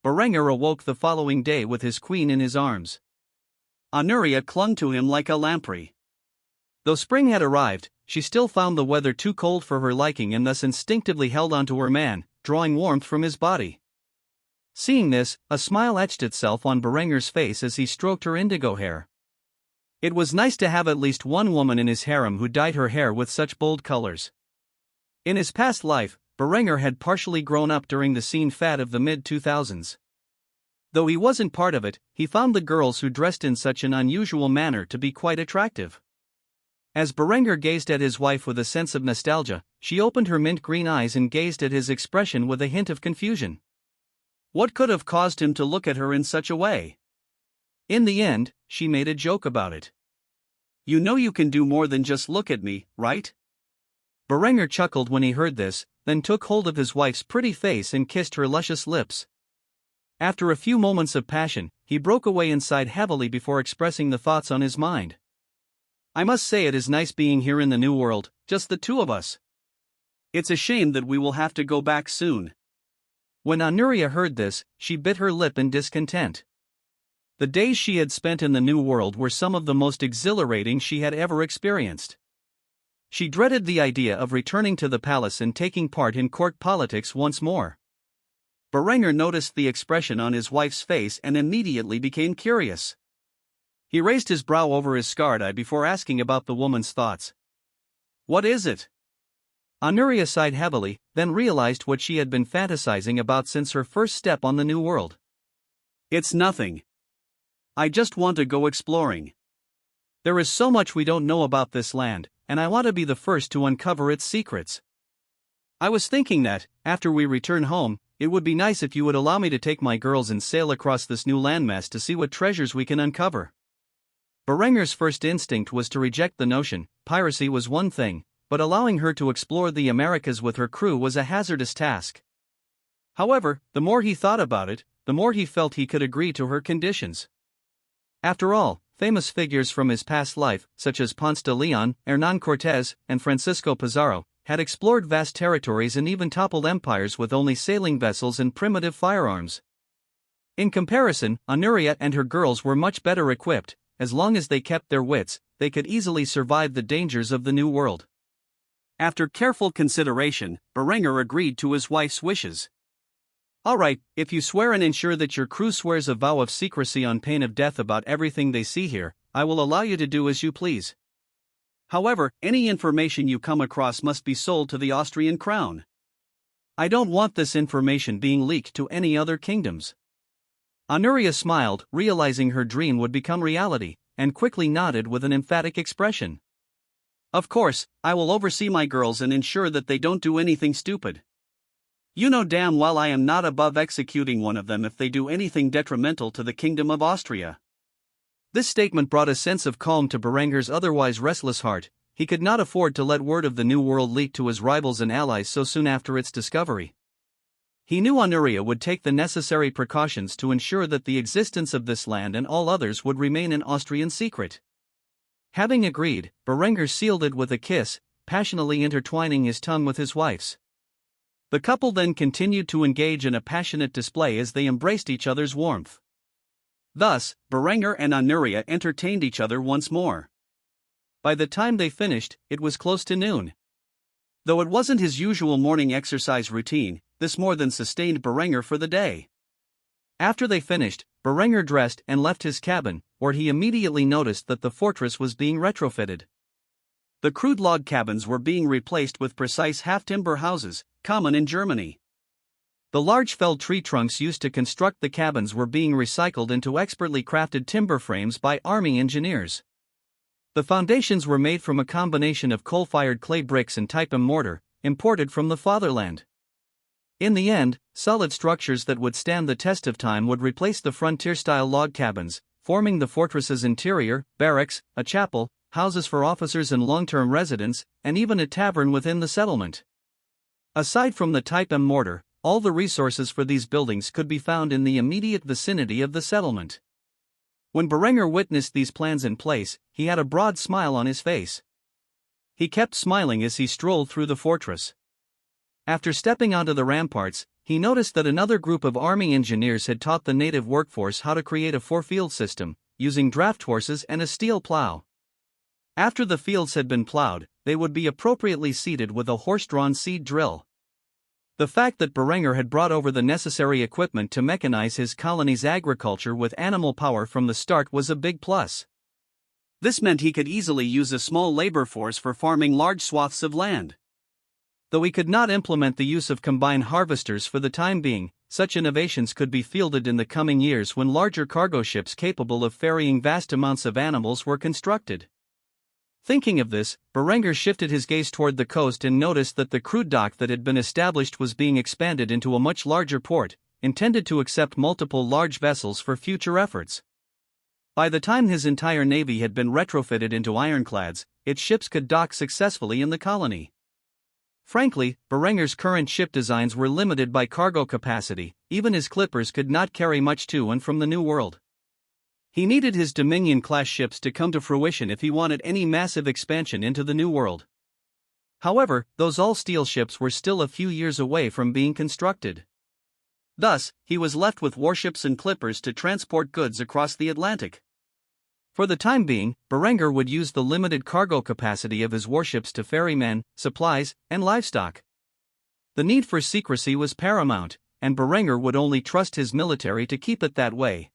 Berengar awoke the following day with his queen in his arms. Honoria clung to him like a lamprey. Though spring had arrived, she still found the weather too cold for her liking and thus instinctively held onto her man, drawing warmth from his body. Seeing this, a smile etched itself on Berengar's face as he stroked her indigo hair. It was nice to have at least one woman in his harem who dyed her hair with such bold colors. In his past life, Berengar had partially grown up during the scene fad of the mid-2000s. Though he wasn't part of it, he found the girls who dressed in such an unusual manner to be quite attractive. As Berengar gazed at his wife with a sense of nostalgia, she opened her mint-green eyes and gazed at his expression with a hint of confusion. What could have caused him to look at her in such a way? In the end, she made a joke about it. You know you can do more than just look at me, right? Berengar chuckled when he heard this, then took hold of his wife's pretty face and kissed her luscious lips. After a few moments of passion, he broke away and sighed heavily before expressing the thoughts on his mind. I must say it is nice being here in the New World, just the two of us. It's a shame that we will have to go back soon. When Honoria heard this, she bit her lip in discontent. The days she had spent in the New World were some of the most exhilarating she had ever experienced. She dreaded the idea of returning to the palace and taking part in court politics once more. Berengar noticed the expression on his wife's face and immediately became curious. He raised his brow over his scarred eye before asking about the woman's thoughts. What is it? Honoria sighed heavily, then realized what she had been fantasizing about since her first step on the New World. It's nothing. I just want to go exploring. There is so much we don't know about this land, and I want to be the first to uncover its secrets. I was thinking that, after we return home, it would be nice if you would allow me to take my girls and sail across this new landmass to see what treasures we can uncover. Berengar's first instinct was to reject the notion. Piracy was one thing, but allowing her to explore the Americas with her crew was a hazardous task. However, the more he thought about it, the more he felt he could agree to her conditions. After all, famous figures from his past life, such as Ponce de Leon, Hernán Cortés, and Francisco Pizarro, had explored vast territories and even toppled empires with only sailing vessels and primitive firearms. In comparison, Honoria and her girls were much better equipped. As long as they kept their wits, they could easily survive the dangers of the New World. After careful consideration, Berengar agreed to his wife's wishes. All right, if you swear and ensure that your crew swears a vow of secrecy on pain of death about everything they see here, I will allow you to do as you please. However, any information you come across must be sold to the Austrian crown. I don't want this information being leaked to any other kingdoms. Honoria smiled, realizing her dream would become reality, and quickly nodded with an emphatic expression. Of course, I will oversee my girls and ensure that they don't do anything stupid. You know damn well I am not above executing one of them if they do anything detrimental to the Kingdom of Austria. This statement brought a sense of calm to Berengar's otherwise restless heart. He could not afford to let word of the New World leak to his rivals and allies so soon after its discovery. He knew Honoria would take the necessary precautions to ensure that the existence of this land and all others would remain an Austrian secret. Having agreed, Berengar sealed it with a kiss, passionately intertwining his tongue with his wife's. The couple then continued to engage in a passionate display as they embraced each other's warmth. Thus, Berengar and Honoria entertained each other once more. By the time they finished, it was close to noon. Though it wasn't his usual morning exercise routine, this more than sustained Berengar for the day. After they finished, Berengar dressed and left his cabin, where he immediately noticed that the fortress was being retrofitted. The crude log cabins were being replaced with precise half-timber houses, common in Germany. The large felled tree trunks used to construct the cabins were being recycled into expertly crafted timber frames by army engineers. The foundations were made from a combination of coal-fired clay bricks and type M mortar, imported from the fatherland. In the end, solid structures that would stand the test of time would replace the frontier-style log cabins, forming the fortress's interior, barracks, a chapel, houses for officers and long-term residents, and even a tavern within the settlement. Aside from the type M mortar, all the resources for these buildings could be found in the immediate vicinity of the settlement. When Berengar witnessed these plans in place, he had a broad smile on his face. He kept smiling as he strolled through the fortress. After stepping onto the ramparts, he noticed that another group of army engineers had taught the native workforce how to create a four-field system, using draft horses and a steel plow. After the fields had been plowed, they would be appropriately seeded with a horse-drawn seed drill. The fact that Berengar had brought over the necessary equipment to mechanize his colony's agriculture with animal power from the start was a big plus. This meant he could easily use a small labor force for farming large swaths of land. Though he could not implement the use of combined harvesters for the time being, such innovations could be fielded in the coming years when larger cargo ships capable of ferrying vast amounts of animals were constructed. Thinking of this, Berengar shifted his gaze toward the coast and noticed that the crude dock that had been established was being expanded into a much larger port, intended to accept multiple large vessels for future efforts. By the time his entire navy had been retrofitted into ironclads, its ships could dock successfully in the colony. Frankly, Berengar's current ship designs were limited by cargo capacity. Even his clippers could not carry much to and from the New World. He needed his Dominion-class ships to come to fruition if he wanted any massive expansion into the New World. However, those all-steel ships were still a few years away from being constructed. Thus, he was left with warships and clippers to transport goods across the Atlantic. For the time being, Berengar would use the limited cargo capacity of his warships to ferry men, supplies, and livestock. The need for secrecy was paramount, and Berengar would only trust his military to keep it that way.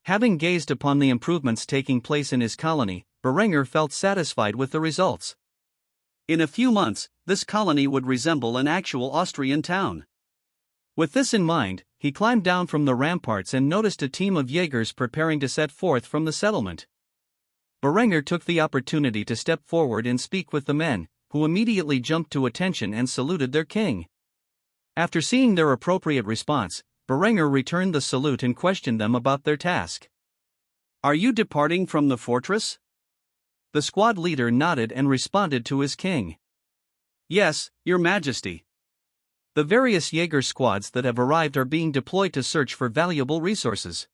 Having gazed upon the improvements taking place in his colony, Berengar felt satisfied with the results. In a few months, this colony would resemble an actual Austrian town. With this in mind, he climbed down from the ramparts and noticed a team of Jaegers preparing to set forth from the settlement. Berengar took the opportunity to step forward and speak with the men, who immediately jumped to attention and saluted their king. After seeing their appropriate response, Berengar returned the salute and questioned them about their task. "Are you departing from the fortress?" The squad leader nodded and responded to his king. "Yes, your majesty. The various Jaeger squads that have arrived are being deployed to search for valuable resources.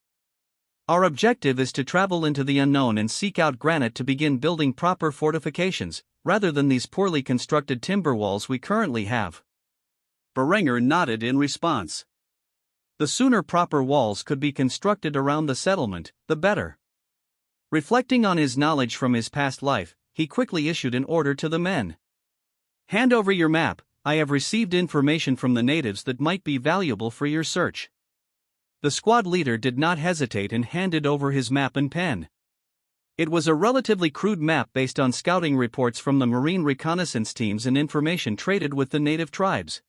Our objective is to travel into the unknown and seek out granite to begin building proper fortifications, rather than these poorly constructed timber walls we currently have." Berengar nodded in response. The sooner proper walls could be constructed around the settlement, the better. Reflecting on his knowledge from his past life, he quickly issued an order to the men. "Hand over your map. I have received information from the natives that might be valuable for your search." The squad leader did not hesitate and handed over his map and pen. It was a relatively crude map based on scouting reports from the marine reconnaissance teams and information traded with the native tribes.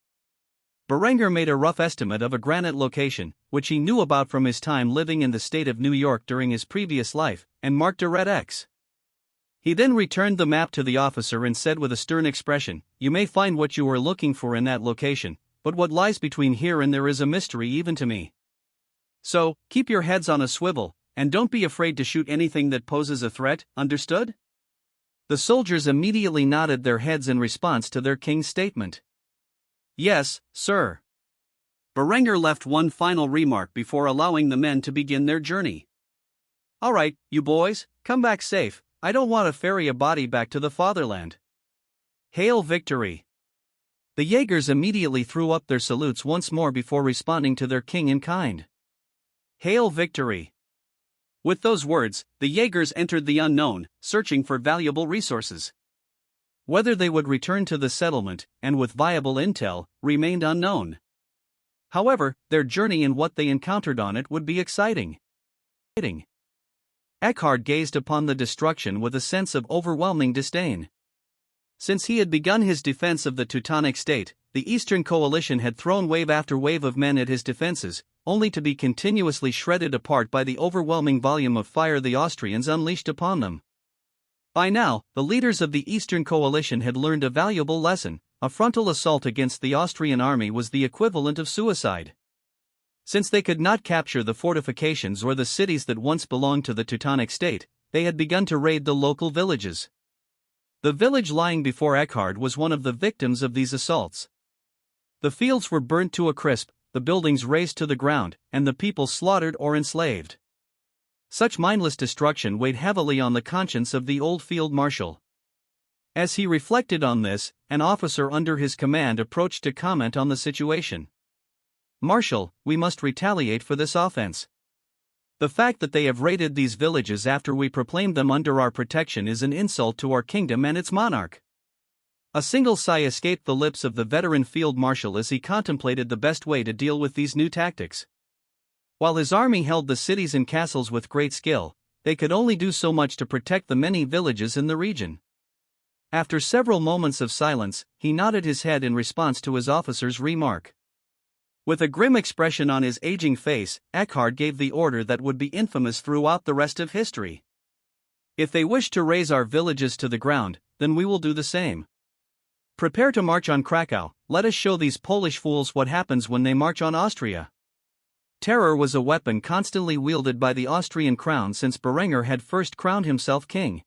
Berengar made a rough estimate of a granite location, which he knew about from his time living in the state of New York during his previous life, and marked a red X. He then returned the map to the officer and said with a stern expression, "You may find what you are looking for in that location, but what lies between here and there is a mystery even to me. So, keep your heads on a swivel, and don't be afraid to shoot anything that poses a threat, understood?" The soldiers immediately nodded their heads in response to their king's statement. "Yes, sir." Berengar left one final remark before allowing the men to begin their journey. "All right, you boys, come back safe. I don't want to ferry a body back to the fatherland. Hail victory!" The Jaegers immediately threw up their salutes once more before responding to their king in kind. Hail victory! With those words, the Jaegers entered the unknown, searching for valuable resources. Whether they would return to the settlement, and with viable intel, remained unknown. However, their journey and what they encountered on it would be exciting. Eckhard gazed upon the destruction with a sense of overwhelming disdain. Since he had begun his defense of the Teutonic state, the Eastern Coalition had thrown wave after wave of men at his defenses, only to be continuously shredded apart by the overwhelming volume of fire the Austrians unleashed upon them. By now, the leaders of the Eastern Coalition had learned a valuable lesson: a frontal assault against the Austrian army was the equivalent of suicide. Since they could not capture the fortifications or the cities that once belonged to the Teutonic state, they had begun to raid the local villages. The village lying before Eckhard was one of the victims of these assaults. The fields were burnt to a crisp, the buildings razed to the ground, and the people slaughtered or enslaved. Such mindless destruction weighed heavily on the conscience of the old field marshal. As he reflected on this, an officer under his command approached to comment on the situation. "Marshal, we must retaliate for this offense. The fact that they have raided these villages after we proclaimed them under our protection is an insult to our kingdom and its monarch." A single sigh escaped the lips of the veteran field marshal as he contemplated the best way to deal with these new tactics. While his army held the cities and castles with great skill, they could only do so much to protect the many villages in the region. After several moments of silence, he nodded his head in response to his officer's remark. With a grim expression on his aging face, Eckhard gave the order that would be infamous throughout the rest of history. "If they wish to raze our villages to the ground, then we will do the same. Prepare to march on Krakow. Let us show these Polish fools what happens when they march on Austria." Terror was a weapon constantly wielded by the Austrian crown since Berengar had first crowned himself king.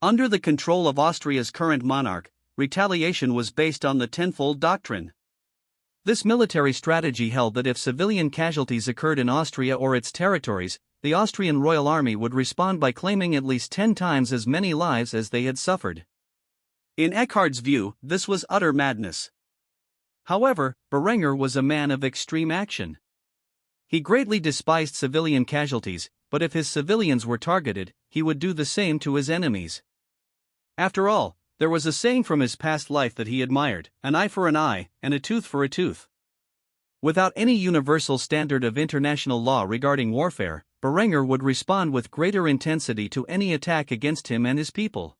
Under the control of Austria's current monarch, retaliation was based on the tenfold doctrine. This military strategy held that if civilian casualties occurred in Austria or its territories, the Austrian royal army would respond by claiming at least 10 times as many lives as they had suffered. In Eckhard's view, this was utter madness. However, Berengar was a man of extreme action. He greatly despised civilian casualties, but if his civilians were targeted, he would do the same to his enemies. After all, there was a saying from his past life that he admired: "An eye for an eye, and a tooth for a tooth." Without any universal standard of international law regarding warfare, Berengar would respond with greater intensity to any attack against him and his people.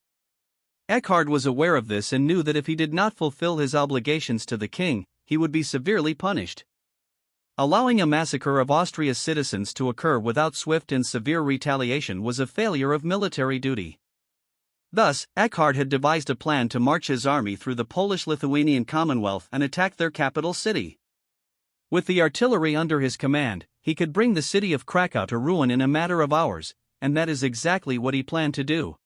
Eckhard was aware of this and knew that if he did not fulfill his obligations to the king, he would be severely punished. Allowing a massacre of Austria's citizens to occur without swift and severe retaliation was a failure of military duty. Thus, Eckhard had devised a plan to march his army through the Polish-Lithuanian Commonwealth and attack their capital city. With the artillery under his command, he could bring the city of Krakow to ruin in a matter of hours, and that is exactly what he planned to do.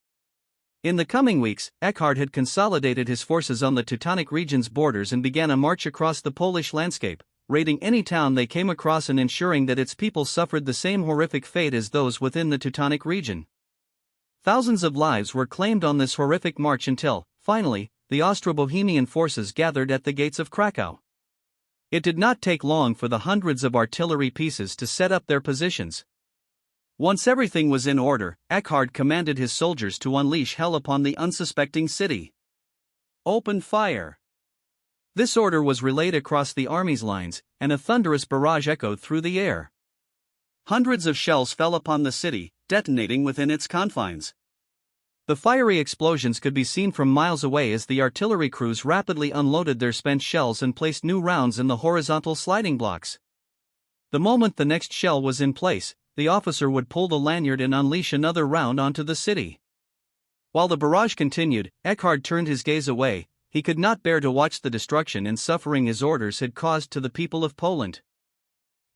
In the coming weeks, Eckhard had consolidated his forces on the Teutonic region's borders and began a march across the Polish landscape, raiding any town they came across and ensuring that its people suffered the same horrific fate as those within the Teutonic region. Thousands of lives were claimed on this horrific march until, finally, the Austro-Bohemian forces gathered at the gates of Krakow. It did not take long for the hundreds of artillery pieces to set up their positions. Once everything was in order, Eckhard commanded his soldiers to unleash hell upon the unsuspecting city. "Open fire!" This order was relayed across the army's lines, and a thunderous barrage echoed through the air. Hundreds of shells fell upon the city, detonating within its confines. The fiery explosions could be seen from miles away as the artillery crews rapidly unloaded their spent shells and placed new rounds in the horizontal sliding blocks. The moment the next shell was in place, the officer would pull the lanyard and unleash another round onto the city. While the barrage continued, Eckhard turned his gaze away. He could not bear to watch the destruction and suffering his orders had caused to the people of Poland.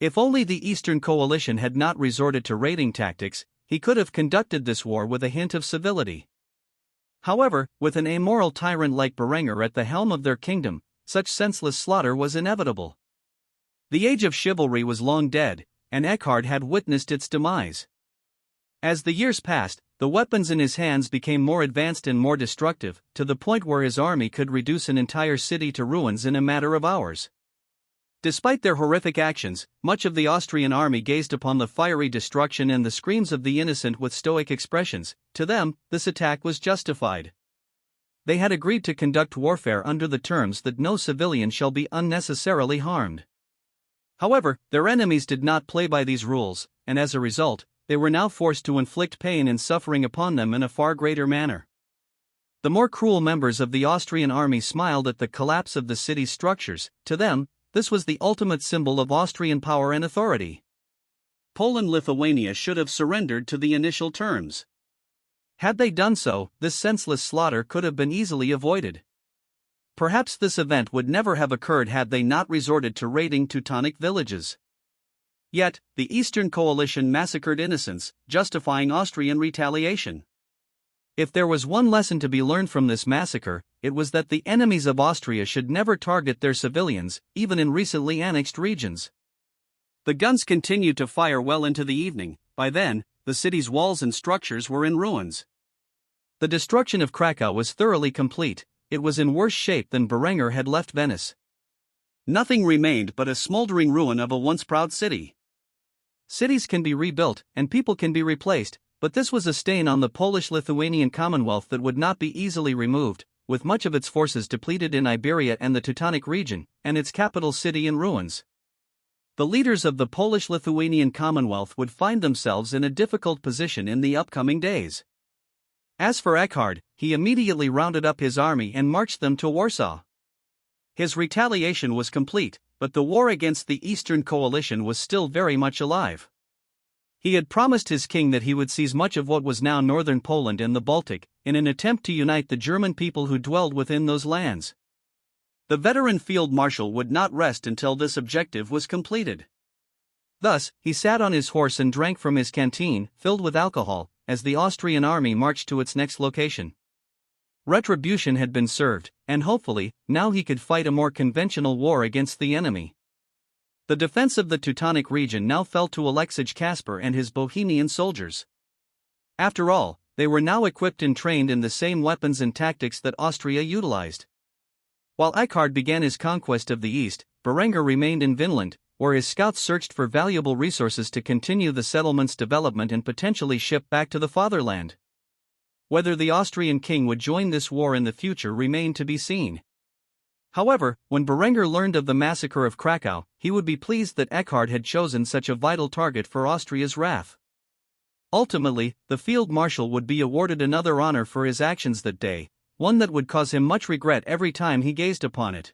If only the Eastern Coalition had not resorted to raiding tactics, he could have conducted this war with a hint of civility. However, with an amoral tyrant like Berengar at the helm of their kingdom, such senseless slaughter was inevitable. The age of chivalry was long dead, and Eckhard had witnessed its demise. As the years passed, the weapons in his hands became more advanced and more destructive, to the point where his army could reduce an entire city to ruins in a matter of hours. Despite their horrific actions, much of the Austrian army gazed upon the fiery destruction and the screams of the innocent with stoic expressions. To them, this attack was justified. They had agreed to conduct warfare under the terms that no civilian shall be unnecessarily harmed. However, their enemies did not play by these rules, and as a result, they were now forced to inflict pain and suffering upon them in a far greater manner. The more cruel members of the Austrian army smiled at the collapse of the city's structures. To them, this was the ultimate symbol of Austrian power and authority. Poland-Lithuania should have surrendered to the initial terms. Had they done so, this senseless slaughter could have been easily avoided. Perhaps this event would never have occurred had they not resorted to raiding Teutonic villages. Yet, the Eastern Coalition massacred innocents, justifying Austrian retaliation. If there was one lesson to be learned from this massacre, it was that the enemies of Austria should never target their civilians, even in recently annexed regions. The guns continued to fire well into the evening. By then, the city's walls and structures were in ruins. The destruction of Krakow was thoroughly complete. It was in worse shape than Berengar had left Venice. Nothing remained but a smoldering ruin of a once proud city. Cities can be rebuilt, and people can be replaced, but this was a stain on the Polish-Lithuanian Commonwealth that would not be easily removed, with much of its forces depleted in Iberia and the Teutonic region, and its capital city in ruins. The leaders of the Polish-Lithuanian Commonwealth would find themselves in a difficult position in the upcoming days. As for Eckhard, he immediately rounded up his army and marched them to Warsaw. His retaliation was complete, but the war against the Eastern Coalition was still very much alive. He had promised his king that he would seize much of what was now northern Poland and the Baltic, in an attempt to unite the German people who dwelled within those lands. The veteran field marshal would not rest until this objective was completed. Thus, he sat on his horse and drank from his canteen, filled with alcohol, as the Austrian army marched to its next location. Retribution had been served, and hopefully, now he could fight a more conventional war against the enemy. The defense of the Teutonic region now fell to Alexej Kasper and his Bohemian soldiers. After all, they were now equipped and trained in the same weapons and tactics that Austria utilized. While Eckhard began his conquest of the east, Berengar remained in Vinland, where his scouts searched for valuable resources to continue the settlement's development and potentially ship back to the fatherland. Whether the Austrian king would join this war in the future remained to be seen. However, when Berengar learned of the massacre of Krakow, he would be pleased that Eckhard had chosen such a vital target for Austria's wrath. Ultimately, the field marshal would be awarded another honor for his actions that day, one that would cause him much regret every time he gazed upon it.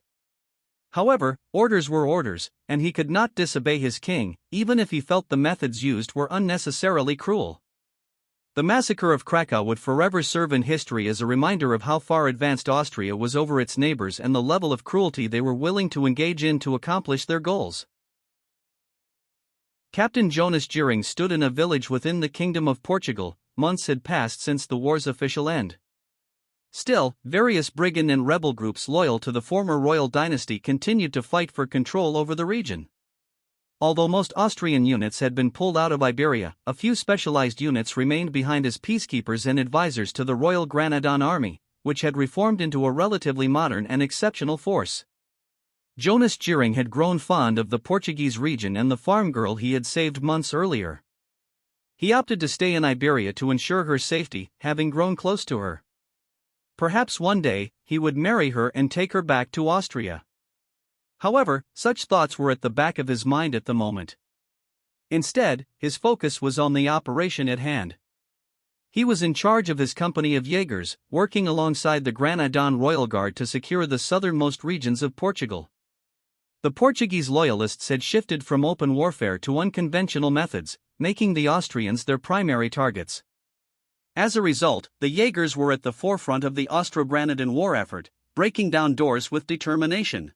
However, orders were orders, and he could not disobey his king, even if he felt the methods used were unnecessarily cruel. The massacre of Krakow would forever serve in history as a reminder of how far advanced Austria was over its neighbors and the level of cruelty they were willing to engage in to accomplish their goals. Captain Jonas Gering stood in a village within the Kingdom of Portugal. Months had passed since the war's official end. Still, various brigand and rebel groups loyal to the former royal dynasty continued to fight for control over the region. Although most Austrian units had been pulled out of Iberia, a few specialized units remained behind as peacekeepers and advisors to the Royal Granite Army, which had reformed into a relatively modern and exceptional force. Jonas Gering had grown fond of the Portuguese region and the farm girl he had saved months earlier. He opted to stay in Iberia to ensure her safety, having grown close to her. Perhaps one day, he would marry her and take her back to Austria. However, such thoughts were at the back of his mind at the moment. Instead, his focus was on the operation at hand. He was in charge of his company of Jaegers, working alongside the Granite Royal Guard to secure the southernmost regions of Portugal. The Portuguese loyalists had shifted from open warfare to unconventional methods, making the Austrians their primary targets. As a result, the Jaegers were at the forefront of the Austro-Granitan war effort, breaking down doors with determination.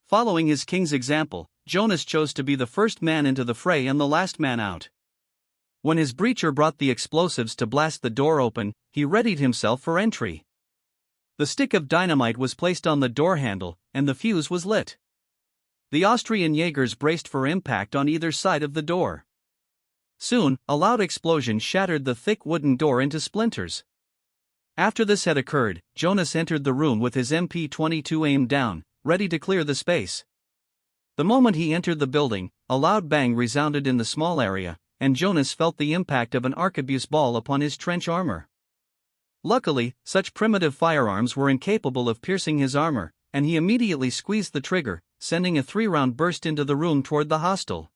Following his king's example, Jonas chose to be the first man into the fray and the last man out. When his breacher brought the explosives to blast the door open, he readied himself for entry. The stick of dynamite was placed on the door handle, and the fuse was lit. The Austrian Jaegers braced for impact on either side of the door. Soon, a loud explosion shattered the thick wooden door into splinters. After this had occurred, Jonas entered the room with his MP-22 aimed down, ready to clear the space. The moment he entered the building, a loud bang resounded in the small area, and Jonas felt the impact of an arquebus ball upon his trench armor. Luckily, such primitive firearms were incapable of piercing his armor, and he immediately squeezed the trigger, sending a 3-round burst into the room toward the hostile.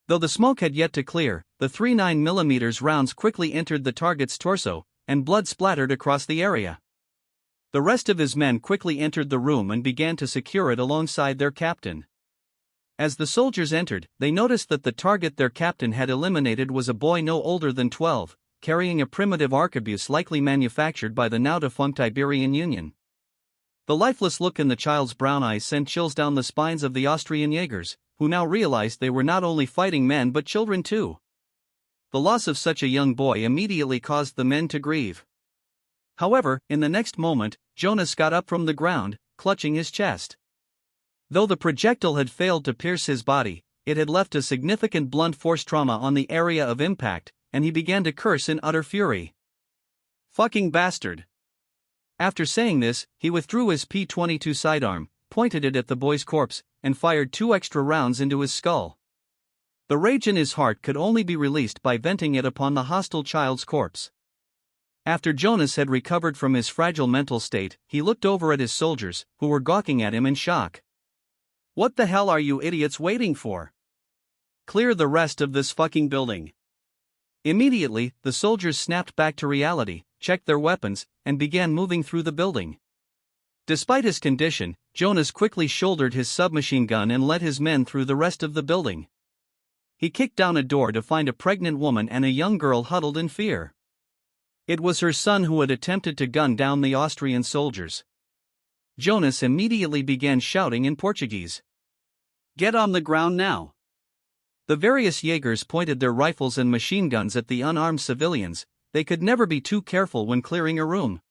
Though the smoke had yet to clear, the 3 9mm rounds quickly entered the target's torso, and blood splattered across the area. The rest of his men quickly entered the room and began to secure it alongside their captain. As the soldiers entered, they noticed that the target their captain had eliminated was a boy no older than 12, carrying a primitive arquebus likely manufactured by the now-defunct Iberian Union. The lifeless look in the child's brown eyes sent chills down the spines of the Austrian Jaegers, who now realized they were not only fighting men but children too. The loss of such a young boy immediately caused the men to grieve. However, in the next moment, Jonas got up from the ground, clutching his chest. Though the projectile had failed to pierce his body, it had left a significant blunt force trauma on the area of impact, and he began to curse in utter fury. "Fucking bastard." After saying this, he withdrew his P-22 sidearm, pointed it at the boy's corpse, and fired 2 extra rounds into his skull. The rage in his heart could only be released by venting it upon the hostile child's corpse. After Jonas had recovered from his fragile mental state, he looked over at his soldiers, who were gawking at him in shock. "What the hell are you idiots waiting for? Clear the rest of this fucking building." Immediately, the soldiers snapped back to reality, checked their weapons, and began moving through the building. Despite his condition, Jonas quickly shouldered his submachine gun and led his men through the rest of the building. He kicked down a door to find a pregnant woman and a young girl huddled in fear. It was her son who had attempted to gun down the Austrian soldiers. Jonas immediately began shouting in Portuguese. "Get on the ground now." The various Jaegers pointed their rifles and machine guns at the unarmed civilians. They could never be too careful when clearing a room.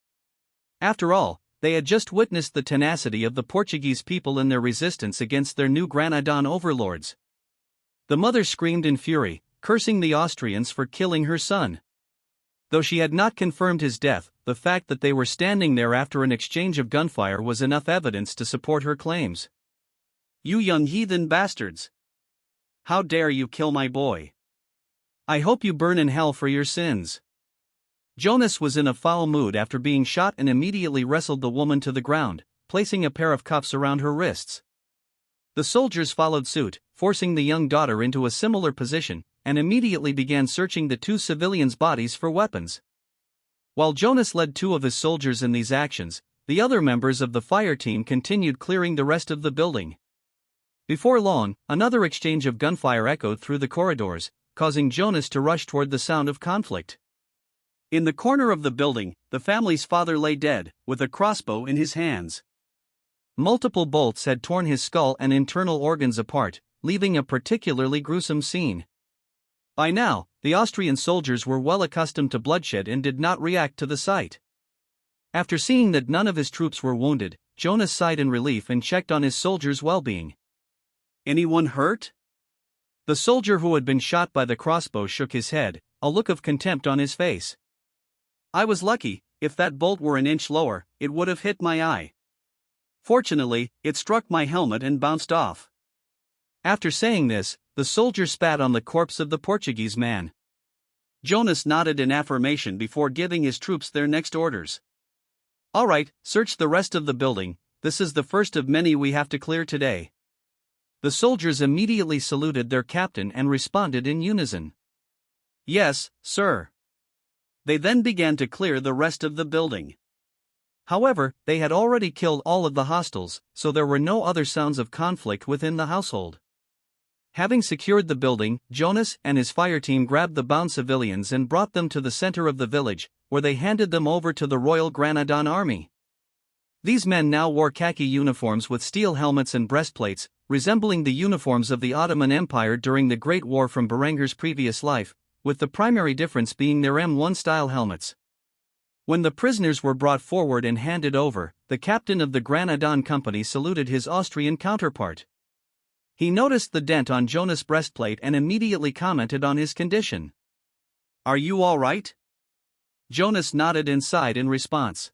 After all, they had just witnessed the tenacity of the Portuguese people in their resistance against their new Granadan overlords. The mother screamed in fury, cursing the Austrians for killing her son. Though she had not confirmed his death, the fact that they were standing there after an exchange of gunfire was enough evidence to support her claims. "You young heathen bastards! How dare you kill my boy? I hope you burn in hell for your sins." Jonas was in a foul mood after being shot and immediately wrestled the woman to the ground, placing a pair of cuffs around her wrists. The soldiers followed suit, forcing the young daughter into a similar position, and immediately began searching the 2 civilians' bodies for weapons. While Jonas led 2 of his soldiers in these actions, the other members of the fire team continued clearing the rest of the building. Before long, another exchange of gunfire echoed through the corridors, causing Jonas to rush toward the sound of conflict. In the corner of the building, the family's father lay dead, with a crossbow in his hands. Multiple bolts had torn his skull and internal organs apart, leaving a particularly gruesome scene. By now, the Austrian soldiers were well accustomed to bloodshed and did not react to the sight. After seeing that none of his troops were wounded, Jonas sighed in relief and checked on his soldiers' well-being. "Anyone hurt?" The soldier who had been shot by the crossbow shook his head, a look of contempt on his face. "I was lucky. If that bolt were an inch lower, it would have hit my eye. Fortunately, it struck my helmet and bounced off." After saying this, the soldier spat on the corpse of the Portuguese man. Jonas nodded in affirmation before giving his troops their next orders. "All right, search the rest of the building. This is the first of many we have to clear today." The soldiers immediately saluted their captain and responded in unison. "Yes, sir." They then began to clear the rest of the building. However, they had already killed all of the hostiles, so there were no other sounds of conflict within the household. Having secured the building, Jonas and his fire team grabbed the bound civilians and brought them to the center of the village, where they handed them over to the Royal Granadan Army. These men now wore khaki uniforms with steel helmets and breastplates, resembling the uniforms of the Ottoman Empire during the Great War from Berengar's previous life, with the primary difference being their M1-style helmets. When the prisoners were brought forward and handed over, the captain of the Granadan company saluted his Austrian counterpart. He noticed the dent on Jonas' breastplate and immediately commented on his condition. "Are you all right?" Jonas nodded and sighed in response.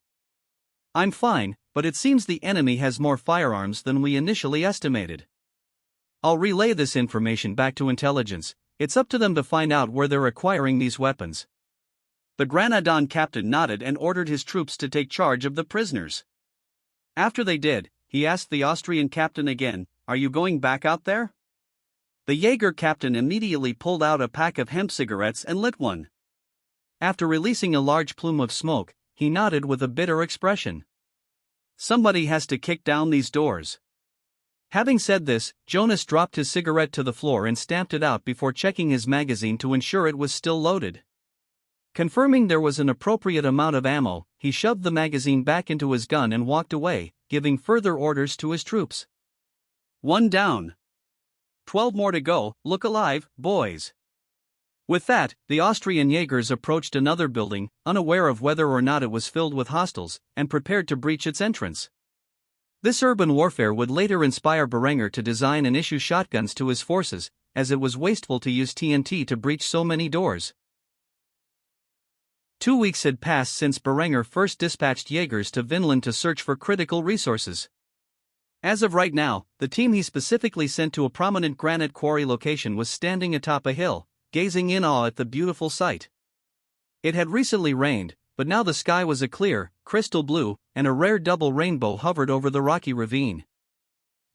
"I'm fine, but it seems the enemy has more firearms than we initially estimated. I'll relay this information back to intelligence. It's up to them to find out where they're acquiring these weapons." The Granadan captain nodded and ordered his troops to take charge of the prisoners. After they did, he asked the Austrian captain again, "Are you going back out there?" The Jaeger captain immediately pulled out a pack of hemp cigarettes and lit one. After releasing a large plume of smoke, he nodded with a bitter expression. "Somebody has to kick down these doors." Having said this, Jonas dropped his cigarette to the floor and stamped it out before checking his magazine to ensure it was still loaded. Confirming there was an appropriate amount of ammo, he shoved the magazine back into his gun and walked away, giving further orders to his troops. "One down. 12 more to go, look alive, boys." With that, the Austrian Jaegers approached another building, unaware of whether or not it was filled with hostiles, and prepared to breach its entrance. This urban warfare would later inspire Berengar to design and issue shotguns to his forces, as it was wasteful to use TNT to breach so many doors. 2 weeks had passed since Berengar first dispatched Jaegers to Vinland to search for critical resources. As of right now, the team he specifically sent to a prominent granite quarry location was standing atop a hill, gazing in awe at the beautiful sight. It had recently rained, but now the sky was a clear, crystal blue, and a rare double rainbow hovered over the rocky ravine.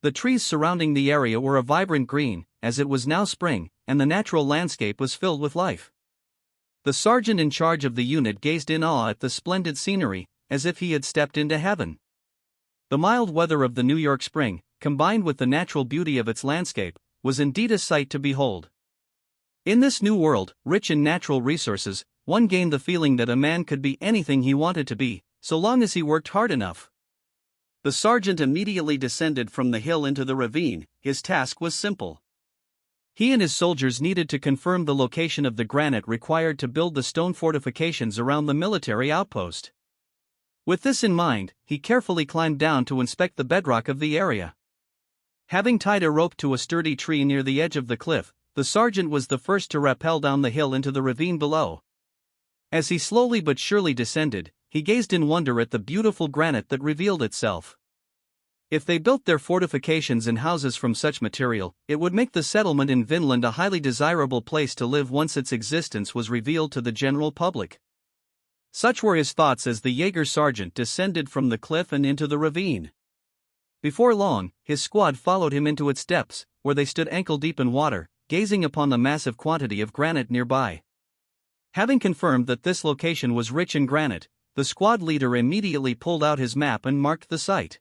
The trees surrounding the area were a vibrant green, as it was now spring, and the natural landscape was filled with life. The sergeant in charge of the unit gazed in awe at the splendid scenery, as if he had stepped into heaven. The mild weather of the New York spring, combined with the natural beauty of its landscape, was indeed a sight to behold. In this new world, rich in natural resources, one gained the feeling that a man could be anything he wanted to be, so long as he worked hard enough. The sergeant immediately descended from the hill into the ravine. His task was simple. He and his soldiers needed to confirm the location of the granite required to build the stone fortifications around the military outpost. With this in mind, he carefully climbed down to inspect the bedrock of the area. Having tied a rope to a sturdy tree near the edge of the cliff, the sergeant was the first to rappel down the hill into the ravine below. As he slowly but surely descended, he gazed in wonder at the beautiful granite that revealed itself. If they built their fortifications and houses from such material, it would make the settlement in Vinland a highly desirable place to live once its existence was revealed to the general public. Such were his thoughts as the Jaeger sergeant descended from the cliff and into the ravine. Before long, his squad followed him into its depths, where they stood ankle-deep in water, gazing upon the massive quantity of granite nearby. Having confirmed that this location was rich in granite, the squad leader immediately pulled out his map and marked the site.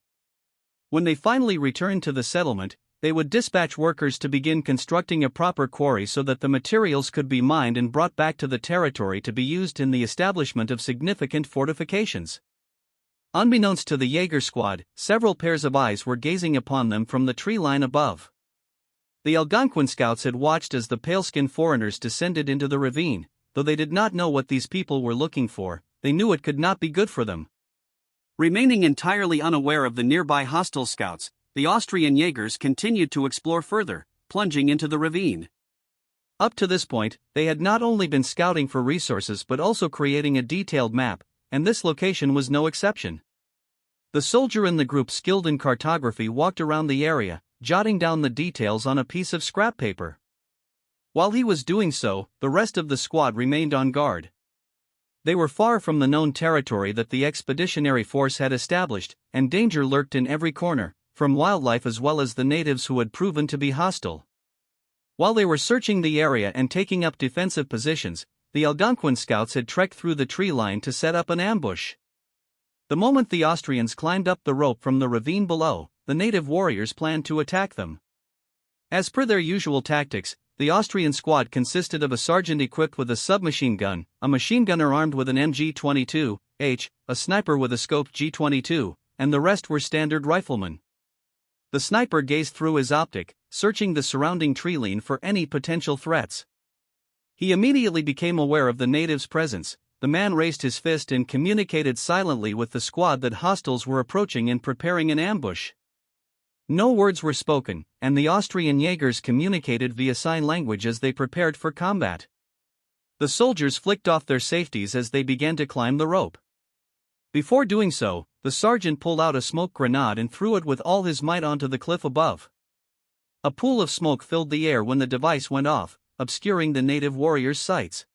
When they finally returned to the settlement, they would dispatch workers to begin constructing a proper quarry so that the materials could be mined and brought back to the territory to be used in the establishment of significant fortifications. Unbeknownst to the Jaeger squad, several pairs of eyes were gazing upon them from the tree line above. The Algonquin scouts had watched as the pale-skinned foreigners descended into the ravine. Though they did not know what these people were looking for, they knew it could not be good for them. Remaining entirely unaware of the nearby hostile scouts, the Austrian Jaegers continued to explore further, plunging into the ravine. Up to this point, they had not only been scouting for resources but also creating a detailed map, and this location was no exception. The soldier in the group skilled in cartography walked around the area, jotting down the details on a piece of scrap paper. While he was doing so, the rest of the squad remained on guard. They were far from the known territory that the expeditionary force had established, and danger lurked in every corner, from wildlife as well as the natives who had proven to be hostile. While they were searching the area and taking up defensive positions, the Algonquin scouts had trekked through the tree line to set up an ambush. The moment the Austrians climbed up the rope from the ravine below, the native warriors planned to attack them. As per their usual tactics, the Austrian squad consisted of a sergeant equipped with a submachine gun, a machine gunner armed with an MG-22H, a sniper with a scoped G-22, and the rest were standard riflemen. The sniper gazed through his optic, searching the surrounding tree line for any potential threats. He immediately became aware of the natives' presence. The man raised his fist and communicated silently with the squad that hostiles were approaching and preparing an ambush. No words were spoken, and the Austrian Jaegers communicated via sign language as they prepared for combat. The soldiers flicked off their safeties as they began to climb the rope. Before doing so, the sergeant pulled out a smoke grenade and threw it with all his might onto the cliff above. A pool of smoke filled the air when the device went off, obscuring the native warriors' sights.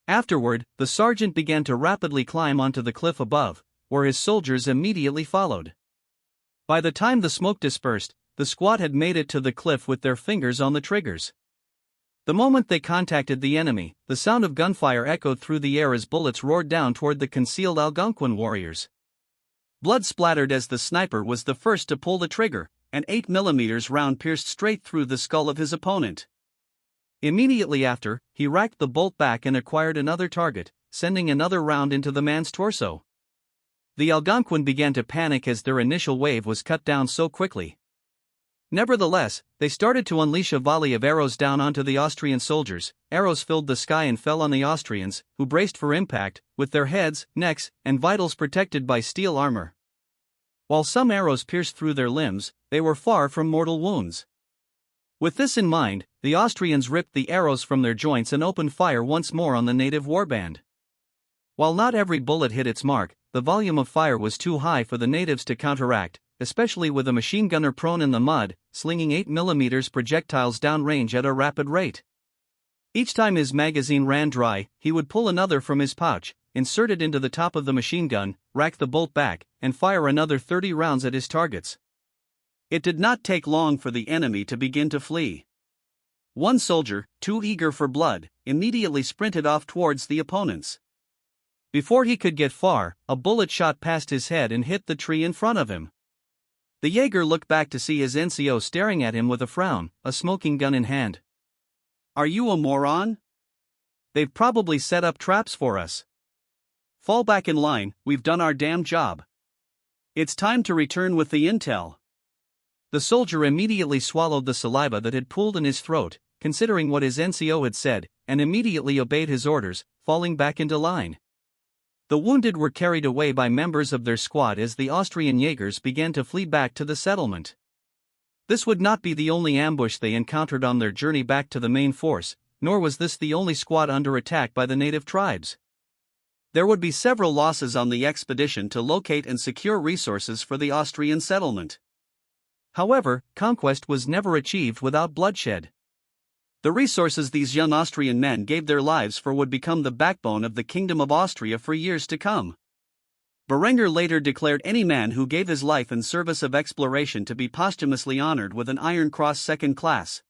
Afterward, the sergeant began to rapidly climb onto the cliff above, where his soldiers immediately followed. By the time the smoke dispersed, the squad had made it to the cliff with their fingers on the triggers. The moment they contacted the enemy, the sound of gunfire echoed through the air as bullets roared down toward the concealed Algonquin warriors. Blood splattered as the sniper was the first to pull the trigger. An 8mm round pierced straight through the skull of his opponent. Immediately after, he racked the bolt back and acquired another target, sending another round into the man's torso. The Algonquin began to panic as their initial wave was cut down so quickly. Nevertheless, they started to unleash a volley of arrows down onto the Austrian soldiers. Arrows filled the sky and fell on the Austrians, who braced for impact, with their heads, necks, and vitals protected by steel armor. While some arrows pierced through their limbs, they were far from mortal wounds. With this in mind, the Austrians ripped the arrows from their joints and opened fire once more on the native warband. While not every bullet hit its mark, the volume of fire was too high for the natives to counteract. especially with a machine gunner prone in the mud, slinging 8mm projectiles downrange at a rapid rate. Each time his magazine ran dry, he would pull another from his pouch, insert it into the top of the machine gun, rack the bolt back, and fire another 30 rounds at his targets. It did not take long for the enemy to begin to flee. One soldier, too eager for blood, immediately sprinted off towards the opponents. Before he could get far, a bullet shot past his head and hit the tree in front of him. The Jaeger looked back to see his NCO staring at him with a frown, a smoking gun in hand. "Are you a moron? They've probably set up traps for us. Fall back in line, we've done our damn job. It's time to return with the intel." The soldier immediately swallowed the saliva that had pooled in his throat, considering what his NCO had said, and immediately obeyed his orders, falling back into line. The wounded were carried away by members of their squad as the Austrian Jaegers began to flee back to the settlement. This would not be the only ambush they encountered on their journey back to the main force, nor was this the only squad under attack by the native tribes. There would be several losses on the expedition to locate and secure resources for the Austrian settlement. However, conquest was never achieved without bloodshed. The resources these young Austrian men gave their lives for would become the backbone of the Kingdom of Austria for years to come. Berengar later declared any man who gave his life in service of exploration to be posthumously honored with an Iron Cross second class.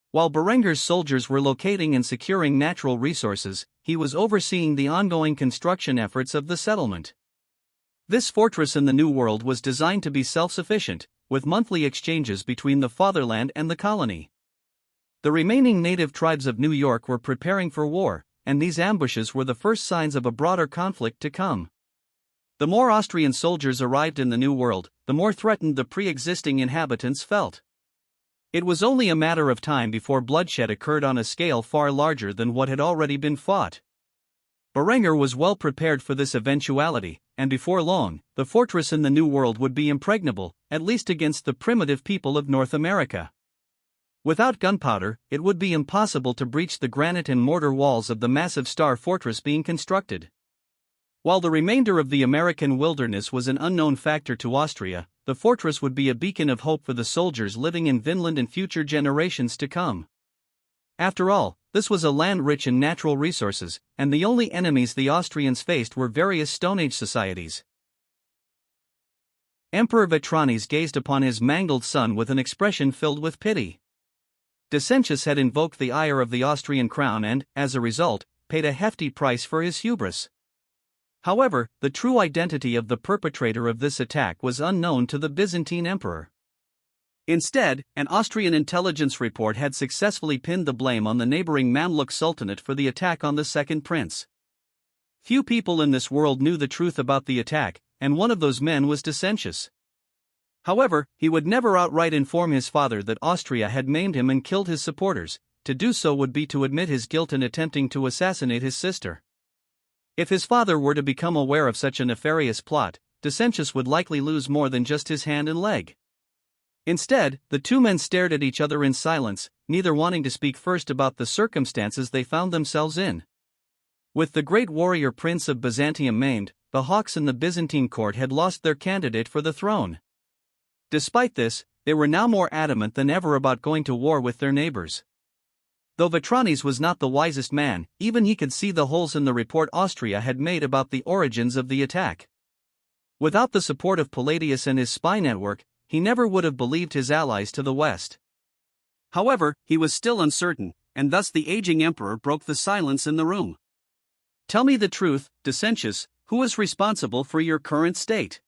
While Berengar's soldiers were locating and securing natural resources, he was overseeing the ongoing construction efforts of the settlement. This fortress in the New World was designed to be self-sufficient, with monthly exchanges between the fatherland and the colony. The remaining native tribes of New York were preparing for war, and these ambushes were the first signs of a broader conflict to come. The more Austrian soldiers arrived in the New World, the more threatened the pre-existing inhabitants felt. It was only a matter of time before bloodshed occurred on a scale far larger than what had already been fought. Berengar was well prepared for this eventuality, and before long, the fortress in the New World would be impregnable, at least against the primitive people of North America. Without gunpowder, it would be impossible to breach the granite and mortar walls of the massive star fortress being constructed. While the remainder of the American wilderness was an unknown factor to Austria, the fortress would be a beacon of hope for the soldiers living in Vinland and future generations to come. After all, this was a land rich in natural resources, and the only enemies the Austrians faced were various Stone Age societies. Emperor Vetranes gazed upon his mangled son with an expression filled with pity. Decentius had invoked the ire of the Austrian crown and, as a result, paid a hefty price for his hubris. However, the true identity of the perpetrator of this attack was unknown to the Byzantine emperor. Instead, an Austrian intelligence report had successfully pinned the blame on the neighboring Mamluk Sultanate for the attack on the second prince. Few people in this world knew the truth about the attack, and one of those men was Decentius. However, he would never outright inform his father that Austria had maimed him and killed his supporters. To do so would be to admit his guilt in attempting to assassinate his sister. If his father were to become aware of such a nefarious plot, Decentius would likely lose more than just his hand and leg. Instead, the two men stared at each other in silence, neither wanting to speak first about the circumstances they found themselves in. With the great warrior prince of Byzantium maimed, the hawks in the Byzantine court had lost their candidate for the throne. Despite this, they were now more adamant than ever about going to war with their neighbors. Though Vetranes was not the wisest man, even he could see the holes in the report Austria had made about the origins of the attack. Without the support of Palladius and his spy network, he never would have believed his allies to the west. However, he was still uncertain, and thus the aging emperor broke the silence in the room. "Tell me the truth, Decentius, who is responsible for your current state?"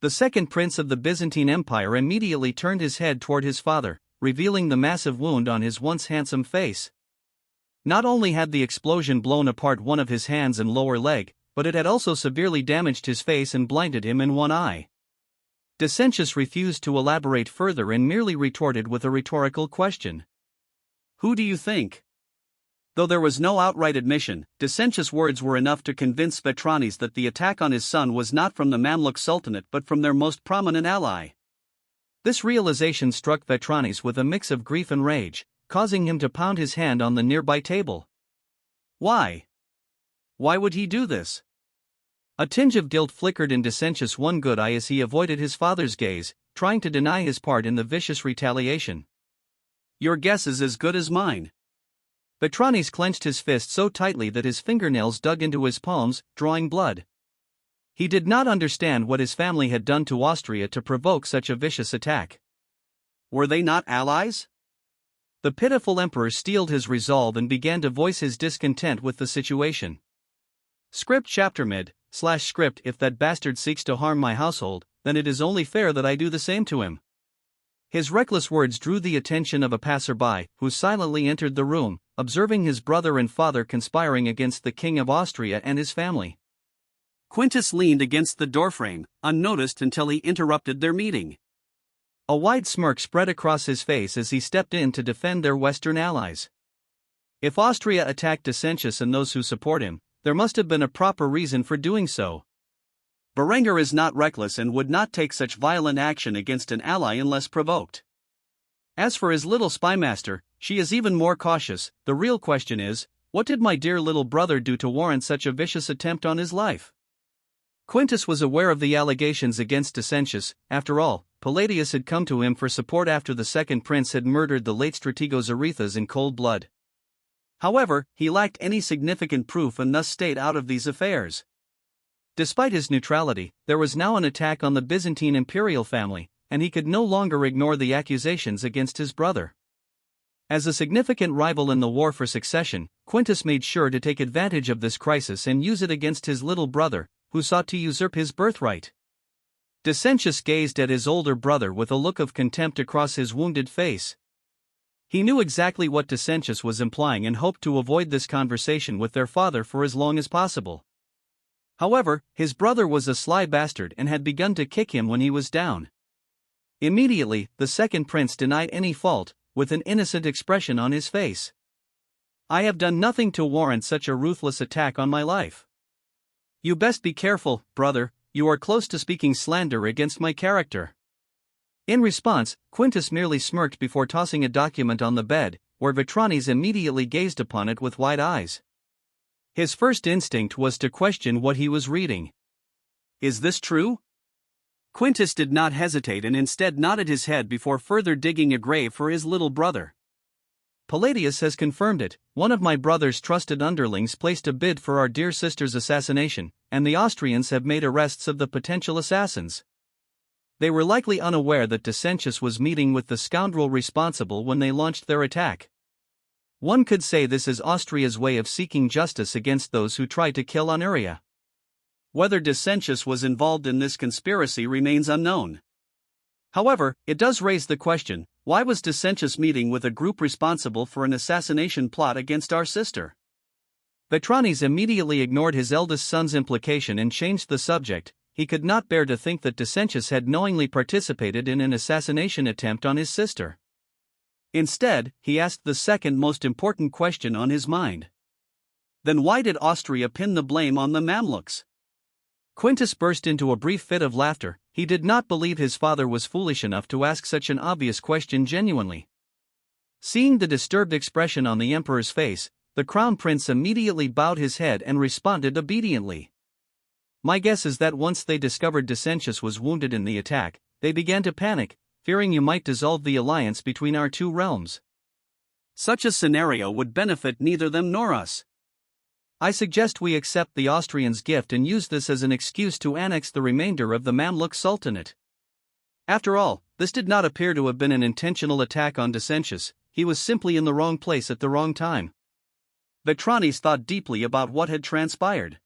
The second prince of the Byzantine Empire immediately turned his head toward his father, revealing the massive wound on his once handsome face. Not only had the explosion blown apart one of his hands and lower leg, but it had also severely damaged his face and blinded him in one eye. Decentius refused to elaborate further and merely retorted with a rhetorical question. "Who do you think?" Though there was no outright admission, Decentius' words were enough to convince Vetranes that the attack on his son was not from the Mamluk Sultanate but from their most prominent ally. This realization struck Vetranes with a mix of grief and rage, causing him to pound his hand on the nearby table. Why? Why would he do this? A tinge of guilt flickered in Decentius' one good eye as he avoided his father's gaze, trying to deny his part in the vicious retaliation. Your guess is as good as mine. Betranes clenched his fist so tightly that his fingernails dug into his palms, drawing blood. He did not understand what his family had done to Austria to provoke such a vicious attack. Were they not allies? The pitiful emperor steeled his resolve and began to voice his discontent with the situation. Script chapter mid/script If that bastard seeks to harm my household, then it is only fair that I do the same to him. His reckless words drew the attention of a passerby, who silently entered the room, observing his brother and father conspiring against the King of Austria and his family. Quintus leaned against the doorframe, unnoticed until he interrupted their meeting. A wide smirk spread across his face as he stepped in to defend their Western allies. If Austria attacked Decentius and those who support him, there must have been a proper reason for doing so. Berengar is not reckless and would not take such violent action against an ally unless provoked. As for his little spymaster, she is even more cautious. The real question is, what did my dear little brother do to warrant such a vicious attempt on his life? Quintus was aware of the allegations against Decentius. After all, Palladius had come to him for support after the second prince had murdered the late strategos Arethes in cold blood. However, he lacked any significant proof and thus stayed out of these affairs. Despite his neutrality, there was now an attack on the Byzantine imperial family, and he could no longer ignore the accusations against his brother. As a significant rival in the war for succession, Quintus made sure to take advantage of this crisis and use it against his little brother, who sought to usurp his birthright. Decentius gazed at his older brother with a look of contempt across his wounded face. He knew exactly what Decentius was implying and hoped to avoid this conversation with their father for as long as possible. However, his brother was a sly bastard and had begun to kick him when he was down. Immediately, the second prince denied any fault, with an innocent expression on his face. I have done nothing to warrant such a ruthless attack on my life. You best be careful, brother, you are close to speaking slander against my character. In response, Quintus merely smirked before tossing a document on the bed, where Betranes immediately gazed upon it with wide eyes. His first instinct was to question what he was reading. Is this true? Quintus did not hesitate and instead nodded his head before further digging a grave for his little brother. Palladius has confirmed it. One of my brother's trusted underlings placed a bid for our dear sister's assassination, and the Austrians have made arrests of the potential assassins. They were likely unaware that Decentius was meeting with the scoundrel responsible when they launched their attack. One could say this is Austria's way of seeking justice against those who tried to kill Honoria. Whether Decentius was involved in this conspiracy remains unknown. However, it does raise the question, why was Decentius meeting with a group responsible for an assassination plot against our sister? Betranes immediately ignored his eldest son's implication and changed the subject. He could not bear to think that Decentius had knowingly participated in an assassination attempt on his sister. Instead, he asked the second most important question on his mind. Then why did Austria pin the blame on the Mamluks? Quintus burst into a brief fit of laughter. He did not believe his father was foolish enough to ask such an obvious question genuinely. Seeing the disturbed expression on the emperor's face, the crown prince immediately bowed his head and responded obediently. My guess is that once they discovered Decentius was wounded in the attack, they began to panic, fearing you might dissolve the alliance between our two realms. Such a scenario would benefit neither them nor us. I suggest we accept the Austrians' gift and use this as an excuse to annex the remainder of the Mamluk Sultanate. After all, this did not appear to have been an intentional attack on Decentius. He was simply in the wrong place at the wrong time. Betranes thought deeply about what had transpired.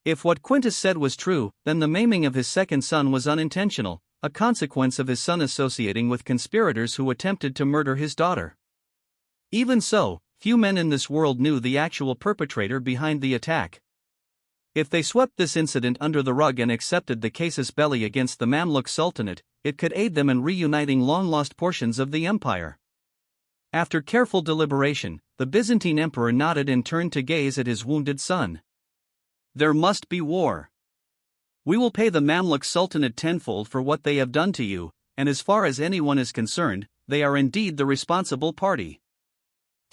If what Quintus said was true, then the maiming of his second son was unintentional, a consequence of his son associating with conspirators who attempted to murder his daughter. Even so, few men in this world knew the actual perpetrator behind the attack. If they swept this incident under the rug and accepted the casus belli against the Mamluk Sultanate, it could aid them in reuniting long-lost portions of the empire. After careful deliberation, the Byzantine emperor nodded and turned to gaze at his wounded son. There must be war. We will pay the Mamluk Sultanate tenfold for what they have done to you, and as far as anyone is concerned, they are indeed the responsible party.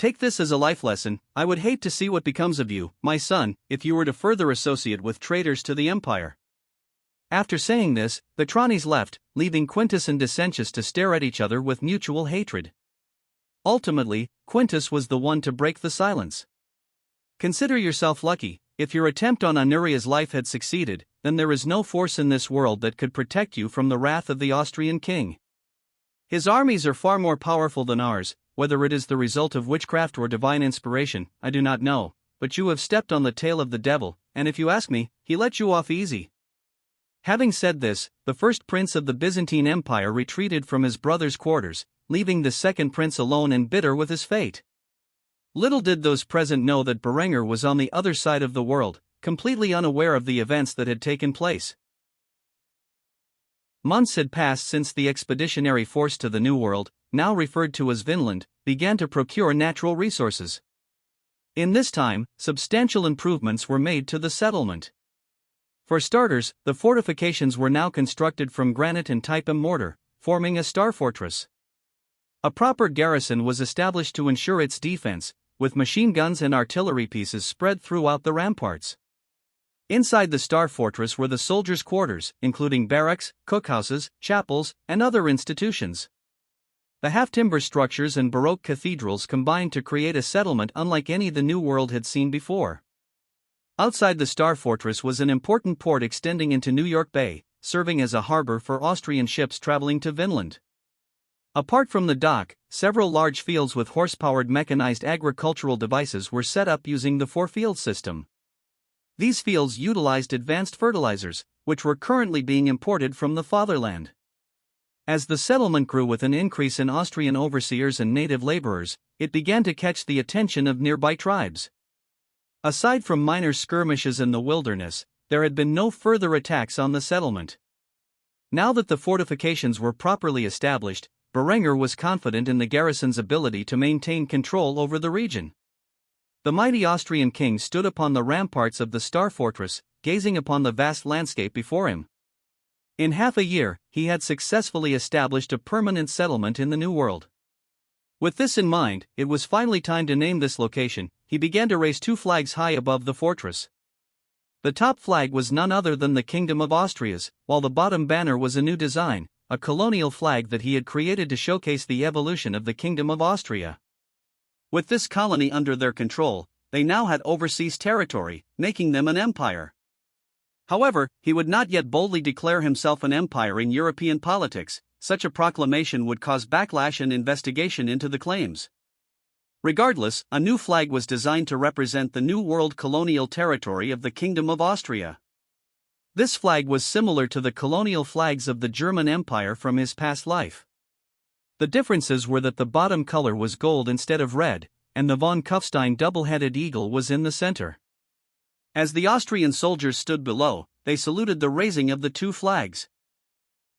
Take this as a life lesson. I would hate to see what becomes of you, my son, if you were to further associate with traitors to the empire." After saying this, the Tronies left, leaving Quintus and Decentius to stare at each other with mutual hatred. Ultimately, Quintus was the one to break the silence. "Consider yourself lucky. If your attempt on Honoria's life had succeeded, then there is no force in this world that could protect you from the wrath of the Austrian king. His armies are far more powerful than ours. Whether it is the result of witchcraft or divine inspiration, I do not know, but you have stepped on the tail of the devil, and if you ask me, he let you off easy." Having said this, the first prince of the Byzantine Empire retreated from his brother's quarters, leaving the second prince alone and bitter with his fate. Little did those present know that Berengar was on the other side of the world, completely unaware of the events that had taken place. Months had passed since the expeditionary force to the New World, now referred to as Vinland, began to procure natural resources. In this time, substantial improvements were made to the settlement. For starters, the fortifications were now constructed from granite and type M mortar, forming a star fortress. A proper garrison was established to ensure its defense, with machine guns and artillery pieces spread throughout the ramparts. Inside the star fortress were the soldiers' quarters, including barracks, cookhouses, chapels, and other institutions. The half-timber structures and Baroque cathedrals combined to create a settlement unlike any the New World had seen before. Outside the Star Fortress was an important port extending into New York Bay, serving as a harbor for Austrian ships traveling to Vinland. Apart from the dock, several large fields with horse-powered mechanized agricultural devices were set up using the four-field system. These fields utilized advanced fertilizers, which were currently being imported from the fatherland. As the settlement grew with an increase in Austrian overseers and native laborers, it began to catch the attention of nearby tribes. Aside from minor skirmishes in the wilderness, there had been no further attacks on the settlement. Now that the fortifications were properly established, Berengar was confident in the garrison's ability to maintain control over the region. The mighty Austrian king stood upon the ramparts of the Star Fortress, gazing upon the vast landscape before him. In half a year, he had successfully established a permanent settlement in the New World. With this in mind, it was finally time to name this location. He began to raise two flags high above the fortress. The top flag was none other than the Kingdom of Austria's, while the bottom banner was a new design, a colonial flag that he had created to showcase the evolution of the Kingdom of Austria. With this colony under their control, they now had overseas territory, making them an empire. However, he would not yet boldly declare himself an empire in European politics. Such a proclamation would cause backlash and investigation into the claims. Regardless, a new flag was designed to represent the New World colonial territory of the Kingdom of Austria. This flag was similar to the colonial flags of the German Empire from his past life. The differences were that the bottom color was gold instead of red, and the von Kufstein double-headed eagle was in the center. As the Austrian soldiers stood below, they saluted the raising of the two flags.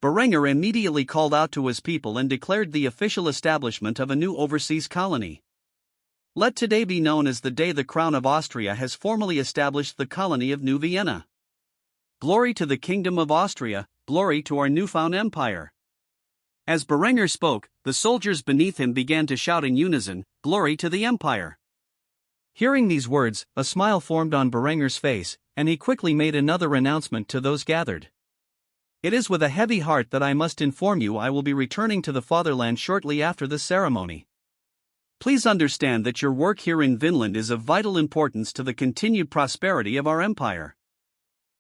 Berengar immediately called out to his people and declared the official establishment of a new overseas colony. Let today be known as the day the Crown of Austria has formally established the colony of New Vienna. Glory to the Kingdom of Austria, glory to our newfound empire. As Berengar spoke, the soldiers beneath him began to shout in unison, "Glory to the empire." Hearing these words, a smile formed on Berengar's face, and he quickly made another announcement to those gathered. "It is with a heavy heart that I must inform you I will be returning to the fatherland shortly after this ceremony. Please understand that your work here in Vinland is of vital importance to the continued prosperity of our empire.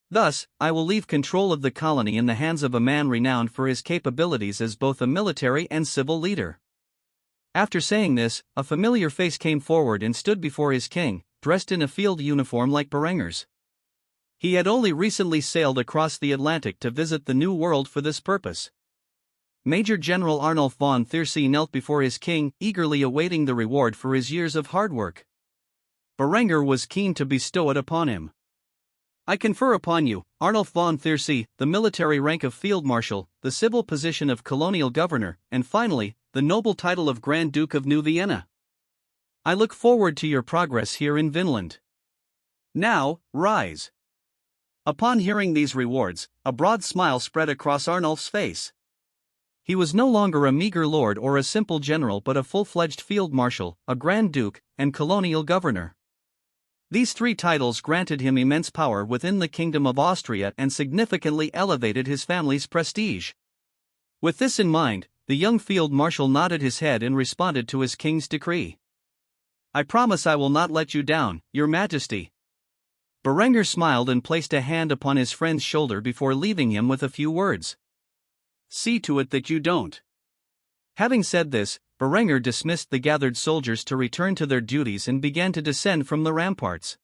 Thus, I will leave control of the colony in the hands of a man renowned for his capabilities as both a military and civil leader." After saying this, a familiar face came forward and stood before his king, dressed in a field uniform like Berengar's. He had only recently sailed across the Atlantic to visit the New World for this purpose. Major General Arnulf von Thiersee knelt before his king, eagerly awaiting the reward for his years of hard work. Berengar was keen to bestow it upon him. "I confer upon you, Arnulf von Thiersee, the military rank of Field Marshal, the civil position of Colonial Governor, and finally, the noble title of Grand Duke of New Vienna. I look forward to your progress here in Vinland. Now, rise." Upon hearing these rewards, a broad smile spread across Arnulf's face. He was no longer a meager lord or a simple general but a full-fledged field marshal, a grand duke, and colonial governor. These three titles granted him immense power within the Kingdom of Austria and significantly elevated his family's prestige. With this in mind, the young field marshal nodded his head and responded to his king's decree. "I promise I will not let you down, Your Majesty." Berengar smiled and placed a hand upon his friend's shoulder before leaving him with a few words. "See to it that you don't." Having said this, Berengar dismissed the gathered soldiers to return to their duties and began to descend from the ramparts.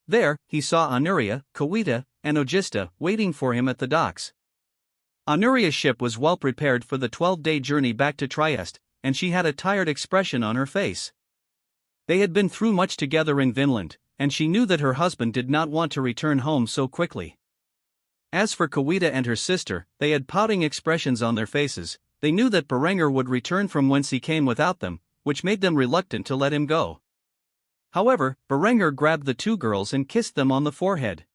There, he saw Honoria, Kawita, and Ogista waiting for him at the docks. Honoria's ship was well prepared for the 12-day journey back to Trieste, and she had a tired expression on her face. They had been through much together in Vinland, and she knew that her husband did not want to return home so quickly. As for Kawita and her sister, they had pouting expressions on their faces. They knew that Berengar would return from whence he came without them, which made them reluctant to let him go. However, Berengar grabbed the two girls and kissed them on the forehead.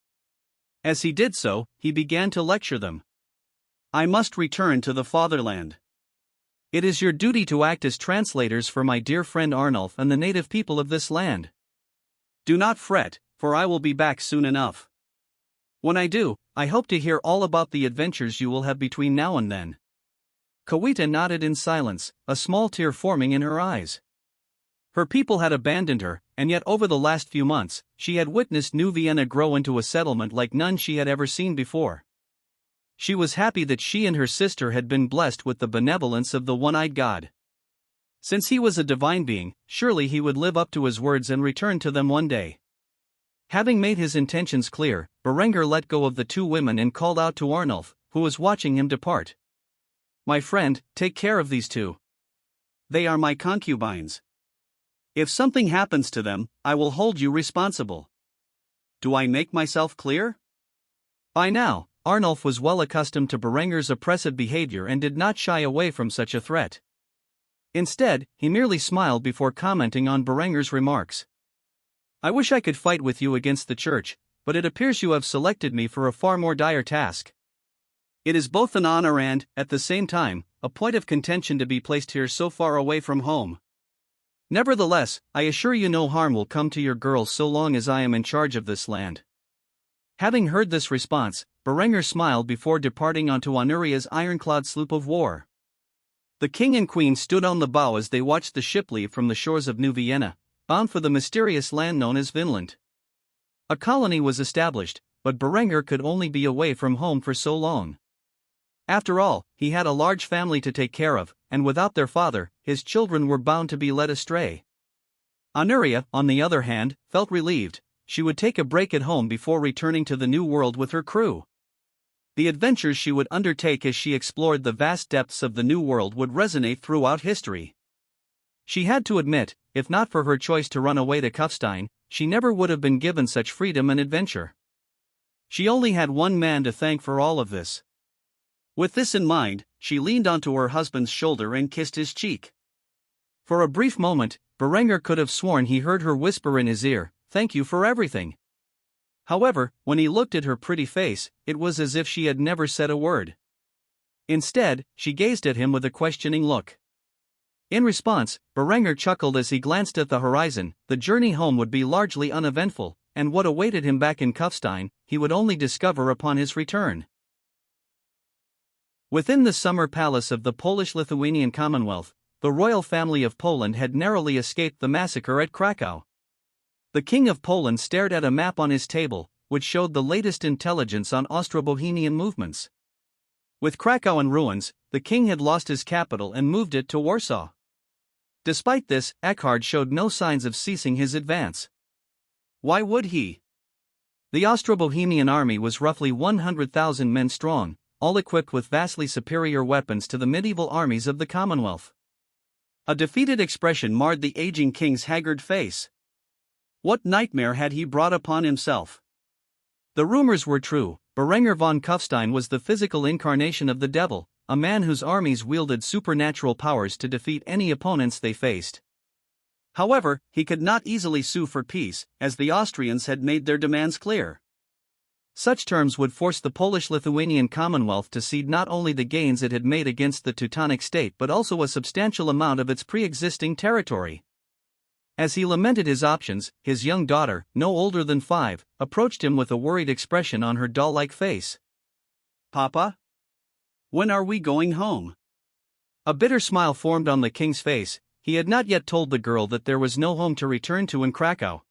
As he did so, he began to lecture them. "I must return to the fatherland. It is your duty to act as translators for my dear friend Arnulf and the native people of this land. Do not fret, for I will be back soon enough. When I do, I hope to hear all about the adventures you will have between now and then." Kawita nodded in silence, a small tear forming in her eyes. Her people had abandoned her, and yet over the last few months, she had witnessed New Vienna grow into a settlement like none she had ever seen before. She was happy that she and her sister had been blessed with the benevolence of the one-eyed god. Since he was a divine being, surely he would live up to his words and return to them one day. Having made his intentions clear, Berengar let go of the two women and called out to Arnulf, who was watching him depart. "My friend, take care of these two. They are my concubines. If something happens to them, I will hold you responsible. Do I make myself clear?" By now, Arnulf was well accustomed to Berengar's oppressive behavior and did not shy away from such a threat. Instead, he merely smiled before commenting on Berengar's remarks. "I wish I could fight with you against the church, but it appears you have selected me for a far more dire task. It is both an honor and, at the same time, a point of contention to be placed here so far away from home. Nevertheless, I assure you no harm will come to your girls so long as I am in charge of this land." Having heard this response, Berengar smiled before departing onto Honoria's ironclad sloop of war. The king and queen stood on the bow as they watched the ship leave from the shores of New Vienna, bound for the mysterious land known as Vinland. A colony was established, but Berengar could only be away from home for so long. After all, he had a large family to take care of, and without their father, his children were bound to be led astray. Honoria, on the other hand, felt relieved. She would take a break at home before returning to the new world with her crew. The adventures she would undertake as she explored the vast depths of the new world would resonate throughout history. She had to admit, if not for her choice to run away to Kufstein, she never would have been given such freedom and adventure. She only had one man to thank for all of this. With this in mind, she leaned onto her husband's shoulder and kissed his cheek. For a brief moment, Berengar could have sworn he heard her whisper in his ear, "Thank you for everything." However, when he looked at her pretty face, it was as if she had never said a word. Instead, she gazed at him with a questioning look. In response, Berengar chuckled as he glanced at the horizon. The journey home would be largely uneventful, and what awaited him back in Kufstein, he would only discover upon his return. Within the summer palace of the Polish-Lithuanian Commonwealth, the royal family of Poland had narrowly escaped the massacre at Krakow. The King of Poland stared at a map on his table, which showed the latest intelligence on Austro-Bohemian movements. With Krakow in ruins, the king had lost his capital and moved it to Warsaw. Despite this, Eckhard showed no signs of ceasing his advance. Why would he? The Austro-Bohemian army was roughly 100,000 men strong, all equipped with vastly superior weapons to the medieval armies of the Commonwealth. A defeated expression marred the aging king's haggard face. What nightmare had he brought upon himself? The rumors were true. Berengar von Kufstein was the physical incarnation of the devil, a man whose armies wielded supernatural powers to defeat any opponents they faced. However, he could not easily sue for peace, as the Austrians had made their demands clear. Such terms would force the Polish-Lithuanian Commonwealth to cede not only the gains it had made against the Teutonic state but also a substantial amount of its pre-existing territory. As he lamented his options, his young daughter, no older than 5, approached him with a worried expression on her doll-like face. "Papa? When are we going home?" A bitter smile formed on the king's face. He had not yet told the girl that there was no home to return to in Krakow.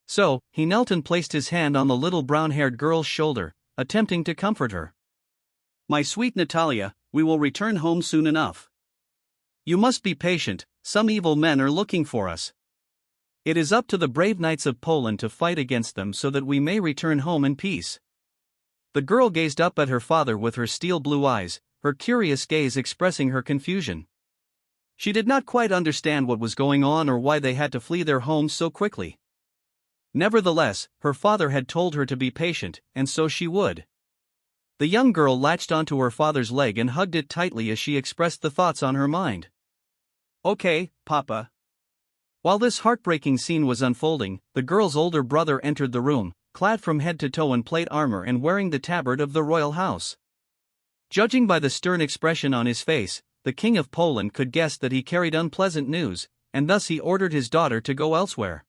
So, he knelt and placed his hand on the little brown-haired girl's shoulder, attempting to comfort her. "My sweet Natalia, we will return home soon enough. You must be patient, some evil men are looking for us. It is up to the brave knights of Poland to fight against them so that we may return home in peace." The girl gazed up at her father with her steel blue eyes, her curious gaze expressing her confusion. She did not quite understand what was going on or why they had to flee their homes so quickly. Nevertheless, her father had told her to be patient, and so she would. The young girl latched onto her father's leg and hugged it tightly as she expressed the thoughts on her mind. "Okay, Papa." While this heartbreaking scene was unfolding, the girl's older brother entered the room, clad from head to toe in plate armor and wearing the tabard of the royal house. Judging by the stern expression on his face, the King of Poland could guess that he carried unpleasant news, and thus he ordered his daughter to go elsewhere.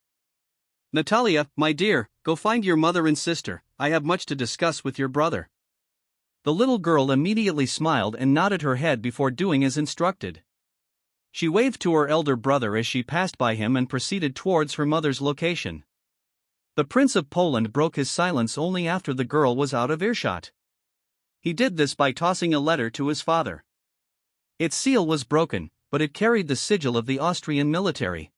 "Natalia, my dear, go find your mother and sister, I have much to discuss with your brother." The little girl immediately smiled and nodded her head before doing as instructed. She waved to her elder brother as she passed by him and proceeded towards her mother's location. The Prince of Poland broke his silence only after the girl was out of earshot. He did this by tossing a letter to his father. Its seal was broken, but it carried the sigil of the Austrian military.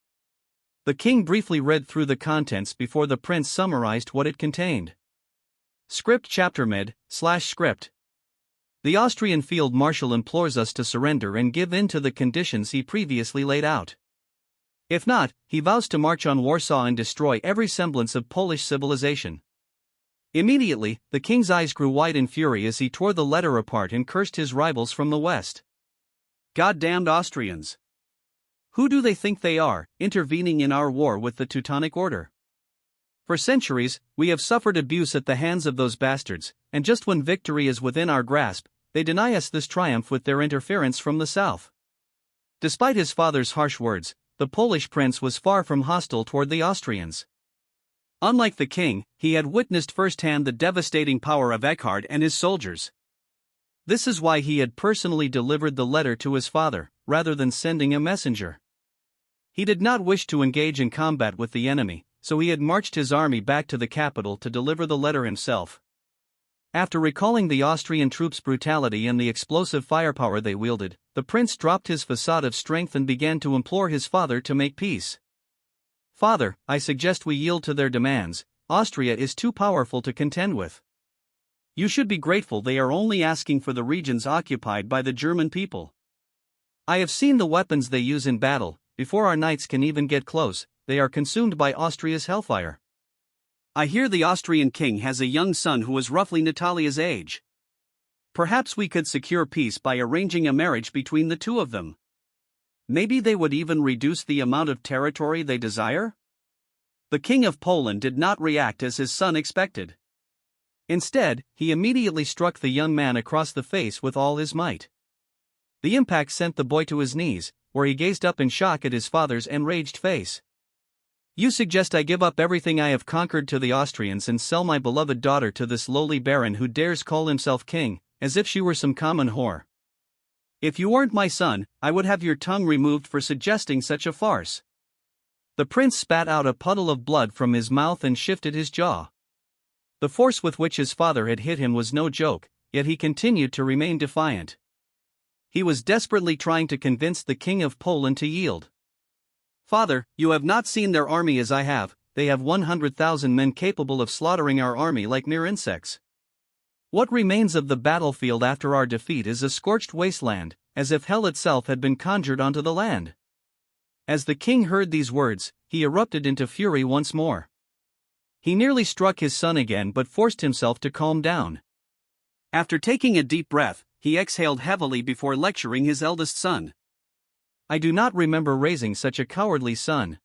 The king briefly read through the contents before the prince summarized what it contained. Script chapter mid/script. The Austrian field marshal implores us to surrender and give in to the conditions he previously laid out. If not, he vows to march on Warsaw and destroy every semblance of Polish civilization. Immediately, the king's eyes grew wide in fury as he tore the letter apart and cursed his rivals from the west. "Goddamned Austrians! Who do they think they are, intervening in our war with the Teutonic Order? For centuries, we have suffered abuse at the hands of those bastards, and just when victory is within our grasp, they deny us this triumph with their interference from the south." Despite his father's harsh words, the Polish prince was far from hostile toward the Austrians. Unlike the king, he had witnessed firsthand the devastating power of Eckhard and his soldiers. This is why he had personally delivered the letter to his father, rather than sending a messenger. He did not wish to engage in combat with the enemy, so he had marched his army back to the capital to deliver the letter himself. After recalling the Austrian troops' brutality and the explosive firepower they wielded, the prince dropped his facade of strength and began to implore his father to make peace. "Father, I suggest we yield to their demands. Austria is too powerful to contend with. You should be grateful they are only asking for the regions occupied by the German people. I have seen the weapons they use in battle. Before our knights can even get close, they are consumed by Austria's hellfire. I hear the Austrian king has a young son who is roughly Natalia's age. Perhaps we could secure peace by arranging a marriage between the two of them. Maybe they would even reduce the amount of territory they desire?" The King of Poland did not react as his son expected. Instead, he immediately struck the young man across the face with all his might. The impact sent the boy to his knees, where he gazed up in shock at his father's enraged face. "You suggest I give up everything I have conquered to the Austrians and sell my beloved daughter to this lowly baron who dares call himself king, as if she were some common whore. If you weren't my son, I would have your tongue removed for suggesting such a farce." The prince spat out a puddle of blood from his mouth and shifted his jaw. The force with which his father had hit him was no joke, yet he continued to remain defiant. He was desperately trying to convince the King of Poland to yield. "Father, you have not seen their army as I have. They have 100,000 men capable of slaughtering our army like mere insects. What remains of the battlefield after our defeat is a scorched wasteland, as if hell itself had been conjured onto the land." As the king heard these words, he erupted into fury once more. He nearly struck his son again but forced himself to calm down. After taking a deep breath, he exhaled heavily before lecturing his eldest son. "I do not remember raising such a cowardly son.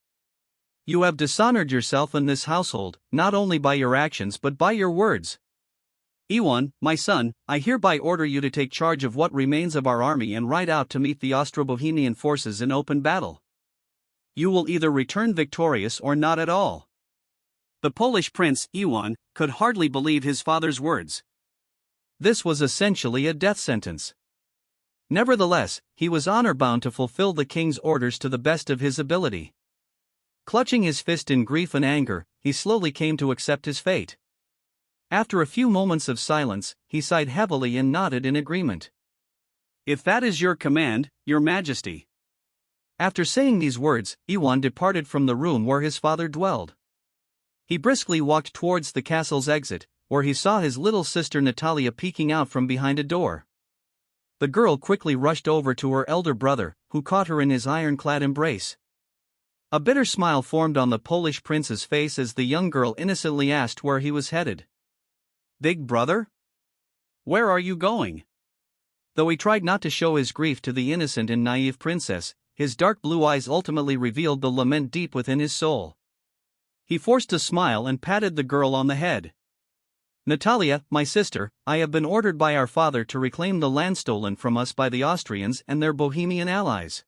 You have dishonored yourself in this household, not only by your actions but by your words. Iwan, my son, I hereby order you to take charge of what remains of our army and ride out to meet the Austro-Bohemian forces in open battle. You will either return victorious or not at all." The Polish prince, Iwan, could hardly believe his father's words. This was essentially a death sentence. Nevertheless, he was honor-bound to fulfill the king's orders to the best of his ability. Clutching his fist in grief and anger, he slowly came to accept his fate. After a few moments of silence, he sighed heavily and nodded in agreement. "If that is your command, your majesty." After saying these words, Iwan departed from the room where his father dwelled. He briskly walked towards the castle's exit, where he saw his little sister Natalia peeking out from behind a door. The girl quickly rushed over to her elder brother, who caught her in his ironclad embrace. A bitter smile formed on the Polish prince's face as the young girl innocently asked where he was headed. "Big brother? Where are you going?" Though he tried not to show his grief to the innocent and naive princess, his dark blue eyes ultimately revealed the lament deep within his soul. He forced a smile and patted the girl on the head. "Natalia, my sister, I have been ordered by our father to reclaim the land stolen from us by the Austrians and their Bohemian allies.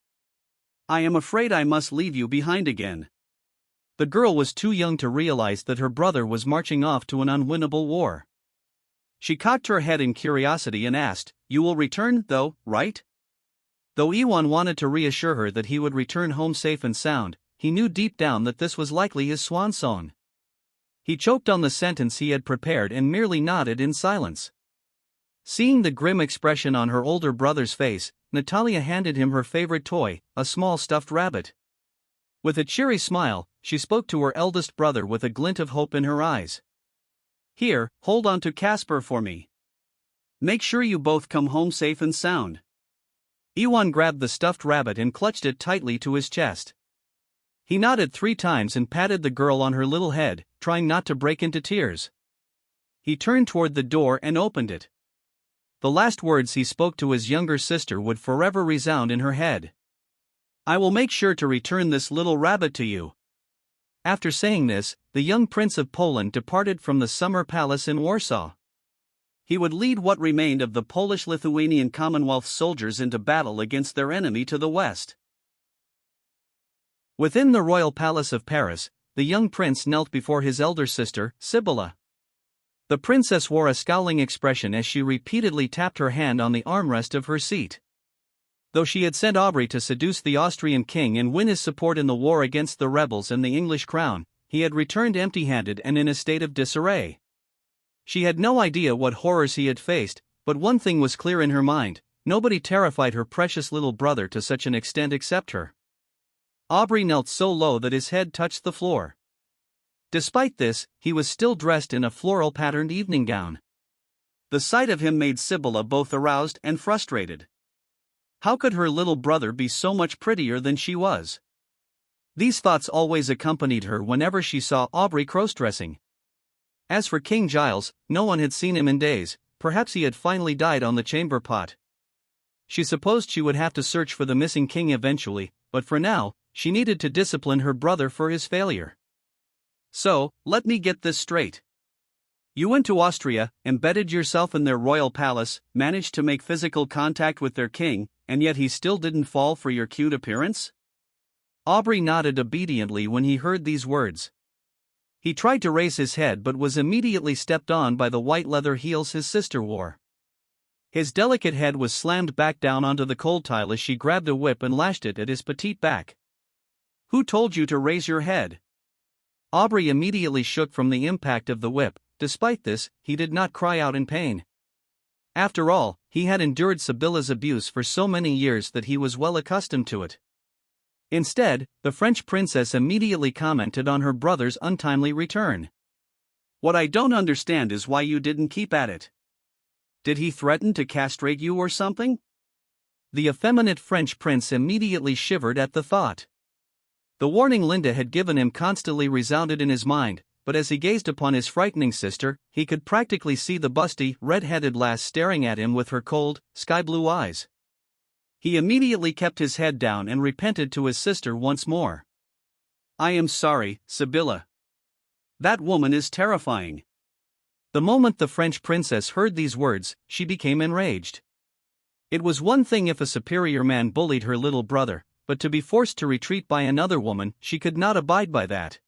I am afraid I must leave you behind again." The girl was too young to realize that her brother was marching off to an unwinnable war. She cocked her head in curiosity and asked, "You will return, though, right?" Though Iwan wanted to reassure her that he would return home safe and sound, he knew deep down that this was likely his swan song. He choked on the sentence he had prepared and merely nodded in silence. Seeing the grim expression on her older brother's face, Natalia handed him her favorite toy, a small stuffed rabbit. With a cheery smile, she spoke to her eldest brother with a glint of hope in her eyes. "Here, hold on to Casper for me. Make sure you both come home safe and sound." Iwan grabbed the stuffed rabbit and clutched it tightly to his chest. He nodded 3 times and patted the girl on her little head, trying not to break into tears. He turned toward the door and opened it. The last words he spoke to his younger sister would forever resound in her head. "I will make sure to return this little rabbit to you." After saying this, the young Prince of Poland departed from the summer palace in Warsaw. He would lead what remained of the Polish-Lithuanian Commonwealth soldiers into battle against their enemy to the west. Within the royal palace of Paris, the young prince knelt before his elder sister, Sibylla. The princess wore a scowling expression as she repeatedly tapped her hand on the armrest of her seat. Though she had sent Aubrey to seduce the Austrian king and win his support in the war against the rebels and the English crown, he had returned empty-handed and in a state of disarray. She had no idea what horrors he had faced, but one thing was clear in her mind: nobody terrified her precious little brother to such an extent except her. Aubrey knelt so low that his head touched the floor. Despite this, he was still dressed in a floral-patterned evening gown. The sight of him made Sibylla both aroused and frustrated. How could her little brother be so much prettier than she was? These thoughts always accompanied her whenever she saw Aubrey cross-dressing. As for King Giles, no one had seen him in days. Perhaps he had finally died on the chamber pot. She supposed she would have to search for the missing king eventually, but for now, she needed to discipline her brother for his failure. "So, let me get this straight. You went to Austria, embedded yourself in their royal palace, managed to make physical contact with their king, and yet he still didn't fall for your cute appearance?" Aubrey nodded obediently when he heard these words. He tried to raise his head but was immediately stepped on by the white leather heels his sister wore. His delicate head was slammed back down onto the cold tile as she grabbed a whip and lashed it at his petite back. "Who told you to raise your head?" Aubrey immediately shook from the impact of the whip. Despite this, he did not cry out in pain. After all, he had endured Sibylla's abuse for so many years that he was well accustomed to it. Instead, the French princess immediately commented on her brother's untimely return. "What I don't understand is why you didn't keep at it. Did he threaten to castrate you or something?" The effeminate French prince immediately shivered at the thought. The warning Linda had given him constantly resounded in his mind, but as he gazed upon his frightening sister, he could practically see the busty, red-headed lass staring at him with her cold, sky-blue eyes. He immediately kept his head down and repented to his sister once more. "I am sorry, Sibylla. That woman is terrifying. The moment the French princess heard these words, she became enraged. It was one thing if a superior man bullied her little brother, but to be forced to retreat by another woman, she could not abide by that.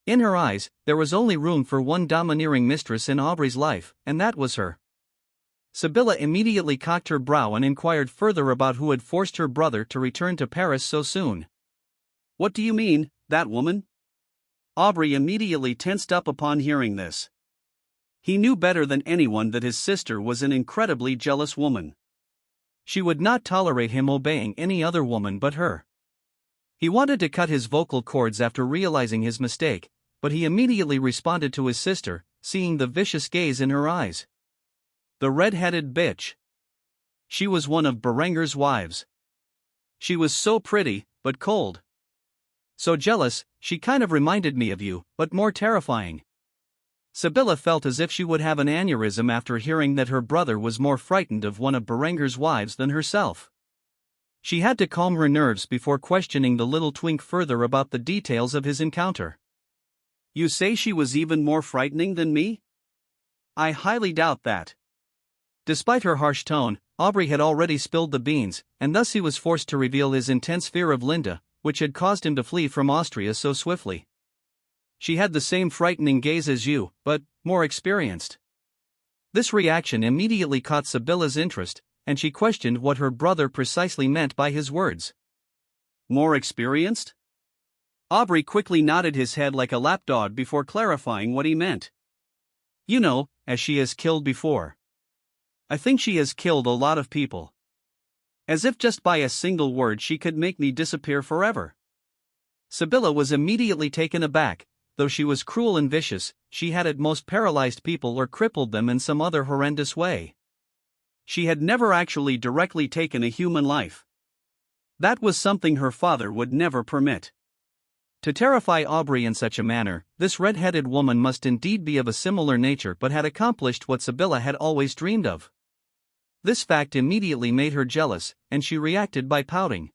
In her eyes, there was only room for one domineering mistress in Aubrey's life, and that was her. Sibylla immediately cocked her brow and inquired further about who had forced her brother to return to Paris so soon. "What do you mean, that woman?" Aubrey immediately tensed up upon hearing this. He knew better than anyone that his sister was an incredibly jealous woman. She would not tolerate him obeying any other woman but her. He wanted to cut his vocal cords after realizing his mistake, but he immediately responded to his sister, seeing the vicious gaze in her eyes. The red-headed bitch. She was one of Berengar's wives. She was so pretty, but cold. So jealous, she kind of reminded me of you, but more terrifying. Sibylla felt as if she would have an aneurysm after hearing that her brother was more frightened of one of Berengar's wives than herself. She had to calm her nerves before questioning the little twink further about the details of his encounter. "You say she was even more frightening than me? I highly doubt that." Despite her harsh tone, Aubrey had already spilled the beans, and thus he was forced to reveal his intense fear of Linda, which had caused him to flee from Austria so swiftly. "She had the same frightening gaze as you, but more experienced." This reaction immediately caught Sibylla's interest, and she questioned what her brother precisely meant by his words. "More experienced?" Aubrey quickly nodded his head like a lapdog before clarifying what he meant. "You know, as she has killed before. I think she has killed a lot of people. As if just by a single word she could make me disappear forever." Sibylla was immediately taken aback. Though she was cruel and vicious, she had at most paralyzed people or crippled them in some other horrendous way. She had never actually directly taken a human life. That was something her father would never permit. To terrify Aubrey in such a manner, this red-headed woman must indeed be of a similar nature but had accomplished what Sibylla had always dreamed of. This fact immediately made her jealous, and she reacted by pouting.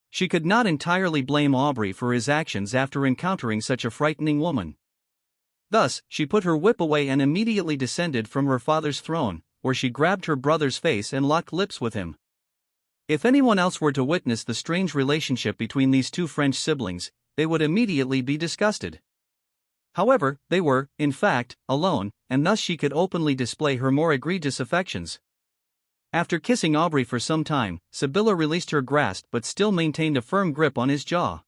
She could not entirely blame Aubrey for his actions after encountering such a frightening woman. Thus, she put her whip away and immediately descended from her father's throne, where she grabbed her brother's face and locked lips with him. If anyone else were to witness the strange relationship between these two French siblings, they would immediately be disgusted. However, they were, in fact, alone, and thus she could openly display her more egregious affections. After kissing Aubrey for some time, Sibylla released her grasp but still maintained a firm grip on his jaw.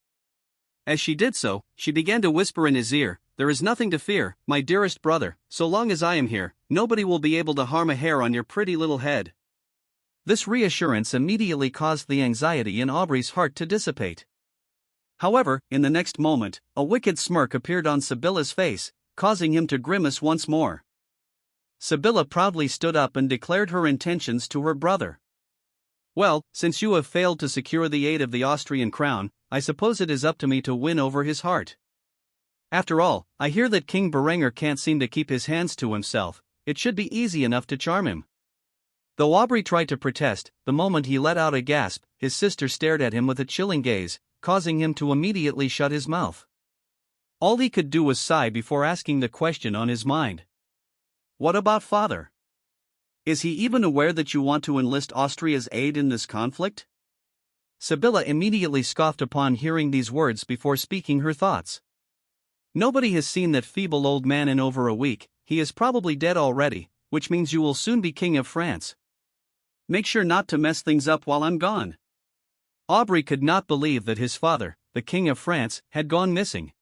As she did so, she began to whisper in his ear, "There is nothing to fear, my dearest brother, so long as I am here, nobody will be able to harm a hair on your pretty little head." This reassurance immediately caused the anxiety in Aubrey's heart to dissipate. However, in the next moment, a wicked smirk appeared on Sibylla's face, causing him to grimace once more. Sibylla proudly stood up and declared her intentions to her brother. "Well, since you have failed to secure the aid of the Austrian crown, I suppose it is up to me to win over his heart. After all, I hear that King Berengar can't seem to keep his hands to himself. It should be easy enough to charm him." Though Aubrey tried to protest, the moment he let out a gasp, his sister stared at him with a chilling gaze, causing him to immediately shut his mouth. All he could do was sigh before asking the question on his mind. "What about father? Is he even aware that you want to enlist Austria's aid in this conflict?" Sibylla immediately scoffed upon hearing these words before speaking her thoughts. "Nobody has seen that feeble old man in over a week. He is probably dead already, which means you will soon be king of France. Make sure not to mess things up while I'm gone." Aubrey could not believe that his father, the king of France, had gone missing.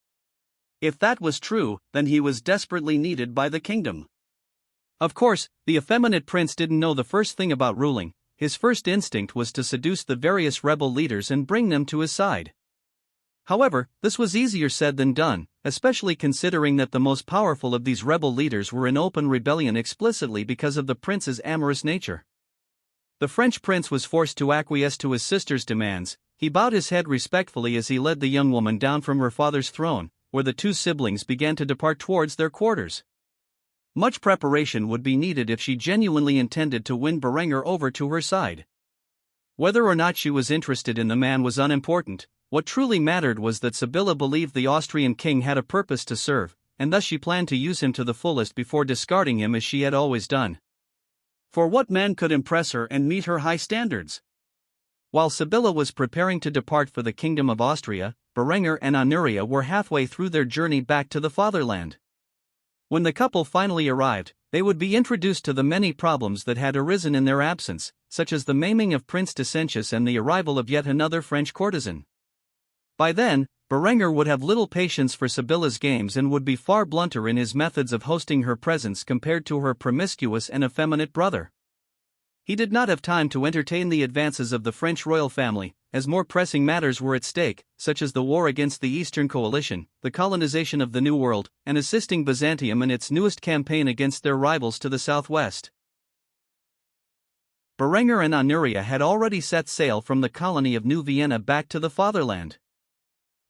If that was true, then he was desperately needed by the kingdom. Of course, the effeminate prince didn't know the first thing about ruling. His first instinct was to seduce the various rebel leaders and bring them to his side. However, this was easier said than done, especially considering that the most powerful of these rebel leaders were in open rebellion explicitly because of the prince's amorous nature. The French prince was forced to acquiesce to his sister's demands. He bowed his head respectfully as he led the young woman down from her father's throne, where the two siblings began to depart towards their quarters. Much preparation would be needed if she genuinely intended to win Berengar over to her side. Whether or not she was interested in the man was unimportant. What truly mattered was that Sibylla believed the Austrian king had a purpose to serve, and thus she planned to use him to the fullest before discarding him as she had always done. For what man could impress her and meet her high standards? While Sibylla was preparing to depart for the Kingdom of Austria, Berengar and Honoria were halfway through their journey back to the fatherland. When the couple finally arrived, they would be introduced to the many problems that had arisen in their absence, such as the maiming of Prince Decentius and the arrival of yet another French courtesan. By then, Berengar would have little patience for Sibylla's games and would be far blunter in his methods of hosting her presence compared to her promiscuous and effeminate brother. He did not have time to entertain the advances of the French royal family, as more pressing matters were at stake, such as the war against the Eastern Coalition, the colonization of the New World, and assisting Byzantium in its newest campaign against their rivals to the southwest. Berengar and Honoria had already set sail from the colony of New Vienna back to the fatherland.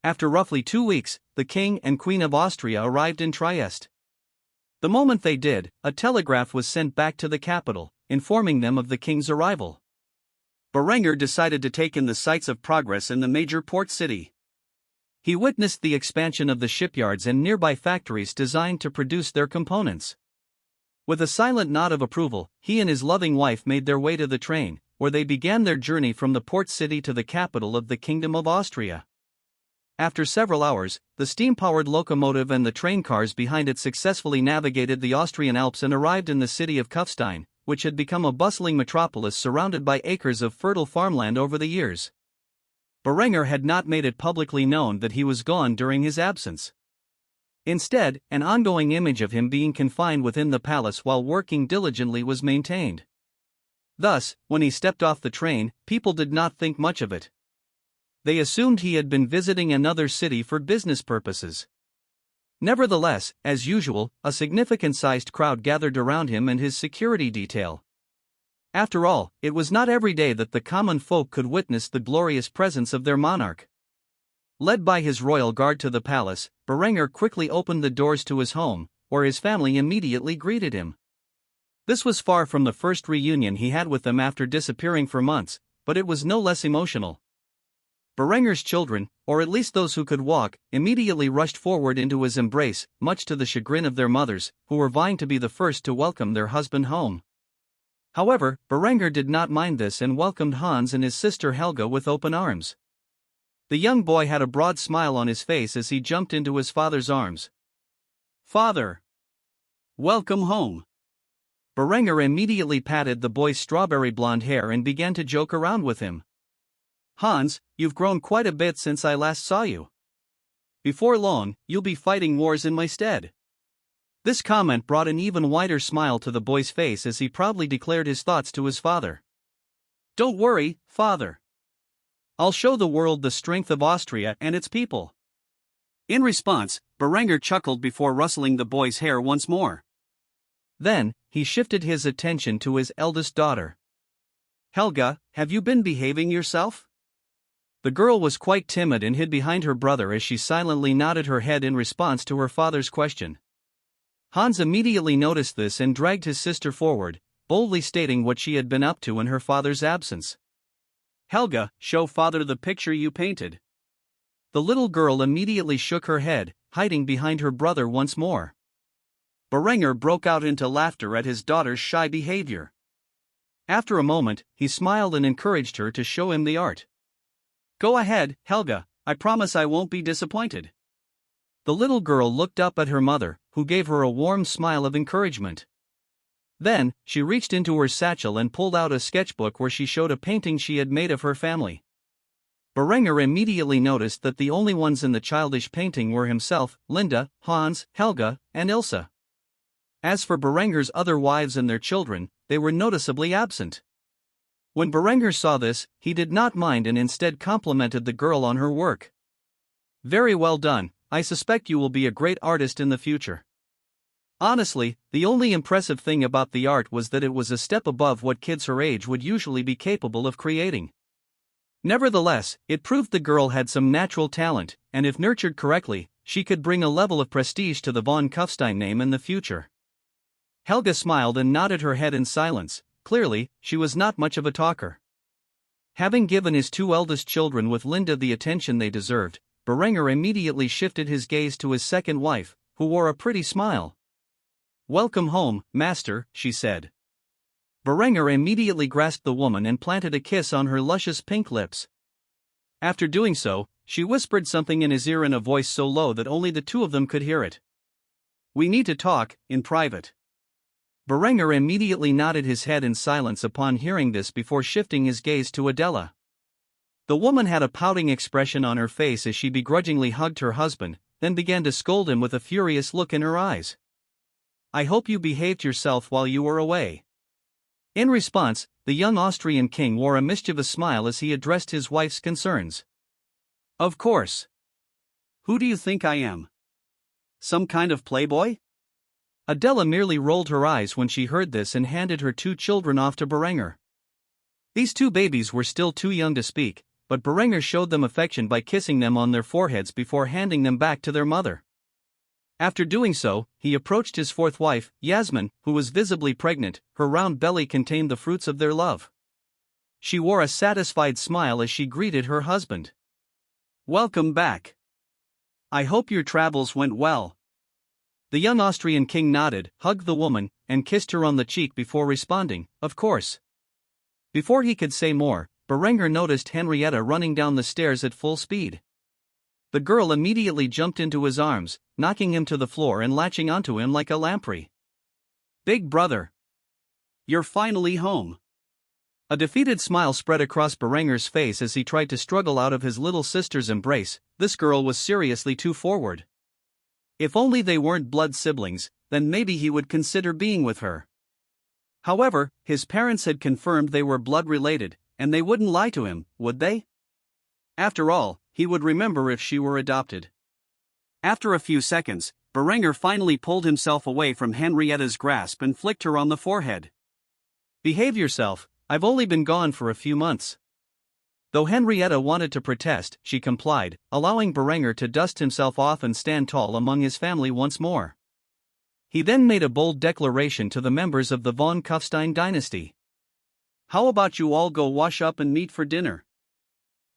After roughly 2 weeks, the King and Queen of Austria arrived in Trieste. The moment they did, a telegraph was sent back to the capital, informing them of the king's arrival. Berengar decided to take in the sights of progress in the major port city. He witnessed the expansion of the shipyards and nearby factories designed to produce their components. With a silent nod of approval, he and his loving wife made their way to the train, where they began their journey from the port city to the capital of the Kingdom of Austria. After several hours, the steam-powered locomotive and the train cars behind it successfully navigated the Austrian Alps and arrived in the city of Kufstein, which had become a bustling metropolis surrounded by acres of fertile farmland over the years. Berengar had not made it publicly known that he was gone during his absence. Instead, an ongoing image of him being confined within the palace while working diligently was maintained. Thus, when he stepped off the train, people did not think much of it. They assumed he had been visiting another city for business purposes. Nevertheless, as usual, a significant-sized crowd gathered around him and his security detail. After all, it was not every day that the common folk could witness the glorious presence of their monarch. Led by his royal guard to the palace, Berengar quickly opened the doors to his home, where his family immediately greeted him. This was far from the first reunion he had with them after disappearing for months, but it was no less emotional. Berengar's children, or at least those who could walk, immediately rushed forward into his embrace, much to the chagrin of their mothers, who were vying to be the first to welcome their husband home. However, Berengar did not mind this and welcomed Hans and his sister Helga with open arms. The young boy had a broad smile on his face as he jumped into his father's arms. "Father! Welcome home!" Berengar immediately patted the boy's strawberry blonde hair and began to joke around with him. "Hans, you've grown quite a bit since I last saw you. Before long, you'll be fighting wars in my stead." This comment brought an even wider smile to the boy's face as he proudly declared his thoughts to his father. "Don't worry, father. I'll show the world the strength of Austria and its people." In response, Berengar chuckled before rustling the boy's hair once more. Then, he shifted his attention to his eldest daughter. "Helga, have you been behaving yourself?" The girl was quite timid and hid behind her brother as she silently nodded her head in response to her father's question. Hans immediately noticed this and dragged his sister forward, boldly stating what she had been up to in her father's absence. "Helga, show father the picture you painted." The little girl immediately shook her head, hiding behind her brother once more. Berengar broke out into laughter at his daughter's shy behavior. After a moment, he smiled and encouraged her to show him the art. "Go ahead, Helga, I promise I won't be disappointed." The little girl looked up at her mother, who gave her a warm smile of encouragement. Then, she reached into her satchel and pulled out a sketchbook where she showed a painting she had made of her family. Berengar immediately noticed that the only ones in the childish painting were himself, Linda, Hans, Helga, and Ilse. As for Berengar's other wives and their children, they were noticeably absent. When Berengar saw this, he did not mind and instead complimented the girl on her work. "Very well done, I suspect you will be a great artist in the future." Honestly, the only impressive thing about the art was that it was a step above what kids her age would usually be capable of creating. Nevertheless, it proved the girl had some natural talent, and if nurtured correctly, she could bring a level of prestige to the von Kufstein name in the future. Helga smiled and nodded her head in silence. Clearly, she was not much of a talker. Having given his two eldest children with Linda the attention they deserved, Berengar immediately shifted his gaze to his second wife, who wore a pretty smile. "Welcome home, master," she said. Berengar immediately grasped the woman and planted a kiss on her luscious pink lips. After doing so, she whispered something in his ear in a voice so low that only the two of them could hear it. "We need to talk, in private." Berengar immediately nodded his head in silence upon hearing this before shifting his gaze to Adela. The woman had a pouting expression on her face as she begrudgingly hugged her husband, then began to scold him with a furious look in her eyes. "I hope you behaved yourself while you were away." In response, the young Austrian king wore a mischievous smile as he addressed his wife's concerns. "Of course. Who do you think I am? Some kind of playboy?" Adela merely rolled her eyes when she heard this and handed her two children off to Berengar. These two babies were still too young to speak, but Berengar showed them affection by kissing them on their foreheads before handing them back to their mother. After doing so, he approached his fourth wife, Yasmin, who was visibly pregnant. Her round belly contained the fruits of their love. She wore a satisfied smile as she greeted her husband. "Welcome back. I hope your travels went well." The young Austrian king nodded, hugged the woman, and kissed her on the cheek before responding, "Of course." Before he could say more, Berengar noticed Henrietta running down the stairs at full speed. The girl immediately jumped into his arms, knocking him to the floor and latching onto him like a lamprey. "Big brother! You're finally home." A defeated smile spread across Berengar's face as he tried to struggle out of his little sister's embrace. This girl was seriously too forward. If only they weren't blood siblings, then maybe he would consider being with her. However, his parents had confirmed they were blood-related, and they wouldn't lie to him, would they? After all, he would remember if she were adopted. After a few seconds, Berengar finally pulled himself away from Henrietta's grasp and flicked her on the forehead. "Behave yourself, I've only been gone for a few months." Though Henrietta wanted to protest, she complied, allowing Berengar to dust himself off and stand tall among his family once more. He then made a bold declaration to the members of the von Kufstein dynasty. "How about you all go wash up and meet for dinner?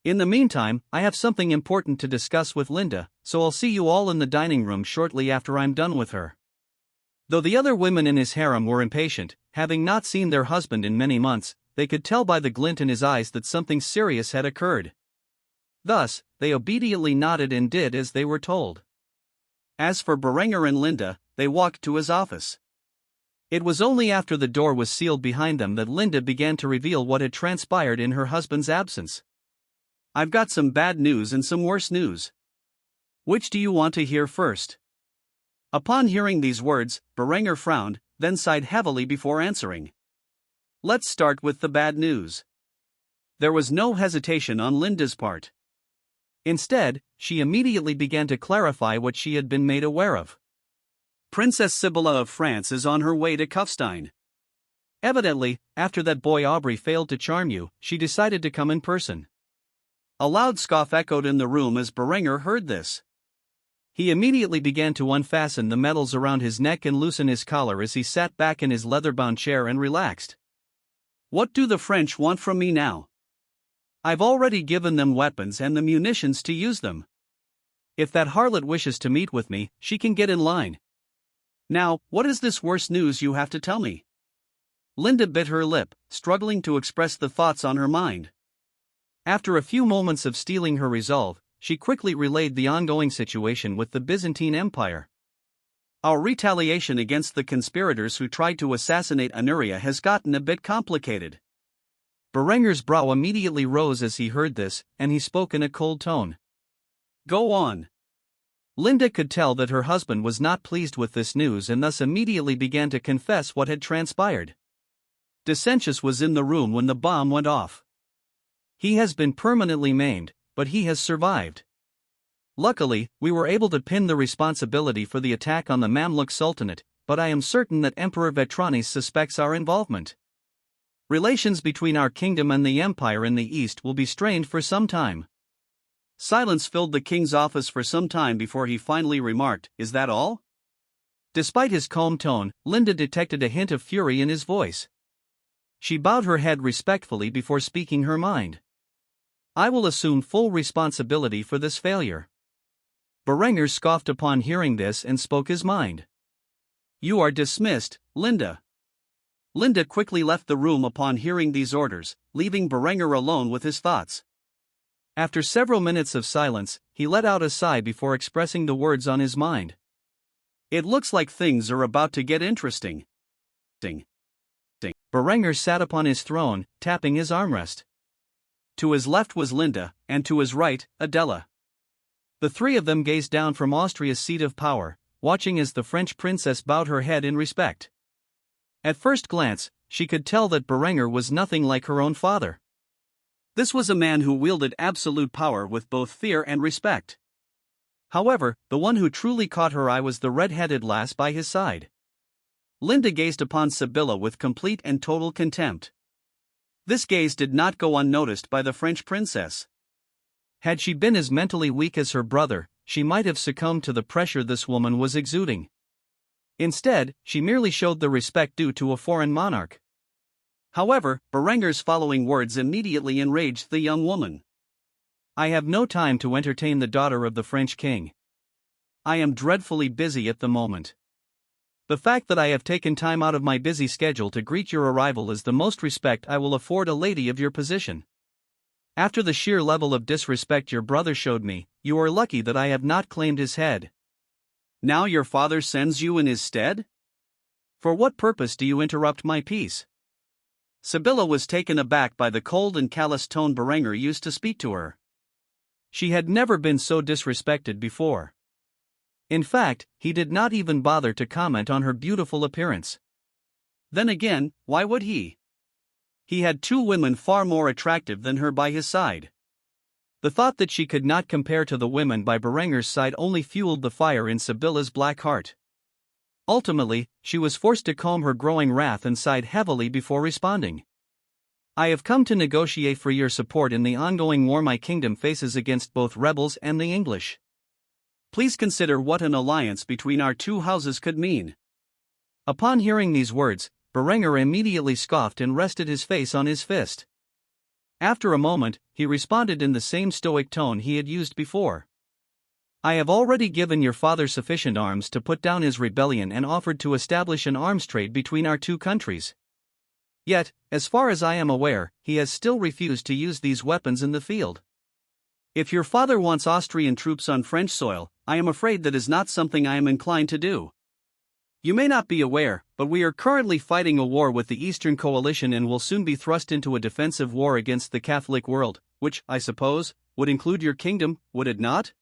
In the meantime, I have something important to discuss with Linda, so I'll see you all in the dining room shortly after I'm done with her." Though the other women in his harem were impatient, having not seen their husband in many months, they could tell by the glint in his eyes that something serious had occurred. Thus, they obediently nodded and did as they were told. As for Berengar and Linda, they walked to his office. It was only after the door was sealed behind them that Linda began to reveal what had transpired in her husband's absence. "I've got some bad news and some worse news. Which do you want to hear first?" Upon hearing these words, Berengar frowned, then sighed heavily before answering. "Let's start with the bad news." There was no hesitation on Linda's part. Instead, she immediately began to clarify what she had been made aware of. "Princess Sibylla of France is on her way to Kufstein. Evidently, after that boy Aubrey failed to charm you, she decided to come in person." A loud scoff echoed in the room as Berengar heard this. He immediately began to unfasten the medals around his neck and loosen his collar as he sat back in his leather-bound chair and relaxed. "What do the French want from me now? I've already given them weapons and the munitions to use them. If that harlot wishes to meet with me, she can get in line. Now, what is this worse news you have to tell me?" Linda bit her lip, struggling to express the thoughts on her mind. After a few moments of steeling her resolve, she quickly relayed the ongoing situation with the Byzantine Empire. "Our retaliation against the conspirators who tried to assassinate Anuria has gotten a bit complicated." Berengar's brow immediately rose as he heard this, and he spoke in a cold tone. "Go on." Linda could tell that her husband was not pleased with this news and thus immediately began to confess what had transpired. Decentius was in the room when the bomb went off. He has been permanently maimed, but he has survived. Luckily, we were able to pin the responsibility for the attack on the Mamluk Sultanate, but I am certain that Emperor Vetranis suspects our involvement. Relations between our kingdom and the empire in the east will be strained for some time. Silence filled the king's office for some time before he finally remarked, "Is that all?" Despite his calm tone, Linda detected a hint of fury in his voice. She bowed her head respectfully before speaking her mind. "I will assume full responsibility for this failure." Berengar scoffed upon hearing this and spoke his mind. "You are dismissed, Linda." Linda quickly left the room upon hearing these orders, leaving Berengar alone with his thoughts. After several minutes of silence, he let out a sigh before expressing the words on his mind. "It looks like things are about to get interesting." Berengar sat upon his throne, tapping his armrest. To his left was Linda, and to his right, Adela. The three of them gazed down from Austria's seat of power, watching as the French princess bowed her head in respect. At first glance, she could tell that Berengar was nothing like her own father. This was a man who wielded absolute power with both fear and respect. However, the one who truly caught her eye was the red-headed lass by his side. Linda gazed upon Sibylla with complete and total contempt. This gaze did not go unnoticed by the French princess. Had she been as mentally weak as her brother, she might have succumbed to the pressure this woman was exuding. Instead, she merely showed the respect due to a foreign monarch. However, Berengar's following words immediately enraged the young woman. "I have no time to entertain the daughter of the French king. I am dreadfully busy at the moment. The fact that I have taken time out of my busy schedule to greet your arrival is the most respect I will afford a lady of your position. After the sheer level of disrespect your brother showed me, you are lucky that I have not claimed his head. Now your father sends you in his stead? For what purpose do you interrupt my peace?" Sibylla was taken aback by the cold and callous tone Berengar used to speak to her. She had never been so disrespected before. In fact, he did not even bother to comment on her beautiful appearance. Then again, why would he? He had two women far more attractive than her by his side. The thought that she could not compare to the women by Berengar's side only fueled the fire in Sibylla's black heart. Ultimately, she was forced to calm her growing wrath and sighed heavily before responding. "I have come to negotiate for your support in the ongoing war my kingdom faces against both rebels and the English. Please consider what an alliance between our two houses could mean." Upon hearing these words, Berengar immediately scoffed and rested his face on his fist. After a moment, he responded in the same stoic tone he had used before. "I have already given your father sufficient arms to put down his rebellion and offered to establish an arms trade between our two countries. Yet, as far as I am aware, he has still refused to use these weapons in the field. If your father wants Austrian troops on French soil, I am afraid that is not something I am inclined to do. You may not be aware, but we are currently fighting a war with the Eastern Coalition and will soon be thrust into a defensive war against the Catholic world, which, I suppose, would include your kingdom, would it not?"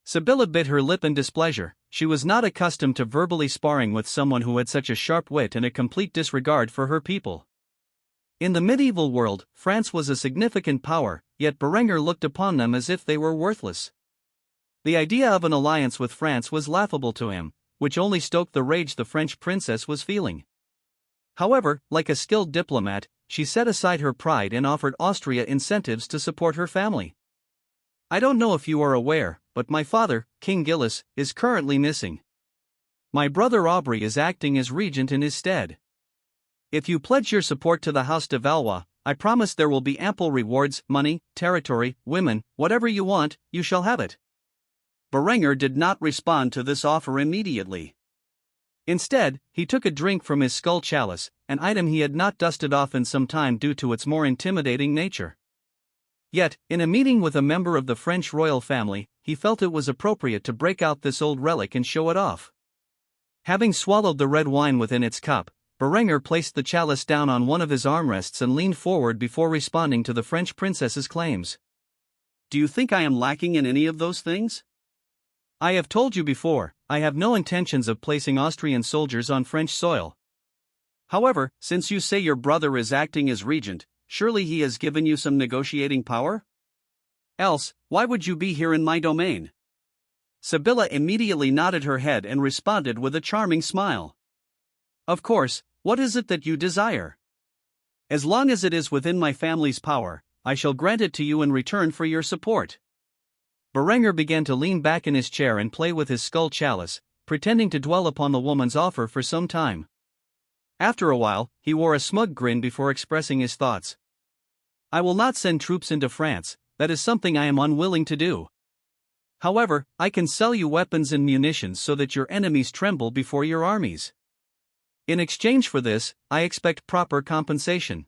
Sibylla bit her lip in displeasure. She was not accustomed to verbally sparring with someone who had such a sharp wit and a complete disregard for her people. In the medieval world, France was a significant power, yet Berengar looked upon them as if they were worthless. The idea of an alliance with France was laughable to him, which only stoked the rage the French princess was feeling. However, like a skilled diplomat, she set aside her pride and offered Austria incentives to support her family. "I don't know if you are aware, but my father, King Gilles, is currently missing. My brother Aubrey is acting as regent in his stead. If you pledge your support to the House de Valois, I promise there will be ample rewards, money, territory, women, whatever you want, you shall have it." Berengar did not respond to this offer immediately. Instead, he took a drink from his skull chalice, an item he had not dusted off in some time due to its more intimidating nature. Yet, in a meeting with a member of the French royal family, he felt it was appropriate to break out this old relic and show it off. Having swallowed the red wine within its cup, Berengar placed the chalice down on one of his armrests and leaned forward before responding to the French princess's claims. "Do you think I am lacking in any of those things? I have told you before, I have no intentions of placing Austrian soldiers on French soil. However, since you say your brother is acting as regent, surely he has given you some negotiating power? Else, why would you be here in my domain?" Sibylla immediately nodded her head and responded with a charming smile. "Of course, what is it that you desire? As long as it is within my family's power, I shall grant it to you in return for your support." Berengar began to lean back in his chair and play with his skull chalice, pretending to dwell upon the woman's offer for some time. After a while, he wore a smug grin before expressing his thoughts. "I will not send troops into France, that is something I am unwilling to do. However, I can sell you weapons and munitions so that your enemies tremble before your armies. In exchange for this, I expect proper compensation."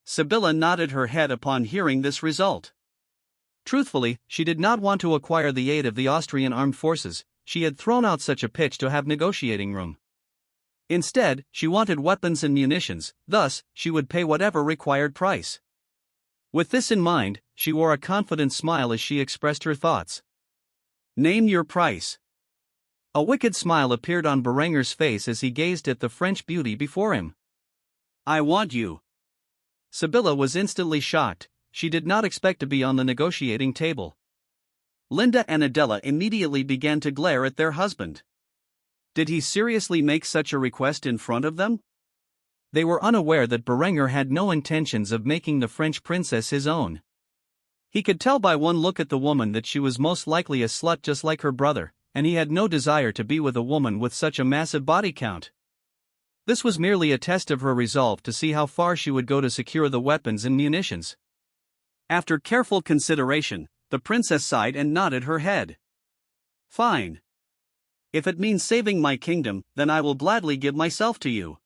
Sibylla nodded her head upon hearing this result. Truthfully, she did not want to acquire the aid of the Austrian armed forces. She had thrown out such a pitch to have negotiating room. Instead, she wanted weapons and munitions, thus, she would pay whatever required price. With this in mind, she wore a confident smile as she expressed her thoughts. "Name your price." A wicked smile appeared on Berengar's face as he gazed at the French beauty before him. "I want you." Sibylla was instantly shocked. She did not expect to be on the negotiating table. Linda and Adela immediately began to glare at their husband. Did he seriously make such a request in front of them? They were unaware that Berengar had no intentions of making the French princess his own. He could tell by one look at the woman that she was most likely a slut just like her brother, and he had no desire to be with a woman with such a massive body count. This was merely a test of her resolve to see how far she would go to secure the weapons and munitions. After careful consideration, the princess sighed and nodded her head. "Fine. If it means saving my kingdom, then I will gladly give myself to you."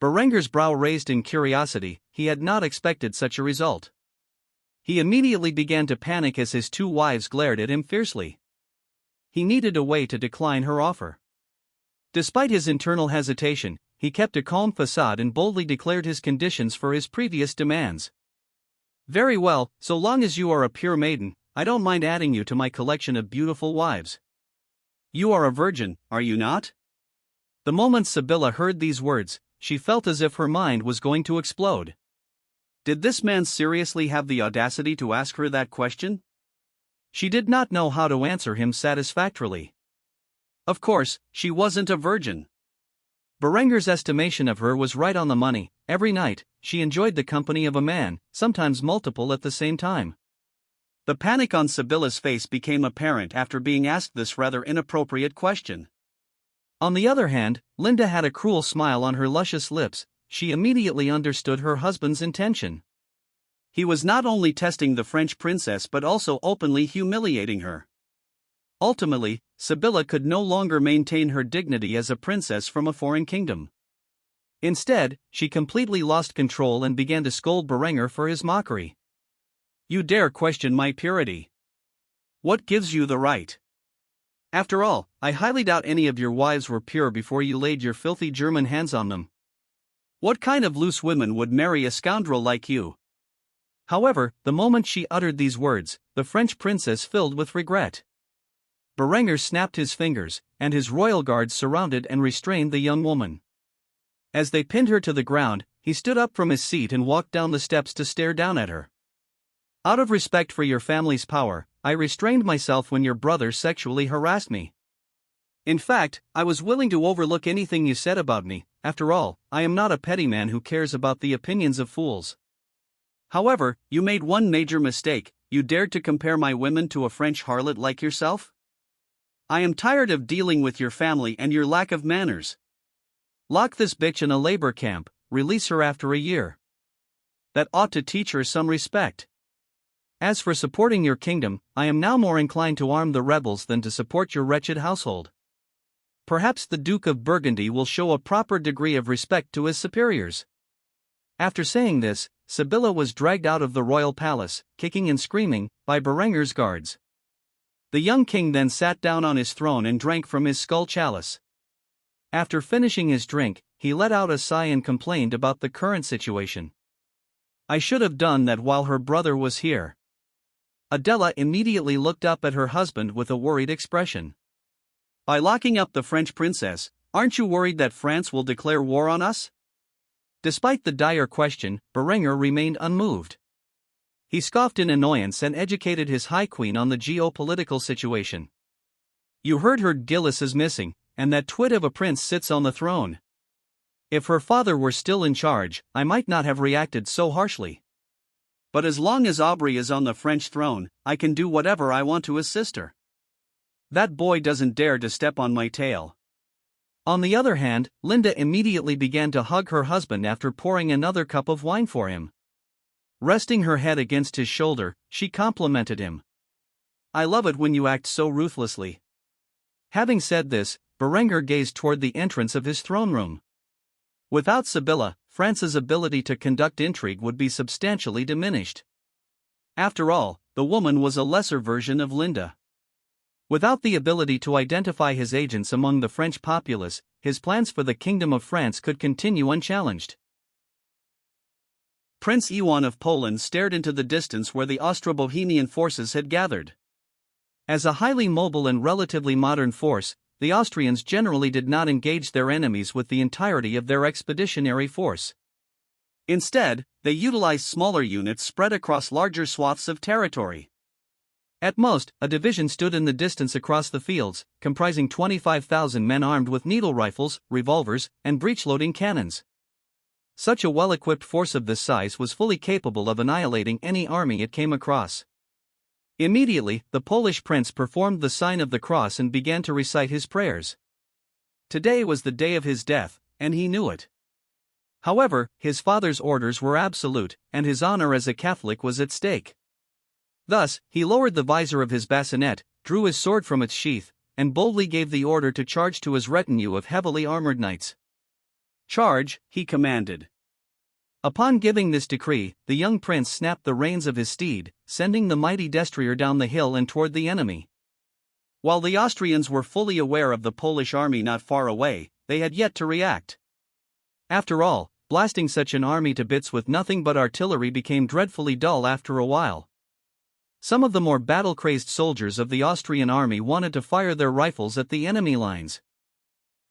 Berengar's brow raised in curiosity. He had not expected such a result. He immediately began to panic as his two wives glared at him fiercely. He needed a way to decline her offer. Despite his internal hesitation, he kept a calm facade and boldly declared his conditions for his previous demands. "Very well, so long as you are a pure maiden, I don't mind adding you to my collection of beautiful wives." "You are a virgin, are you not?" The moment Sibylla heard these words, she felt as if her mind was going to explode. Did this man seriously have the audacity to ask her that question? She did not know how to answer him satisfactorily. Of course, she wasn't a virgin. Berengar's estimation of her was right on the money. Every night, she enjoyed the company of a man, sometimes multiple at the same time. The panic on Sibylla's face became apparent after being asked this rather inappropriate question. On the other hand, Linda had a cruel smile on her luscious lips. She immediately understood her husband's intention. He was not only testing the French princess but also openly humiliating her. Ultimately, Sibylla could no longer maintain her dignity as a princess from a foreign kingdom. Instead, she completely lost control and began to scold Berengar for his mockery. "You dare question my purity? What gives you the right? After all, I highly doubt any of your wives were pure before you laid your filthy German hands on them. What kind of loose women would marry a scoundrel like you?" However, the moment she uttered these words, the French princess filled with regret. Berengar snapped his fingers, and his royal guards surrounded and restrained the young woman. As they pinned her to the ground, he stood up from his seat and walked down the steps to stare down at her. "Out of respect for your family's power, I restrained myself when your brother sexually harassed me. In fact, I was willing to overlook anything you said about me. After all, I am not a petty man who cares about the opinions of fools. However, you made one major mistake. You dared to compare my women to a French harlot like yourself? I am tired of dealing with your family and your lack of manners. Lock this bitch in a labor camp, release her after a year. That ought to teach her some respect. As for supporting your kingdom, I am now more inclined to arm the rebels than to support your wretched household. Perhaps the Duke of Burgundy will show a proper degree of respect to his superiors." After saying this, Sibylla was dragged out of the royal palace, kicking and screaming, by Berengar's guards. The young king then sat down on his throne and drank from his skull chalice. After finishing his drink, he let out a sigh and complained about the current situation. "I should have done that while her brother was here." Adela immediately looked up at her husband with a worried expression. "By locking up the French princess, aren't you worried that France will declare war on us?" Despite the dire question, Berengar remained unmoved. He scoffed in annoyance and educated his High Queen on the geopolitical situation. "You heard her, Gillis is missing, and that twit of a prince sits on the throne. If her father were still in charge, I might not have reacted so harshly. But as long as Aubrey is on the French throne, I can do whatever I want to his sister. That boy doesn't dare to step on my tail." On the other hand, Linda immediately began to hug her husband after pouring another cup of wine for him. Resting her head against his shoulder, she complimented him. I love it when you act so ruthlessly." Having said this, Berengar gazed toward the entrance of his throne room. Without Sibylla, France's ability to conduct intrigue would be substantially diminished. After all, the woman was a lesser version of Linda. Without the ability to identify his agents among the French populace, his plans for the Kingdom of France could continue unchallenged. Prince Iwan of Poland stared into the distance where the Austro-Bohemian forces had gathered. As a highly mobile and relatively modern force, the Austrians generally did not engage their enemies with the entirety of their expeditionary force. Instead, they utilized smaller units spread across larger swaths of territory. At most, a division stood in the distance across the fields, comprising 25,000 men armed with needle rifles, revolvers, and breech-loading cannons. Such a well-equipped force of this size was fully capable of annihilating any army it came across. Immediately, the Polish prince performed the sign of the cross and began to recite his prayers. Today was the day of his death, and he knew it. However, his father's orders were absolute, and his honor as a Catholic was at stake. Thus, he lowered the visor of his bassinet, drew his sword from its sheath, and boldly gave the order to charge to his retinue of heavily armored knights. "Charge," he commanded. Upon giving this decree, the young prince snapped the reins of his steed, sending the mighty destrier down the hill and toward the enemy. While the Austrians were fully aware of the Polish army not far away, they had yet to react. After all, blasting such an army to bits with nothing but artillery became dreadfully dull after a while. Some of the more battle-crazed soldiers of the Austrian army wanted to fire their rifles at the enemy lines.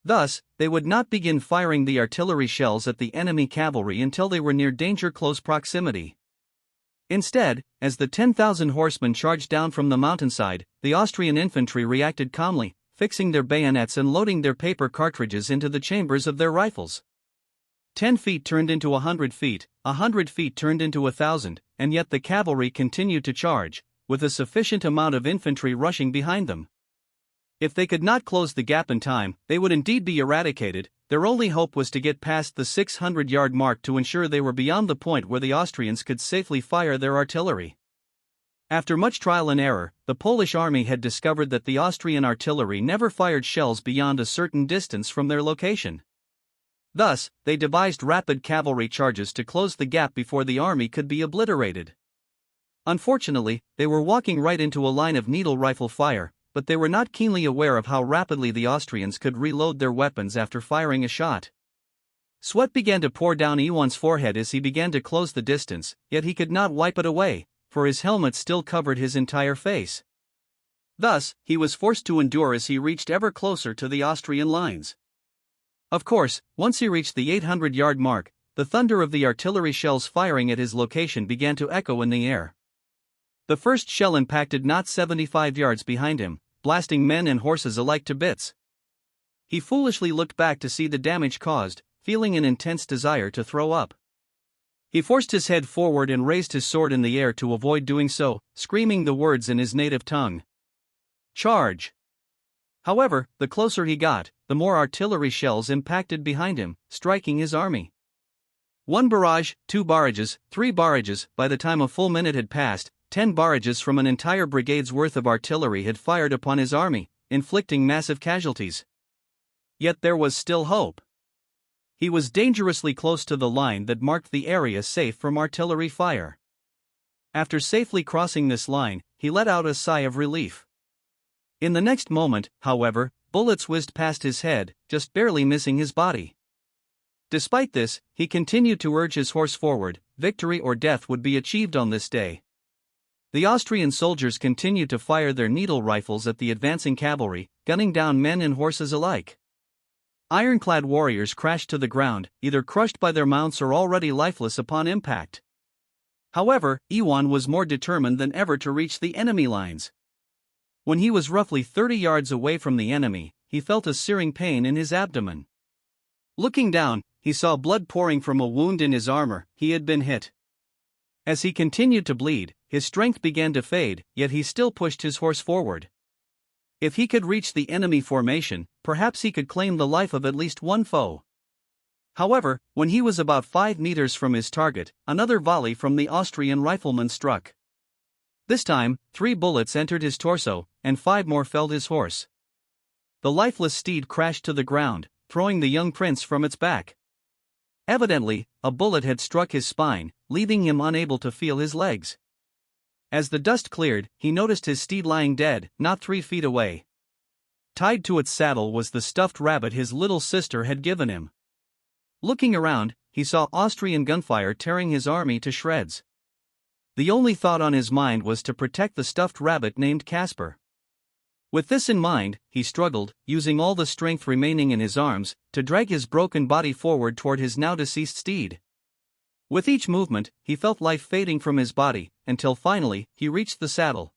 Thus, they would not begin firing the artillery shells at the enemy cavalry until they were near danger-close proximity. Instead, as the 10,000 horsemen charged down from the mountainside, the Austrian infantry reacted calmly, fixing their bayonets and loading their paper cartridges into the chambers of their rifles. 10 feet turned into 100 feet, 100 feet turned into 1,000, and yet the cavalry continued to charge, with a sufficient amount of infantry rushing behind them. If they could not close the gap in time, they would indeed be eradicated. Their only hope was to get past the 600-yard mark to ensure they were beyond the point where the Austrians could safely fire their artillery. After much trial and error, the Polish army had discovered that the Austrian artillery never fired shells beyond a certain distance from their location. Thus, they devised rapid cavalry charges to close the gap before the army could be obliterated. Unfortunately, they were walking right into a line of needle rifle fire, but they were not keenly aware of how rapidly the Austrians could reload their weapons after firing a shot. Sweat began to pour down Iwan's forehead as he began to close the distance, yet he could not wipe it away, for his helmet still covered his entire face. Thus, he was forced to endure as he reached ever closer to the Austrian lines. Of course, once he reached the 800-yard mark, the thunder of the artillery shells firing at his location began to echo in the air. The first shell impacted not 75 yards behind him, blasting men and horses alike to bits. He foolishly looked back to see the damage caused, feeling an intense desire to throw up. He forced his head forward and raised his sword in the air to avoid doing so, screaming the words in his native tongue. "Charge!" However, the closer he got, the more artillery shells impacted behind him, striking his army. One barrage, 2 barrages, 3 barrages. By the time a full minute had passed, 10 barrages from an entire brigade's worth of artillery had fired upon his army, inflicting massive casualties. Yet there was still hope. He was dangerously close to the line that marked the area safe from artillery fire. After safely crossing this line, he let out a sigh of relief. In the next moment, however, bullets whizzed past his head, just barely missing his body. Despite this, he continued to urge his horse forward. Victory or death would be achieved on this day. The Austrian soldiers continued to fire their needle rifles at the advancing cavalry, gunning down men and horses alike. Ironclad warriors crashed to the ground, either crushed by their mounts or already lifeless upon impact. However, Iwan was more determined than ever to reach the enemy lines. When he was roughly 30 yards away from the enemy, he felt a searing pain in his abdomen. Looking down, he saw blood pouring from a wound in his armor. He had been hit. As he continued to bleed, his strength began to fade, yet he still pushed his horse forward. If he could reach the enemy formation, perhaps he could claim the life of at least one foe. However, when he was about 5 meters from his target, another volley from the Austrian rifleman struck. This time, 3 bullets entered his torso, and 5 more felled his horse. The lifeless steed crashed to the ground, throwing the young prince from its back. Evidently, a bullet had struck his spine, leaving him unable to feel his legs. As the dust cleared, he noticed his steed lying dead, not 3 feet away. Tied to its saddle was the stuffed rabbit his little sister had given him. Looking around, he saw Austrian gunfire tearing his army to shreds. The only thought on his mind was to protect the stuffed rabbit named Caspar. With this in mind, he struggled, using all the strength remaining in his arms, to drag his broken body forward toward his now-deceased steed. With each movement, he felt life fading from his body, until finally, he reached the saddle.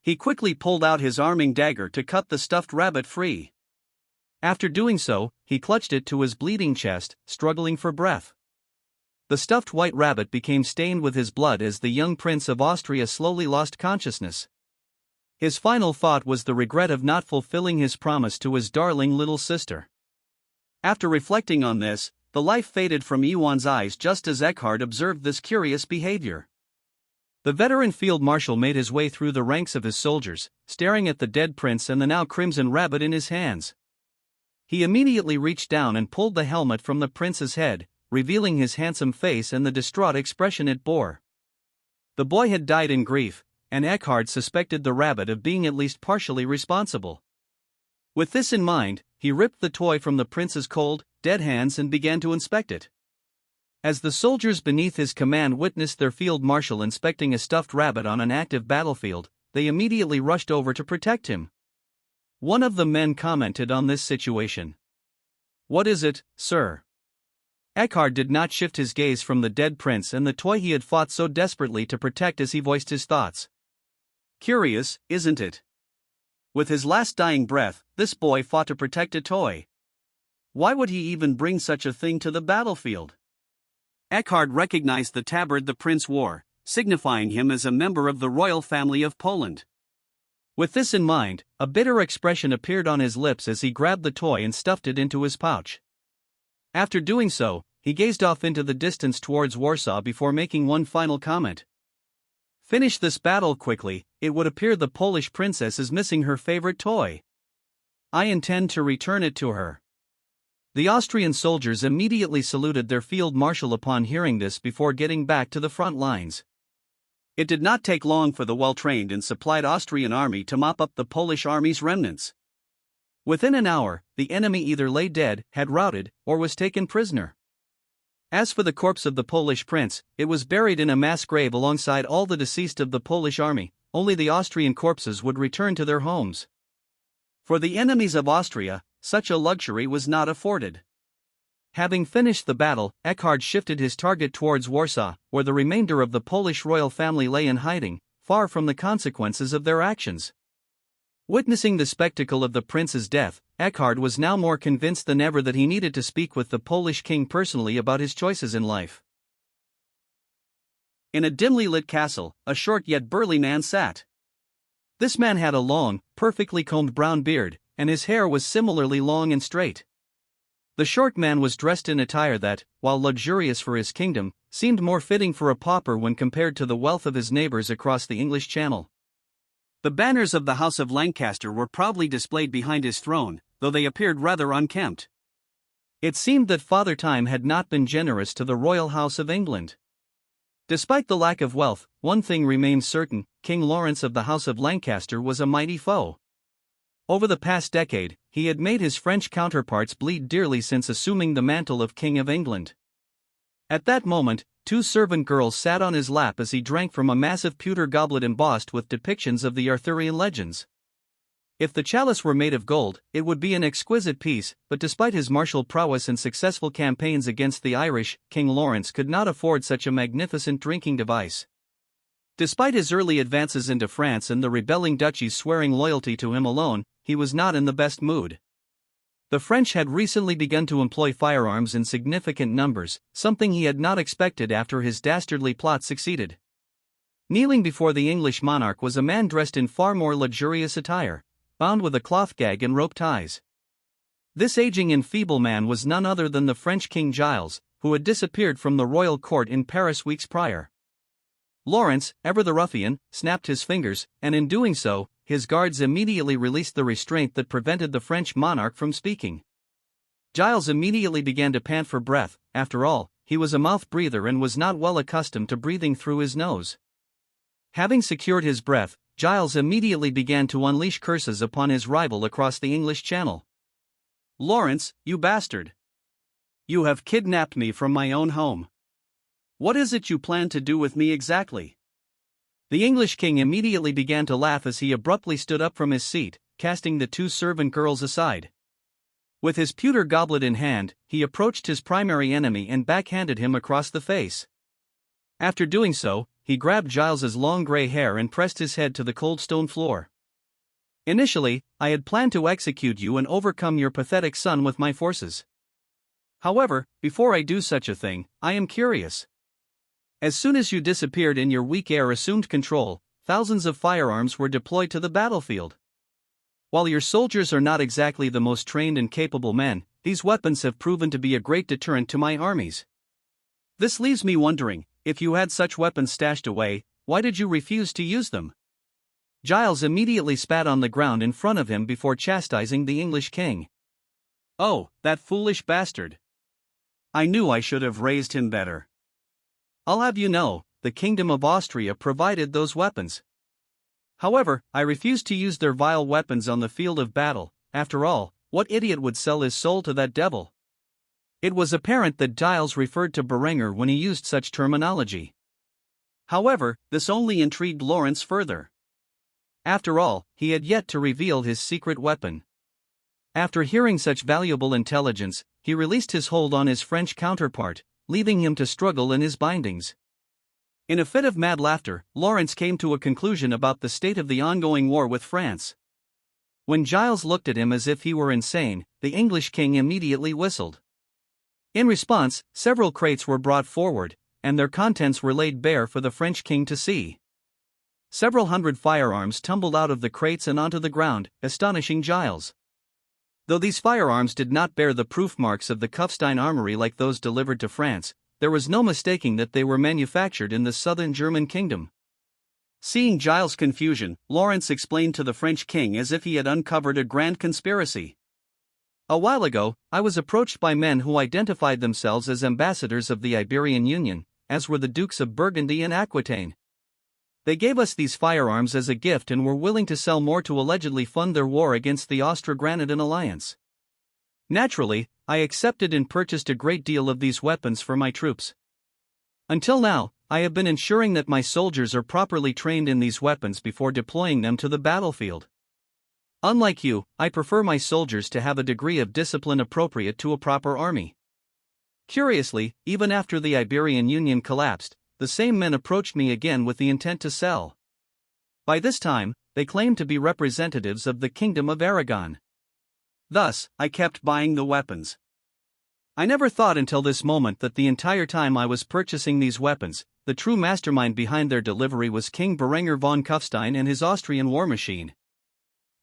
He quickly pulled out his arming dagger to cut the stuffed rabbit free. After doing so, he clutched it to his bleeding chest, struggling for breath. The stuffed white rabbit became stained with his blood as the young Prince of Austria slowly lost consciousness. His final thought was the regret of not fulfilling his promise to his darling little sister. After reflecting on this, the life faded from Iwan's eyes just as Eckhard observed this curious behavior. The veteran field marshal made his way through the ranks of his soldiers, staring at the dead prince and the now crimson rabbit in his hands. He immediately reached down and pulled the helmet from the prince's head, revealing his handsome face and the distraught expression it bore. The boy had died in grief, and Eckhard suspected the rabbit of being at least partially responsible. With this in mind, he ripped the toy from the prince's cold, dead hands and began to inspect it. As the soldiers beneath his command witnessed their field marshal inspecting a stuffed rabbit on an active battlefield, they immediately rushed over to protect him. One of the men commented on this situation. "What is it, sir?" Eckhard did not shift his gaze from the dead prince and the toy he had fought so desperately to protect as he voiced his thoughts. "Curious, isn't it? With his last dying breath, this boy fought to protect a toy. Why would he even bring such a thing to the battlefield?" Eckhard recognized the tabard the prince wore, signifying him as a member of the royal family of Poland. With this in mind, a bitter expression appeared on his lips as he grabbed the toy and stuffed it into his pouch. After doing so, he gazed off into the distance towards Warsaw before making one final comment. "Finish this battle quickly, it would appear the Polish princess is missing her favorite toy. I intend to return it to her." The Austrian soldiers immediately saluted their field marshal upon hearing this before getting back to the front lines. It did not take long for the well-trained and supplied Austrian army to mop up the Polish army's remnants. Within an hour, the enemy either lay dead, had routed, or was taken prisoner. As for the corpse of the Polish prince, it was buried in a mass grave alongside all the deceased of the Polish army. Only the Austrian corpses would return to their homes. For the enemies of Austria, such a luxury was not afforded. Having finished the battle, Eckhard shifted his target towards Warsaw, where the remainder of the Polish royal family lay in hiding, far from the consequences of their actions. Witnessing the spectacle of the prince's death, Eckhard was now more convinced than ever that he needed to speak with the Polish king personally about his choices in life. In a dimly lit castle, a short yet burly man sat. This man had a long, perfectly combed brown beard, and his hair was similarly long and straight. The short man was dressed in attire that, while luxurious for his kingdom, seemed more fitting for a pauper when compared to the wealth of his neighbors across the English Channel. The banners of the House of Lancaster were proudly displayed behind his throne, though they appeared rather unkempt. It seemed that Father Time had not been generous to the royal House of England. Despite the lack of wealth, one thing remained certain: King Lawrence of the House of Lancaster was a mighty foe. Over the past decade, he had made his French counterparts bleed dearly since assuming the mantle of King of England. At that moment, 2 servant girls sat on his lap as he drank from a massive pewter goblet embossed with depictions of the Arthurian legends. If the chalice were made of gold, it would be an exquisite piece, but despite his martial prowess and successful campaigns against the Irish, King Lawrence could not afford such a magnificent drinking device. Despite his early advances into France and the rebelling duchies swearing loyalty to him alone, he was not in the best mood. The French had recently begun to employ firearms in significant numbers, something he had not expected after his dastardly plot succeeded. Kneeling before the English monarch was a man dressed in far more luxurious attire, bound with a cloth gag and rope ties. This aging and feeble man was none other than the French King Giles, who had disappeared from the royal court in Paris weeks prior. Lawrence, ever the ruffian, snapped his fingers, and in doing so, his guards immediately released the restraint that prevented the French monarch from speaking. Giles immediately began to pant for breath. After all, he was a mouth breather and was not well accustomed to breathing through his nose. Having secured his breath, Giles immediately began to unleash curses upon his rival across the English Channel. "Lawrence, you bastard! You have kidnapped me from my own home. What is it you plan to do with me exactly?" The English king immediately began to laugh as he abruptly stood up from his seat, casting the two servant girls aside. With his pewter goblet in hand, he approached his primary enemy and backhanded him across the face. After doing so, he grabbed Giles's long gray hair and pressed his head to the cold stone floor. "Initially, I had planned to execute you and overcome your pathetic son with my forces. However, before I do such a thing, I am curious. As soon as you disappeared and your weak heir assumed control, thousands of firearms were deployed to the battlefield. While your soldiers are not exactly the most trained and capable men, these weapons have proven to be a great deterrent to my armies. This leaves me wondering, if you had such weapons stashed away, why did you refuse to use them?" Giles immediately spat on the ground in front of him before chastising the English king. "Oh, that foolish bastard! I knew I should have raised him better. I'll have you know, the Kingdom of Austria provided those weapons. However, I refused to use their vile weapons on the field of battle. After all, what idiot would sell his soul to that devil?" It was apparent that Giles referred to Berengar when he used such terminology. However, this only intrigued Lawrence further. After all, he had yet to reveal his secret weapon. After hearing such valuable intelligence, he released his hold on his French counterpart, leaving him to struggle in his bindings. In a fit of mad laughter, Lawrence came to a conclusion about the state of the ongoing war with France. When Giles looked at him as if he were insane, the English king immediately whistled. In response, several crates were brought forward, and their contents were laid bare for the French king to see. Several hundred firearms tumbled out of the crates and onto the ground, astonishing Giles. Though these firearms did not bear the proof marks of the Kufstein armory like those delivered to France, there was no mistaking that they were manufactured in the southern German kingdom. Seeing Giles' confusion, Lawrence explained to the French king as if he had uncovered a grand conspiracy. "A while ago, I was approached by men who identified themselves as ambassadors of the Iberian Union, as were the Dukes of Burgundy and Aquitaine. They gave us these firearms as a gift and were willing to sell more to allegedly fund their war against the Austro-Granitan alliance. Naturally, I accepted and purchased a great deal of these weapons for my troops. Until now, I have been ensuring that my soldiers are properly trained in these weapons before deploying them to the battlefield. Unlike you, I prefer my soldiers to have a degree of discipline appropriate to a proper army." Curiously, even after the Iberian Union collapsed, the same men approached me again with the intent to sell. By this time, they claimed to be representatives of the Kingdom of Aragon. Thus, I kept buying the weapons. I never thought until this moment that the entire time I was purchasing these weapons, the true mastermind behind their delivery was King Berengar von Kufstein and his Austrian war machine.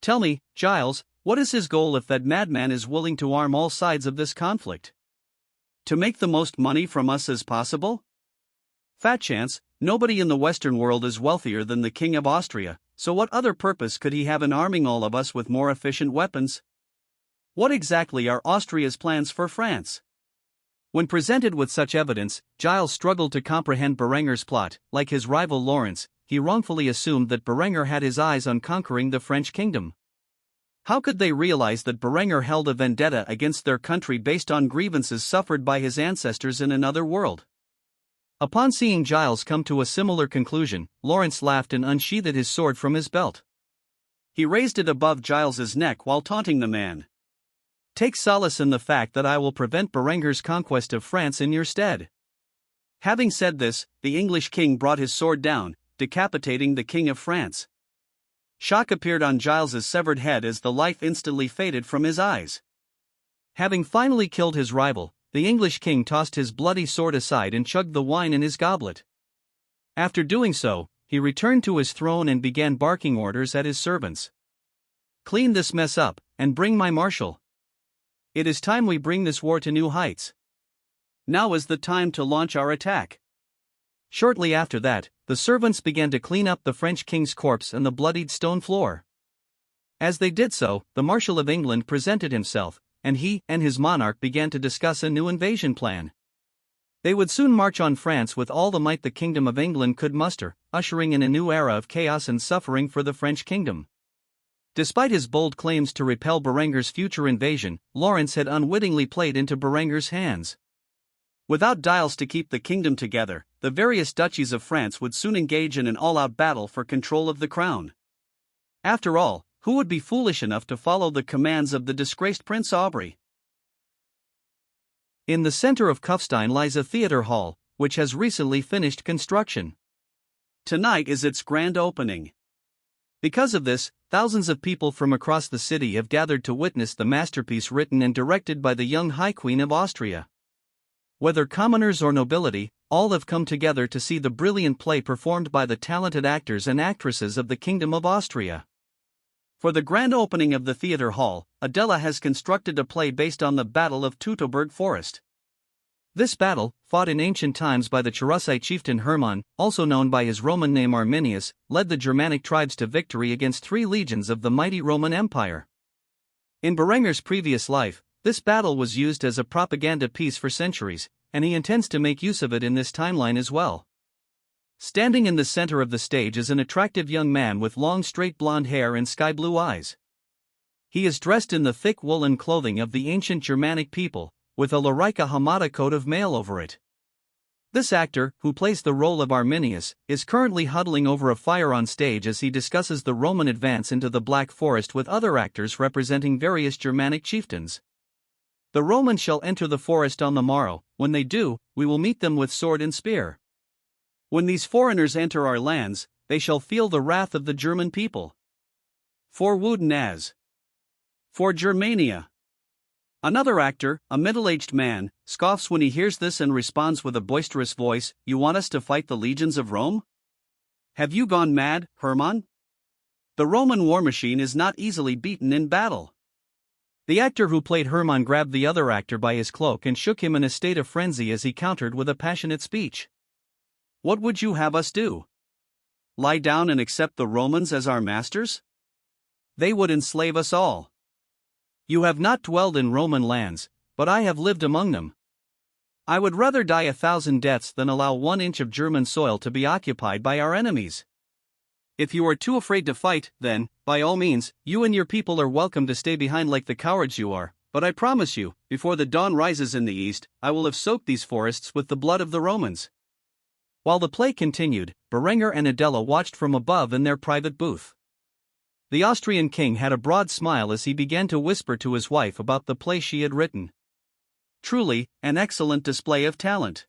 Tell me, Giles, what is his goal if that madman is willing to arm all sides of this conflict? To make the most money from us as possible? Fat chance, nobody in the Western world is wealthier than the King of Austria, so what other purpose could he have in arming all of us with more efficient weapons? What exactly are Austria's plans for France? When presented with such evidence, Giles struggled to comprehend Berengar's plot. Like his rival Lawrence, he wrongfully assumed that Berengar had his eyes on conquering the French kingdom. How could they realize that Berengar held a vendetta against their country based on grievances suffered by his ancestors in another world? Upon seeing Giles come to a similar conclusion, Lawrence laughed and unsheathed his sword from his belt. He raised it above Giles's neck while taunting the man. "Take solace in the fact that I will prevent Berengar's conquest of France in your stead." Having said this, the English king brought his sword down, decapitating the King of France. Shock appeared on Giles's severed head as the life instantly faded from his eyes. Having finally killed his rival, the English king tossed his bloody sword aside and chugged the wine in his goblet. After doing so, he returned to his throne and began barking orders at his servants. "Clean this mess up, and bring my marshal. It is time we bring this war to new heights. Now is the time to launch our attack." Shortly after that, the servants began to clean up the French king's corpse and the bloodied stone floor. As they did so, the Marshal of England presented himself, and he and his monarch began to discuss a new invasion plan. They would soon march on France with all the might the Kingdom of England could muster, ushering in a new era of chaos and suffering for the French kingdom. Despite his bold claims to repel Berengar's future invasion, Lawrence had unwittingly played into Berengar's hands. Without dials to keep the kingdom together, the various duchies of France would soon engage in an all-out battle for control of the crown. After all, who would be foolish enough to follow the commands of the disgraced Prince Aubrey? In the center of Kufstein lies a theater hall, which has recently finished construction. Tonight is its grand opening. Because of this, thousands of people from across the city have gathered to witness the masterpiece written and directed by the young High Queen of Austria. Whether commoners or nobility, all have come together to see the brilliant play performed by the talented actors and actresses of the Kingdom of Austria. For the grand opening of the theater hall, Adela has constructed a play based on the Battle of Teutoburg Forest. This battle, fought in ancient times by the Cherusite chieftain Hermann, also known by his Roman name Arminius, led the Germanic tribes to victory against 3 legions of the mighty Roman Empire. In Berengar's previous life, this battle was used as a propaganda piece for centuries, and he intends to make use of it in this timeline as well. Standing in the center of the stage is an attractive young man with long straight blonde hair and sky-blue eyes. He is dressed in the thick woolen clothing of the ancient Germanic people, with a larica hamada coat of mail over it. This actor, who plays the role of Arminius, is currently huddling over a fire on stage as he discusses the Roman advance into the Black Forest with other actors representing various Germanic chieftains. The Romans shall enter the forest on the morrow. When they do, we will meet them with sword and spear. When these foreigners enter our lands, they shall feel the wrath of the German people. For Wooden as. For Germania. Another actor, a middle-aged man, scoffs when he hears this and responds with a boisterous voice, "You want us to fight the legions of Rome? Have you gone mad, Hermann? The Roman war machine is not easily beaten in battle." The actor who played Hermann grabbed the other actor by his cloak and shook him in a state of frenzy as he countered with a passionate speech. "What would you have us do? Lie down and accept the Romans as our masters? They would enslave us all. You have not dwelled in Roman lands, but I have lived among them. I would rather die 1,000 deaths than allow 1 inch of German soil to be occupied by our enemies. If you are too afraid to fight, then, by all means, you and your people are welcome to stay behind like the cowards you are, but I promise you, before the dawn rises in the east, I will have soaked these forests with the blood of the Romans." While the play continued, Berengar and Adela watched from above in their private booth. The Austrian king had a broad smile as he began to whisper to his wife about the play she had written. Truly, an excellent display of talent.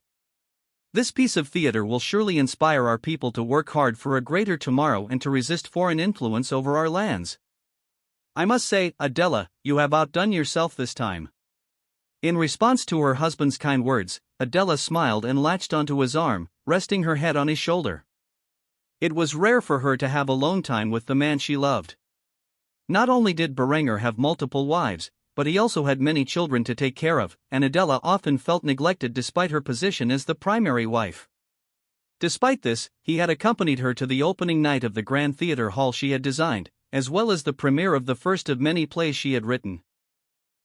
This piece of theater will surely inspire our people to work hard for a greater tomorrow and to resist foreign influence over our lands. I must say, Adela, you have outdone yourself this time. In response to her husband's kind words, Adela smiled and latched onto his arm, resting her head on his shoulder. It was rare for her to have alone time with the man she loved. Not only did Berengar have multiple wives, but he also had many children to take care of, and Adela often felt neglected despite her position as the primary wife. Despite this, he had accompanied her to the opening night of the grand theater hall she had designed, as well as the premiere of the first of many plays she had written.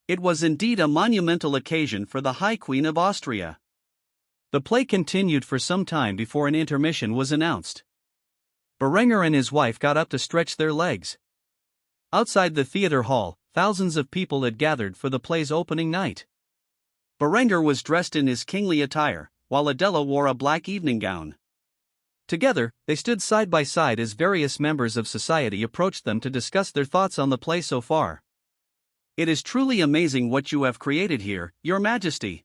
It was indeed a monumental occasion for the High Queen of Austria. The play continued for some time before an intermission was announced. Berengar and his wife got up to stretch their legs. Outside the theater hall, thousands of people had gathered for the play's opening night. Berengar was dressed in his kingly attire, while Adela wore a black evening gown. Together, they stood side by side as various members of society approached them to discuss their thoughts on the play so far. "It is truly amazing what you have created here, Your Majesty.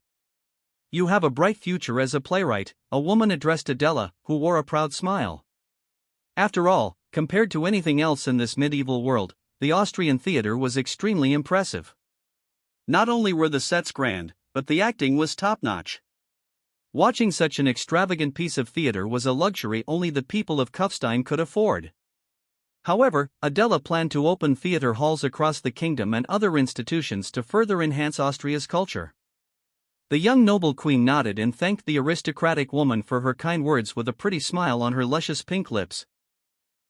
You have a bright future as a playwright," a woman addressed Adela, who wore a proud smile. After all, compared to anything else in this medieval world, the Austrian theater was extremely impressive. Not only were the sets grand, but the acting was top-notch. Watching such an extravagant piece of theater was a luxury only the people of Kufstein could afford. However, Adela planned to open theater halls across the kingdom and other institutions to further enhance Austria's culture. The young noble queen nodded and thanked the aristocratic woman for her kind words with a pretty smile on her luscious pink lips.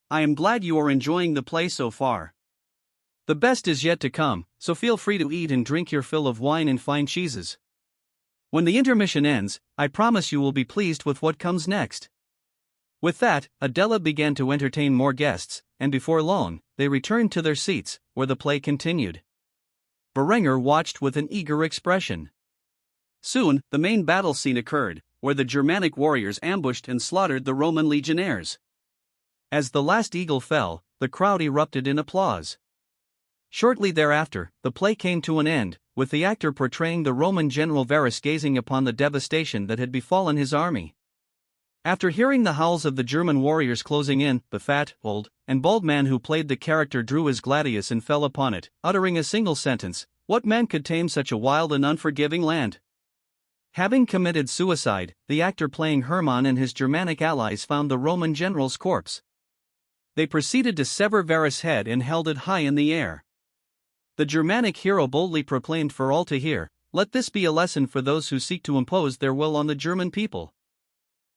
I am glad you are enjoying the play so far. The best is yet to come, so feel free to eat and drink your fill of wine and fine cheeses. When the intermission ends, I promise you will be pleased with what comes next. With that, Adela began to entertain more guests, and before long, they returned to their seats, where the play continued. Berengar watched with an eager expression. Soon, the main battle scene occurred, where the Germanic warriors ambushed and slaughtered the Roman legionnaires. As the last eagle fell, the crowd erupted in applause. Shortly thereafter, the play came to an end, with the actor portraying the Roman general Varus gazing upon the devastation that had befallen his army. After hearing the howls of the German warriors closing in, the fat, old, and bald man who played the character drew his gladius and fell upon it, uttering a single sentence: "What man could tame such a wild and unforgiving land?" Having committed suicide, the actor playing Hermann and his Germanic allies found the Roman general's corpse. They proceeded to sever Varus' head and held it high in the air. The Germanic hero boldly proclaimed for all to hear, "Let this be a lesson for those who seek to impose their will on the German people.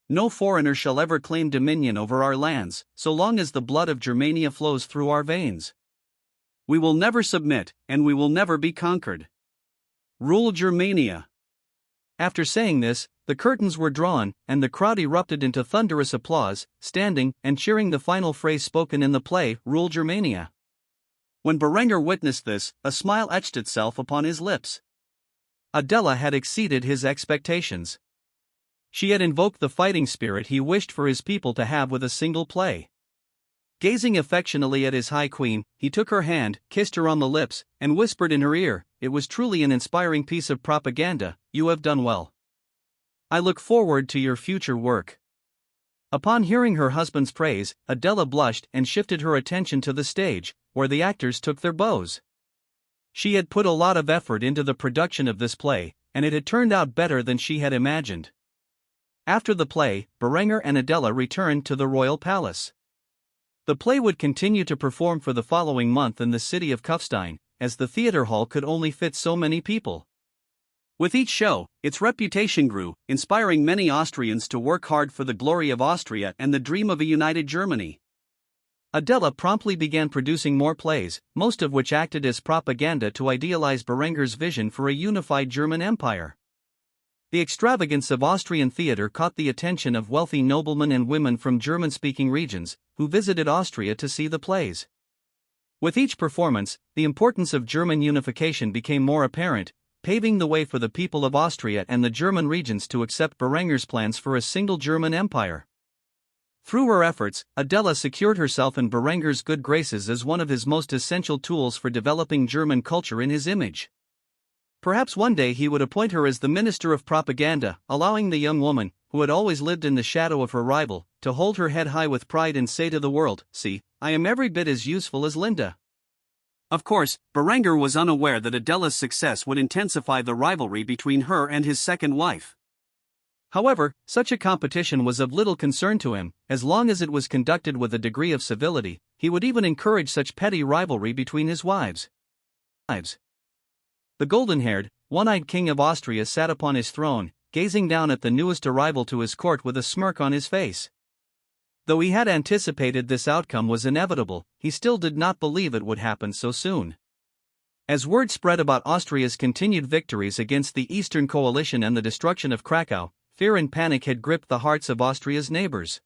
No foreigner shall ever claim dominion over our lands, so long as the blood of Germania flows through our veins. We will never submit, and we will never be conquered. Rule Germania." After saying this, the curtains were drawn, and the crowd erupted into thunderous applause, standing and cheering the final phrase spoken in the play, "Rule Germania." When Berengar witnessed this, a smile etched itself upon his lips. Adela had exceeded his expectations. She had invoked the fighting spirit he wished for his people to have with a single play. Gazing affectionately at his high queen, he took her hand, kissed her on the lips, and whispered in her ear, "It was truly an inspiring piece of propaganda. You have done well. I look forward to your future work." Upon hearing her husband's praise, Adela blushed and shifted her attention to the stage, where the actors took their bows. She had put a lot of effort into the production of this play, and it had turned out better than she had imagined. After the play, Berengar and Adela returned to the royal palace. The play would continue to perform for the following month in the city of Kufstein, as the theater hall could only fit so many people. With each show, its reputation grew, inspiring many Austrians to work hard for the glory of Austria and the dream of a united Germany. Adela promptly began producing more plays, most of which acted as propaganda to idealize Berengar's vision for a unified German empire. The extravagance of Austrian theater caught the attention of wealthy noblemen and women from German-speaking regions, who visited Austria to see the plays. With each performance, the importance of German unification became more apparent, paving the way for the people of Austria and the German regions to accept Berengar's plans for a single German empire. Through her efforts, Adela secured herself in Berengar's good graces as one of his most essential tools for developing German culture in his image. Perhaps one day he would appoint her as the Minister of Propaganda, allowing the young woman, who had always lived in the shadow of her rival, to hold her head high with pride and say to the world, "See, I am every bit as useful as Linda." Of course, Berengar was unaware that Adela's success would intensify the rivalry between her and his second wife. However, such a competition was of little concern to him, as long as it was conducted with a degree of civility. He would even encourage such petty rivalry between his wives. The golden-haired, one-eyed king of Austria sat upon his throne, gazing down at the newest arrival to his court with a smirk on his face. Though he had anticipated this outcome was inevitable, he still did not believe it would happen so soon. As word spread about Austria's continued victories against the Eastern Coalition and the destruction of Krakow, fear and panic had gripped the hearts of Austria's neighbors.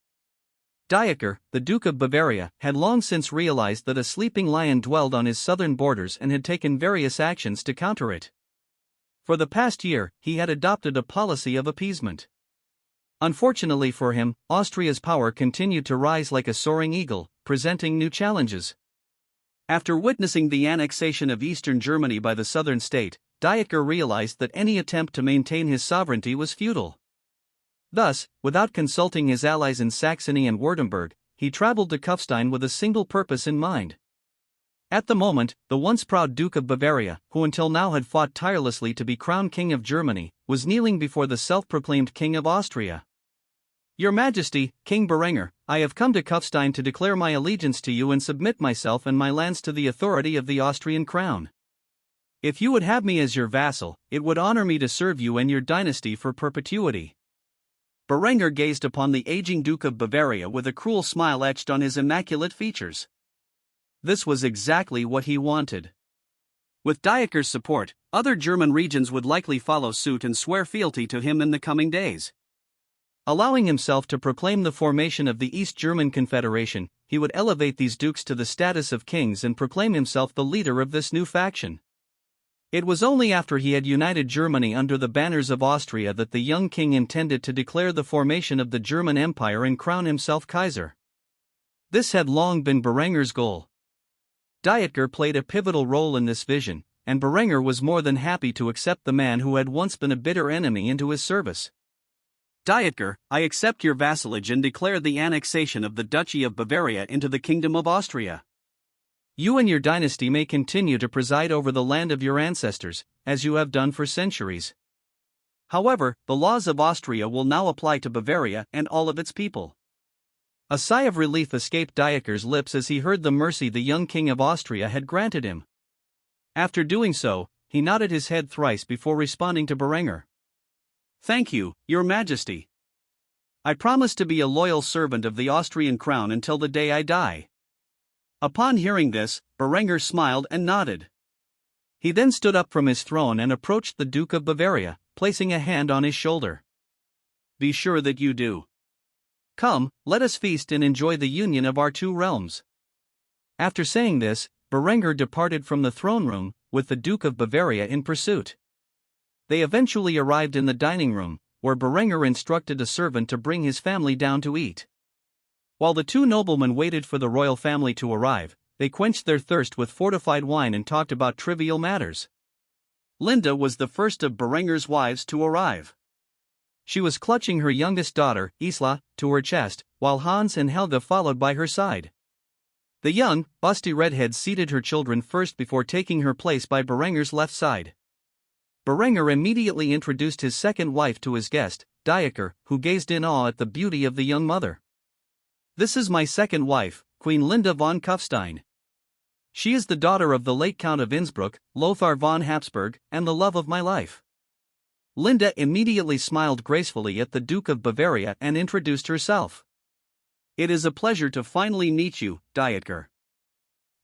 Dieter, the Duke of Bavaria, had long since realized that a sleeping lion dwelled on his southern borders and had taken various actions to counter it. For the past year, he had adopted a policy of appeasement. Unfortunately for him, Austria's power continued to rise like a soaring eagle, presenting new challenges. After witnessing the annexation of eastern Germany by the southern state, Dieter realized that any attempt to maintain his sovereignty was futile. Thus, without consulting his allies in Saxony and Württemberg, he traveled to Kufstein with a single purpose in mind. At the moment, the once proud Duke of Bavaria, who until now had fought tirelessly to be crowned King of Germany, was kneeling before the self-proclaimed King of Austria. "Your Majesty, King Berengar, I have come to Kufstein to declare my allegiance to you and submit myself and my lands to the authority of the Austrian crown. If you would have me as your vassal, it would honor me to serve you and your dynasty for perpetuity. Berengar gazed upon the aging Duke of Bavaria with a cruel smile etched on his immaculate features. This was exactly what he wanted. With Dieker's support, other German regions would likely follow suit and swear fealty to him in the coming days. Allowing himself to proclaim the formation of the East German Confederation, he would elevate these dukes to the status of kings and proclaim himself the leader of this new faction. It was only after he had united Germany under the banners of Austria that the young king intended to declare the formation of the German Empire and crown himself Kaiser. This had long been Berengar's goal. Dieker played a pivotal role in this vision, and Berengar was more than happy to accept the man who had once been a bitter enemy into his service. Dieker, I accept your vassalage and declare the annexation of the Duchy of Bavaria into the Kingdom of Austria. You and your dynasty may continue to preside over the land of your ancestors, as you have done for centuries. However, the laws of Austria will now apply to Bavaria and all of its people. A sigh of relief escaped Dieker's lips as he heard the mercy the young king of Austria had granted him. After doing so, he nodded his head thrice before responding to Berengar. Thank you, Your Majesty. I promise to be a loyal servant of the Austrian crown until the day I die. Upon hearing this, Berengar smiled and nodded. He then stood up from his throne and approached the Duke of Bavaria, placing a hand on his shoulder. Be sure that you do. Come, let us feast and enjoy the union of our two realms. After saying this, Berengar departed from the throne room, with the Duke of Bavaria in pursuit. They eventually arrived in the dining room, where Berengar instructed a servant to bring his family down to eat. While the two noblemen waited for the royal family to arrive, they quenched their thirst with fortified wine and talked about trivial matters. Linda was the first of Berengar's wives to arrive. She was clutching her youngest daughter, Isla, to her chest, while Hans and Helga followed by her side. The young, busty redhead seated her children first before taking her place by Berengar's left side. Berengar immediately introduced his second wife to his guest, Dieker, who gazed in awe at the beauty of the young mother. This is my second wife, Queen Linda von Kufstein. She is the daughter of the late Count of Innsbruck, Lothar von Habsburg, and the love of my life. Linda immediately smiled gracefully at the Duke of Bavaria and introduced herself. It is a pleasure to finally meet you, Dieker.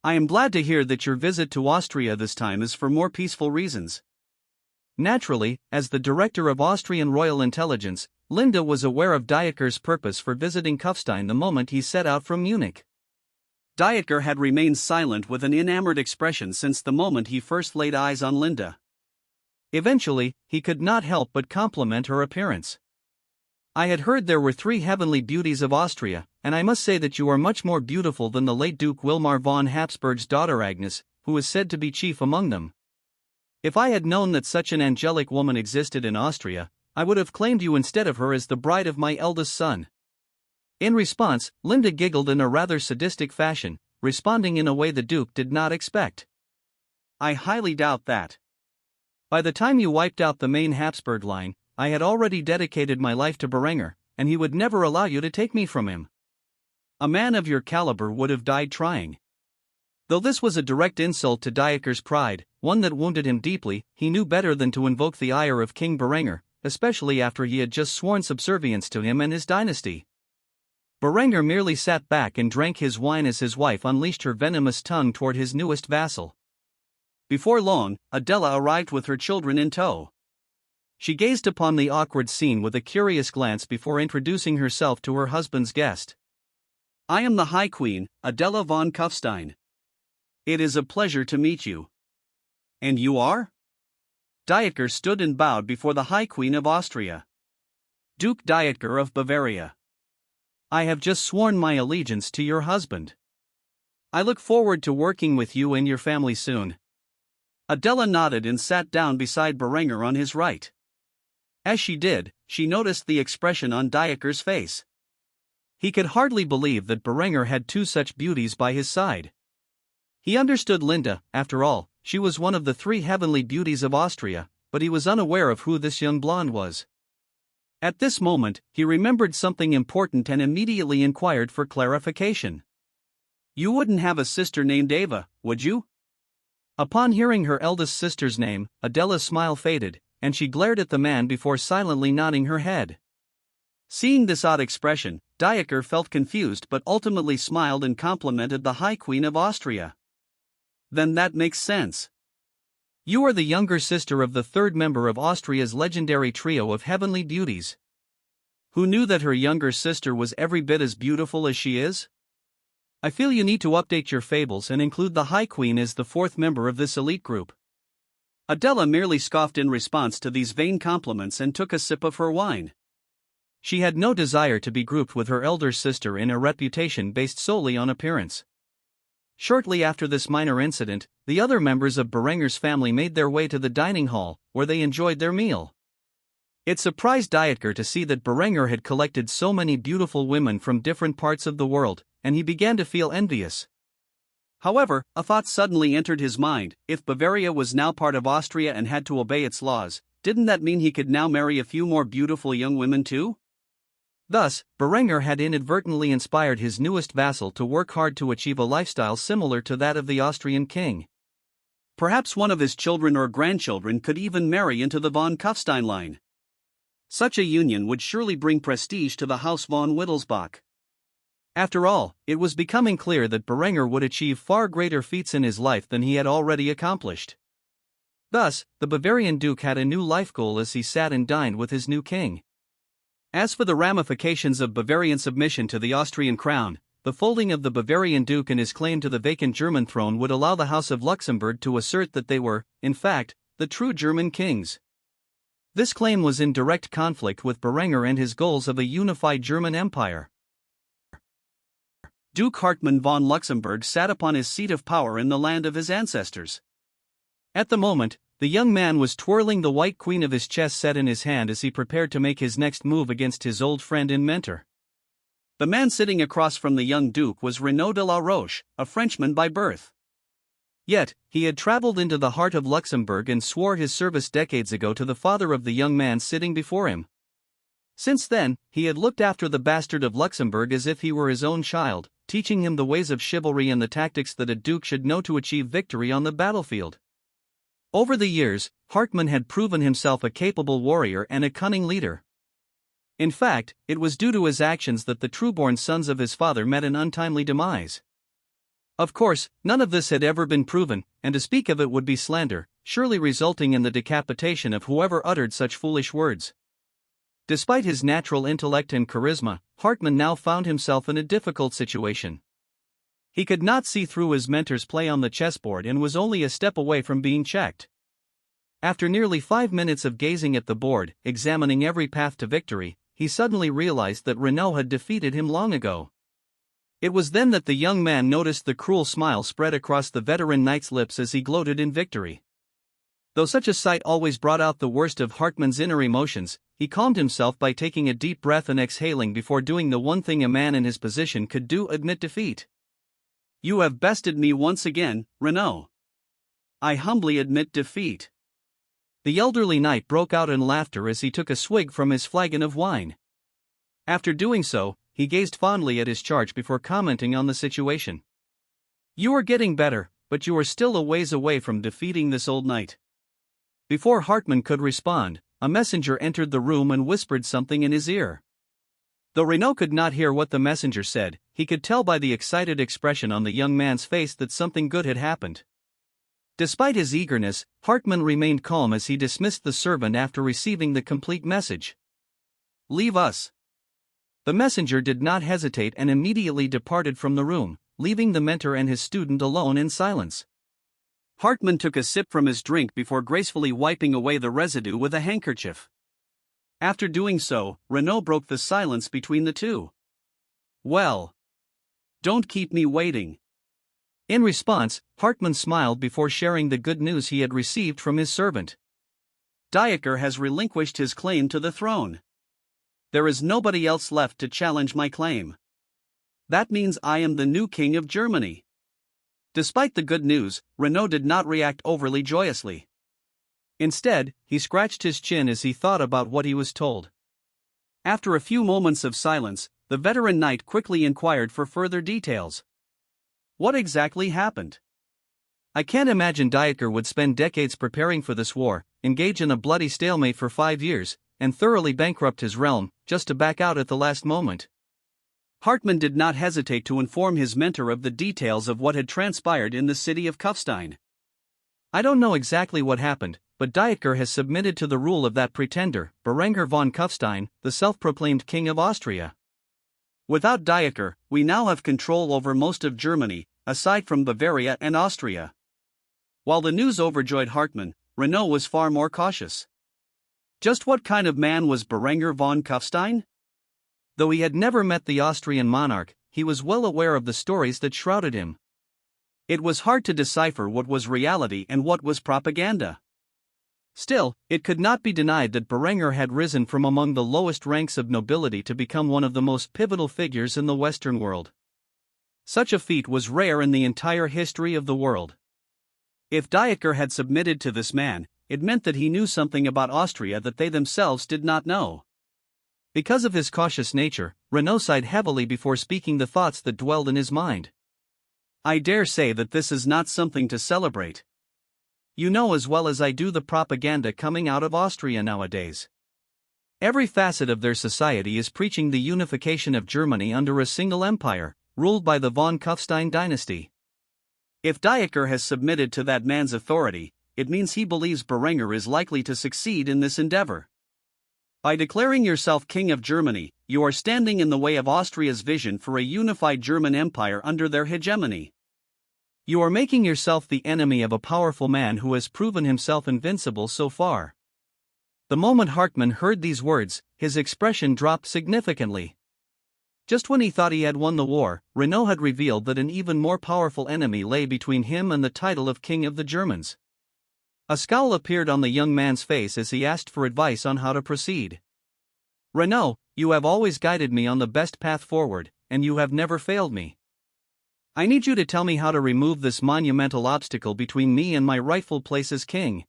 I am glad to hear that your visit to Austria this time is for more peaceful reasons. Naturally, as the director of Austrian royal intelligence, Linda was aware of Dieker's purpose for visiting Kufstein the moment he set out from Munich. Dieker had remained silent with an enamored expression since the moment he first laid eyes on Linda. Eventually, he could not help but compliment her appearance. I had heard there were 3 heavenly beauties of Austria, and I must say that you are much more beautiful than the late Duke Wilmar von Habsburg's daughter Agnes, who is said to be chief among them. If I had known that such an angelic woman existed in Austria, I would have claimed you instead of her as the bride of my eldest son. In response, Linda giggled in a rather sadistic fashion, responding in a way the Duke did not expect. I highly doubt that. By the time you wiped out the main Habsburg line, I had already dedicated my life to Berengar, and he would never allow you to take me from him. A man of your caliber would have died trying. Though this was a direct insult to Dieker's pride, one that wounded him deeply, he knew better than to invoke the ire of King Berengar, especially after he had just sworn subservience to him and his dynasty. Berengar merely sat back and drank his wine as his wife unleashed her venomous tongue toward his newest vassal. Before long, Adela arrived with her children in tow. She gazed upon the awkward scene with a curious glance before introducing herself to her husband's guest. I am the High Queen, Adela von Kufstein. It is a pleasure to meet you. And you are? Dieker stood and bowed before the High Queen of Austria. Duke Dieker of Bavaria. I have just sworn my allegiance to your husband. I look forward to working with you and your family soon. Adela nodded and sat down beside Berengar on his right. As she did, she noticed the expression on Dieker's face. He could hardly believe that Berengar had 2 such beauties by his side. He understood Linda, after all, she was one of the 3 heavenly beauties of Austria, but he was unaware of who this young blonde was. At this moment, he remembered something important and immediately inquired for clarification. You wouldn't have a sister named Ava, would you? Upon hearing her eldest sister's name, Adela's smile faded, and she glared at the man before silently nodding her head. Seeing this odd expression, Dieker felt confused but ultimately smiled and complimented the High Queen of Austria. Then that makes sense. You are the younger sister of the third member of Austria's legendary trio of heavenly beauties. Who knew that her younger sister was every bit as beautiful as she is? I feel you need to update your fables and include the High Queen as the fourth member of this elite group. Adela merely scoffed in response to these vain compliments and took a sip of her wine. She had no desire to be grouped with her elder sister in a reputation based solely on appearance. Shortly after this minor incident, the other members of Berengar's family made their way to the dining hall, where they enjoyed their meal. It surprised Dieker to see that Berengar had collected so many beautiful women from different parts of the world, and he began to feel envious. However, a thought suddenly entered his mind: if Bavaria was now part of Austria and had to obey its laws, didn't that mean he could now marry a few more beautiful young women too? Thus, Berengar had inadvertently inspired his newest vassal to work hard to achieve a lifestyle similar to that of the Austrian king. Perhaps one of his children or grandchildren could even marry into the von Kufstein line. Such a union would surely bring prestige to the House von Wittelsbach. After all, it was becoming clear that Berengar would achieve far greater feats in his life than he had already accomplished. Thus, the Bavarian duke had a new life goal as he sat and dined with his new king. As for the ramifications of Bavarian submission to the Austrian crown, the folding of the Bavarian duke and his claim to the vacant German throne would allow the House of Luxembourg to assert that they were, in fact, the true German kings. This claim was in direct conflict with Berengar and his goals of a unified German empire. Duke Hartmann von Luxembourg sat upon his seat of power in the land of his ancestors. At the moment, the young man was twirling the white queen of his chess set in his hand as he prepared to make his next move against his old friend and mentor. The man sitting across from the young duke was Renaud de la Roche, a Frenchman by birth. Yet, he had traveled into the heart of Luxembourg and swore his service decades ago to the father of the young man sitting before him. Since then, he had looked after the bastard of Luxembourg as if he were his own child, teaching him the ways of chivalry and the tactics that a duke should know to achieve victory on the battlefield. Over the years, Hartmann had proven himself a capable warrior and a cunning leader. In fact, it was due to his actions that the trueborn sons of his father met an untimely demise. Of course, none of this had ever been proven, and to speak of it would be slander, surely resulting in the decapitation of whoever uttered such foolish words. Despite his natural intellect and charisma, Hartmann now found himself in a difficult situation. He could not see through his mentor's play on the chessboard and was only a step away from being checked. After nearly 5 minutes of gazing at the board, examining every path to victory, he suddenly realized that Renaud had defeated him long ago. It was then that the young man noticed the cruel smile spread across the veteran knight's lips as he gloated in victory. Though such a sight always brought out the worst of Hartmann's inner emotions, he calmed himself by taking a deep breath and exhaling before doing the one thing a man in his position could do: admit defeat. You have bested me once again, Renaud. I humbly admit defeat. The elderly knight broke out in laughter as he took a swig from his flagon of wine. After doing so, he gazed fondly at his charge before commenting on the situation. You are getting better, but you are still a ways away from defeating this old knight. Before Hartmann could respond, a messenger entered the room and whispered something in his ear. Though Renaud could not hear what the messenger said, he could tell by the excited expression on the young man's face that something good had happened. Despite his eagerness, Hartmann remained calm as he dismissed the servant after receiving the complete message. Leave us. The messenger did not hesitate and immediately departed from the room, leaving the mentor and his student alone in silence. Hartmann took a sip from his drink before gracefully wiping away the residue with a handkerchief. After doing so, Renaud broke the silence between the two. Well, don't keep me waiting. In response, Hartmann smiled before sharing the good news he had received from his servant. Dieker has relinquished his claim to the throne. There is nobody else left to challenge my claim. That means I am the new king of Germany. Despite the good news, Renaud did not react overly joyously. Instead, he scratched his chin as he thought about what he was told. After a few moments of silence, the veteran knight quickly inquired for further details. What exactly happened? I can't imagine Dieter would spend decades preparing for this war, engage in a bloody stalemate for 5 years, and thoroughly bankrupt his realm, just to back out at the last moment. Hartmann did not hesitate to inform his mentor of the details of what had transpired in the city of Kufstein. I don't know exactly what happened, but Dieter has submitted to the rule of that pretender, Berengar von Kufstein, the self-proclaimed king of Austria. Without Dieter, we now have control over most of Germany, aside from Bavaria and Austria. While the news overjoyed Hartmann, Renaud was far more cautious. Just what kind of man was Berengar von Kufstein? Though he had never met the Austrian monarch, he was well aware of the stories that shrouded him. It was hard to decipher what was reality and what was propaganda. Still, it could not be denied that Berengar had risen from among the lowest ranks of nobility to become one of the most pivotal figures in the Western world. Such a feat was rare in the entire history of the world. If Dieter had submitted to this man, it meant that he knew something about Austria that they themselves did not know. Because of his cautious nature, Renaud sighed heavily before speaking the thoughts that dwelled in his mind. I dare say that this is not something to celebrate. You know as well as I do the propaganda coming out of Austria nowadays. Every facet of their society is preaching the unification of Germany under a single empire, ruled by the von Kufstein dynasty. If Dieter has submitted to that man's authority, it means he believes Berengar is likely to succeed in this endeavor. By declaring yourself king of Germany, you are standing in the way of Austria's vision for a unified German empire under their hegemony. You are making yourself the enemy of a powerful man who has proven himself invincible so far. The moment Hartmann heard these words, his expression dropped significantly. Just when he thought he had won the war, Renaud had revealed that an even more powerful enemy lay between him and the title of King of the Germans. A scowl appeared on the young man's face as he asked for advice on how to proceed. Renaud, you have always guided me on the best path forward, and you have never failed me. I need you to tell me how to remove this monumental obstacle between me and my rightful place as king.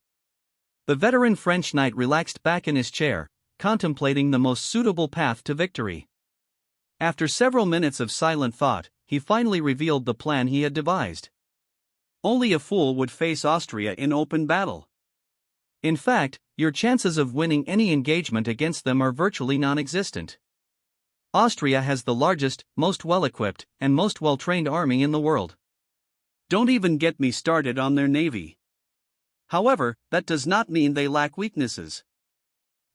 The veteran French knight relaxed back in his chair, contemplating the most suitable path to victory. After several minutes of silent thought, he finally revealed the plan he had devised. Only a fool would face Austria in open battle. In fact, your chances of winning any engagement against them are virtually non-existent. Austria has the largest, most well-equipped, and most well-trained army in the world. Don't even get me started on their navy. However, that does not mean they lack weaknesses.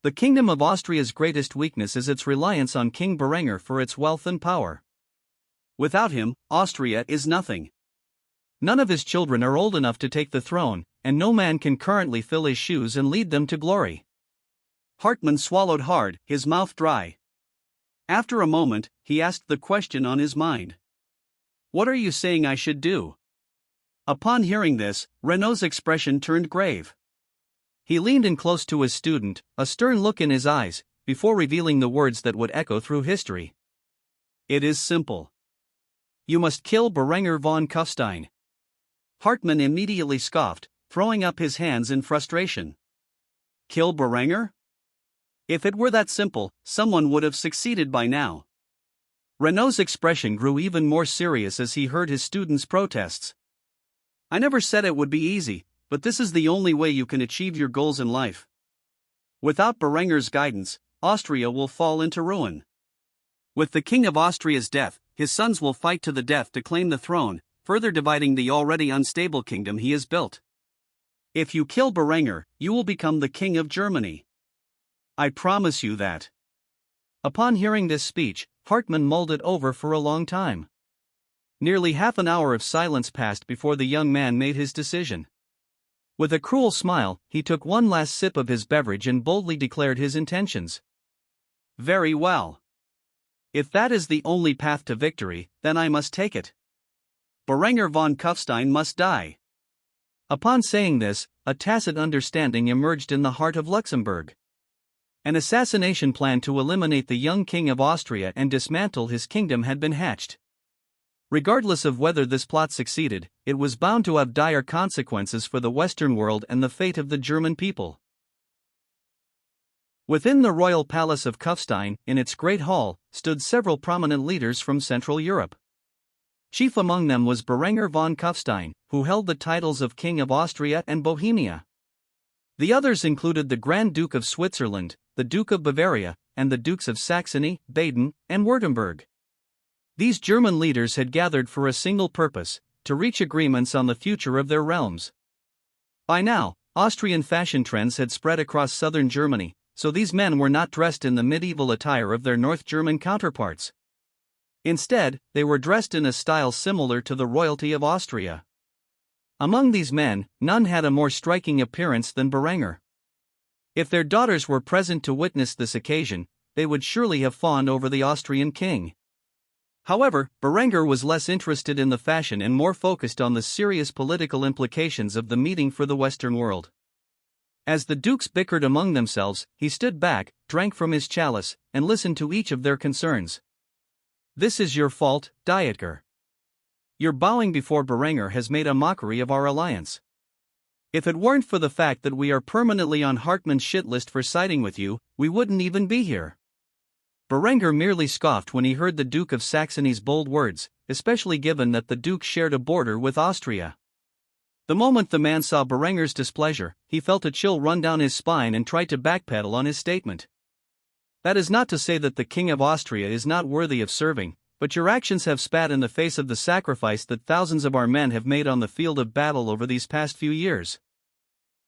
The Kingdom of Austria's greatest weakness is its reliance on King Berengar for its wealth and power. Without him, Austria is nothing. None of his children are old enough to take the throne, and no man can currently fill his shoes and lead them to glory. Hartmann swallowed hard, his mouth dry. After a moment, he asked the question on his mind. What are you saying I should do? Upon hearing this, Renaud's expression turned grave. He leaned in close to his student, a stern look in his eyes, before revealing the words that would echo through history. It is simple. You must kill Berengar von Kufstein. Hartmann immediately scoffed, throwing up his hands in frustration. Kill Berengar? If it were that simple, someone would have succeeded by now. Renaud's expression grew even more serious as he heard his student's protests. I never said it would be easy, but this is the only way you can achieve your goals in life. Without Berengar's guidance, Austria will fall into ruin. With the King of Austria's death, his sons will fight to the death to claim the throne, further dividing the already unstable kingdom he has built. If you kill Berengar, you will become the King of Germany. I promise you that. Upon hearing this speech, Hartmann mulled it over for a long time. Nearly half an hour of silence passed before the young man made his decision. With a cruel smile, he took one last sip of his beverage and boldly declared his intentions. Very well. If that is the only path to victory, then I must take it. Berengar von Kufstein must die. Upon saying this, a tacit understanding emerged in the heart of Luxembourg. An assassination plan to eliminate the young King of Austria and dismantle his kingdom had been hatched. Regardless of whether this plot succeeded, it was bound to have dire consequences for the Western world and the fate of the German people. Within the royal palace of Kufstein, in its great hall, stood several prominent leaders from Central Europe. Chief among them was Berengar von Kufstein, who held the titles of King of Austria and Bohemia. The others included the Grand Duke of Switzerland, the Duke of Bavaria, and the Dukes of Saxony, Baden, and Württemberg. These German leaders had gathered for a single purpose: to reach agreements on the future of their realms. By now, Austrian fashion trends had spread across southern Germany, so these men were not dressed in the medieval attire of their North German counterparts. Instead, they were dressed in a style similar to the royalty of Austria. Among these men, none had a more striking appearance than Berengar. If their daughters were present to witness this occasion, they would surely have fawned over the Austrian king. However, Berengar was less interested in the fashion and more focused on the serious political implications of the meeting for the Western world. As the dukes bickered among themselves, he stood back, drank from his chalice, and listened to each of their concerns. "This is your fault, Dietger. Your bowing before Berengar has made a mockery of our alliance. If it weren't for the fact that we are permanently on Hartmann's shit list for siding with you, we wouldn't even be here." Berengar merely scoffed when he heard the Duke of Saxony's bold words, especially given that the Duke shared a border with Austria. The moment the man saw Berengar's displeasure, he felt a chill run down his spine and tried to backpedal on his statement. "That is not to say that the King of Austria is not worthy of serving, but your actions have spat in the face of the sacrifice that thousands of our men have made on the field of battle over these past few years."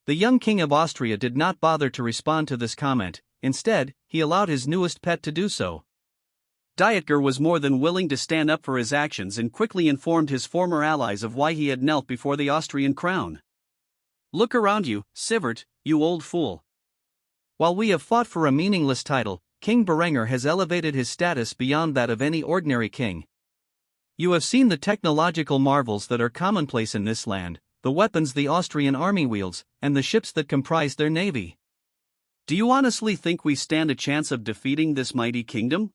The young King of Austria did not bother to respond to this comment. Instead, he allowed his newest pet to do so. Dietger was more than willing to stand up for his actions and quickly informed his former allies of why he had knelt before the Austrian crown. "Look around you, Sivert, you old fool. While we have fought for a meaningless title, King Berengar has elevated his status beyond that of any ordinary king. You have seen the technological marvels that are commonplace in this land, the weapons the Austrian army wields, and the ships that comprise their navy. Do you honestly think we stand a chance of defeating this mighty kingdom?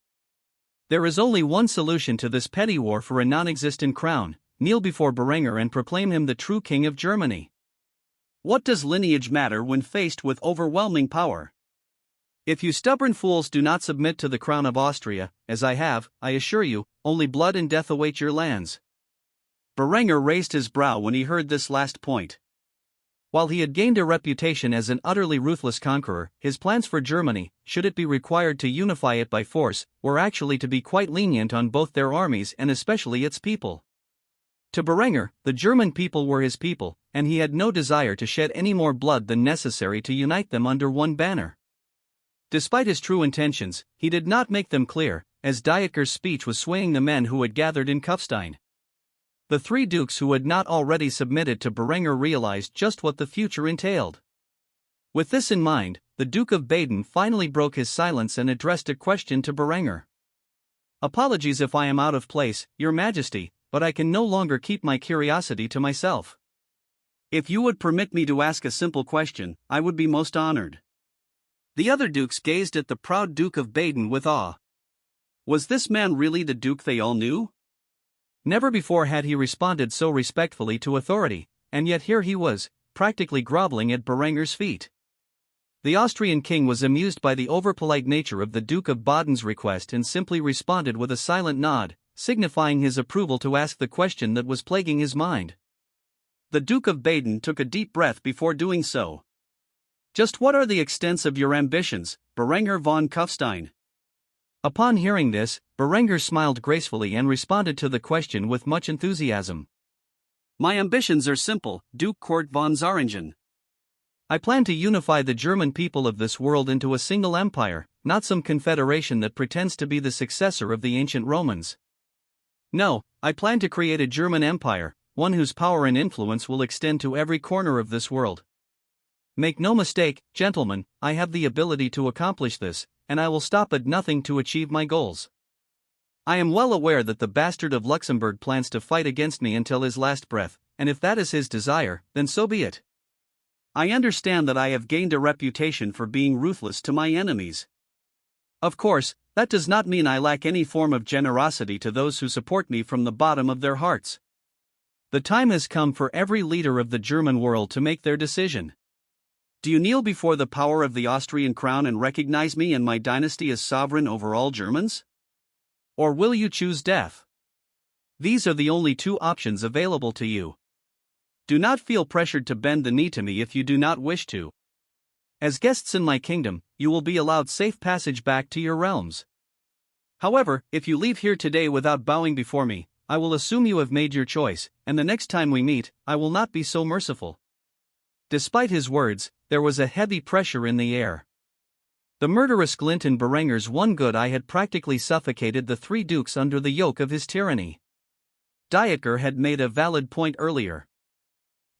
There is only one solution to this petty war for a non-existent crown: kneel before Berengar and proclaim him the true king of Germany. What does lineage matter when faced with overwhelming power? If you stubborn fools do not submit to the crown of Austria, as I have, I assure you, only blood and death await your lands." Berengar raised his brow when he heard this last point. While he had gained a reputation as an utterly ruthless conqueror, his plans for Germany, should it be required to unify it by force, were actually to be quite lenient on both their armies and especially its people. To Berengar, the German people were his people, and he had no desire to shed any more blood than necessary to unite them under one banner. Despite his true intentions, he did not make them clear, as Dietger's speech was swaying the men who had gathered in Kufstein. The three dukes who had not already submitted to Berengar realized just what the future entailed. With this in mind, the Duke of Baden finally broke his silence and addressed a question to Berengar. "Apologies if I am out of place, Your Majesty, but I can no longer keep my curiosity to myself. If you would permit me to ask a simple question, I would be most honored." The other dukes gazed at the proud Duke of Baden with awe. Was this man really the duke they all knew? Never before had he responded so respectfully to authority, and yet here he was, practically groveling at Berengar's feet. The Austrian king was amused by the overpolite nature of the Duke of Baden's request and simply responded with a silent nod, signifying his approval to ask the question that was plaguing his mind. The Duke of Baden took a deep breath before doing so. "Just what are the extents of your ambitions, Berengar von Kufstein?" Upon hearing this, Berengar smiled gracefully and responded to the question with much enthusiasm. "My ambitions are simple, Duke Kurt von Zaringen. I plan to unify the German people of this world into a single empire, not some confederation that pretends to be the successor of the ancient Romans. No, I plan to create a German empire, one whose power and influence will extend to every corner of this world. Make no mistake, gentlemen, I have the ability to accomplish this, and I will stop at nothing to achieve my goals. I am well aware that the bastard of Luxembourg plans to fight against me until his last breath, and if that is his desire, then so be it. I understand that I have gained a reputation for being ruthless to my enemies. Of course, that does not mean I lack any form of generosity to those who support me from the bottom of their hearts. The time has come for every leader of the German world to make their decision. Do you kneel before the power of the Austrian crown and recognize me and my dynasty as sovereign over all Germans? Or will you choose death? These are the only two options available to you. Do not feel pressured to bend the knee to me if you do not wish to. As guests in my kingdom, you will be allowed safe passage back to your realms. However, if you leave here today without bowing before me, I will assume you have made your choice, and the next time we meet, I will not be so merciful." Despite his words, there was a heavy pressure in the air. The murderous glint in Berengar's one good eye had practically suffocated the three dukes under the yoke of his tyranny. Dieter had made a valid point earlier.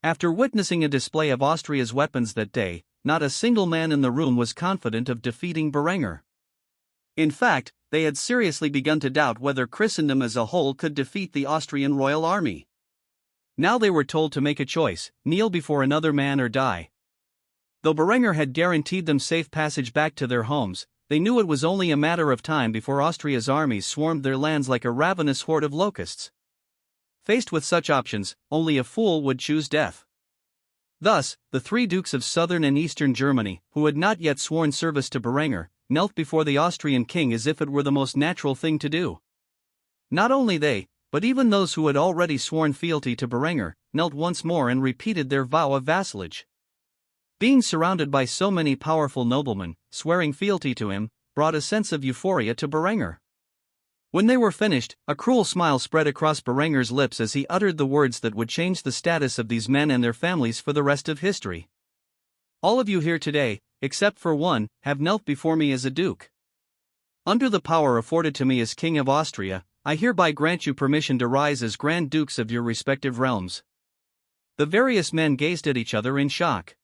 After witnessing a display of Austria's weapons that day, not a single man in the room was confident of defeating Berengar. In fact, they had seriously begun to doubt whether Christendom as a whole could defeat the Austrian royal army. Now they were told to make a choice: kneel before another man or die. Though Berengar had guaranteed them safe passage back to their homes, they knew it was only a matter of time before Austria's armies swarmed their lands like a ravenous horde of locusts. Faced with such options, only a fool would choose death. Thus, the three dukes of southern and eastern Germany, who had not yet sworn service to Berengar, knelt before the Austrian king as if it were the most natural thing to do. Not only they, but even those who had already sworn fealty to Berengar, knelt once more and repeated their vow of vassalage. Being surrounded by so many powerful noblemen, swearing fealty to him, brought a sense of euphoria to Berengar. When they were finished, a cruel smile spread across Berengar's lips as he uttered the words that would change the status of these men and their families for the rest of history. "All of you here today, except for one, have knelt before me as a duke. Under the power afforded to me as King of Austria, I hereby grant you permission to rise as Grand Dukes of your respective realms." The various men gazed at each other in shock.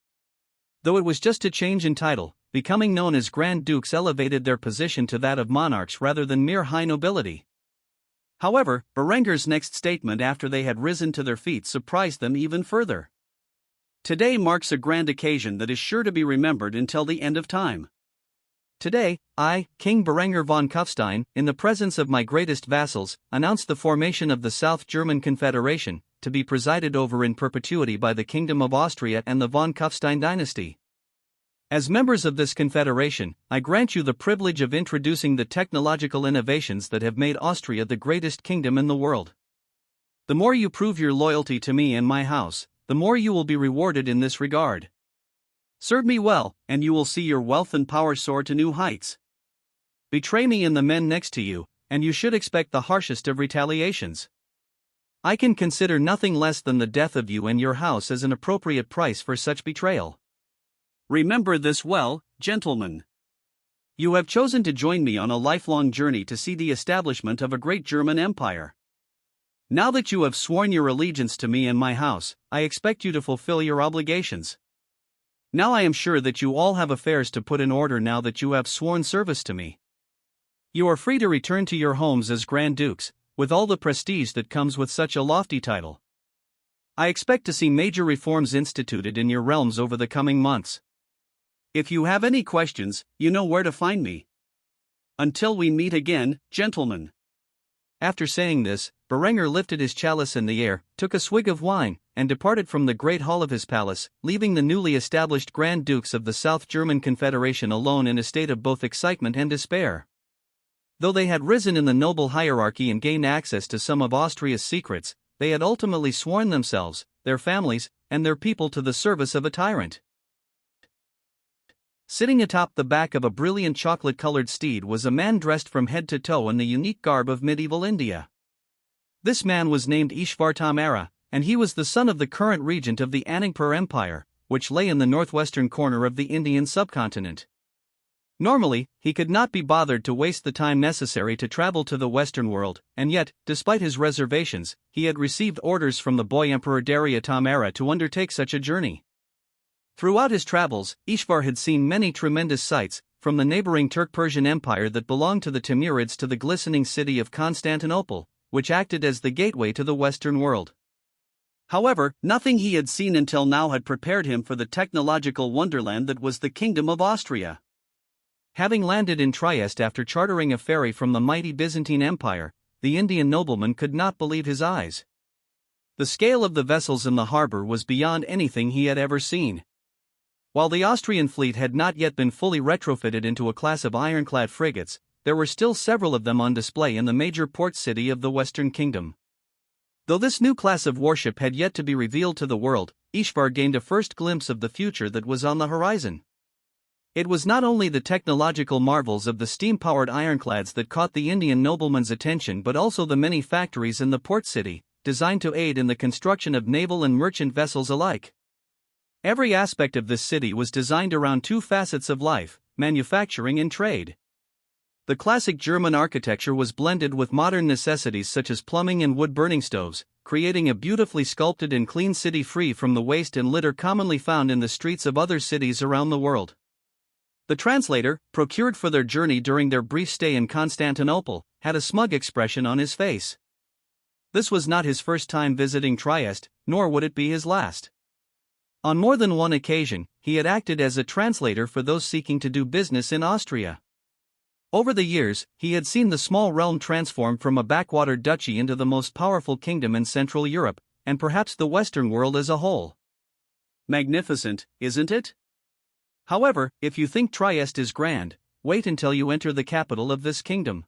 Though it was just a change in title, becoming known as Grand Dukes elevated their position to that of monarchs rather than mere high nobility. However, Berengar's next statement after they had risen to their feet surprised them even further. "Today marks a grand occasion that is sure to be remembered until the end of time. Today, I, King Berengar von Kufstein, in the presence of my greatest vassals, announce the formation of the South German Confederation, to be presided over in perpetuity by the Kingdom of Austria and the von Kufstein dynasty. As members of this confederation, I grant you the privilege of introducing the technological innovations that have made Austria the greatest kingdom in the world. The more you prove your loyalty to me and my house, the more you will be rewarded in this regard. Serve me well, and you will see your wealth and power soar to new heights. Betray me and the men next to you, and you should expect the harshest of retaliations. I can consider nothing less than the death of you and your house as an appropriate price for such betrayal. Remember this well, gentlemen. You have chosen to join me on a lifelong journey to see the establishment of a great German empire. Now that you have sworn your allegiance to me and my house, I expect you to fulfill your obligations. Now I am sure that you all have affairs to put in order now that you have sworn service to me. You are free to return to your homes as Grand Dukes, with all the prestige that comes with such a lofty title. I expect to see major reforms instituted in your realms over the coming months. If you have any questions, you know where to find me. Until we meet again, gentlemen." After saying this, Berengar lifted his chalice in the air, took a swig of wine, and departed from the great hall of his palace, leaving the newly established Grand Dukes of the South German Confederation alone in a state of both excitement and despair. Though they had risen in the noble hierarchy and gained access to some of Austria's secrets, they had ultimately sworn themselves, their families, and their people to the service of a tyrant. Sitting atop the back of a brilliant chocolate-colored steed was a man dressed from head to toe in the unique garb of medieval India. This man was named Ishvartamara, and he was the son of the current regent of the Anagpur Empire, which lay in the northwestern corner of the Indian subcontinent. Normally, he could not be bothered to waste the time necessary to travel to the Western world, and yet, despite his reservations, he had received orders from the boy Emperor Tamara to undertake such a journey. Throughout his travels, Ishvar had seen many tremendous sights, from the neighboring Turk-Persian Empire that belonged to the Timurids to the glistening city of Constantinople, which acted as the gateway to the Western world. However, nothing he had seen until now had prepared him for the technological wonderland that was the Kingdom of Austria. Having landed in Trieste after chartering a ferry from the mighty Byzantine Empire, the Indian nobleman could not believe his eyes. The scale of the vessels in the harbor was beyond anything he had ever seen. While the Austrian fleet had not yet been fully retrofitted into a class of ironclad frigates, there were still several of them on display in the major port city of the Western Kingdom. Though this new class of warship had yet to be revealed to the world, Ishvar gained a first glimpse of the future that was on the horizon. It was not only the technological marvels of the steam-powered ironclads that caught the Indian nobleman's attention but also the many factories in the port city, designed to aid in the construction of naval and merchant vessels alike. Every aspect of this city was designed around two facets of life: manufacturing and trade. The classic German architecture was blended with modern necessities such as plumbing and wood-burning stoves, creating a beautifully sculpted and clean city free from the waste and litter commonly found in the streets of other cities around the world. The translator, procured for their journey during their brief stay in Constantinople, had a smug expression on his face. This was not his first time visiting Trieste, nor would it be his last. On more than one occasion, he had acted as a translator for those seeking to do business in Austria. Over the years, he had seen the small realm transform from a backwater duchy into the most powerful kingdom in Central Europe, and perhaps the Western world as a whole. Magnificent, isn't it? However, if you think Trieste is grand, wait until you enter the capital of this kingdom.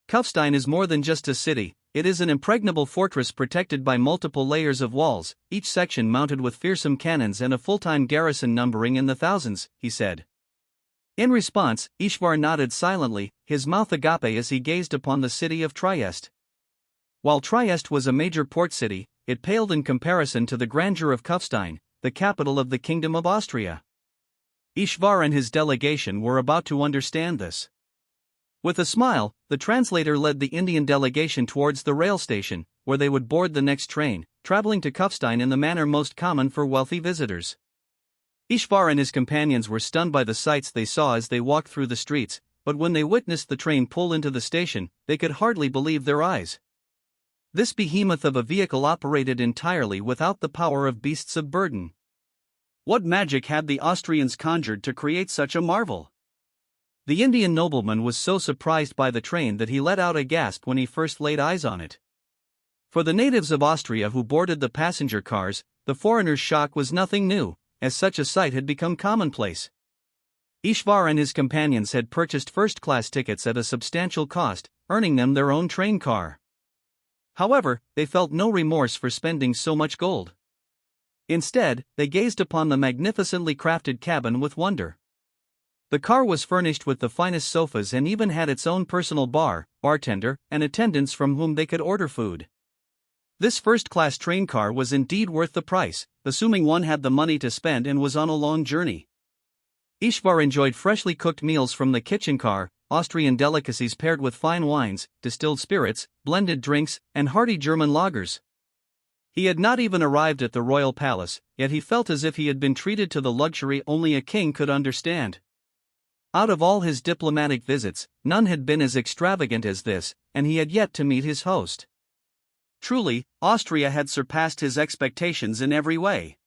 Kufstein is more than just a city, it is an impregnable fortress protected by multiple layers of walls, each section mounted with fearsome cannons and a full-time garrison numbering in the thousands, he said. In response, Ishvar nodded silently, his mouth agape as he gazed upon the city of Trieste. While Trieste was a major port city, it paled in comparison to the grandeur of Kufstein, the capital of the Kingdom of Austria. Ishvar and his delegation were about to understand this. With a smile, the translator led the Indian delegation towards the rail station, where they would board the next train, traveling to Kufstein in the manner most common for wealthy visitors. Ishvar and his companions were stunned by the sights they saw as they walked through the streets, but when they witnessed the train pull into the station, they could hardly believe their eyes. This behemoth of a vehicle operated entirely without the power of beasts of burden. What magic had the Austrians conjured to create such a marvel? The Indian nobleman was so surprised by the train that he let out a gasp when he first laid eyes on it. For the natives of Austria who boarded the passenger cars, the foreigner's shock was nothing new, as such a sight had become commonplace. Ishvar and his companions had purchased first-class tickets at a substantial cost, earning them their own train car. However, they felt no remorse for spending so much gold. Instead, they gazed upon the magnificently crafted cabin with wonder. The car was furnished with the finest sofas and even had its own personal bar, bartender, and attendants from whom they could order food. This first-class train car was indeed worth the price, assuming one had the money to spend and was on a long journey. Ishvar enjoyed freshly cooked meals from the kitchen car, Austrian delicacies paired with fine wines, distilled spirits, blended drinks, and hearty German lagers. He had not even arrived at the royal palace, yet he felt as if he had been treated to the luxury only a king could understand. Out of all his diplomatic visits, none had been as extravagant as this, and he had yet to meet his host. Truly, Austria had surpassed his expectations in every way.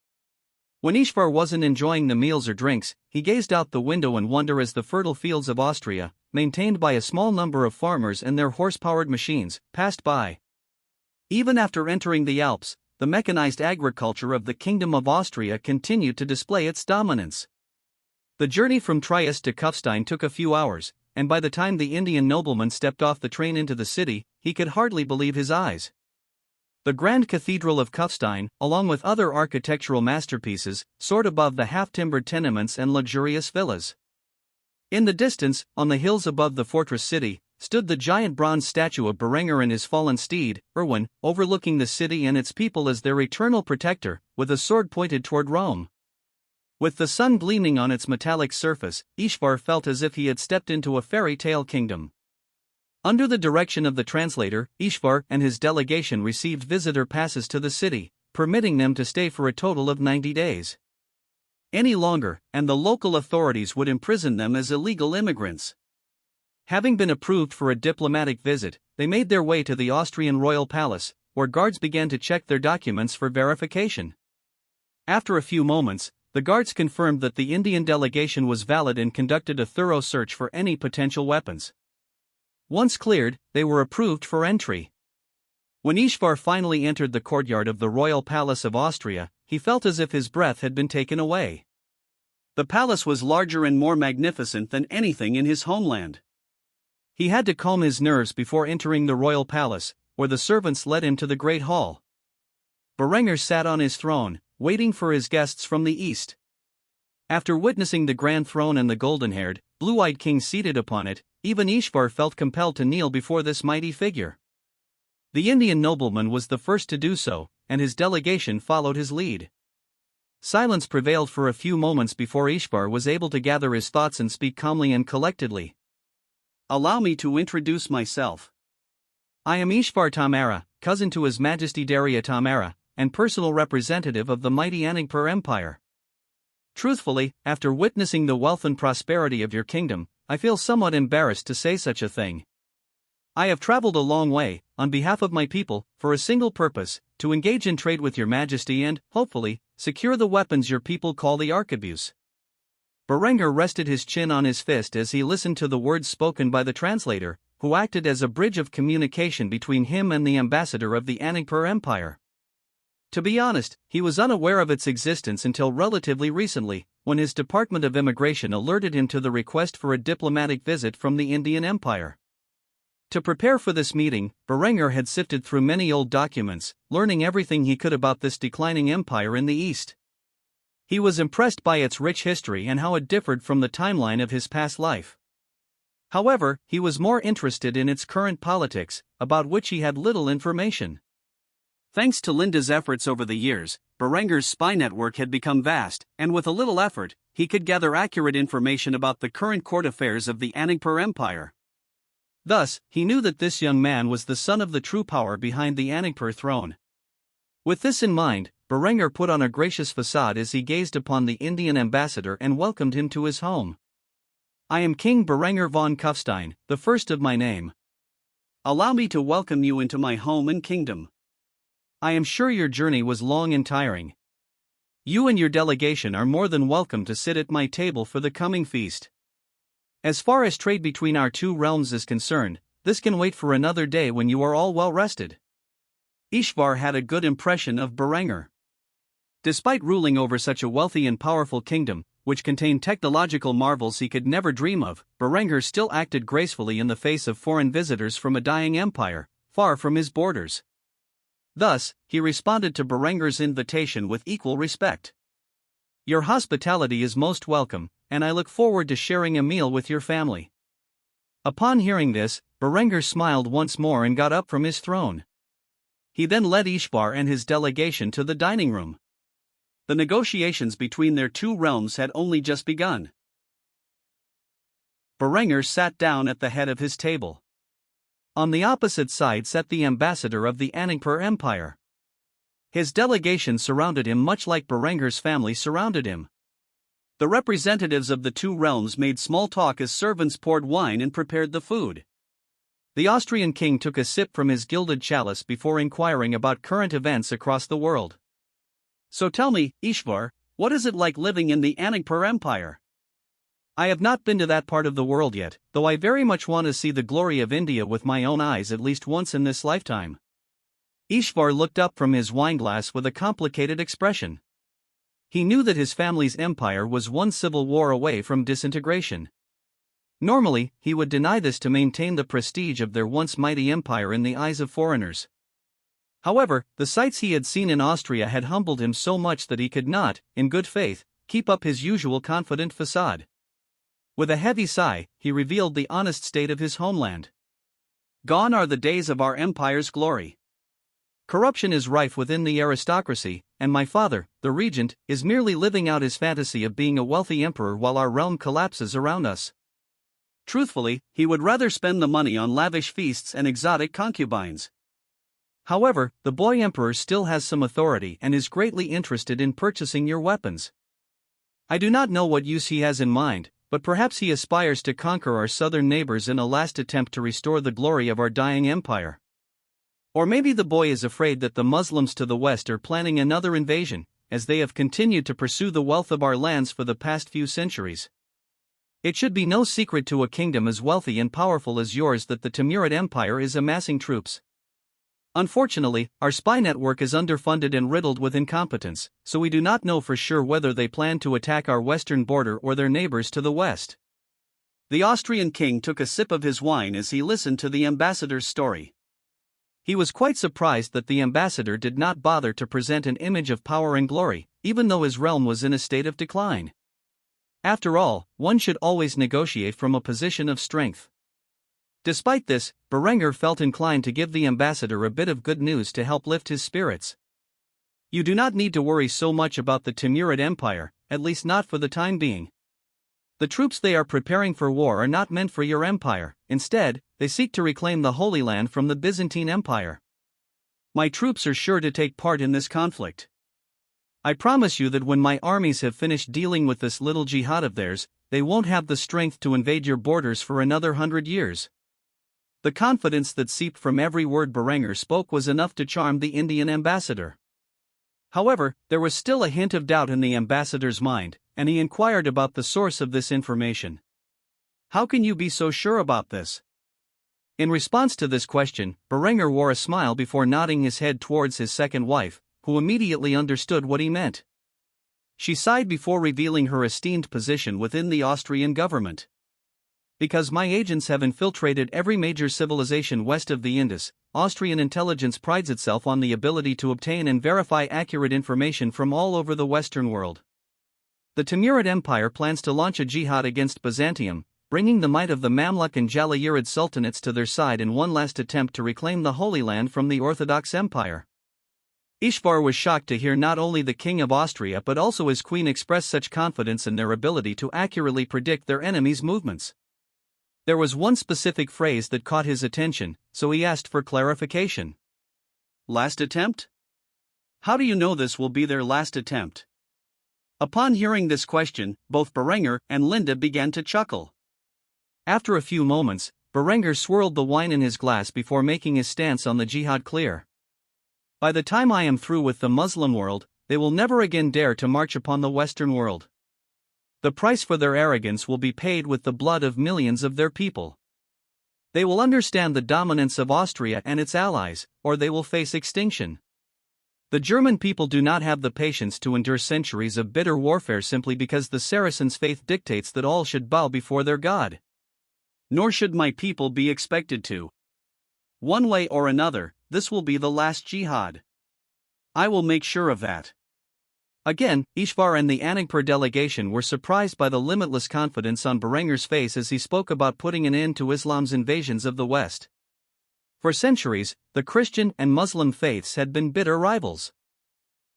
When Ishvar wasn't enjoying the meals or drinks, he gazed out the window in wonder as the fertile fields of Austria, maintained by a small number of farmers and their horse-powered machines, passed by. Even after entering the Alps, the mechanized agriculture of the Kingdom of Austria continued to display its dominance. The journey from Trieste to Kufstein took a few hours, and by the time the Indian nobleman stepped off the train into the city, he could hardly believe his eyes. The Grand Cathedral of Kufstein, along with other architectural masterpieces, soared above the half-timbered tenements and luxurious villas. In the distance, on the hills above the fortress city, stood the giant bronze statue of Berengar and his fallen steed, Erwin, overlooking the city and its people as their eternal protector, with a sword pointed toward Rome. With the sun gleaming on its metallic surface, Ishvar felt as if he had stepped into a fairy tale kingdom. Under the direction of the translator, Ishvar and his delegation received visitor passes to the city, permitting them to stay for a total of 90 days. Any longer, and the local authorities would imprison them as illegal immigrants. Having been approved for a diplomatic visit, they made their way to the Austrian royal palace, where guards began to check their documents for verification. After a few moments, the guards confirmed that the Indian delegation was valid and conducted a thorough search for any potential weapons. Once cleared, they were approved for entry. When Ishvar finally entered the courtyard of the royal palace of Austria, he felt as if his breath had been taken away. The palace was larger and more magnificent than anything in his homeland. He had to calm his nerves before entering the royal palace, where the servants led him to the great hall. Berengar sat on his throne, waiting for his guests from the east. After witnessing the grand throne and the golden-haired, blue-eyed king seated upon it, even Ishvar felt compelled to kneel before this mighty figure. The Indian nobleman was the first to do so, and his delegation followed his lead. Silence prevailed for a few moments before Ishvar was able to gather his thoughts and speak calmly and collectedly. "Allow me to introduce myself. I am Ishvar Tamara, cousin to His Majesty Daria Tamara, and personal representative of the mighty Anagpur Empire. Truthfully, after witnessing the wealth and prosperity of your kingdom, I feel somewhat embarrassed to say such a thing. I have traveled a long way, on behalf of my people, for a single purpose, to engage in trade with your majesty and, hopefully, secure the weapons your people call the arquebus." Berengar rested his chin on his fist as he listened to the words spoken by the translator, who acted as a bridge of communication between him and the ambassador of the Anagpur Empire. To be honest, he was unaware of its existence until relatively recently, when his Department of Immigration alerted him to the request for a diplomatic visit from the Indian Empire. To prepare for this meeting, Berengar had sifted through many old documents, learning everything he could about this declining empire in the east. He was impressed by its rich history and how it differed from the timeline of his past life. However, he was more interested in its current politics, about which he had little information. Thanks to Linda's efforts over the years, Berengar's spy network had become vast, and with a little effort, he could gather accurate information about the current court affairs of the Anagpur Empire. Thus, he knew that this young man was the son of the true power behind the Anagpur throne. With this in mind, Berengar put on a gracious facade as he gazed upon the Indian ambassador and welcomed him to his home. "I am King Berengar von Kufstein, the first of my name. Allow me to welcome you into my home and kingdom. I am sure your journey was long and tiring. You and your delegation are more than welcome to sit at my table for the coming feast. As far as trade between our two realms is concerned, this can wait for another day when you are all well rested." Ishvar had a good impression of Berengar. Despite ruling over such a wealthy and powerful kingdom, which contained technological marvels he could never dream of, Berengar still acted gracefully in the face of foreign visitors from a dying empire, far from his borders. Thus, he responded to Berengar's invitation with equal respect. "Your hospitality is most welcome, and I look forward to sharing a meal with your family." Upon hearing this, Berengar smiled once more and got up from his throne. He then led Ishvar and his delegation to the dining room. The negotiations between their two realms had only just begun. Berengar sat down at the head of his table. On the opposite side sat the ambassador of the Anagpur Empire. His delegation surrounded him much like Berengar's family surrounded him. The representatives of the two realms made small talk as servants poured wine and prepared the food. The Austrian king took a sip from his gilded chalice before inquiring about current events across the world. "So tell me, Ishvar, what is it like living in the Anagpur Empire? I have not been to that part of the world yet, though I very much want to see the glory of India with my own eyes at least once in this lifetime." Ishvar looked up from his wineglass with a complicated expression. He knew that his family's empire was one civil war away from disintegration. Normally, he would deny this to maintain the prestige of their once mighty empire in the eyes of foreigners. However, the sights he had seen in Austria had humbled him so much that he could not, in good faith, keep up his usual confident facade. With a heavy sigh, he revealed the honest state of his homeland. "Gone are the days of our empire's glory. Corruption is rife within the aristocracy, and my father, the regent, is merely living out his fantasy of being a wealthy emperor while our realm collapses around us. Truthfully, he would rather spend the money on lavish feasts and exotic concubines. However, the boy emperor still has some authority and is greatly interested in purchasing your weapons. I do not know what use he has in mind, but perhaps he aspires to conquer our southern neighbors in a last attempt to restore the glory of our dying empire. Or maybe the boy is afraid that the Muslims to the west are planning another invasion, as they have continued to pursue the wealth of our lands for the past few centuries. It should be no secret to a kingdom as wealthy and powerful as yours that the Timurid Empire is amassing troops. Unfortunately, our spy network is underfunded and riddled with incompetence, so we do not know for sure whether they plan to attack our western border or their neighbors to the west." The Austrian king took a sip of his wine as he listened to the ambassador's story. He was quite surprised that the ambassador did not bother to present an image of power and glory, even though his realm was in a state of decline. After all, one should always negotiate from a position of strength. Despite this, Berengar felt inclined to give the ambassador a bit of good news to help lift his spirits. You do not need to worry so much about the Timurid Empire, at least not for the time being. The troops they are preparing for war are not meant for your empire. Instead, they seek to reclaim the Holy Land from the Byzantine Empire. My troops are sure to take part in this conflict. I promise you that when my armies have finished dealing with this little jihad of theirs, they won't have the strength to invade your borders for another 100 years. The confidence that seeped from every word Berengar spoke was enough to charm the Indian ambassador. However, there was still a hint of doubt in the ambassador's mind, and he inquired about the source of this information. How can you be so sure about this? In response to this question, Berengar wore a smile before nodding his head towards his second wife, who immediately understood what he meant. She sighed before revealing her esteemed position within the Austrian government. Because my agents have infiltrated every major civilization west of the Indus, Austrian intelligence prides itself on the ability to obtain and verify accurate information from all over the Western world. The Timurid Empire plans to launch a jihad against Byzantium, bringing the might of the Mamluk and Jalayirid sultanates to their side in one last attempt to reclaim the Holy Land from the Orthodox Empire. Ishvar was shocked to hear not only the King of Austria but also his queen express such confidence in their ability to accurately predict their enemies' movements. There was one specific phrase that caught his attention, so he asked for clarification. Last attempt? How do you know this will be their last attempt? Upon hearing this question, both Berengar and Linda began to chuckle. After a few moments, Berengar swirled the wine in his glass before making his stance on the jihad clear. By the time I am through with the Muslim world, they will never again dare to march upon the Western world. The price for their arrogance will be paid with the blood of millions of their people. They will understand the dominance of Austria and its allies, or they will face extinction. The German people do not have the patience to endure centuries of bitter warfare simply because the Saracens' faith dictates that all should bow before their God. Nor should my people be expected to. One way or another, this will be the last jihad. I will make sure of that. Again, Ishvar and the Anagpur delegation were surprised by the limitless confidence on Berengar's face as he spoke about putting an end to Islam's invasions of the West. For centuries, the Christian and Muslim faiths had been bitter rivals.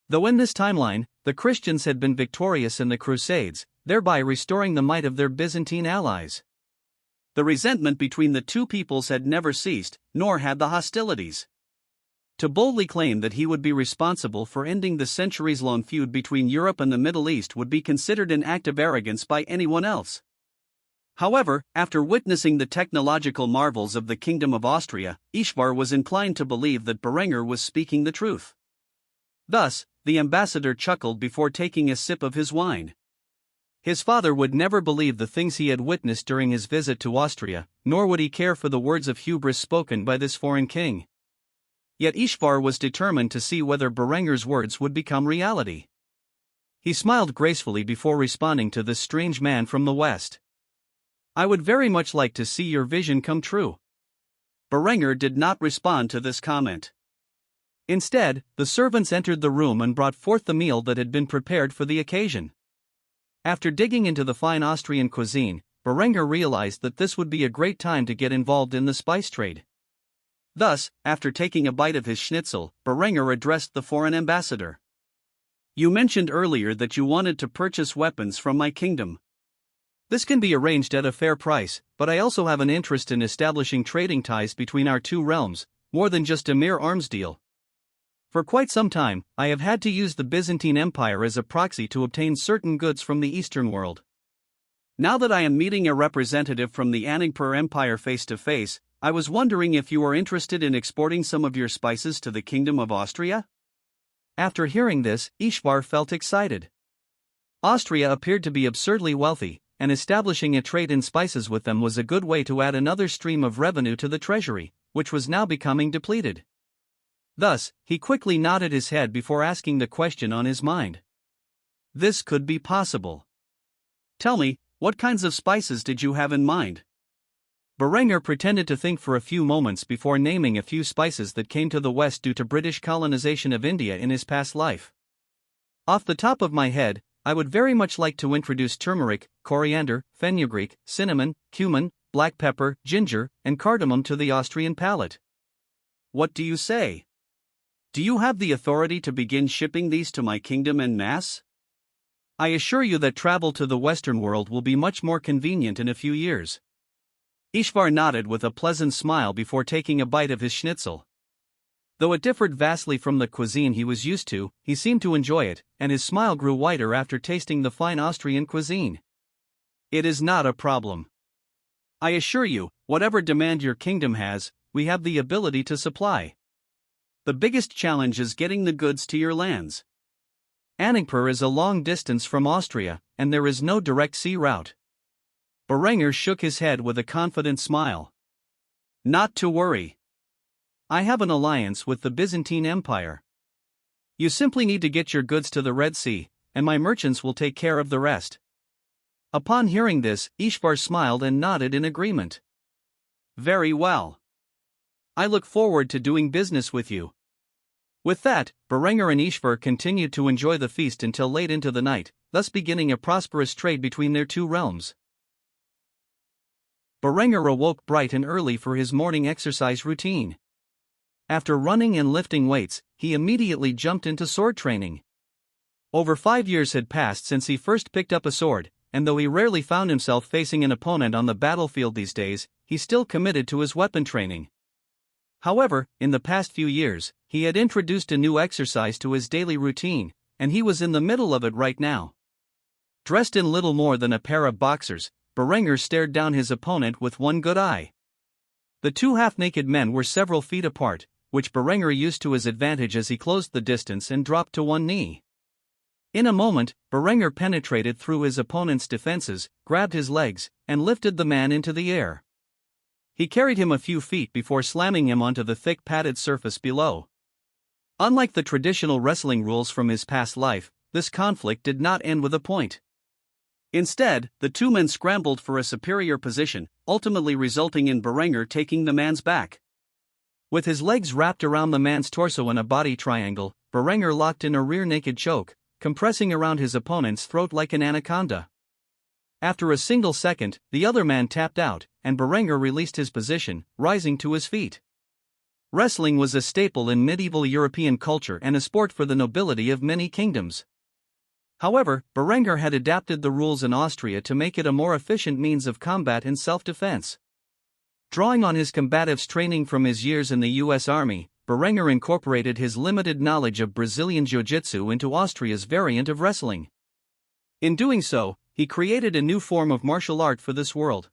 Though in this timeline, the Christians had been victorious in the Crusades, thereby restoring the might of their Byzantine allies. The resentment between the two peoples had never ceased, nor had the hostilities. To boldly claim that he would be responsible for ending the centuries-long feud between Europe and the Middle East would be considered an act of arrogance by anyone else. However, after witnessing the technological marvels of the Kingdom of Austria, Ishvar was inclined to believe that Berengar was speaking the truth. Thus, the ambassador chuckled before taking a sip of his wine. His father would never believe the things he had witnessed during his visit to Austria, nor would he care for the words of hubris spoken by this foreign king. Yet Ishvar was determined to see whether Berengar's words would become reality. He smiled gracefully before responding to this strange man from the West. I would very much like to see your vision come true. Berengar did not respond to this comment. Instead, the servants entered the room and brought forth the meal that had been prepared for the occasion. After digging into the fine Austrian cuisine, Berengar realized that this would be a great time to get involved in the spice trade. Thus, after taking a bite of his schnitzel, Berengar addressed the foreign ambassador. You mentioned earlier that you wanted to purchase weapons from my kingdom. This can be arranged at a fair price, but I also have an interest in establishing trading ties between our two realms, more than just a mere arms deal. For quite some time, I have had to use the Byzantine Empire as a proxy to obtain certain goods from the Eastern world. Now that I am meeting a representative from the Anagpur Empire face to face, I was wondering if you are interested in exporting some of your spices to the Kingdom of Austria? After hearing this, Ishvar felt excited. Austria appeared to be absurdly wealthy, and establishing a trade in spices with them was a good way to add another stream of revenue to the treasury, which was now becoming depleted. Thus, he quickly nodded his head before asking the question on his mind. This could be possible. Tell me, what kinds of spices did you have in mind? Berengar pretended to think for a few moments before naming a few spices that came to the west due to British colonization of India in his past life. Off the top of my head, I would very much like to introduce turmeric, coriander, fenugreek, cinnamon, cumin, black pepper, ginger, and cardamom to the Austrian palate. What do you say? Do you have the authority to begin shipping these to my kingdom en masse? I assure you that travel to the Western world will be much more convenient in a few years. Ishvar nodded with a pleasant smile before taking a bite of his schnitzel. Though it differed vastly from the cuisine he was used to, he seemed to enjoy it, and his smile grew wider after tasting the fine Austrian cuisine. It is not a problem. I assure you, whatever demand your kingdom has, we have the ability to supply. The biggest challenge is getting the goods to your lands. Anagpur is a long distance from Austria, and there is no direct sea route. Berengar shook his head with a confident smile. Not to worry. I have an alliance with the Byzantine Empire. You simply need to get your goods to the Red Sea, and my merchants will take care of the rest. Upon hearing this, Ishvar smiled and nodded in agreement. Very well. I look forward to doing business with you. With that, Berengar and Ishvar continued to enjoy the feast until late into the night, thus beginning a prosperous trade between their two realms. Berengar awoke bright and early for his morning exercise routine. After running and lifting weights, he immediately jumped into sword training. Over 5 years had passed since he first picked up a sword, and though he rarely found himself facing an opponent on the battlefield these days, he still committed to his weapon training. However, in the past few years, he had introduced a new exercise to his daily routine, and he was in the middle of it right now. Dressed in little more than a pair of boxers, Berengar stared down his opponent with one good eye. The two half-naked men were several feet apart, which Berengar used to his advantage as he closed the distance and dropped to one knee. In a moment, Berengar penetrated through his opponent's defenses, grabbed his legs, and lifted the man into the air. He carried him a few feet before slamming him onto the thick padded surface below. Unlike the traditional wrestling rules from his past life, this conflict did not end with a point. Instead, the two men scrambled for a superior position, ultimately resulting in Berengar taking the man's back. With his legs wrapped around the man's torso in a body triangle, Berengar locked in a rear naked choke, compressing around his opponent's throat like an anaconda. After a single second, the other man tapped out, and Berengar released his position, rising to his feet. Wrestling was a staple in medieval European culture and a sport for the nobility of many kingdoms. However, Berengar had adapted the rules in Austria to make it a more efficient means of combat and self-defense. Drawing on his combatives' training from his years in the U.S. Army, Berengar incorporated his limited knowledge of Brazilian Jiu-Jitsu into Austria's variant of wrestling. In doing so, he created a new form of martial art for this world.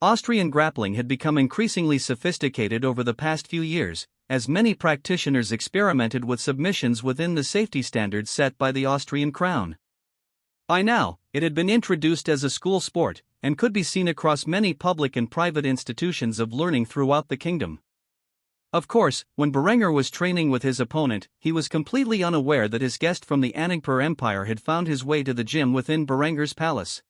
Austrian grappling had become increasingly sophisticated over the past few years, as many practitioners experimented with submissions within the safety standards set by the Austrian crown. By now, it had been introduced as a school sport, and could be seen across many public and private institutions of learning throughout the kingdom. Of course, when Berengar was training with his opponent, he was completely unaware that his guest from the Anagpur Empire had found his way to the gym within Berengar's palace.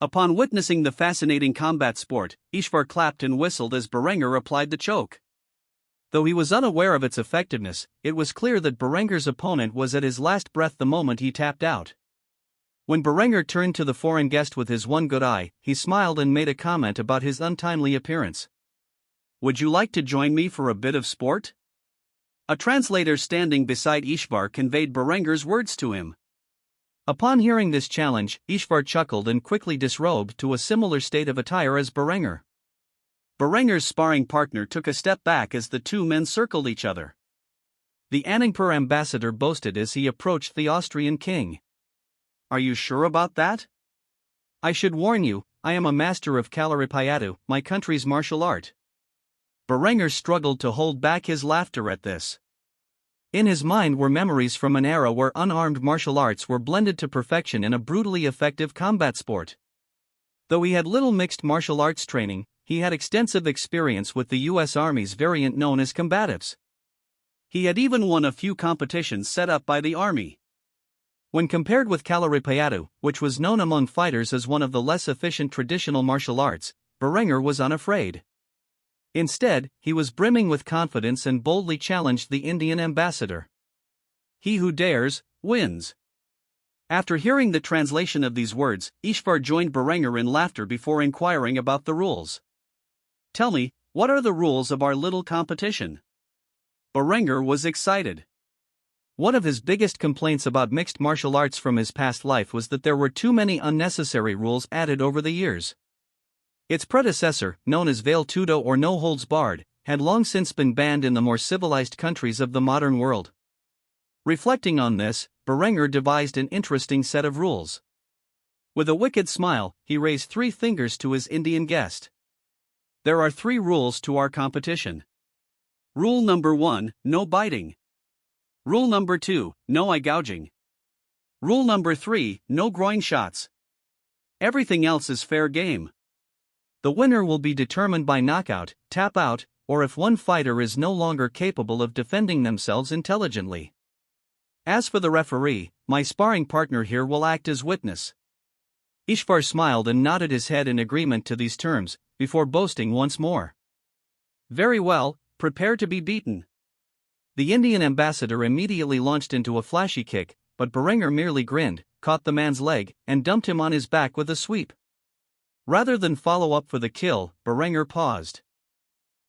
Upon witnessing the fascinating combat sport, Ishvar clapped and whistled as Berengar applied the choke. Though he was unaware of its effectiveness, it was clear that Berengar's opponent was at his last breath the moment he tapped out. When Berengar turned to the foreign guest with his one good eye, he smiled and made a comment about his untimely appearance. "Would you like to join me for a bit of sport?" A translator standing beside Ishvar conveyed Berengar's words to him. Upon hearing this challenge, Ishvar chuckled and quickly disrobed to a similar state of attire as Berengar. Berengar's sparring partner took a step back as the two men circled each other. The Anangpur ambassador boasted as he approached the Austrian king. "Are you sure about that? I should warn you, I am a master of Kalaripayattu, my country's martial art." Berengar struggled to hold back his laughter at this. In his mind were memories from an era where unarmed martial arts were blended to perfection in a brutally effective combat sport. Though he had little mixed martial arts training, he had extensive experience with the U.S. Army's variant known as combatives. He had even won a few competitions set up by the Army. When compared with Kalaripayattu, which was known among fighters as one of the less efficient traditional martial arts, Berengar was unafraid. Instead, he was brimming with confidence and boldly challenged the Indian ambassador. He who dares, wins. After hearing the translation of these words, Ishvar joined Berengar in laughter before inquiring about the rules. Tell me, what are the rules of our little competition? Berengar was excited. One of his biggest complaints about mixed martial arts from his past life was that there were too many unnecessary rules added over the years. Its predecessor, known as Veil Tudo or No Holds Barred, had long since been banned in the more civilized countries of the modern world. Reflecting on this, Berengar devised an interesting set of rules. With a wicked smile, he raised 3 fingers to his Indian guest. There are 3 rules to our competition. Rule number 1, no biting. Rule number 2, no eye gouging. Rule number 3, no groin shots. Everything else is fair game. The winner will be determined by knockout, tap out, or if one fighter is no longer capable of defending themselves intelligently. As for the referee, my sparring partner here will act as witness. Ishvar smiled and nodded his head in agreement to these terms, before boasting once more. Very well, prepare to be beaten. The Indian ambassador immediately launched into a flashy kick, but Berengar merely grinned, caught the man's leg, and dumped him on his back with a sweep. Rather than follow up for the kill, Berengar paused.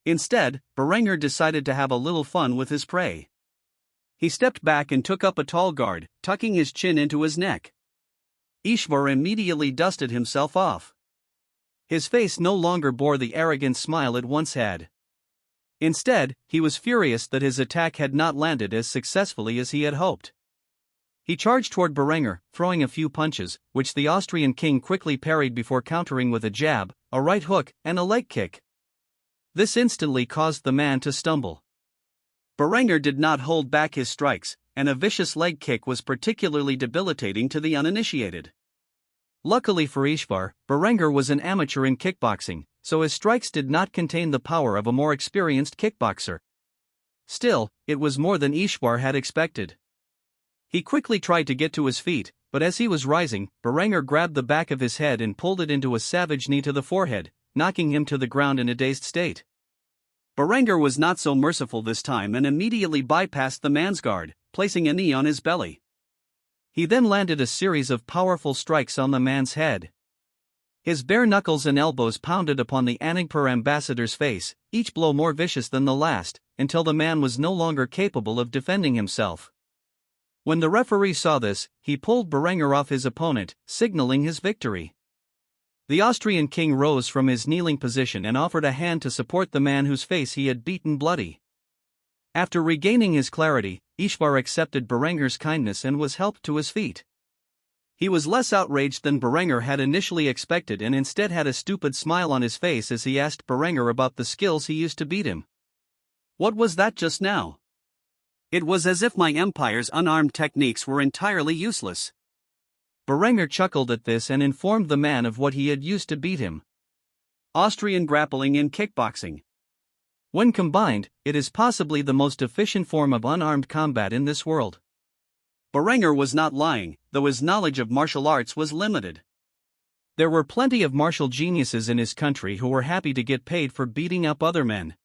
Instead, Berengar decided to have a little fun with his prey. He stepped back and took up a tall guard, tucking his chin into his neck. Ishvar immediately dusted himself off. His face no longer bore the arrogant smile it once had. Instead, he was furious that his attack had not landed as successfully as he had hoped. He charged toward Berengar, throwing a few punches, which the Austrian king quickly parried before countering with a jab, a right hook, and a leg kick. This instantly caused the man to stumble. Berengar did not hold back his strikes, and a vicious leg kick was particularly debilitating to the uninitiated. Luckily for Ishvar, Berengar was an amateur in kickboxing, so his strikes did not contain the power of a more experienced kickboxer. Still, it was more than Ishvar had expected. He quickly tried to get to his feet, but as he was rising, Berengar grabbed the back of his head and pulled it into a savage knee to the forehead, knocking him to the ground in a dazed state. Berengar was not so merciful this time and immediately bypassed the man's guard, placing a knee on his belly. He then landed a series of powerful strikes on the man's head. His bare knuckles and elbows pounded upon the Anagpur ambassador's face, each blow more vicious than the last, until the man was no longer capable of defending himself. When the referee saw this, he pulled Berengar off his opponent, signaling his victory. The Austrian king rose from his kneeling position and offered a hand to support the man whose face he had beaten bloody. After regaining his clarity, Ishvar accepted Berengar's kindness and was helped to his feet. He was less outraged than Berengar had initially expected and instead had a stupid smile on his face as he asked Berengar about the skills he used to beat him. What was that just now? It was as if my empire's unarmed techniques were entirely useless. Berengar chuckled at this and informed the man of what he had used to beat him. Austrian grappling and kickboxing. When combined, it is possibly the most efficient form of unarmed combat in this world. Berengar was not lying, though his knowledge of martial arts was limited. There were plenty of martial geniuses in his country who were happy to get paid for beating up other men.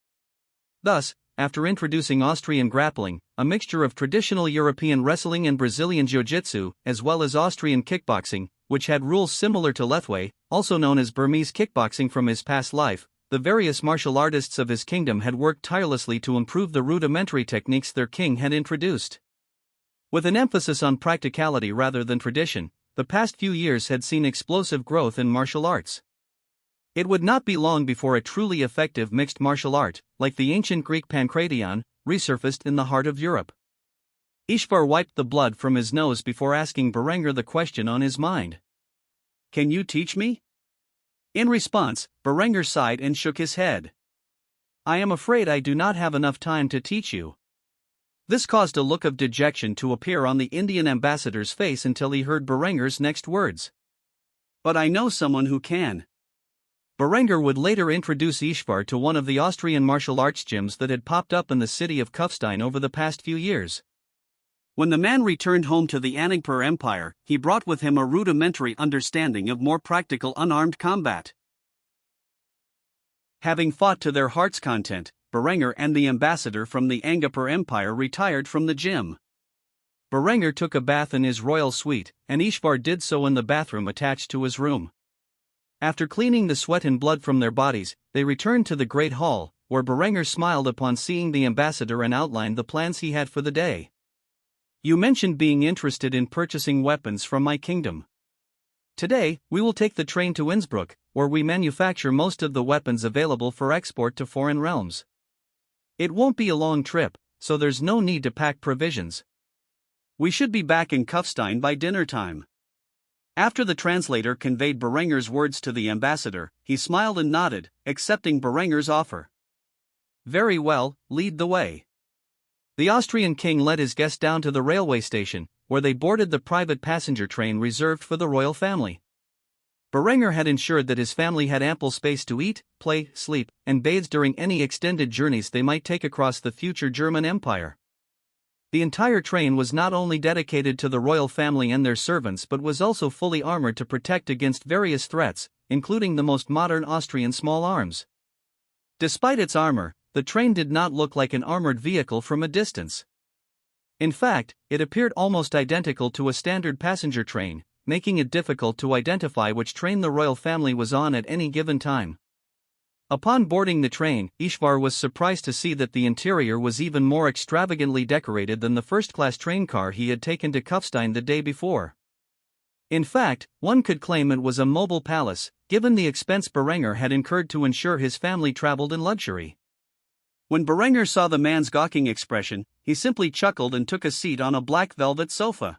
Thus, after introducing Austrian grappling, a mixture of traditional European wrestling and Brazilian jiu-jitsu, as well as Austrian kickboxing, which had rules similar to Lethwei, also known as Burmese kickboxing from his past life, the various martial artists of his kingdom had worked tirelessly to improve the rudimentary techniques their king had introduced. With an emphasis on practicality rather than tradition, the past few years had seen explosive growth in martial arts. It would not be long before a truly effective mixed martial art, like the ancient Greek pankration, resurfaced in the heart of Europe. Ishvar wiped the blood from his nose before asking Berengar the question on his mind. Can you teach me? In response, Berengar sighed and shook his head. I am afraid I do not have enough time to teach you. This caused a look of dejection to appear on the Indian ambassador's face until he heard Berengar's next words. But I know someone who can. Berengar would later introduce Ishvar to one of the Austrian martial arts gyms that had popped up in the city of Kufstein over the past few years. When the man returned home to the Anagpur Empire, he brought with him a rudimentary understanding of more practical unarmed combat. Having fought to their heart's content, Berengar and the ambassador from the Anagpur Empire retired from the gym. Berengar took a bath in his royal suite, and Ishvar did so in the bathroom attached to his room. After cleaning the sweat and blood from their bodies, they returned to the Great Hall, where Berengar smiled upon seeing the ambassador and outlined the plans he had for the day. "You mentioned being interested in purchasing weapons from my kingdom. Today, we will take the train to Innsbruck, where we manufacture most of the weapons available for export to foreign realms. It won't be a long trip, so there's no need to pack provisions. We should be back in Kufstein by dinner time." After the translator conveyed Berengar's words to the ambassador, he smiled and nodded, accepting Berengar's offer. "Very well, lead the way." The Austrian king led his guest down to the railway station, where they boarded the private passenger train reserved for the royal family. Berengar had ensured that his family had ample space to eat, play, sleep, and bathe during any extended journeys they might take across the future German Empire. The entire train was not only dedicated to the royal family and their servants but was also fully armored to protect against various threats, including the most modern Austrian small arms. Despite its armor, the train did not look like an armored vehicle from a distance. In fact, it appeared almost identical to a standard passenger train, making it difficult to identify which train the royal family was on at any given time. Upon boarding the train, Ishvar was surprised to see that the interior was even more extravagantly decorated than the first-class train car he had taken to Kufstein the day before. In fact, one could claim it was a mobile palace, given the expense Berengar had incurred to ensure his family traveled in luxury. When Berengar saw the man's gawking expression, he simply chuckled and took a seat on a black velvet sofa.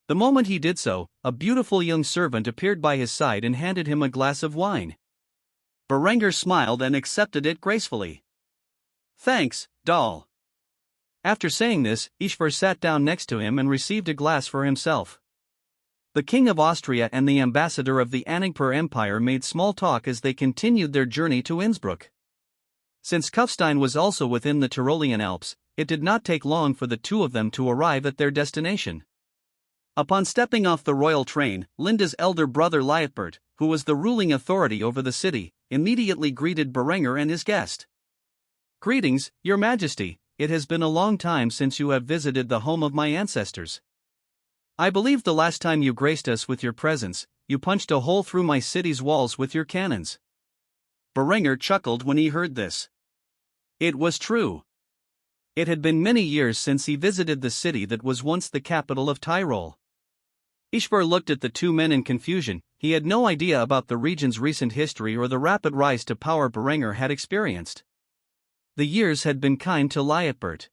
The moment he did so, a beautiful young servant appeared by his side and handed him a glass of wine. Berengar smiled and accepted it gracefully. "Thanks, doll." After saying this, Ishvar sat down next to him and received a glass for himself. The King of Austria and the ambassador of the Anagpur Empire made small talk as they continued their journey to Innsbruck. Since Kufstein was also within the Tyrolean Alps, it did not take long for the two of them to arrive at their destination. Upon stepping off the royal train, Linda's elder brother Liutbert, who was the ruling authority over the city, immediately greeted Berengar and his guest. "Greetings, Your Majesty, it has been a long time since you have visited the home of my ancestors. I believe the last time you graced us with your presence, you punched a hole through my city's walls with your cannons." Berengar chuckled when he heard this. It was true. It had been many years since he visited the city that was once the capital of Tyrol. Ishvar looked at the two men in confusion. He had no idea about the region's recent history or the rapid rise to power Berengar had experienced. The years had been kind to Liutbert.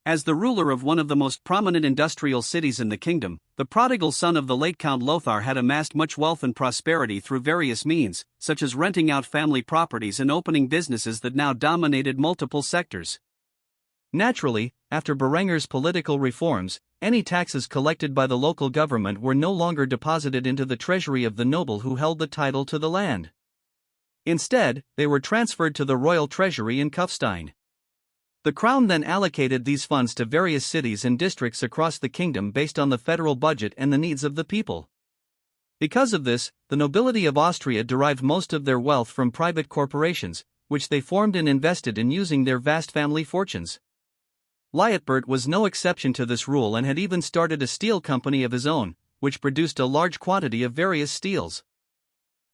As the ruler of one of the most prominent industrial cities in the kingdom, the prodigal son of the late Count Lothar had amassed much wealth and prosperity through various means, such as renting out family properties and opening businesses that now dominated multiple sectors. Naturally, after Berengar's political reforms, any taxes collected by the local government were no longer deposited into the treasury of the noble who held the title to the land. Instead, they were transferred to the royal treasury in Kufstein. The crown then allocated these funds to various cities and districts across the kingdom based on the federal budget and the needs of the people. Because of this, the nobility of Austria derived most of their wealth from private corporations, which they formed and invested in using their vast family fortunes. Liutbert was no exception to this rule and had even started a steel company of his own, which produced a large quantity of various steels.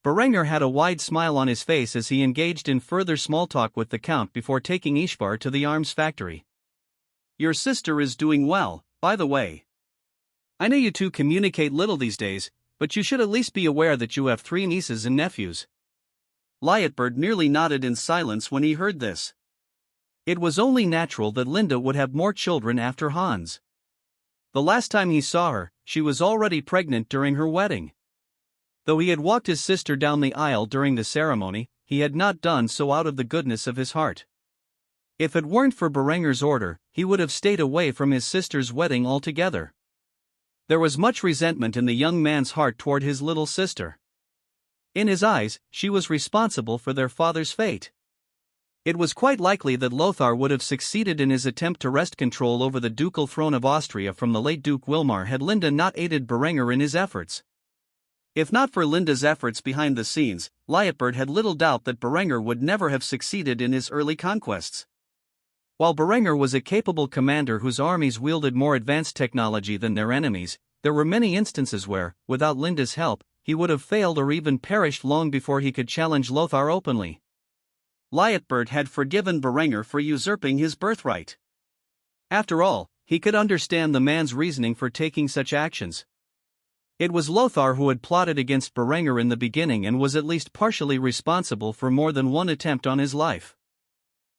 Berengar had a wide smile on his face as he engaged in further small talk with the count before taking Ishvar to the arms factory. "Your sister is doing well, by the way. I know you two communicate little these days, but you should at least be aware that you have 3 nieces and nephews." Liutbert merely nodded in silence when he heard this. It was only natural that Linda would have more children after Hans. The last time he saw her, she was already pregnant during her wedding. Though he had walked his sister down the aisle during the ceremony, he had not done so out of the goodness of his heart. If it weren't for Berengar's order, he would have stayed away from his sister's wedding altogether. There was much resentment in the young man's heart toward his little sister. In his eyes, she was responsible for their father's fate. It was quite likely that Lothar would have succeeded in his attempt to wrest control over the ducal throne of Austria from the late Duke Wilmar had Linda not aided Berengar in his efforts. If not for Linda's efforts behind the scenes, Liutbert had little doubt that Berengar would never have succeeded in his early conquests. While Berengar was a capable commander whose armies wielded more advanced technology than their enemies, there were many instances where, without Linda's help, he would have failed or even perished long before he could challenge Lothar openly. Liutbert had forgiven Berengar for usurping his birthright. After all, he could understand the man's reasoning for taking such actions. It was Lothar who had plotted against Berengar in the beginning and was at least partially responsible for more than one attempt on his life.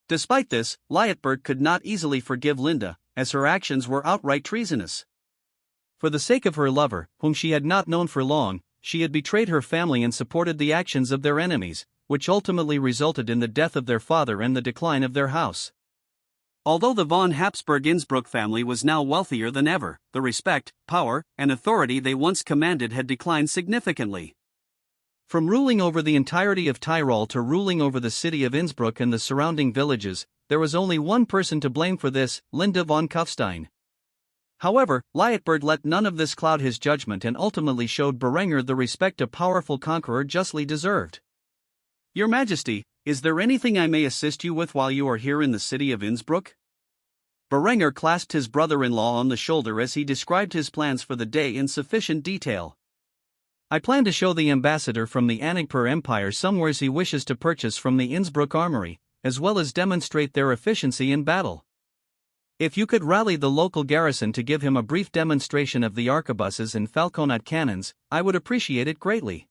Despite this, Liutbert could not easily forgive Linda, as her actions were outright treasonous. For the sake of her lover, whom she had not known for long, she had betrayed her family and supported the actions of their enemies, which ultimately resulted in the death of their father and the decline of their house. Although the von Habsburg-Innsbruck family was now wealthier than ever, the respect, power, and authority they once commanded had declined significantly. From ruling over the entirety of Tyrol to ruling over the city of Innsbruck and the surrounding villages, there was only one person to blame for this, Linda von Kufstein. However, Liutbert let none of this cloud his judgment and ultimately showed Berengar the respect a powerful conqueror justly deserved. "Your Majesty, is there anything I may assist you with while you are here in the city of Innsbruck?" Berengar clasped his brother-in-law on the shoulder as he described his plans for the day in sufficient detail. "I plan to show the ambassador from the Anagpur Empire some wares he wishes to purchase from the Innsbruck armory, as well as demonstrate their efficiency in battle. If you could rally the local garrison to give him a brief demonstration of the arquebuses and falconat cannons, I would appreciate it greatly."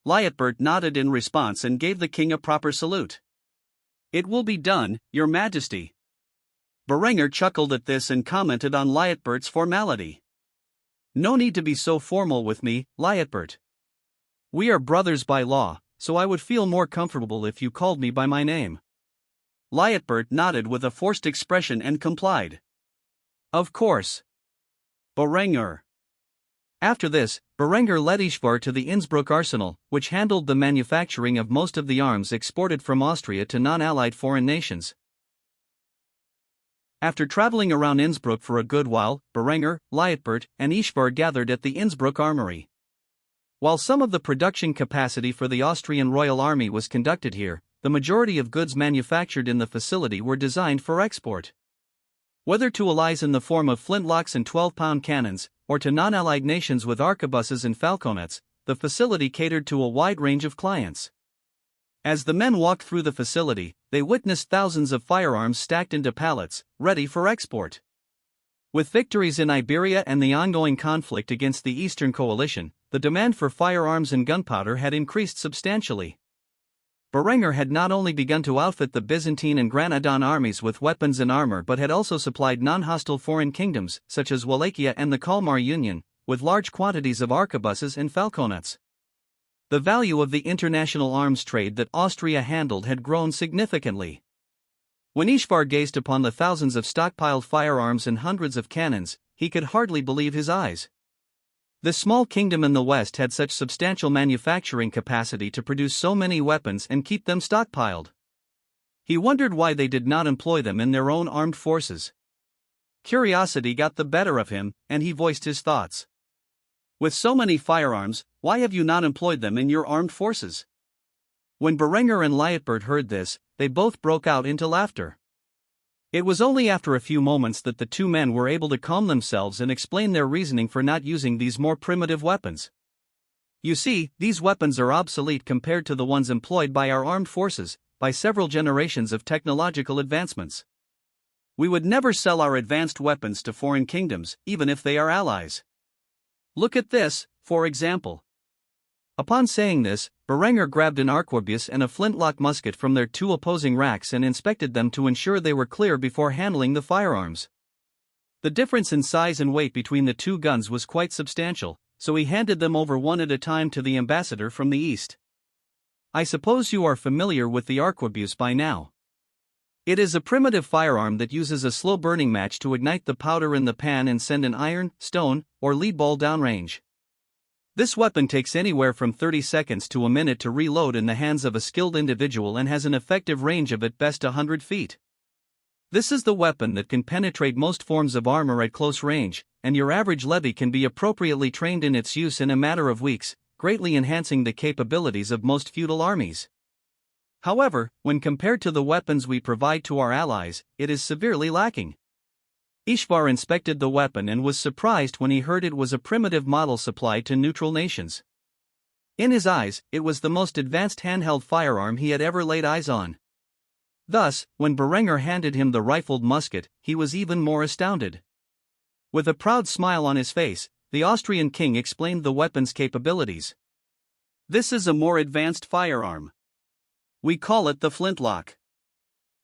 Liutbert nodded in response and gave the king a proper salute. "It will be done, Your Majesty." Berengar chuckled at this and commented on Liutbert's formality. "No need to be so formal with me, Liutbert. We are brothers by law, so I would feel more comfortable if you called me by my name." Liutbert nodded with a forced expression and complied. "Of course. Berengar." After this, Berengar led Ishvar to the Innsbruck arsenal, which handled the manufacturing of most of the arms exported from Austria to non-allied foreign nations. After traveling around Innsbruck for a good while, Berengar, Liutbert, and Ishvar gathered at the Innsbruck armory. While some of the production capacity for the Austrian Royal Army was conducted here, the majority of goods manufactured in the facility were designed for export. Whether to allies in the form of flintlocks and 12-pound cannons, or to non-allied nations with arquebuses and falconets, the facility catered to a wide range of clients. As the men walked through the facility, they witnessed thousands of firearms stacked into pallets, ready for export. With victories in Iberia and the ongoing conflict against the Eastern Coalition, the demand for firearms and gunpowder had increased substantially. Berengar had not only begun to outfit the Byzantine and Granite armies with weapons and armor but had also supplied non-hostile foreign kingdoms, such as Wallachia and the Kalmar Union, with large quantities of arquebuses and falconets. The value of the international arms trade that Austria handled had grown significantly. When Ishvar gazed upon the thousands of stockpiled firearms and hundreds of cannons, he could hardly believe his eyes. This small kingdom in the west had such substantial manufacturing capacity to produce so many weapons and keep them stockpiled. He wondered why they did not employ them in their own armed forces. Curiosity got the better of him, and he voiced his thoughts. "With so many firearms, why have you not employed them in your armed forces?" When Berengar and Liutbert heard this, they both broke out into laughter. It was only after a few moments that the two men were able to calm themselves and explain their reasoning for not using these more primitive weapons. "You see, these weapons are obsolete compared to the ones employed by our armed forces, by several generations of technological advancements. We would never sell our advanced weapons to foreign kingdoms, even if they are allies. Look at this, for example." Upon saying this, Berengar grabbed an arquebus and a flintlock musket from their two opposing racks and inspected them to ensure they were clear before handling the firearms. The difference in size and weight between the two guns was quite substantial, so he handed them over one at a time to the ambassador from the east. "I suppose you are familiar with the arquebus by now. It is a primitive firearm that uses a slow-burning match to ignite the powder in the pan and send an iron, stone, or lead ball downrange. This weapon takes anywhere from 30 seconds to a minute to reload in the hands of a skilled individual and has an effective range of at best 100 feet. This is the weapon that can penetrate most forms of armor at close range, and your average levy can be appropriately trained in its use in a matter of weeks, greatly enhancing the capabilities of most feudal armies. However, when compared to the weapons we provide to our allies, it is severely lacking. Ishvar inspected the weapon and was surprised when he heard it was a primitive model supplied to neutral nations. In his eyes, it was the most advanced handheld firearm he had ever laid eyes on. Thus, when Berengar handed him the rifled musket, he was even more astounded. With a proud smile on his face, the Austrian king explained the weapon's capabilities. This is a more advanced firearm. We call it the flintlock.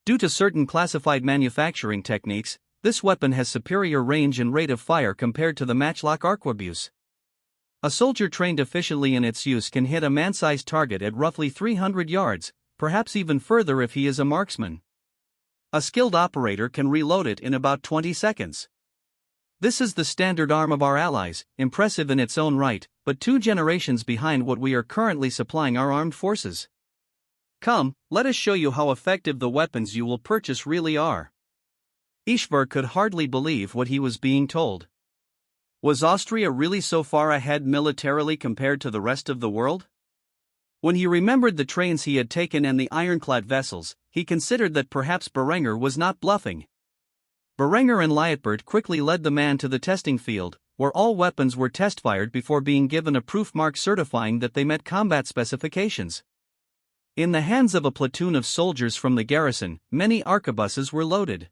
Due to certain classified manufacturing techniques, this weapon has superior range and rate of fire compared to the matchlock arquebus. A soldier trained efficiently in its use can hit a man-sized target at roughly 300 yards, perhaps even further if he is a marksman. A skilled operator can reload it in about 20 seconds. This is the standard arm of our allies, impressive in its own right, but 2 generations behind what we are currently supplying our armed forces. Come, let us show you how effective the weapons you will purchase really are. Ishvar could hardly believe what he was being told. Was Austria really so far ahead militarily compared to the rest of the world? When he remembered the trains he had taken and the ironclad vessels, he considered that perhaps Berengar was not bluffing. Berengar and Lietbert quickly led the man to the testing field, where all weapons were test-fired before being given a proof mark certifying that they met combat specifications. In the hands of a platoon of soldiers from the garrison, many arquebuses were loaded.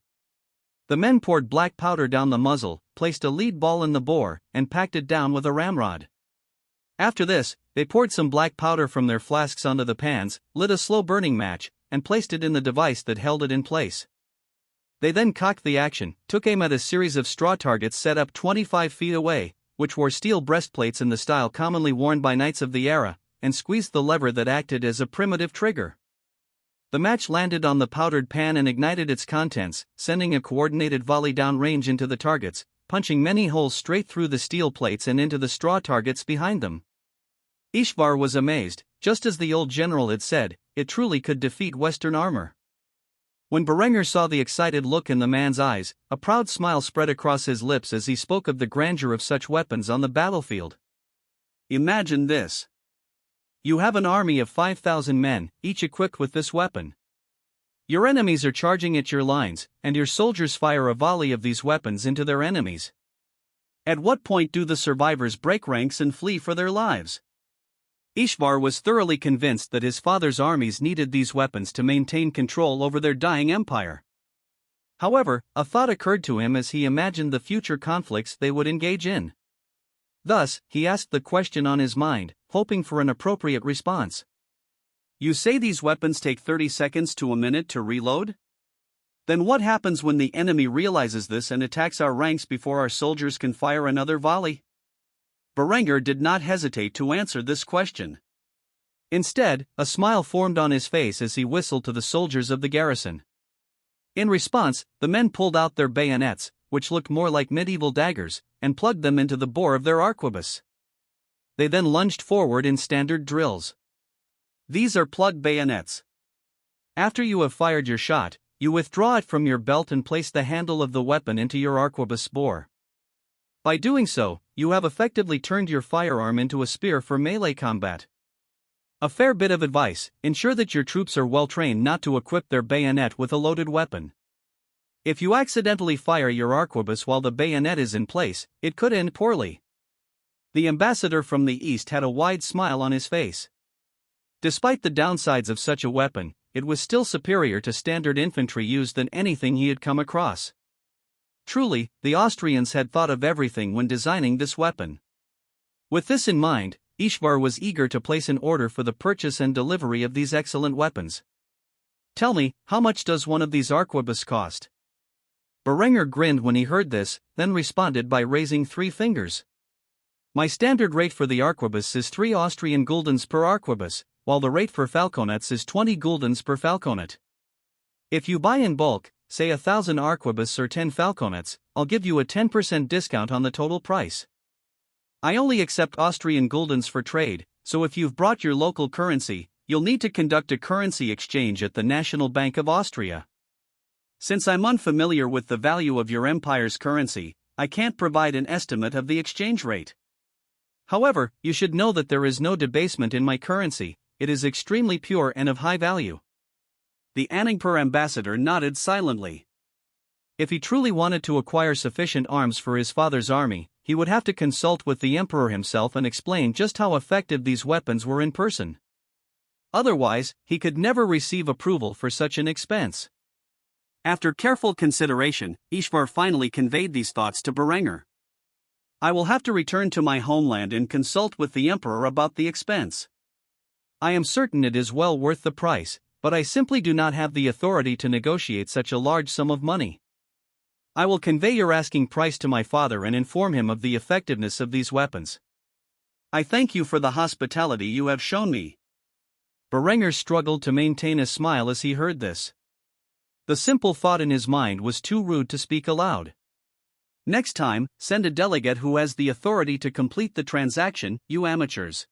The men poured black powder down the muzzle, placed a lead ball in the bore, and packed it down with a ramrod. After this, they poured some black powder from their flasks onto the pans, lit a slow-burning match, and placed it in the device that held it in place. They then cocked the action, took aim at a series of straw targets set up 25 feet away, which wore steel breastplates in the style commonly worn by knights of the era, and squeezed the lever that acted as a primitive trigger. The match landed on the powdered pan and ignited its contents, sending a coordinated volley downrange into the targets, punching many holes straight through the steel plates and into the straw targets behind them. Ishvar was amazed. Just as the old general had said, it truly could defeat Western armor. When Berengar saw the excited look in the man's eyes, a proud smile spread across his lips as he spoke of the grandeur of such weapons on the battlefield. Imagine this. You have an army of 5,000 men, each equipped with this weapon. Your enemies are charging at your lines, and your soldiers fire a volley of these weapons into their enemies. At what point do the survivors break ranks and flee for their lives? Ishvar was thoroughly convinced that his father's armies needed these weapons to maintain control over their dying empire. However, a thought occurred to him as he imagined the future conflicts they would engage in. Thus, he asked the question on his mind, hoping for an appropriate response. You say these weapons take 30 seconds to a minute to reload? Then what happens when the enemy realizes this and attacks our ranks before our soldiers can fire another volley? Berengar did not hesitate to answer this question. Instead, a smile formed on his face as he whistled to the soldiers of the garrison. In response, the men pulled out their bayonets, which looked more like medieval daggers, and plugged them into the bore of their arquebus. They then lunged forward in standard drills. These are plug bayonets. After you have fired your shot, you withdraw it from your belt and place the handle of the weapon into your arquebus bore. By doing so, you have effectively turned your firearm into a spear for melee combat. A fair bit of advice: ensure that your troops are well trained not to equip their bayonet with a loaded weapon. If you accidentally fire your arquebus while the bayonet is in place, it could end poorly. The ambassador from the east had a wide smile on his face. Despite the downsides of such a weapon, it was still superior to standard infantry use than anything he had come across. Truly, the Austrians had thought of everything when designing this weapon. With this in mind, Ishvar was eager to place an order for the purchase and delivery of these excellent weapons. Tell me, how much does one of these arquebus cost? Berengar grinned when he heard this, then responded by raising 3 fingers. My standard rate for the arquebus is 3 Austrian guldens per arquebus, while the rate for falconets is 20 guldens per falconet. If you buy in bulk, say 1,000 arquebus or 10 falconets, I'll give you a 10% discount on the total price. I only accept Austrian guldens for trade, so if you've brought your local currency, you'll need to conduct a currency exchange at the National Bank of Austria. Since I'm unfamiliar with the value of your empire's currency, I can't provide an estimate of the exchange rate. However, you should know that there is no debasement in my currency, it is extremely pure and of high value. The Anagpur ambassador nodded silently. If he truly wanted to acquire sufficient arms for his father's army, he would have to consult with the emperor himself and explain just how effective these weapons were in person. Otherwise, he could never receive approval for such an expense. After careful consideration, Ishvar finally conveyed these thoughts to Berengar. I will have to return to my homeland and consult with the emperor about the expense. I am certain it is well worth the price, but I simply do not have the authority to negotiate such a large sum of money. I will convey your asking price to my father and inform him of the effectiveness of these weapons. I thank you for the hospitality you have shown me. Berengar struggled to maintain a smile as he heard this. The simple thought in his mind was too rude to speak aloud. Next time, send a delegate who has the authority to complete the transaction, you amateurs.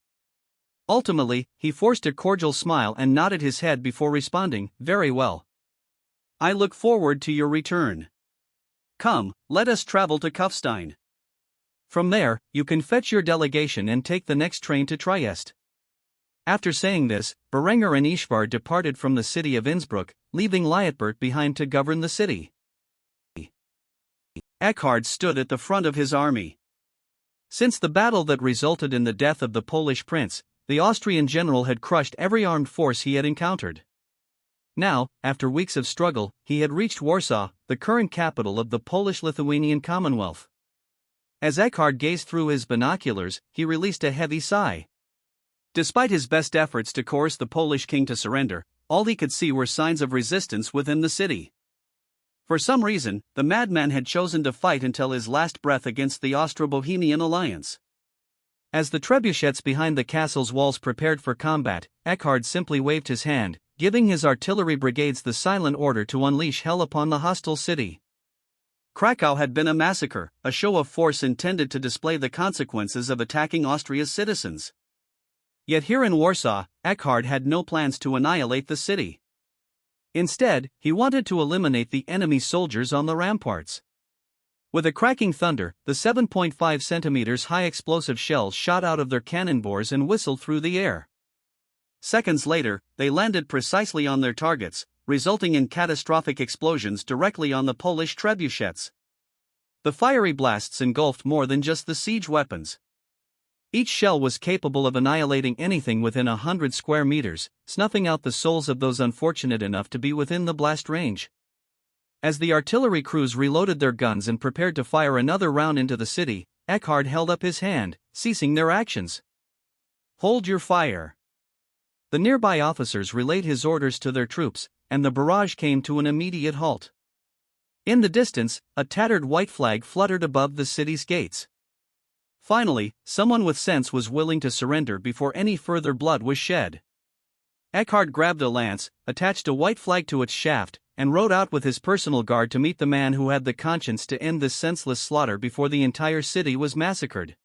Ultimately, he forced a cordial smile and nodded his head before responding, very well. I look forward to your return. Come, let us travel to Kufstein. From there, you can fetch your delegation and take the next train to Trieste. After saying this, Berengar and Ishvar departed from the city of Innsbruck, leaving Liutbert behind to govern the city. Eckhard stood at the front of his army. Since the battle that resulted in the death of the Polish prince, the Austrian general had crushed every armed force he had encountered. Now, after weeks of struggle, he had reached Warsaw, the current capital of the Polish-Lithuanian Commonwealth. As Eckhard gazed through his binoculars, he released a heavy sigh. Despite his best efforts to coerce the Polish king to surrender, all he could see were signs of resistance within the city. For some reason, the madman had chosen to fight until his last breath against the Austro-Bohemian alliance. As the trebuchets behind the castle's walls prepared for combat, Eckhard simply waved his hand, giving his artillery brigades the silent order to unleash hell upon the hostile city. Krakow had been a massacre, a show of force intended to display the consequences of attacking Austria's citizens. Yet here in Warsaw, Eckhard had no plans to annihilate the city. Instead, he wanted to eliminate the enemy soldiers on the ramparts. With a cracking thunder, the 7.5 centimeters high explosive shells shot out of their cannonbores and whistled through the air. Seconds later, they landed precisely on their targets, resulting in catastrophic explosions directly on the Polish trebuchets. The fiery blasts engulfed more than just the siege weapons. Each shell was capable of annihilating anything within 100 square meters, snuffing out the souls of those unfortunate enough to be within the blast range. As the artillery crews reloaded their guns and prepared to fire another round into the city, Eckhard held up his hand, ceasing their actions. Hold your fire. The nearby officers relayed his orders to their troops, and the barrage came to an immediate halt. In the distance, a tattered white flag fluttered above the city's gates. Finally, someone with sense was willing to surrender before any further blood was shed. Eckhard grabbed a lance, attached a white flag to its shaft, and rode out with his personal guard to meet the man who had the conscience to end this senseless slaughter before the entire city was massacred.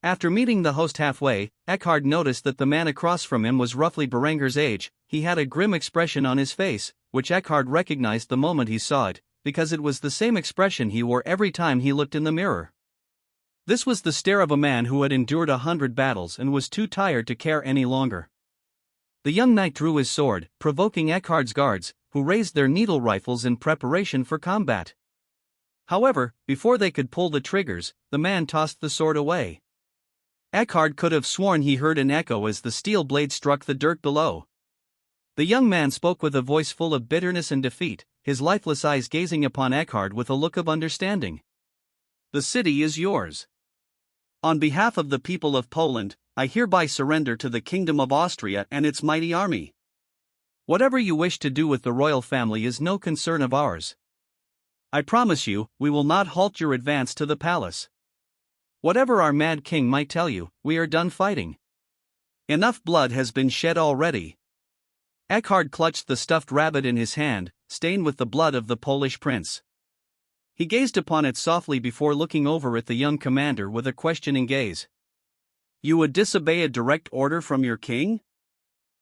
After meeting the host halfway, Eckhard noticed that the man across from him was roughly Berengar's age. He had a grim expression on his face, which Eckhard recognized the moment he saw it, because it was the same expression he wore every time he looked in the mirror. This was the stare of a man who had endured 100 battles and was too tired to care any longer. The young knight drew his sword, provoking Eckhard's guards, who raised their needle rifles in preparation for combat. However, before they could pull the triggers, the man tossed the sword away. Eckhard could have sworn he heard an echo as the steel blade struck the dirt below. The young man spoke with a voice full of bitterness and defeat, his lifeless eyes gazing upon Eckhard with a look of understanding. The city is yours. On behalf of the people of Poland, I hereby surrender to the Kingdom of Austria and its mighty army. Whatever you wish to do with the royal family is no concern of ours. I promise you, we will not halt your advance to the palace. Whatever our mad king might tell you, we are done fighting. Enough blood has been shed already. Eckhard clutched the stuffed rabbit in his hand, stained with the blood of the Polish prince. He gazed upon it softly before looking over at the young commander with a questioning gaze. You would disobey a direct order from your king?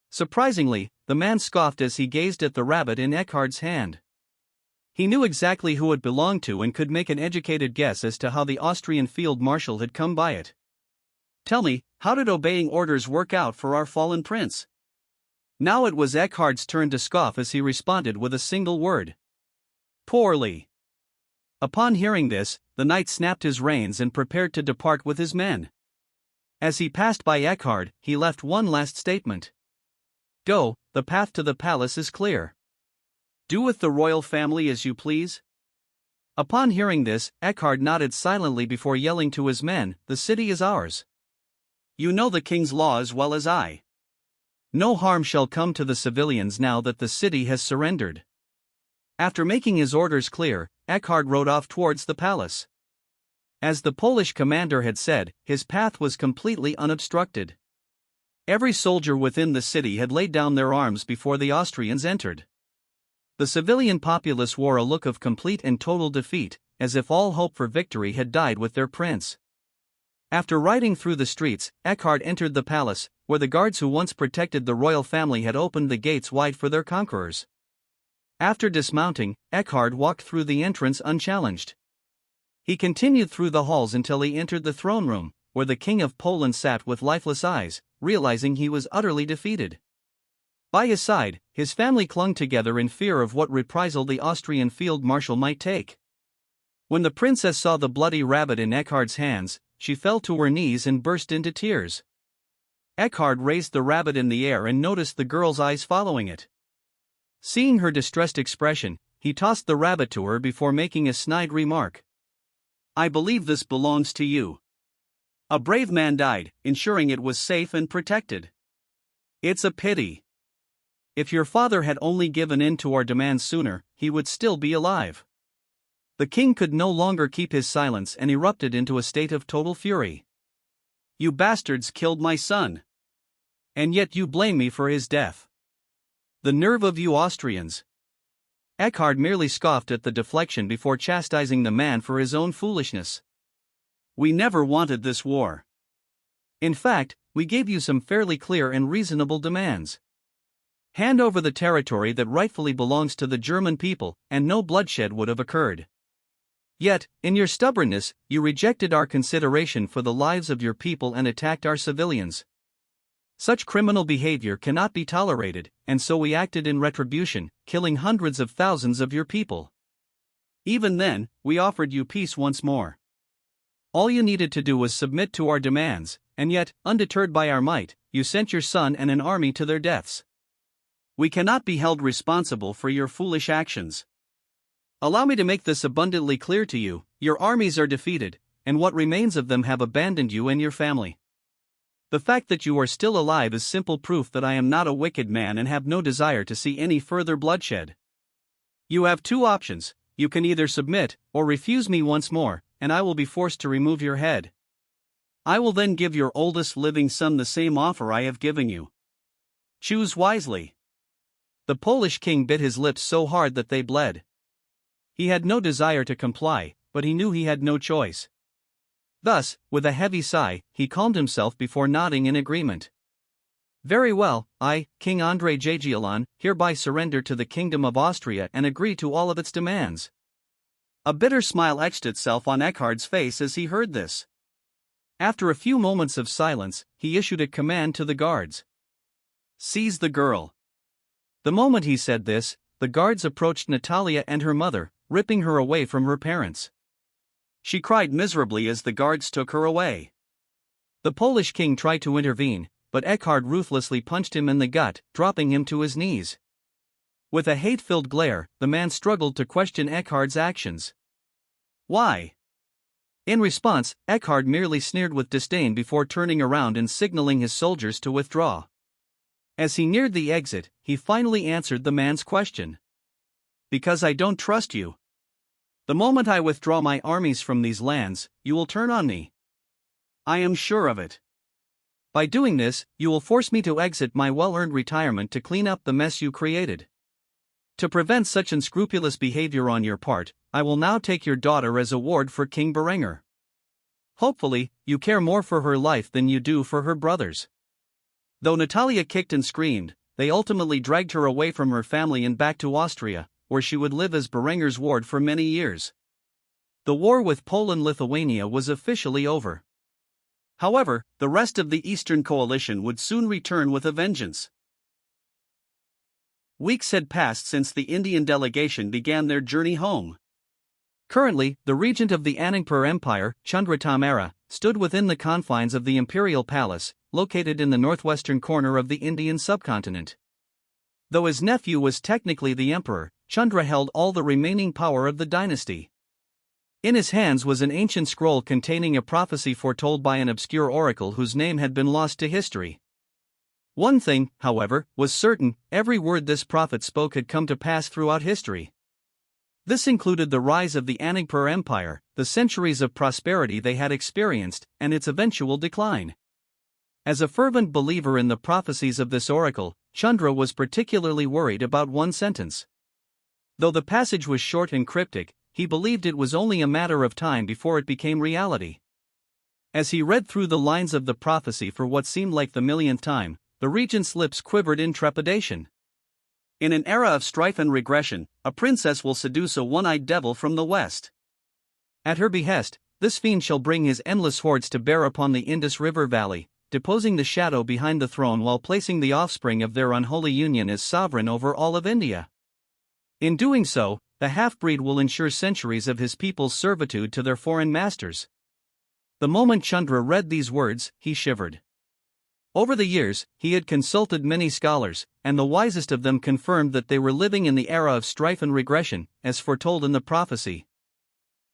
Surprisingly, the man scoffed as he gazed at the rabbit in Eckhard's hand. He knew exactly who it belonged to and could make an educated guess as to how the Austrian field marshal had come by it. Tell me, how did obeying orders work out for our fallen prince? Now it was Eckhard's turn to scoff as he responded with a single word. Poorly. Upon hearing this, the knight snapped his reins and prepared to depart with his men. As he passed by Eckhard, he left one last statement. Go, the path to the palace is clear. Do with the royal family as you please. Upon hearing this, Eckhard nodded silently before yelling to his men, the city is ours. You know the king's law as well as I. No harm shall come to the civilians now that the city has surrendered. After making his orders clear, Eckhard rode off towards the palace. As the Polish commander had said, his path was completely unobstructed. Every soldier within the city had laid down their arms before the Austrians entered. The civilian populace wore a look of complete and total defeat, as if all hope for victory had died with their prince. After riding through the streets, Eckhard entered the palace, where the guards who once protected the royal family had opened the gates wide for their conquerors. After dismounting, Eckhard walked through the entrance unchallenged. He continued through the halls until he entered the throne room, where the King of Poland sat with lifeless eyes, realizing he was utterly defeated. By his side, his family clung together in fear of what reprisal the Austrian field marshal might take. When the princess saw the bloody rabbit in Eckhard's hands, she fell to her knees and burst into tears. Eckhard raised the rabbit in the air and noticed the girl's eyes following it. Seeing her distressed expression, he tossed the rabbit to her before making a snide remark. I believe this belongs to you. A brave man died, ensuring it was safe and protected. It's a pity. If your father had only given in to our demands sooner, he would still be alive. The king could no longer keep his silence and erupted into a state of total fury. You bastards killed my son. And yet you blame me for his death. The nerve of you Austrians. Eckhard merely scoffed at the deflection before chastising the man for his own foolishness. We never wanted this war. In fact, we gave you some fairly clear and reasonable demands. Hand over the territory that rightfully belongs to the German people, and no bloodshed would have occurred. Yet, in your stubbornness, you rejected our consideration for the lives of your people and attacked our civilians. Such criminal behavior cannot be tolerated, and so we acted in retribution, killing hundreds of thousands of your people. Even then, we offered you peace once more. All you needed to do was submit to our demands, and yet, undeterred by our might, you sent your son and an army to their deaths. We cannot be held responsible for your foolish actions. Allow me to make this abundantly clear to you, your armies are defeated, and what remains of them have abandoned you and your family. The fact that you are still alive is simple proof that I am not a wicked man and have no desire to see any further bloodshed. You have two options, you can either submit, or refuse me once more, and I will be forced to remove your head. I will then give your oldest living son the same offer I have given you. Choose wisely. The Polish king bit his lips so hard that they bled. He had no desire to comply, but he knew he had no choice. Thus, with a heavy sigh, he calmed himself before nodding in agreement. Very well, I, King Andrei Jagiellon, hereby surrender to the Kingdom of Austria and agree to all of its demands. A bitter smile etched itself on Eckhard's face as he heard this. After a few moments of silence, he issued a command to the guards. Seize the girl. The moment he said this, the guards approached Natalia and her mother, ripping her away from her parents. She cried miserably as the guards took her away. The Polish king tried to intervene, but Eckhard ruthlessly punched him in the gut, dropping him to his knees. With a hate-filled glare, the man struggled to question Eckhard's actions. Why? In response, Eckhard merely sneered with disdain before turning around and signaling his soldiers to withdraw. As he neared the exit, he finally answered the man's question. Because I don't trust you. The moment I withdraw my armies from these lands, you will turn on me. I am sure of it. By doing this, you will force me to exit my well-earned retirement to clean up the mess you created. To prevent such unscrupulous behavior on your part, I will now take your daughter as a ward for King Berengar. Hopefully, you care more for her life than you do for her brother's. Though Natalia kicked and screamed, they ultimately dragged her away from her family and back to Austria, where she would live as Berengar's ward for many years. The war with Poland-Lithuania was officially over. However, the rest of the Eastern Coalition would soon return with a vengeance. Weeks had passed since the Indian delegation began their journey home. Currently, the regent of the Anangpur Empire, Chandratamara, stood within the confines of the imperial palace, located in the northwestern corner of the Indian subcontinent. Though his nephew was technically the emperor, Chandra held all the remaining power of the dynasty. In his hands was an ancient scroll containing a prophecy foretold by an obscure oracle whose name had been lost to history. One thing, however, was certain: every word this prophet spoke had come to pass throughout history. This included the rise of the Anagpur Empire, the centuries of prosperity they had experienced, and its eventual decline. As a fervent believer in the prophecies of this oracle, Chandra was particularly worried about one sentence. Though the passage was short and cryptic, he believed it was only a matter of time before it became reality. As he read through the lines of the prophecy for what seemed like the millionth time, the regent's lips quivered in trepidation. In an era of strife and regression, a princess will seduce a one-eyed devil from the west. At her behest, this fiend shall bring his endless hordes to bear upon the Indus River Valley, deposing the shadow behind the throne while placing the offspring of their unholy union as sovereign over all of India. In doing so, the half-breed will ensure centuries of his people's servitude to their foreign masters. The moment Chandra read these words, he shivered. Over the years, he had consulted many scholars, and the wisest of them confirmed that they were living in the era of strife and regression, as foretold in the prophecy.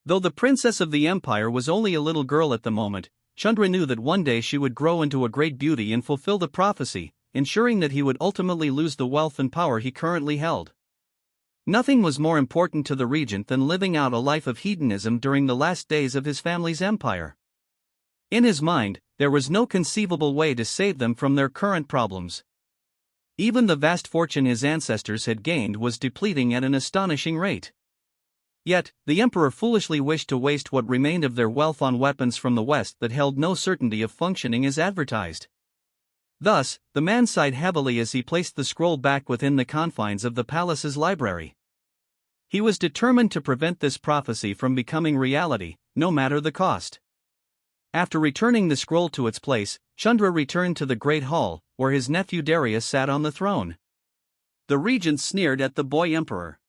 Though the princess of the empire was only a little girl at the moment, Chandra knew that one day she would grow into a great beauty and fulfill the prophecy, ensuring that he would ultimately lose the wealth and power he currently held. Nothing was more important to the regent than living out a life of hedonism during the last days of his family's empire. In his mind, there was no conceivable way to save them from their current problems. Even the vast fortune his ancestors had gained was depleting at an astonishing rate. Yet, the emperor foolishly wished to waste what remained of their wealth on weapons from the west that held no certainty of functioning as advertised. Thus, the man sighed heavily as he placed the scroll back within the confines of the palace's library. He was determined to prevent this prophecy from becoming reality, no matter the cost. After returning the scroll to its place, Chandra returned to the Great Hall, where his nephew Darius sat on the throne. The regent sneered at the boy emperor.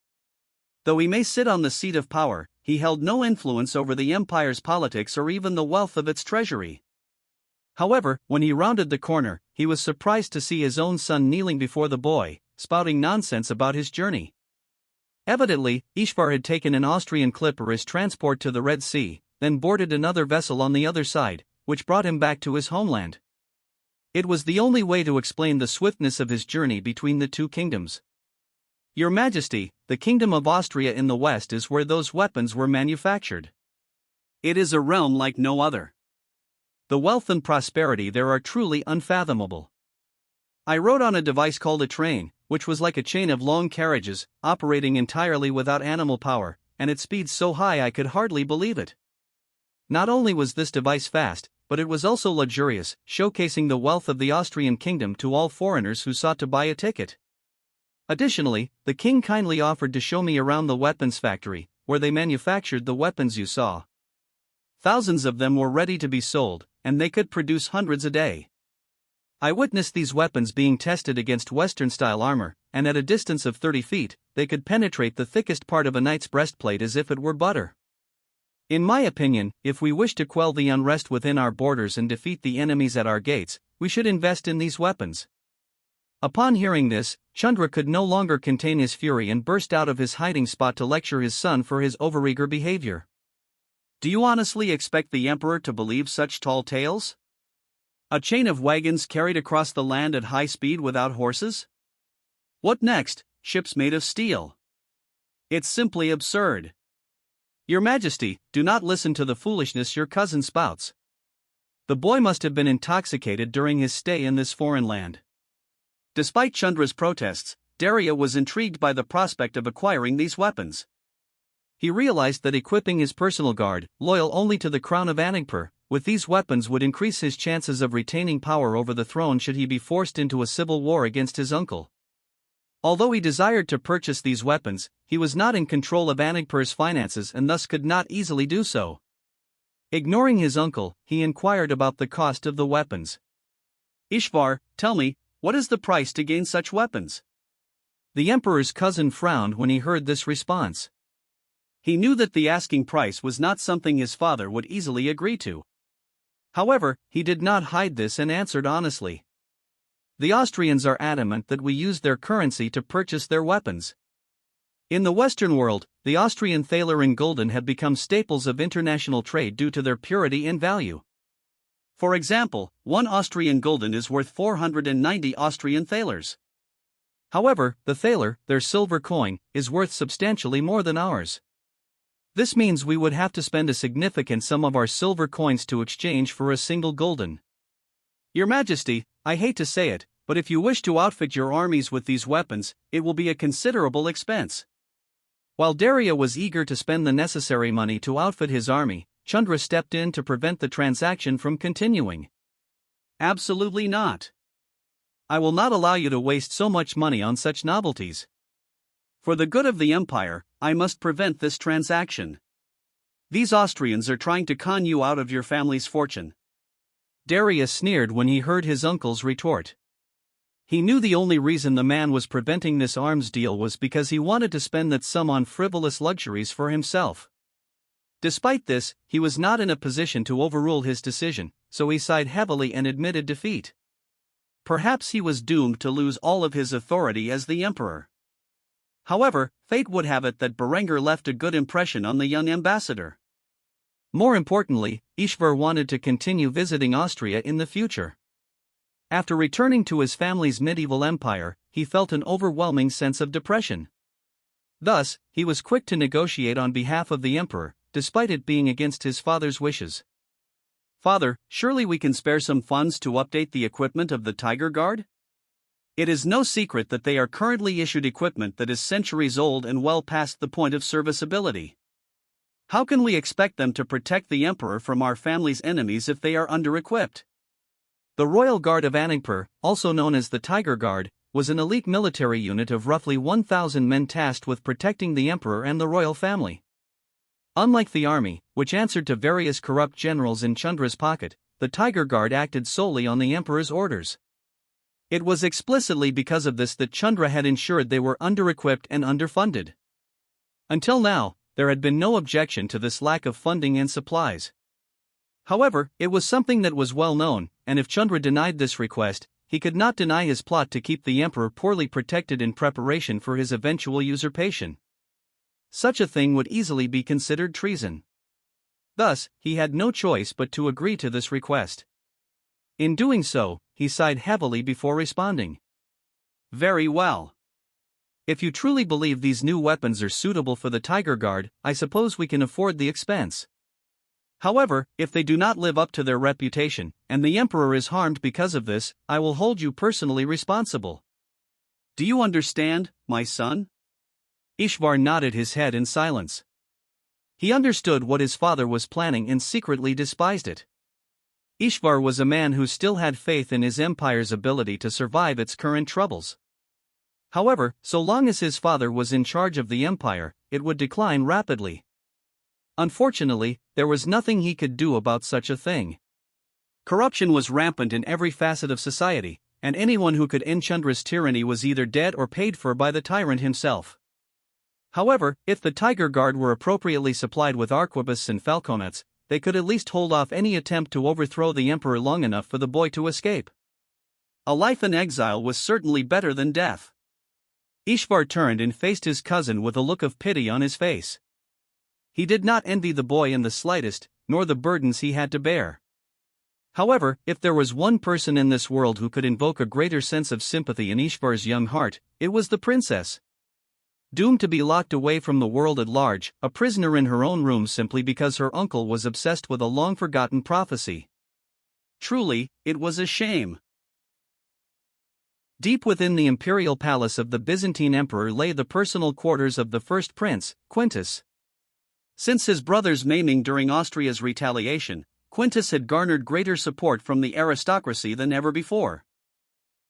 Though he may sit on the seat of power, he held no influence over the empire's politics or even the wealth of its treasury. However, when he rounded the corner, he was surprised to see his own son kneeling before the boy, spouting nonsense about his journey. Evidently, Ishvar had taken an Austrian clipper as transport to the Red Sea, then boarded another vessel on the other side, which brought him back to his homeland. It was the only way to explain the swiftness of his journey between the two kingdoms. Your Majesty, the Kingdom of Austria in the west is where those weapons were manufactured. It is a realm like no other. The wealth and prosperity there are truly unfathomable. I rode on a device called a train, which was like a chain of long carriages, operating entirely without animal power, and its speed so high I could hardly believe it. Not only was this device fast, but it was also luxurious, showcasing the wealth of the Austrian kingdom to all foreigners who sought to buy a ticket. Additionally, the king kindly offered to show me around the weapons factory, where they manufactured the weapons you saw. Thousands of them were ready to be sold, and they could produce hundreds a day. I witnessed these weapons being tested against Western-style armor, and at a distance of 30 feet, they could penetrate the thickest part of a knight's breastplate as if it were butter. In my opinion, if we wish to quell the unrest within our borders and defeat the enemies at our gates, we should invest in these weapons. Upon hearing this, Chandra could no longer contain his fury and burst out of his hiding spot to lecture his son for his overeager behavior. Do you honestly expect the emperor to believe such tall tales? A chain of wagons carried across the land at high speed without horses? What next? Ships made of steel? It's simply absurd. Your Majesty, do not listen to the foolishness your cousin spouts. The boy must have been intoxicated during his stay in this foreign land. Despite Chandra's protests, Daria was intrigued by the prospect of acquiring these weapons. He realized that equipping his personal guard, loyal only to the crown of Anagpur, with these weapons would increase his chances of retaining power over the throne should he be forced into a civil war against his uncle. Although he desired to purchase these weapons, he was not in control of Anagpur's finances and thus could not easily do so. Ignoring his uncle, he inquired about the cost of the weapons. Ishvar, tell me, what is the price to gain such weapons? The emperor's cousin frowned when he heard this response. He knew that the asking price was not something his father would easily agree to. However, he did not hide this and answered honestly. The Austrians are adamant that we use their currency to purchase their weapons. In the Western world, the Austrian thaler and gulden have become staples of international trade due to their purity and value. For example, 1 Austrian gulden is worth 490 Austrian thalers. However, the thaler, their silver coin, is worth substantially more than ours. This means we would have to spend a significant sum of our silver coins to exchange for a single gulden. Your Majesty, I hate to say it, but if you wish to outfit your armies with these weapons, it will be a considerable expense. While Daria was eager to spend the necessary money to outfit his army, Chandra stepped in to prevent the transaction from continuing. Absolutely not. I will not allow you to waste so much money on such novelties. For the good of the empire, I must prevent this transaction. These Austrians are trying to con you out of your family's fortune. Daria sneered when he heard his uncle's retort. He knew the only reason the man was preventing this arms deal was because he wanted to spend that sum on frivolous luxuries for himself. Despite this, he was not in a position to overrule his decision, so he sighed heavily and admitted defeat. Perhaps he was doomed to lose all of his authority as the emperor. However, fate would have it that Berengar left a good impression on the young ambassador. More importantly, Ishvar wanted to continue visiting Austria in the future. After returning to his family's medieval empire, he felt an overwhelming sense of depression. Thus, he was quick to negotiate on behalf of the emperor, despite it being against his father's wishes. Father, surely we can spare some funds to update the equipment of the Tiger Guard? It is no secret that they are currently issued equipment that is centuries old and well past the point of serviceability. How can we expect them to protect the emperor from our family's enemies if they are under-equipped? The Royal Guard of Anagpur, also known as the Tiger Guard, was an elite military unit of roughly 1,000 men tasked with protecting the emperor and the royal family. Unlike the army, which answered to various corrupt generals in Chandra's pocket, the Tiger Guard acted solely on the emperor's orders. It was explicitly because of this that Chandra had ensured they were under-equipped and underfunded. Until now, there had been no objection to this lack of funding and supplies. However, it was something that was well known, and if Chandra denied this request, he could not deny his plot to keep the emperor poorly protected in preparation for his eventual usurpation. Such a thing would easily be considered treason. Thus, he had no choice but to agree to this request. In doing so, he sighed heavily before responding. Very well. If you truly believe these new weapons are suitable for the Tiger Guard, I suppose we can afford the expense. However, if they do not live up to their reputation, and the emperor is harmed because of this, I will hold you personally responsible. Do you understand, my son? Ishvar nodded his head in silence. He understood what his father was planning and secretly despised it. Ishvar was a man who still had faith in his empire's ability to survive its current troubles. However, so long as his father was in charge of the empire, it would decline rapidly. Unfortunately, there was nothing he could do about such a thing. Corruption was rampant in every facet of society, and anyone who could end Chandra's tyranny was either dead or paid for by the tyrant himself. However, if the Tiger Guard were appropriately supplied with arquebuses and falconets, they could at least hold off any attempt to overthrow the emperor long enough for the boy to escape. A life in exile was certainly better than death. Ishvar turned and faced his cousin with a look of pity on his face. He did not envy the boy in the slightest, nor the burdens he had to bear. However, if there was one person in this world who could invoke a greater sense of sympathy in Ishvar's young heart, it was the princess. Doomed to be locked away from the world at large, a prisoner in her own room simply because her uncle was obsessed with a long-forgotten prophecy. Truly, it was a shame. Deep within the imperial palace of the Byzantine emperor lay the personal quarters of the first prince, Quintus. Since his brother's maiming during Austria's retaliation, Quintus had garnered greater support from the aristocracy than ever before.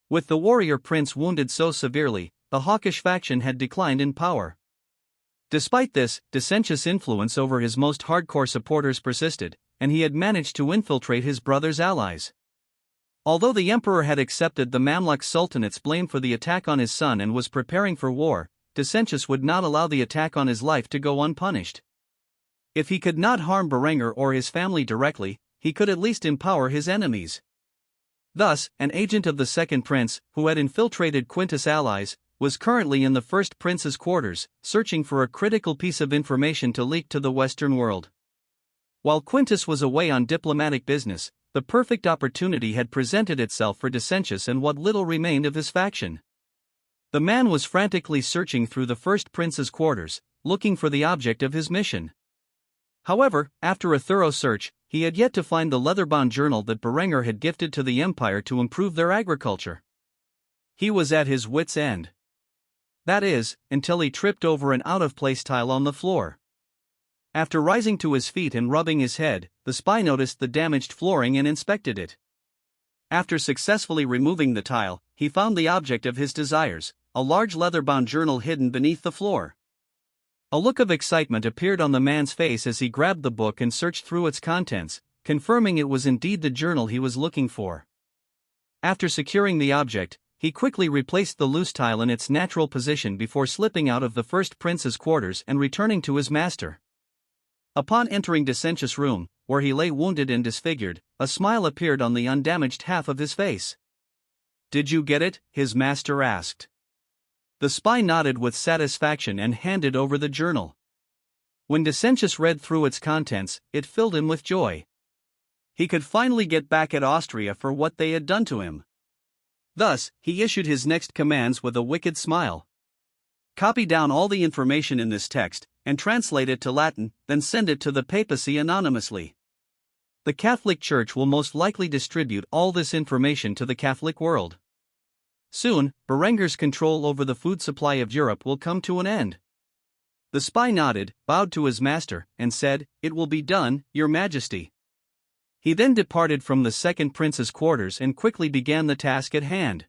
With the warrior prince wounded so severely, the hawkish faction had declined in power. Despite this, dissentious influence over his most hardcore supporters persisted, and he had managed to infiltrate his brother's allies. Although the emperor had accepted the Mamluk Sultanate's blame for the attack on his son and was preparing for war, Decentius would not allow the attack on his life to go unpunished. If he could not harm Berengar or his family directly, he could at least empower his enemies. Thus, an agent of the second prince, who had infiltrated Quintus' allies, was currently in the first prince's quarters, searching for a critical piece of information to leak to the Western world. While Quintus was away on diplomatic business, the perfect opportunity had presented itself for Decentius and what little remained of his faction. The man was frantically searching through the first prince's quarters, looking for the object of his mission. However, after a thorough search, he had yet to find the leather-bound journal that Berengar had gifted to the empire to improve their agriculture. He was at his wits' end. That is, until he tripped over an out-of-place tile on the floor. After rising to his feet and rubbing his head, the spy noticed the damaged flooring and inspected it. After successfully removing the tile, he found the object of his desires, a large leather-bound journal hidden beneath the floor. A look of excitement appeared on the man's face as he grabbed the book and searched through its contents, confirming it was indeed the journal he was looking for. After securing the object, he quickly replaced the loose tile in its natural position before slipping out of the first prince's quarters and returning to his master. Upon entering Decentius' room, where he lay wounded and disfigured, a smile appeared on the undamaged half of his face. "Did you get it?" his master asked. The spy nodded with satisfaction and handed over the journal. When Decentius read through its contents, it filled him with joy. He could finally get back at Austria for what they had done to him. Thus, he issued his next commands with a wicked smile. "Copy down all the information in this text, and translate it to Latin, then send it to the papacy anonymously. The Catholic Church will most likely distribute all this information to the Catholic world. Soon, Berengar's control over the food supply of Europe will come to an end." The spy nodded, bowed to his master, and said, "It will be done, Your Majesty." He then departed from the second prince's quarters and quickly began the task at hand.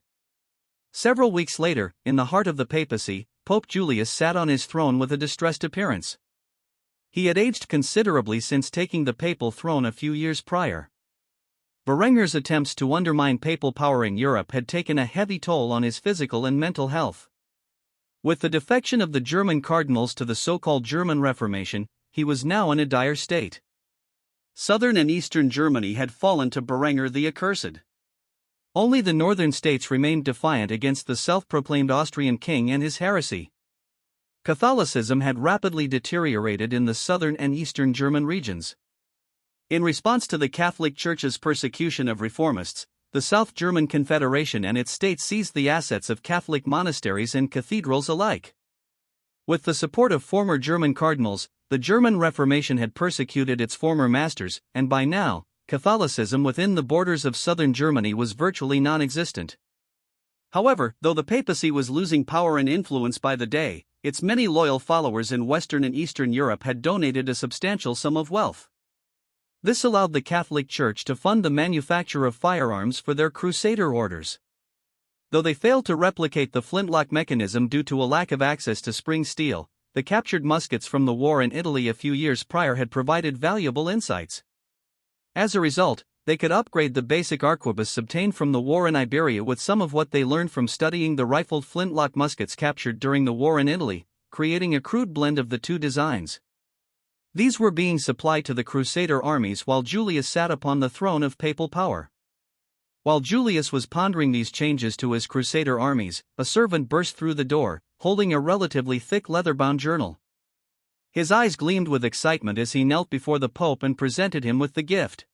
Several weeks later, in the heart of the papacy, Pope Julius sat on his throne with a distressed appearance. He had aged considerably since taking the papal throne a few years prior. Berengar's attempts to undermine papal power in Europe had taken a heavy toll on his physical and mental health. With the defection of the German cardinals to the so-called German Reformation, he was now in a dire state. Southern and eastern Germany had fallen to Berengar the Accursed. Only the northern states remained defiant against the self-proclaimed Austrian king and his heresy. Catholicism had rapidly deteriorated in the southern and eastern German regions. In response to the Catholic Church's persecution of reformists, the South German Confederation and its states seized the assets of Catholic monasteries and cathedrals alike. With the support of former German cardinals, the German Reformation had persecuted its former masters, and by now, Catholicism within the borders of southern Germany was virtually non-existent. However, though the papacy was losing power and influence by the day, its many loyal followers in Western and Eastern Europe had donated a substantial sum of wealth. This allowed the Catholic Church to fund the manufacture of firearms for their Crusader orders. Though they failed to replicate the flintlock mechanism due to a lack of access to spring steel, the captured muskets from the war in Italy a few years prior had provided valuable insights. As a result, they could upgrade the basic arquebus obtained from the war in Iberia with some of what they learned from studying the rifled flintlock muskets captured during the war in Italy, creating a crude blend of the two designs. These were being supplied to the Crusader armies while Julius sat upon the throne of papal power. While Julius was pondering these changes to his Crusader armies, a servant burst through the door, holding a relatively thick leather-bound journal. His eyes gleamed with excitement as he knelt before the Pope and presented him with the gift.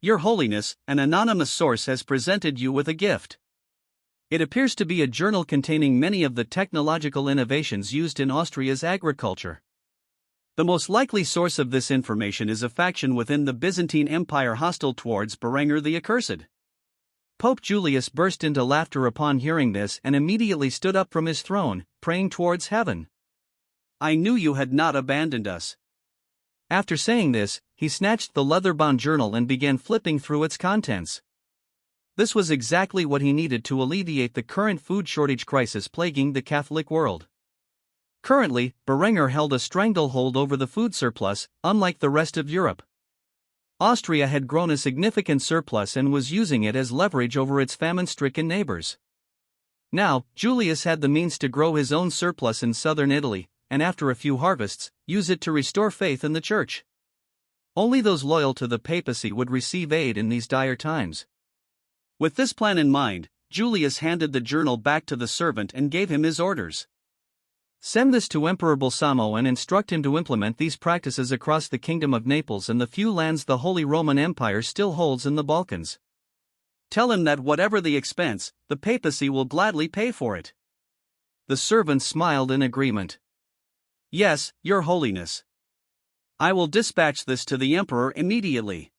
"Your Holiness, an anonymous source has presented you with a gift. It appears to be a journal containing many of the technological innovations used in Austria's agriculture. The most likely source of this information is a faction within the Byzantine Empire hostile towards Berengar the Accursed." Pope Julius burst into laughter upon hearing this and immediately stood up from his throne, praying towards heaven. "I knew you had not abandoned us." After saying this, he snatched the leather-bound journal and began flipping through its contents. This was exactly what he needed to alleviate the current food shortage crisis plaguing the Catholic world. Currently, Berengar held a stranglehold over the food surplus, unlike the rest of Europe. Austria had grown a significant surplus and was using it as leverage over its famine-stricken neighbors. Now, Julius had the means to grow his own surplus in southern Italy, and after a few harvests, use it to restore faith in the church. Only those loyal to the papacy would receive aid in these dire times. With this plan in mind, Julius handed the journal back to the servant and gave him his orders. Send this to Emperor Balsamo and instruct him to implement these practices across the Kingdom of Naples and the few lands the Holy Roman Empire still holds in the Balkans. Tell him that whatever the expense, the papacy will gladly pay for it. The servant smiled in agreement. Yes, Your Holiness. I will dispatch this to the emperor immediately.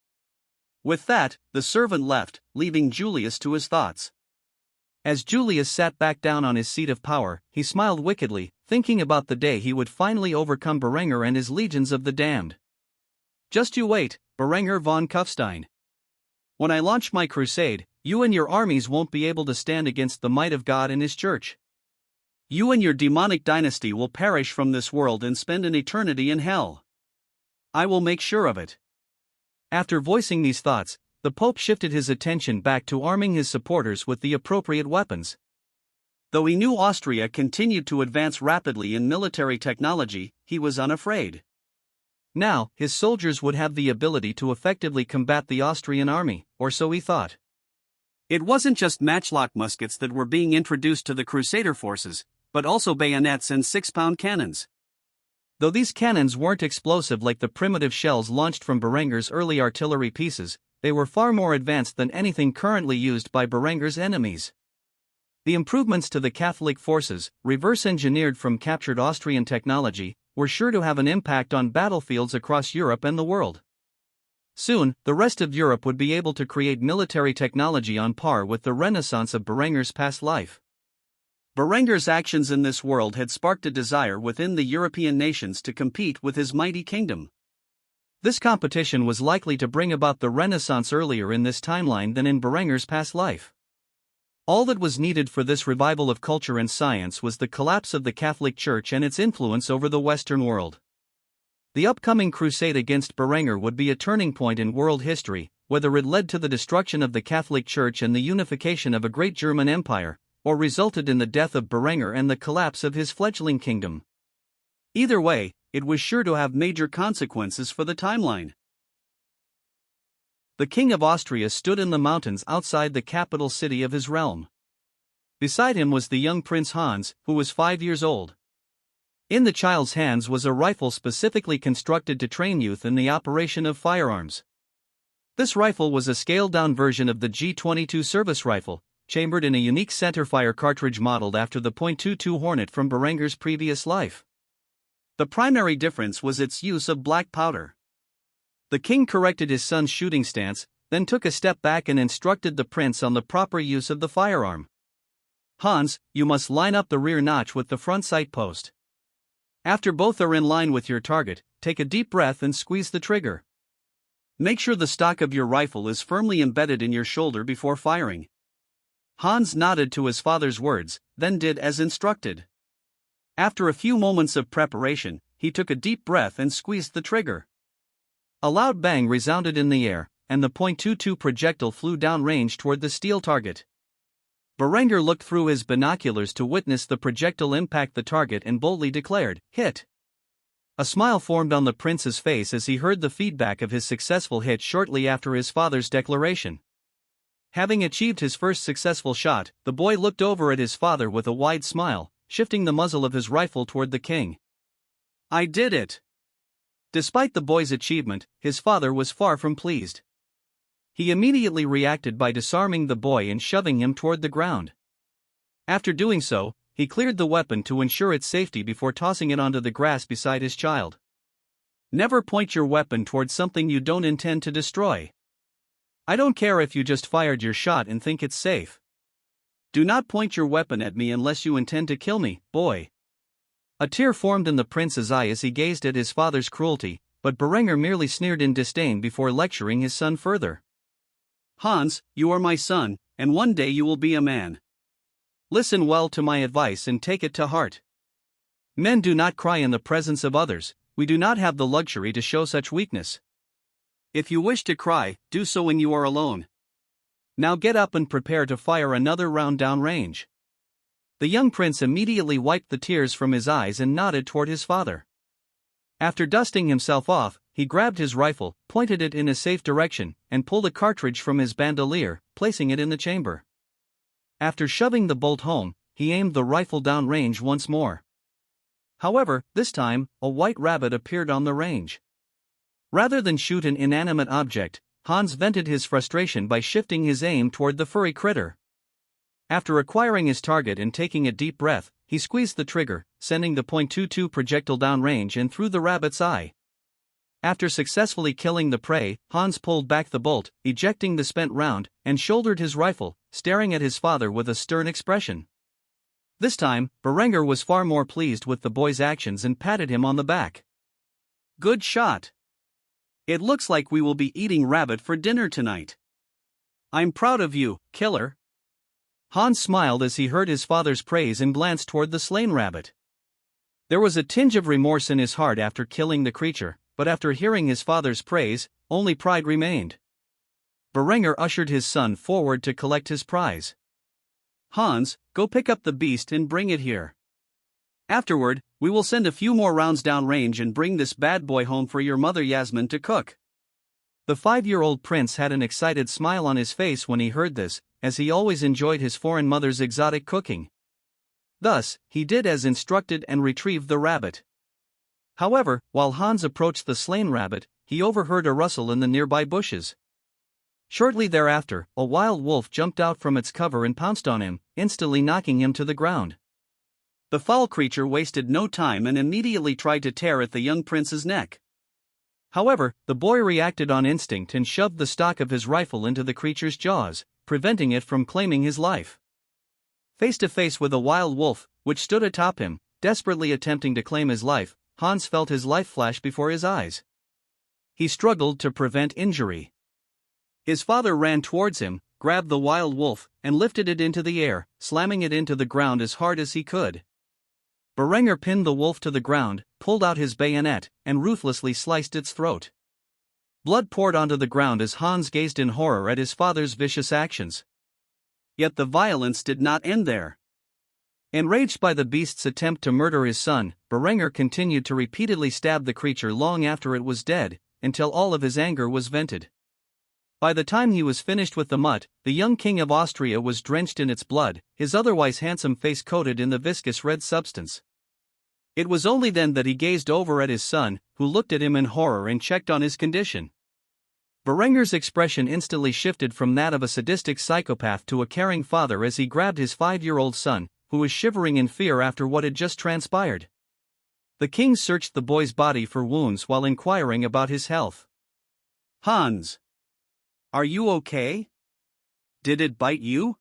With that, the servant left, leaving Julius to his thoughts. As Julius sat back down on his seat of power, he smiled wickedly, thinking about the day he would finally overcome Berengar and his legions of the damned. Just you wait, Berengar von Kufstein. When I launch my crusade, you and your armies won't be able to stand against the might of God and His church. You and your demonic dynasty will perish from this world and spend an eternity in hell. I will make sure of it. After voicing these thoughts, the Pope shifted his attention back to arming his supporters with the appropriate weapons. Though he knew Austria continued to advance rapidly in military technology, he was unafraid. Now, his soldiers would have the ability to effectively combat the Austrian army, or so he thought. It wasn't just matchlock muskets that were being introduced to the Crusader forces, but also bayonets and 6-pound cannons. Though these cannons weren't explosive like the primitive shells launched from Berengar's early artillery pieces, they were far more advanced than anything currently used by Berengar's enemies. The improvements to the Catholic forces, reverse-engineered from captured Austrian technology, were sure to have an impact on battlefields across Europe and the world. Soon, the rest of Europe would be able to create military technology on par with the renaissance of Berengar's past life. Berengar's actions in this world had sparked a desire within the European nations to compete with his mighty kingdom. This competition was likely to bring about the Renaissance earlier in this timeline than in Berengar's past life. All that was needed for this revival of culture and science was the collapse of the Catholic Church and its influence over the Western world. The upcoming crusade against Berengar would be a turning point in world history, whether it led to the destruction of the Catholic Church and the unification of a great German empire, or resulted in the death of Berengar and the collapse of his fledgling kingdom. Either way, it was sure to have major consequences for the timeline. The King of Austria stood in the mountains outside the capital city of his realm. Beside him was the young Prince Hans, who was 5 years old. In the child's hands was a rifle specifically constructed to train youth in the operation of firearms. This rifle was a scaled-down version of the G22 service rifle, chambered in a unique centerfire cartridge modeled after the .22 Hornet from Berengar's previous life. The primary difference was its use of black powder. The king corrected his son's shooting stance, then took a step back and instructed the prince on the proper use of the firearm. Hans, you must line up the rear notch with the front sight post. After both are in line with your target, take a deep breath and squeeze the trigger. Make sure the stock of your rifle is firmly embedded in your shoulder before firing. Hans nodded to his father's words, then did as instructed. After a few moments of preparation, he took a deep breath and squeezed the trigger. A loud bang resounded in the air, and the .22 projectile flew downrange toward the steel target. Berengar looked through his binoculars to witness the projectile impact the target and boldly declared, "Hit!" A smile formed on the prince's face as he heard the feedback of his successful hit shortly after his father's declaration. Having achieved his first successful shot, the boy looked over at his father with a wide smile, shifting the muzzle of his rifle toward the king. "I did it!" Despite the boy's achievement, his father was far from pleased. He immediately reacted by disarming the boy and shoving him toward the ground. After doing so, he cleared the weapon to ensure its safety before tossing it onto the grass beside his child. Never point your weapon toward something you don't intend to destroy. I don't care if you just fired your shot and think it's safe. Do not point your weapon at me unless you intend to kill me, boy. A tear formed in the prince's eye as he gazed at his father's cruelty, but Berengar merely sneered in disdain before lecturing his son further. "Hans, you are my son, and one day you will be a man. Listen well to my advice and take it to heart. Men do not cry in the presence of others, we do not have the luxury to show such weakness. If you wish to cry, do so when you are alone. Now get up and prepare to fire another round downrange. The young prince immediately wiped the tears from his eyes and nodded toward his father. After dusting himself off, he grabbed his rifle, pointed it in a safe direction, and pulled a cartridge from his bandolier, placing it in the chamber. After shoving the bolt home, he aimed the rifle downrange once more. However, this time, a white rabbit appeared on the range. Rather than shoot an inanimate object, Hans vented his frustration by shifting his aim toward the furry critter. After acquiring his target and taking a deep breath, he squeezed the trigger, sending the .22 projectile downrange and through the rabbit's eye. After successfully killing the prey, Hans pulled back the bolt, ejecting the spent round, and shouldered his rifle, staring at his father with a stern expression. This time, Berengar was far more pleased with the boy's actions and patted him on the back. "Good shot. It looks like we will be eating rabbit for dinner tonight. I'm proud of you, killer." Hans smiled as he heard his father's praise and glanced toward the slain rabbit. There was a tinge of remorse in his heart after killing the creature, but after hearing his father's praise, only pride remained. Berengar ushered his son forward to collect his prize. "Hans, go pick up the beast and bring it here. Afterward, we will send a few more rounds downrange and bring this bad boy home for your mother Yasmin to cook." The 5-year-old prince had an excited smile on his face when he heard this, as he always enjoyed his foreign mother's exotic cooking. Thus, he did as instructed and retrieved the rabbit. However, while Hans approached the slain rabbit, he overheard a rustle in the nearby bushes. Shortly thereafter, a wild wolf jumped out from its cover and pounced on him, instantly knocking him to the ground. The foul creature wasted no time and immediately tried to tear at the young prince's neck. However, the boy reacted on instinct and shoved the stock of his rifle into the creature's jaws, preventing it from claiming his life. Face to face with a wild wolf, which stood atop him, desperately attempting to claim his life, Hans felt his life flash before his eyes. He struggled to prevent injury. His father ran towards him, grabbed the wild wolf, and lifted it into the air, slamming it into the ground as hard as he could. Berengar pinned the wolf to the ground, pulled out his bayonet, and ruthlessly sliced its throat. Blood poured onto the ground as Hans gazed in horror at his father's vicious actions. Yet the violence did not end there. Enraged by the beast's attempt to murder his son, Berengar continued to repeatedly stab the creature long after it was dead, until all of his anger was vented. By the time he was finished with the mutt, the young king of Austria was drenched in its blood, his otherwise handsome face coated in the viscous red substance. It was only then that he gazed over at his son, who looked at him in horror and checked on his condition. Berengar's expression instantly shifted from that of a sadistic psychopath to a caring father as he grabbed his 5-year-old son, who was shivering in fear after what had just transpired. The king searched the boy's body for wounds while inquiring about his health. "Hans, are you okay? Did it bite you?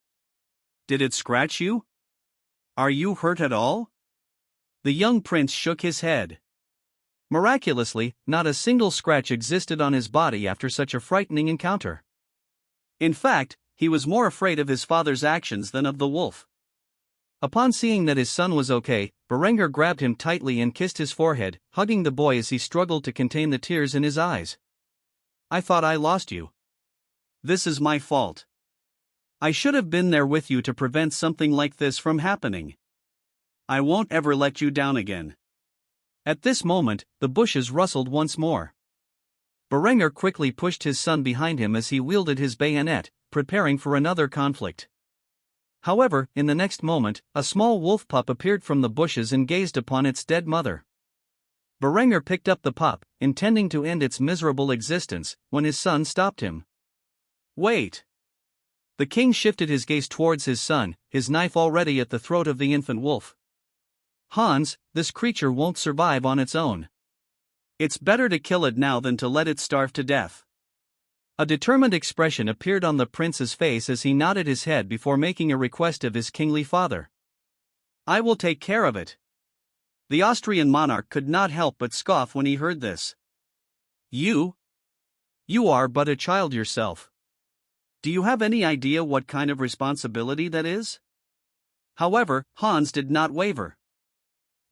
Did it scratch you? Are you hurt at all?" The young prince shook his head. Miraculously, not a single scratch existed on his body after such a frightening encounter. In fact, he was more afraid of his father's actions than of the wolf. Upon seeing that his son was okay, Berengar grabbed him tightly and kissed his forehead, hugging the boy as he struggled to contain the tears in his eyes. "I thought I lost you. This is my fault. I should have been there with you to prevent something like this from happening. I won't ever let you down again." At this moment, the bushes rustled once more. Berengar quickly pushed his son behind him as he wielded his bayonet, preparing for another conflict. However, in the next moment, a small wolf pup appeared from the bushes and gazed upon its dead mother. Berengar picked up the pup, intending to end its miserable existence, when his son stopped him. "Wait." The king shifted his gaze towards his son, his knife already at the throat of the infant wolf. "Hans, this creature won't survive on its own. It's better to kill it now than to let it starve to death." A determined expression appeared on the prince's face as he nodded his head before making a request of his kingly father. "I will take care of it." The Austrian monarch could not help but scoff when he heard this. You are but a child yourself. Do you have any idea what kind of responsibility that is?" However, Hans did not waver.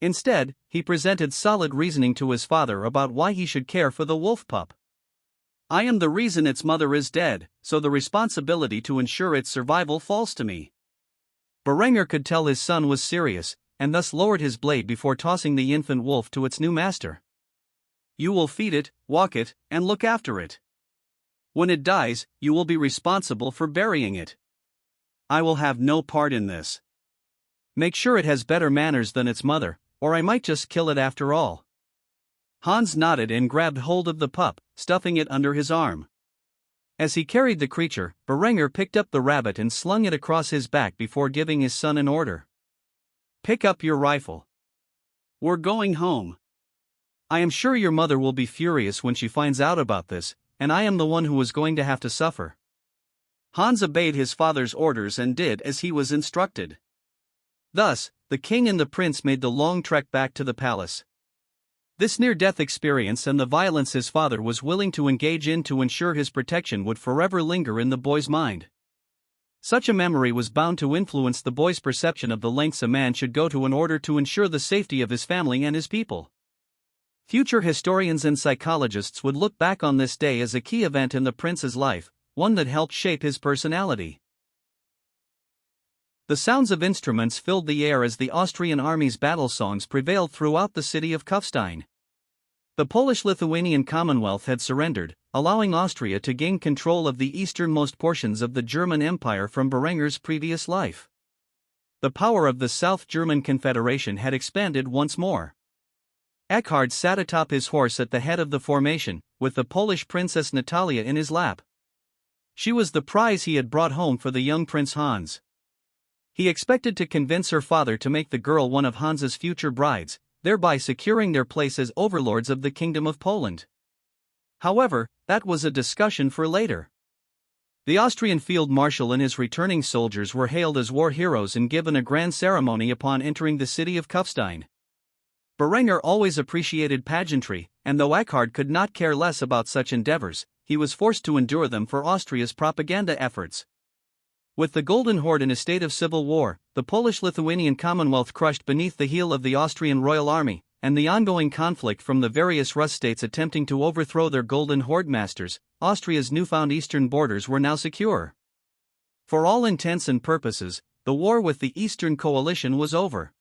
Instead, he presented solid reasoning to his father about why he should care for the wolf pup. I am the reason its mother is dead, so the responsibility to ensure its survival falls to me. Berengar could tell his son was serious, and thus lowered his blade before tossing the infant wolf to its new master. You will feed it, walk it, and look after it. When it dies, you will be responsible for burying it. I will have no part in this. Make sure it has better manners than its mother, or I might just kill it after all. Hans nodded and grabbed hold of the pup, stuffing it under his arm. As he carried the creature, Berengar picked up the rabbit and slung it across his back before giving his son an order. Pick up your rifle. We're going home. I am sure your mother will be furious when she finds out about this, and I am the one who is going to have to suffer. Hans obeyed his father's orders and did as he was instructed. Thus, the king and the prince made the long trek back to the palace. This near-death experience and the violence his father was willing to engage in to ensure his protection would forever linger in the boy's mind. Such a memory was bound to influence the boy's perception of the lengths a man should go to in order to ensure the safety of his family and his people. Future historians and psychologists would look back on this day as a key event in the prince's life, one that helped shape his personality. The sounds of instruments filled the air as the Austrian army's battle songs prevailed throughout the city of Kufstein. The Polish-Lithuanian Commonwealth had surrendered, allowing Austria to gain control of the easternmost portions of the German Empire from Berengar's previous life. The power of the South German Confederation had expanded once more. Eckhard sat atop his horse at the head of the formation, with the Polish princess Natalia in his lap. She was the prize he had brought home for the young Prince Hans. He expected to convince her father to make the girl one of Hans's future brides, thereby securing their place as overlords of the Kingdom of Poland. However, that was a discussion for later. The Austrian field marshal and his returning soldiers were hailed as war heroes and given a grand ceremony upon entering the city of Kufstein. Berengar always appreciated pageantry, and though Eckhard could not care less about such endeavors, he was forced to endure them for Austria's propaganda efforts. With the Golden Horde in a state of civil war, the Polish-Lithuanian Commonwealth crushed beneath the heel of the Austrian Royal Army, and the ongoing conflict from the various Rus states attempting to overthrow their Golden Horde masters, Austria's newfound eastern borders were now secure. For all intents and purposes, the war with the Eastern Coalition was over.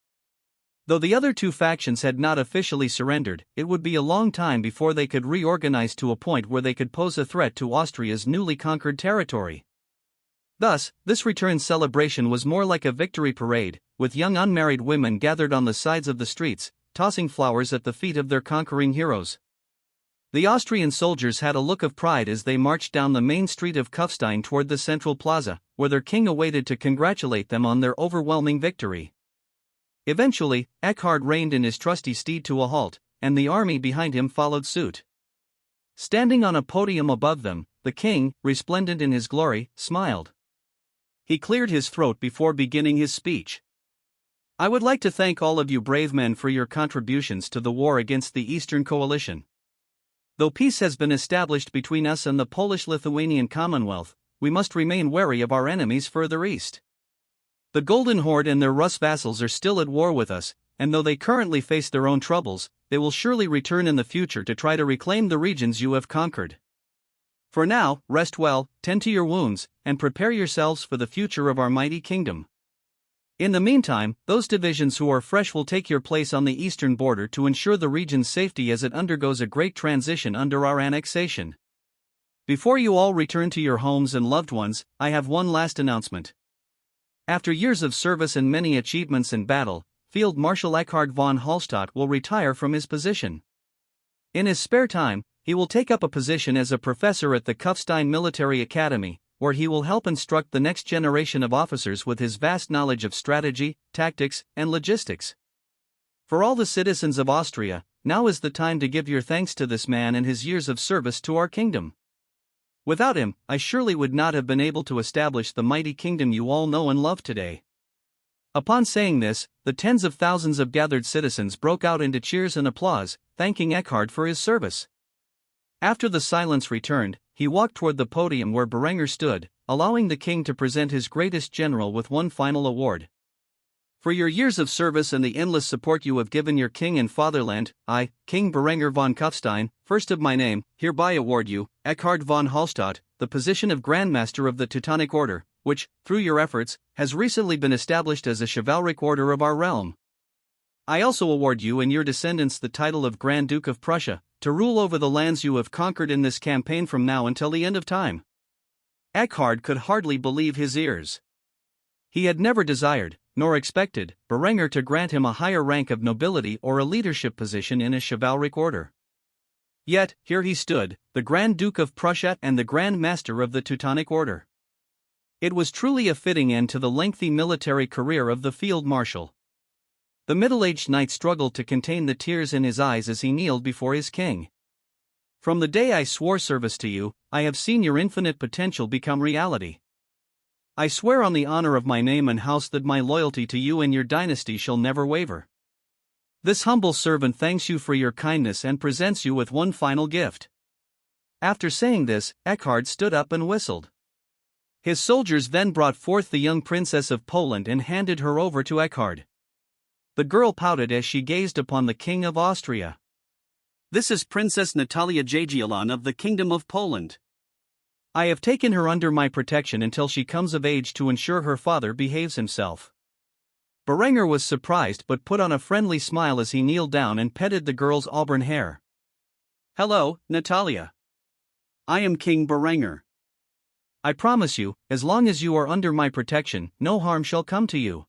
Though the other two factions had not officially surrendered, it would be a long time before they could reorganize to a point where they could pose a threat to Austria's newly conquered territory. Thus, this return celebration was more like a victory parade, with young unmarried women gathered on the sides of the streets, tossing flowers at the feet of their conquering heroes. The Austrian soldiers had a look of pride as they marched down the main street of Kufstein toward the central plaza, where their king awaited to congratulate them on their overwhelming victory. Eventually, Eckhard reined in his trusty steed to a halt, and the army behind him followed suit. Standing on a podium above them, the king, resplendent in his glory, smiled. He cleared his throat before beginning his speech. I would like to thank all of you brave men for your contributions to the war against the Eastern Coalition. Though peace has been established between us and the Polish-Lithuanian Commonwealth, we must remain wary of our enemies further east. The Golden Horde and their Rus vassals are still at war with us, and though they currently face their own troubles, they will surely return in the future to try to reclaim the regions you have conquered. For now, rest well, tend to your wounds, and prepare yourselves for the future of our mighty kingdom. In the meantime, those divisions who are fresh will take your place on the eastern border to ensure the region's safety as it undergoes a great transition under our annexation. Before you all return to your homes and loved ones, I have one last announcement. After years of service and many achievements in battle, Field Marshal Eckhard von Hallstatt will retire from his position. In his spare time, he will take up a position as a professor at the Kufstein Military Academy, where he will help instruct the next generation of officers with his vast knowledge of strategy, tactics, and logistics. For all the citizens of Austria, now is the time to give your thanks to this man and his years of service to our kingdom. Without him, I surely would not have been able to establish the mighty kingdom you all know and love today. Upon saying this, the tens of thousands of gathered citizens broke out into cheers and applause, thanking Eckhard for his service. After the silence returned, he walked toward the podium where Berengar stood, allowing the king to present his greatest general with one final award. For your years of service and the endless support you have given your king and fatherland, I, King Berengar von Kufstein, first of my name, hereby award you, Eckhard von Hallstatt, the position of Grand Master of the Teutonic Order, which, through your efforts, has recently been established as a chivalric order of our realm. I also award you and your descendants the title of Grand Duke of Prussia, to rule over the lands you have conquered in this campaign from now until the end of time. Eckhard could hardly believe his ears. He had never desired, nor expected, Berengar to grant him a higher rank of nobility or a leadership position in a chivalric order. Yet, here he stood, the Grand Duke of Prussia and the Grand Master of the Teutonic Order. It was truly a fitting end to the lengthy military career of the Field Marshal. The middle-aged knight struggled to contain the tears in his eyes as he kneeled before his king. From the day I swore service to you, I have seen your infinite potential become reality. I swear on the honor of my name and house that my loyalty to you and your dynasty shall never waver. This humble servant thanks you for your kindness and presents you with one final gift. After saying this, Eckhard stood up and whistled. His soldiers then brought forth the young princess of Poland and handed her over to Eckhard. The girl pouted as she gazed upon the King of Austria. This is Princess Natalia Jagiellon of the Kingdom of Poland. I have taken her under my protection until she comes of age to ensure her father behaves himself. Berengar was surprised but put on a friendly smile as he kneeled down and petted the girl's auburn hair. Hello, Natalia. I am King Berengar. I promise you, as long as you are under my protection, no harm shall come to you.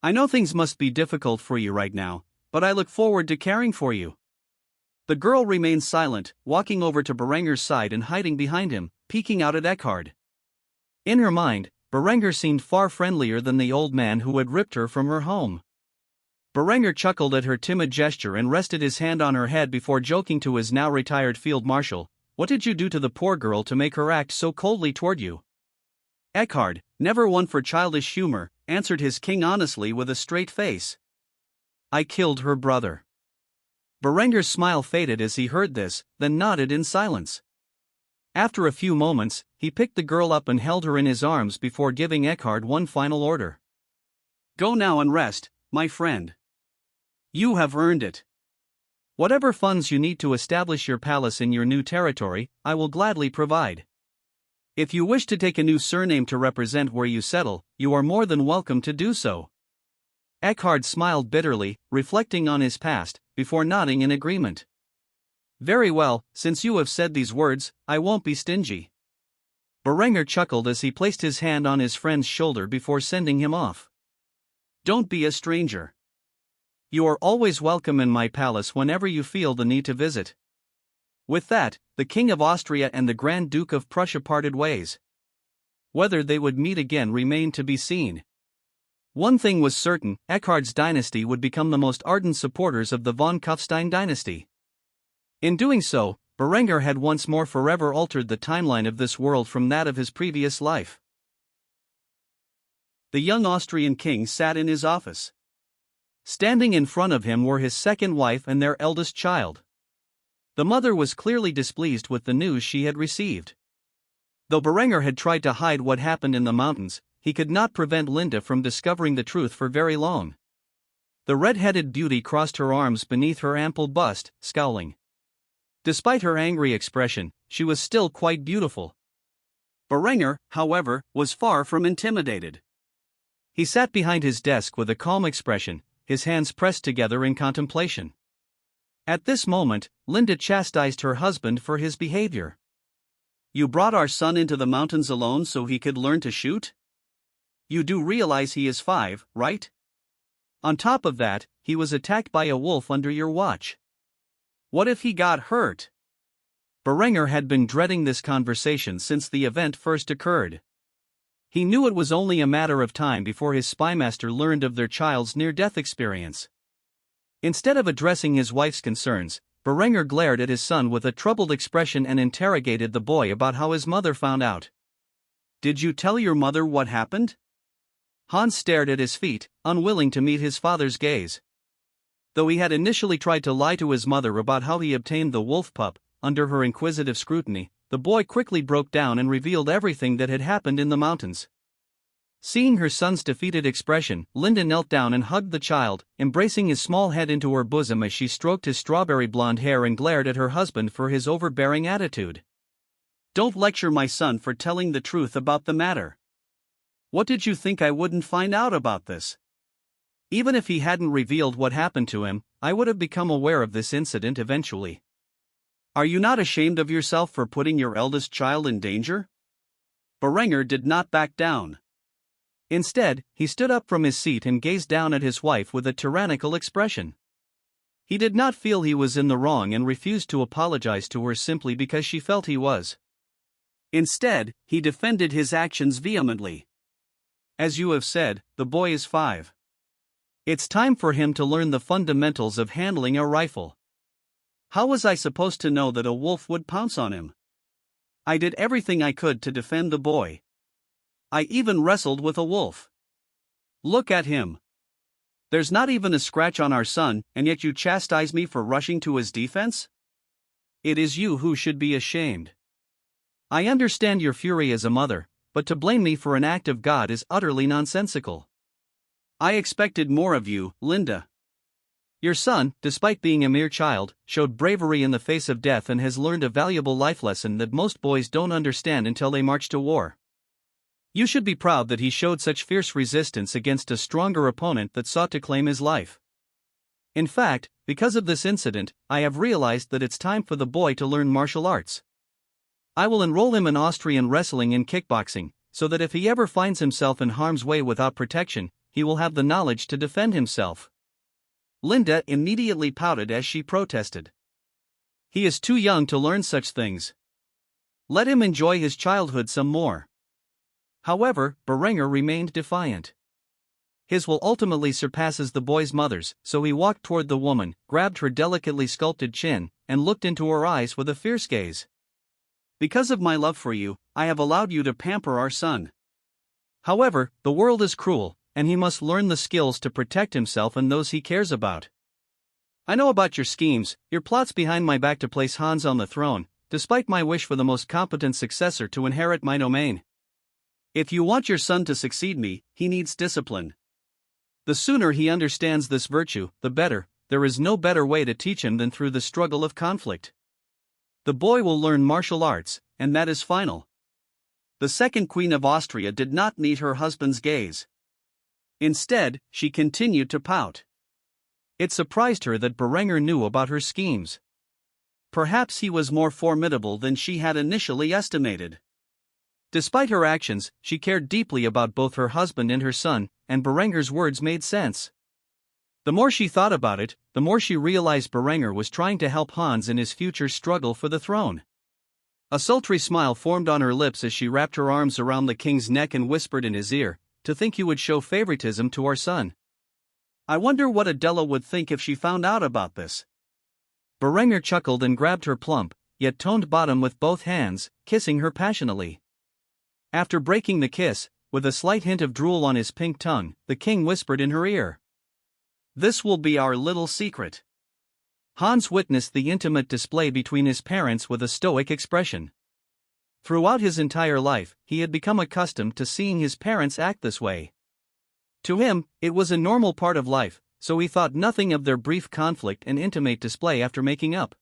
I know things must be difficult for you right now, but I look forward to caring for you. The girl remained silent, walking over to Berengar's side and hiding behind him, peeking out at Eckhard. In her mind, Berengar seemed far friendlier than the old man who had ripped her from her home. Berengar chuckled at her timid gesture and rested his hand on her head before joking to his now retired field marshal, "What did you do to the poor girl to make her act so coldly toward you?" Eckhard, never one for childish humor, answered his king honestly with a straight face. "I killed her brother." Berengar's smile faded as he heard this, then nodded in silence. After a few moments, he picked the girl up and held her in his arms before giving Eckhard one final order. "Go now and rest, my friend. You have earned it. Whatever funds you need to establish your palace in your new territory, I will gladly provide. If you wish to take a new surname to represent where you settle, you are more than welcome to do so." Eckhard smiled bitterly, reflecting on his past, before nodding in agreement. "Very well, since you have said these words, I won't be stingy." Berengar chuckled as he placed his hand on his friend's shoulder before sending him off. "Don't be a stranger. You are always welcome in my palace whenever you feel the need to visit." With that, the King of Austria and the Grand Duke of Prussia parted ways. Whether they would meet again remained to be seen. One thing was certain, Eckhard's dynasty would become the most ardent supporters of the von Kufstein dynasty. In doing so, Berengar had once more forever altered the timeline of this world from that of his previous life. The young Austrian king sat in his office. Standing in front of him were his second wife and their eldest child. The mother was clearly displeased with the news she had received. Though Berengar had tried to hide what happened in the mountains, he could not prevent Linda from discovering the truth for very long. The red-headed beauty crossed her arms beneath her ample bust, scowling. Despite her angry expression, she was still quite beautiful. Berengar, however, was far from intimidated. He sat behind his desk with a calm expression, his hands pressed together in contemplation. At this moment, Linda chastised her husband for his behavior. "You brought our son into the mountains alone so he could learn to shoot? You do realize he is 5, right? On top of that, he was attacked by a wolf under your watch. What if he got hurt?" Berengar had been dreading this conversation since the event first occurred. He knew it was only a matter of time before his spymaster learned of their child's near-death experience. Instead of addressing his wife's concerns, Berengar glared at his son with a troubled expression and interrogated the boy about how his mother found out. "Did you tell your mother what happened?" Hans stared at his feet, unwilling to meet his father's gaze. Though he had initially tried to lie to his mother about how he obtained the wolf pup, under her inquisitive scrutiny, the boy quickly broke down and revealed everything that had happened in the mountains. Seeing her son's defeated expression, Linda knelt down and hugged the child, embracing his small head into her bosom as she stroked his strawberry blonde hair and glared at her husband for his overbearing attitude. "Don't lecture my son for telling the truth about the matter. What did you think I wouldn't find out about this? Even if he hadn't revealed what happened to him, I would have become aware of this incident eventually. Are you not ashamed of yourself for putting your eldest child in danger?" Berengar did not back down. Instead, he stood up from his seat and gazed down at his wife with a tyrannical expression. He did not feel he was in the wrong and refused to apologize to her simply because she felt he was. Instead, he defended his actions vehemently. "As you have said, the boy is 5. It's time for him to learn the fundamentals of handling a rifle. How was I supposed to know that a wolf would pounce on him? I did everything I could to defend the boy. I even wrestled with a wolf. Look at him. There's not even a scratch on our son, and yet you chastise me for rushing to his defense? It is you who should be ashamed. I understand your fury as a mother, but to blame me for an act of God is utterly nonsensical. I expected more of you, Linda. Your son, despite being a mere child, showed bravery in the face of death and has learned a valuable life lesson that most boys don't understand until they march to war. You should be proud that he showed such fierce resistance against a stronger opponent that sought to claim his life. In fact, because of this incident, I have realized that it's time for the boy to learn martial arts. I will enroll him in Austrian wrestling and kickboxing, so that if he ever finds himself in harm's way without protection, he will have the knowledge to defend himself." Linda immediately pouted as she protested. "He is too young to learn such things. Let him enjoy his childhood some more." However, Berengar remained defiant. His will ultimately surpasses the boy's mother's, so he walked toward the woman, grabbed her delicately sculpted chin, and looked into her eyes with a fierce gaze. "Because of my love for you, I have allowed you to pamper our son. However, the world is cruel, and he must learn the skills to protect himself and those he cares about. I know about your schemes, your plots behind my back to place Hans on the throne, despite my wish for the most competent successor to inherit my domain. If you want your son to succeed me, he needs discipline. The sooner he understands this virtue, the better. There is no better way to teach him than through the struggle of conflict. The boy will learn martial arts, and that is final." The second Queen of Austria did not meet her husband's gaze. Instead, she continued to pout. It surprised her that Berengar knew about her schemes. Perhaps he was more formidable than she had initially estimated. Despite her actions, she cared deeply about both her husband and her son, and Berengar's words made sense. The more she thought about it, the more she realized Berengar was trying to help Hans in his future struggle for the throne. A sultry smile formed on her lips as she wrapped her arms around the king's neck and whispered in his ear, "To think you would show favoritism to our son. I wonder what Adela would think if she found out about this." Berengar chuckled and grabbed her plump, yet toned bottom with both hands, kissing her passionately. After breaking the kiss, with a slight hint of drool on his pink tongue, the king whispered in her ear, "This will be our little secret." Hans witnessed the intimate display between his parents with a stoic expression. Throughout his entire life, he had become accustomed to seeing his parents act this way. To him, it was a normal part of life, so he thought nothing of their brief conflict and intimate display after making up.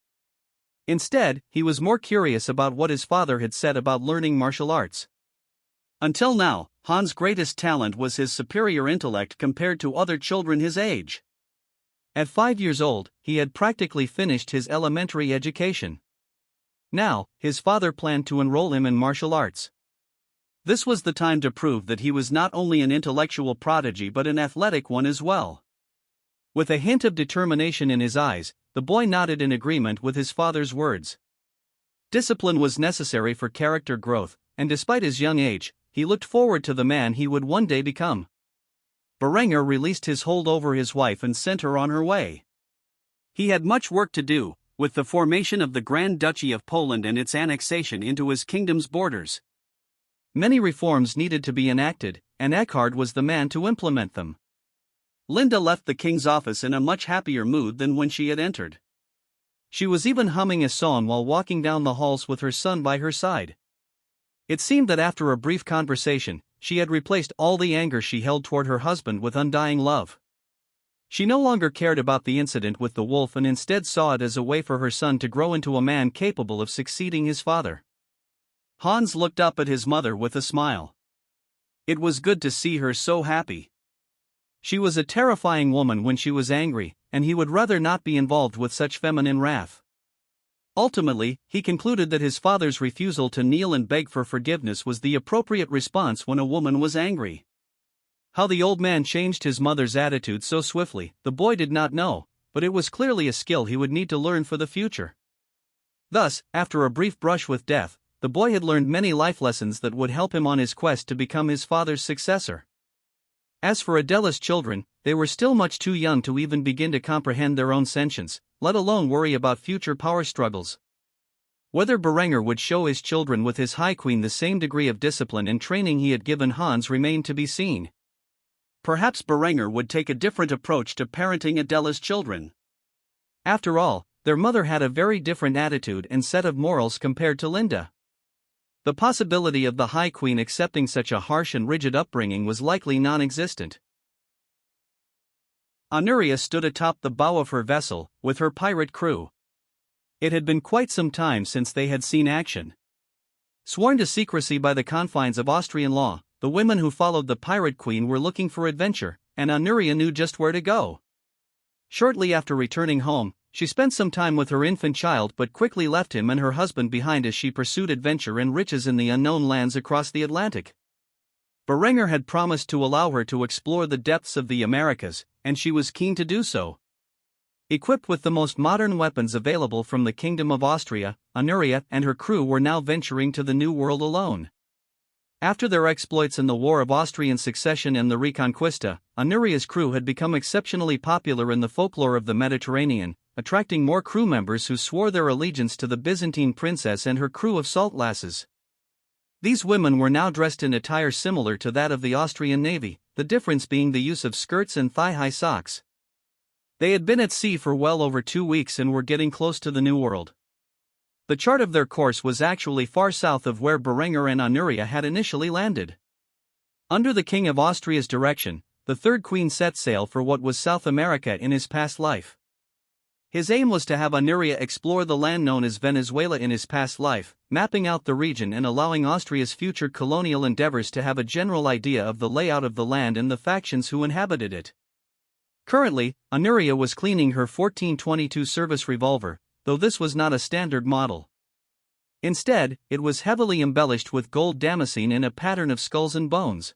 Instead, he was more curious about what his father had said about learning martial arts. Until now, Hans' greatest talent was his superior intellect compared to other children his age. At 5 years old, he had practically finished his elementary education. Now, his father planned to enroll him in martial arts. This was the time to prove that he was not only an intellectual prodigy but an athletic one as well. With a hint of determination in his eyes, the boy nodded in agreement with his father's words. Discipline was necessary for character growth, and despite his young age, he looked forward to the man he would one day become. Berengar released his hold over his wife and sent her on her way. He had much work to do, with the formation of the Grand Duchy of Poland and its annexation into his kingdom's borders. Many reforms needed to be enacted, and Eckhard was the man to implement them. Linda left the king's office in a much happier mood than when she had entered. She was even humming a song while walking down the halls with her son by her side. It seemed that after a brief conversation, she had replaced all the anger she held toward her husband with undying love. She no longer cared about the incident with the wolf and instead saw it as a way for her son to grow into a man capable of succeeding his father. Hans looked up at his mother with a smile. It was good to see her so happy. She was a terrifying woman when she was angry, and he would rather not be involved with such feminine wrath. Ultimately, he concluded that his father's refusal to kneel and beg for forgiveness was the appropriate response when a woman was angry. How the old man changed his mother's attitude so swiftly, the boy did not know, but it was clearly a skill he would need to learn for the future. Thus, after a brief brush with death, the boy had learned many life lessons that would help him on his quest to become his father's successor. As for Adela's children, they were still much too young to even begin to comprehend their own sentience, let alone worry about future power struggles. Whether Berengar would show his children with his High Queen the same degree of discipline and training he had given Hans remained to be seen. Perhaps Berengar would take a different approach to parenting Adela's children. After all, their mother had a very different attitude and set of morals compared to Linda. The possibility of the High Queen accepting such a harsh and rigid upbringing was likely non-existent. Anuria stood atop the bow of her vessel, with her pirate crew. It had been quite some time since they had seen action. Sworn to secrecy by the confines of Austrian law, the women who followed the pirate queen were looking for adventure, and Anuria knew just where to go. Shortly after returning home, she spent some time with her infant child but quickly left him and her husband behind as she pursued adventure and riches in the unknown lands across the Atlantic. Berengar had promised to allow her to explore the depths of the Americas, and she was keen to do so. Equipped with the most modern weapons available from the Kingdom of Austria, Anuria and her crew were now venturing to the New World alone. After their exploits in the War of Austrian Succession and the Reconquista, Anuria's crew had become exceptionally popular in the folklore of the Mediterranean, attracting more crew members who swore their allegiance to the Byzantine princess and her crew of salt lasses. These women were now dressed in attire similar to that of the Austrian navy, the difference being the use of skirts and thigh-high socks. They had been at sea for well over 2 weeks and were getting close to the New World. The chart of their course was actually far south of where Berengar and Anuria had initially landed. Under the King of Austria's direction, the third queen set sail for what was South America in his past life. His aim was to have Anuria explore the land known as Venezuela in his past life, mapping out the region and allowing Austria's future colonial endeavors to have a general idea of the layout of the land and the factions who inhabited it. Currently, Anuria was cleaning her 1422 service revolver, though this was not a standard model. Instead, it was heavily embellished with gold damascene in a pattern of skulls and bones.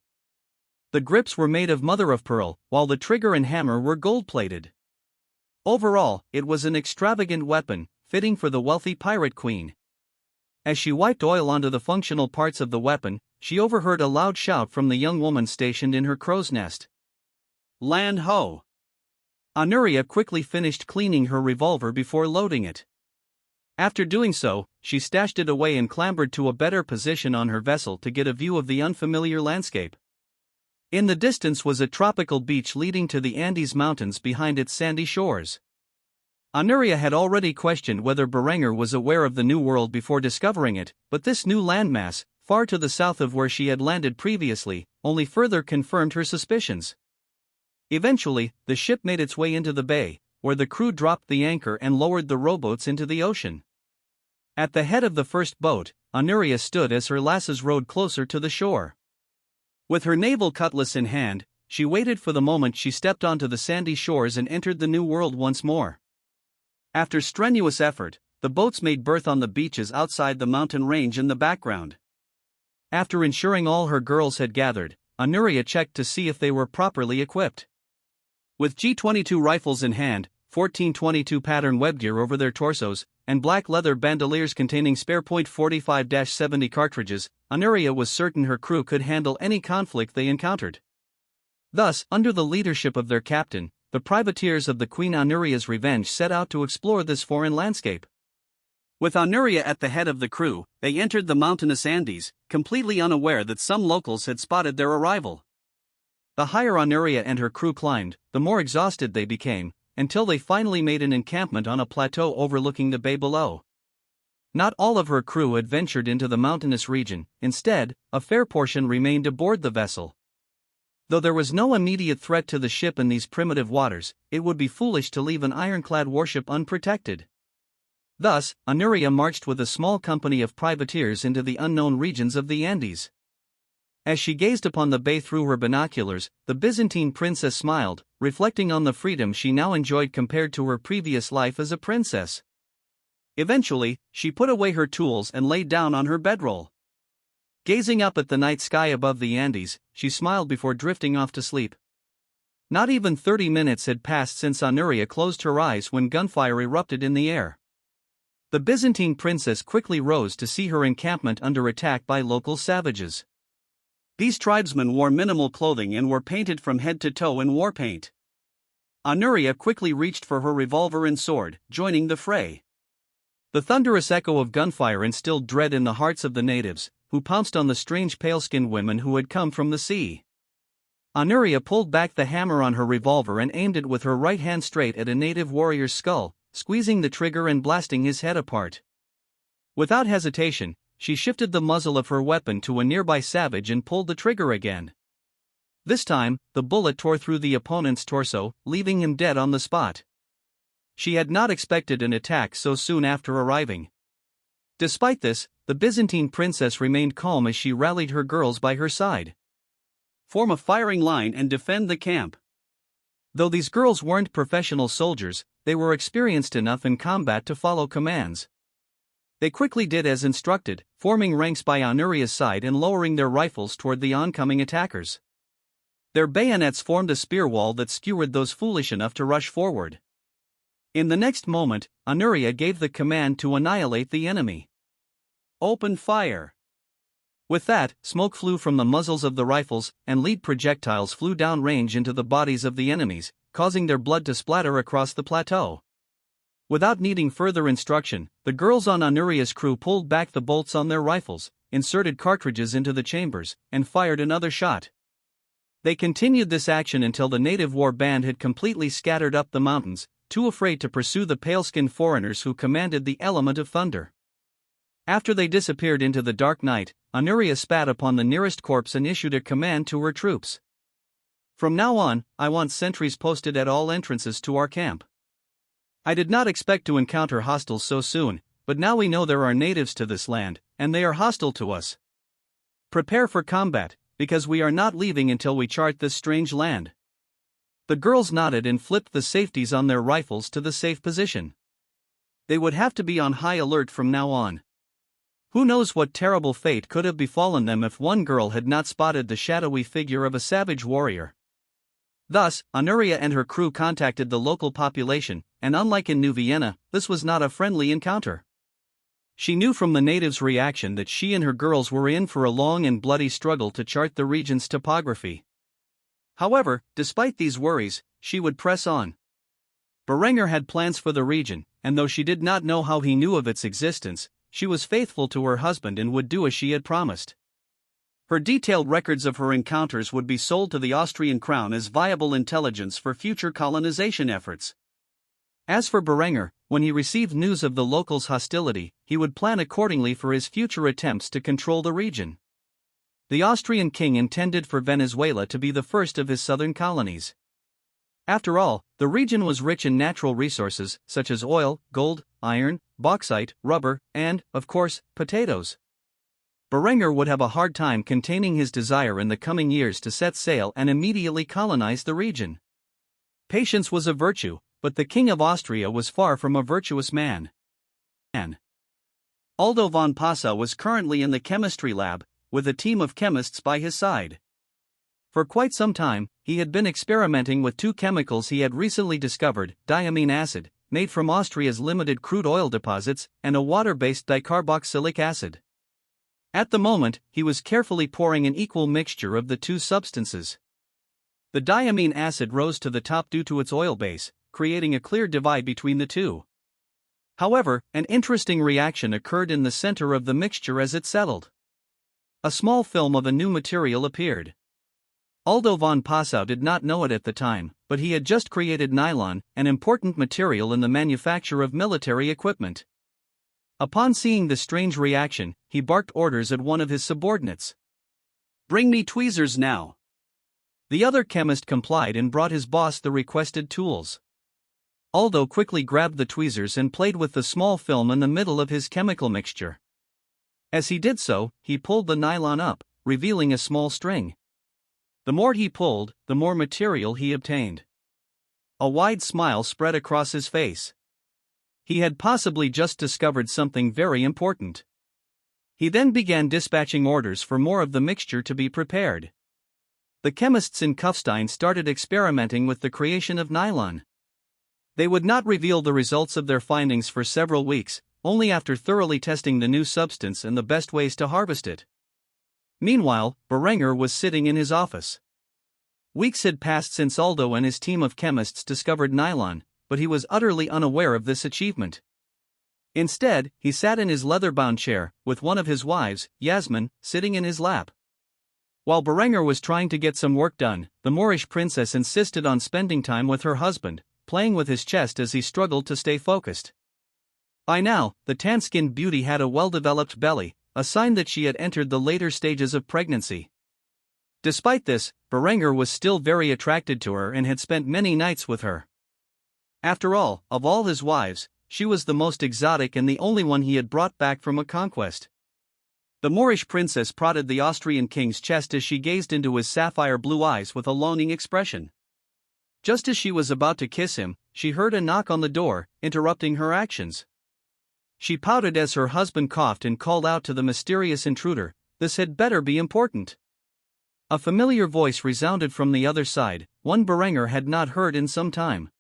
The grips were made of mother-of-pearl, while the trigger and hammer were gold-plated. Overall, it was an extravagant weapon, fitting for the wealthy pirate queen. As she wiped oil onto the functional parts of the weapon, she overheard a loud shout from the young woman stationed in her crow's nest. "Land ho!" Anuria quickly finished cleaning her revolver before loading it. After doing so, she stashed it away and clambered to a better position on her vessel to get a view of the unfamiliar landscape. In the distance was a tropical beach leading to the Andes Mountains behind its sandy shores. Anuria had already questioned whether Berengar was aware of the New World before discovering it, but this new landmass, far to the south of where she had landed previously, only further confirmed her suspicions. Eventually, the ship made its way into the bay, where the crew dropped the anchor and lowered the rowboats into the ocean. At the head of the first boat, Anuria stood as her lasses rowed closer to the shore. With her naval cutlass in hand, she waited for the moment she stepped onto the sandy shores and entered the New World once more. After strenuous effort, the boats made berth on the beaches outside the mountain range in the background. After ensuring all her girls had gathered, Anuria checked to see if they were properly equipped. With G22 rifles in hand, 1422 pattern webgear over their torsos, and black leather bandoliers containing spare .45-70 cartridges, Anuria was certain her crew could handle any conflict they encountered. Thus, under the leadership of their captain, the privateers of the Queen Anuria's Revenge set out to explore this foreign landscape. With Anuria at the head of the crew, they entered the mountainous Andes, completely unaware that some locals had spotted their arrival. The higher Anuria and her crew climbed, the more exhausted they became, until they finally made an encampment on a plateau overlooking the bay below. Not all of her crew had ventured into the mountainous region, instead, a fair portion remained aboard the vessel. Though there was no immediate threat to the ship in these primitive waters, it would be foolish to leave an ironclad warship unprotected. Thus, Anuria marched with a small company of privateers into the unknown regions of the Andes. As she gazed upon the bay through her binoculars, the Byzantine princess smiled, reflecting on the freedom she now enjoyed compared to her previous life as a princess. Eventually, she put away her tools and lay down on her bedroll. Gazing up at the night sky above the Andes, she smiled before drifting off to sleep. Not even 30 minutes had passed since Anuria closed her eyes when gunfire erupted in the air. The Byzantine princess quickly rose to see her encampment under attack by local savages. These tribesmen wore minimal clothing and were painted from head to toe in war paint. Anuria quickly reached for her revolver and sword, joining the fray. The thunderous echo of gunfire instilled dread in the hearts of the natives, who pounced on the strange pale-skinned women who had come from the sea. Anuria pulled back the hammer on her revolver and aimed it with her right hand straight at a native warrior's skull, squeezing the trigger and blasting his head apart. Without hesitation, she shifted the muzzle of her weapon to a nearby savage and pulled the trigger again. This time, the bullet tore through the opponent's torso, leaving him dead on the spot. She had not expected an attack so soon after arriving. Despite this, the Byzantine princess remained calm as she rallied her girls by her side. "Form a firing line and defend the camp." Though these girls weren't professional soldiers, they were experienced enough in combat to follow commands. They quickly did as instructed, forming ranks by Anuria's side and lowering their rifles toward the oncoming attackers. Their bayonets formed a spear wall that skewered those foolish enough to rush forward. In the next moment, Anuria gave the command to annihilate the enemy. "Open fire!" With that, smoke flew from the muzzles of the rifles, and lead projectiles flew downrange into the bodies of the enemies, causing their blood to splatter across the plateau. Without needing further instruction, the girls on Anuria's crew pulled back the bolts on their rifles, inserted cartridges into the chambers, and fired another shot. They continued this action until the native war band had completely scattered up the mountains, too afraid to pursue the pale-skinned foreigners who commanded the element of thunder. After they disappeared into the dark night, Anuria spat upon the nearest corpse and issued a command to her troops. "From now on, I want sentries posted at all entrances to our camp. I did not expect to encounter hostiles so soon, but now we know there are natives to this land, and they are hostile to us. Prepare for combat, because we are not leaving until we chart this strange land." The girls nodded and flipped the safeties on their rifles to the safe position. They would have to be on high alert from now on. Who knows what terrible fate could have befallen them if one girl had not spotted the shadowy figure of a savage warrior. Thus, Anuria and her crew contacted the local population, and unlike in New Vienna, this was not a friendly encounter. She knew from the natives' reaction that she and her girls were in for a long and bloody struggle to chart the region's topography. However, despite these worries, she would press on. Berengar had plans for the region, and though she did not know how he knew of its existence, she was faithful to her husband and would do as she had promised. Her detailed records of her encounters would be sold to the Austrian crown as viable intelligence for future colonization efforts. As for Berengar, when he received news of the locals' hostility, he would plan accordingly for his future attempts to control the region. The Austrian king intended for Venezuela to be the first of his southern colonies. After all, the region was rich in natural resources such as oil, gold, iron, bauxite, rubber, and, of course, potatoes. Berengar would have a hard time containing his desire in the coming years to set sail and immediately colonize the region. Patience was a virtue, but the King of Austria was far from a virtuous man. Aldo von Passau was currently in the chemistry lab, with a team of chemists by his side. For quite some time, he had been experimenting with two chemicals he had recently discovered: diamine acid, made from Austria's limited crude oil deposits, and a water-based dicarboxylic acid. At the moment, he was carefully pouring an equal mixture of the two substances. The diamine acid rose to the top due to its oil base, creating a clear divide between the two. However, an interesting reaction occurred in the center of the mixture as it settled. A small film of a new material appeared. Aldo von Passau did not know it at the time, but he had just created nylon, an important material in the manufacture of military equipment. Upon seeing the strange reaction, he barked orders at one of his subordinates. "Bring me tweezers now." The other chemist complied and brought his boss the requested tools. Aldo quickly grabbed the tweezers and played with the small film in the middle of his chemical mixture. As he did so, he pulled the nylon up, revealing a small string. The more he pulled, the more material he obtained. A wide smile spread across his face. He had possibly just discovered something very important. He then began dispatching orders for more of the mixture to be prepared. The chemists in Kufstein started experimenting with the creation of nylon. They would not reveal the results of their findings for several weeks, only after thoroughly testing the new substance and the best ways to harvest it. Meanwhile, Berengar was sitting in his office. Weeks had passed since Aldo and his team of chemists discovered nylon, but he was utterly unaware of this achievement. Instead, he sat in his leather-bound chair, with one of his wives, Yasmin, sitting in his lap. While Berengar was trying to get some work done, the Moorish princess insisted on spending time with her husband, playing with his chest as he struggled to stay focused. By now, the tan-skinned beauty had a well-developed belly, a sign that she had entered the later stages of pregnancy. Despite this, Berengar was still very attracted to her and had spent many nights with her. After all, of all his wives, she was the most exotic and the only one he had brought back from a conquest. The Moorish princess prodded the Austrian king's chest as she gazed into his sapphire blue eyes with a longing expression. Just as she was about to kiss him, she heard a knock on the door, interrupting her actions. She pouted as her husband coughed and called out to the mysterious intruder, "This had better be important." A familiar voice resounded from the other side, one Berengar had not heard in some time.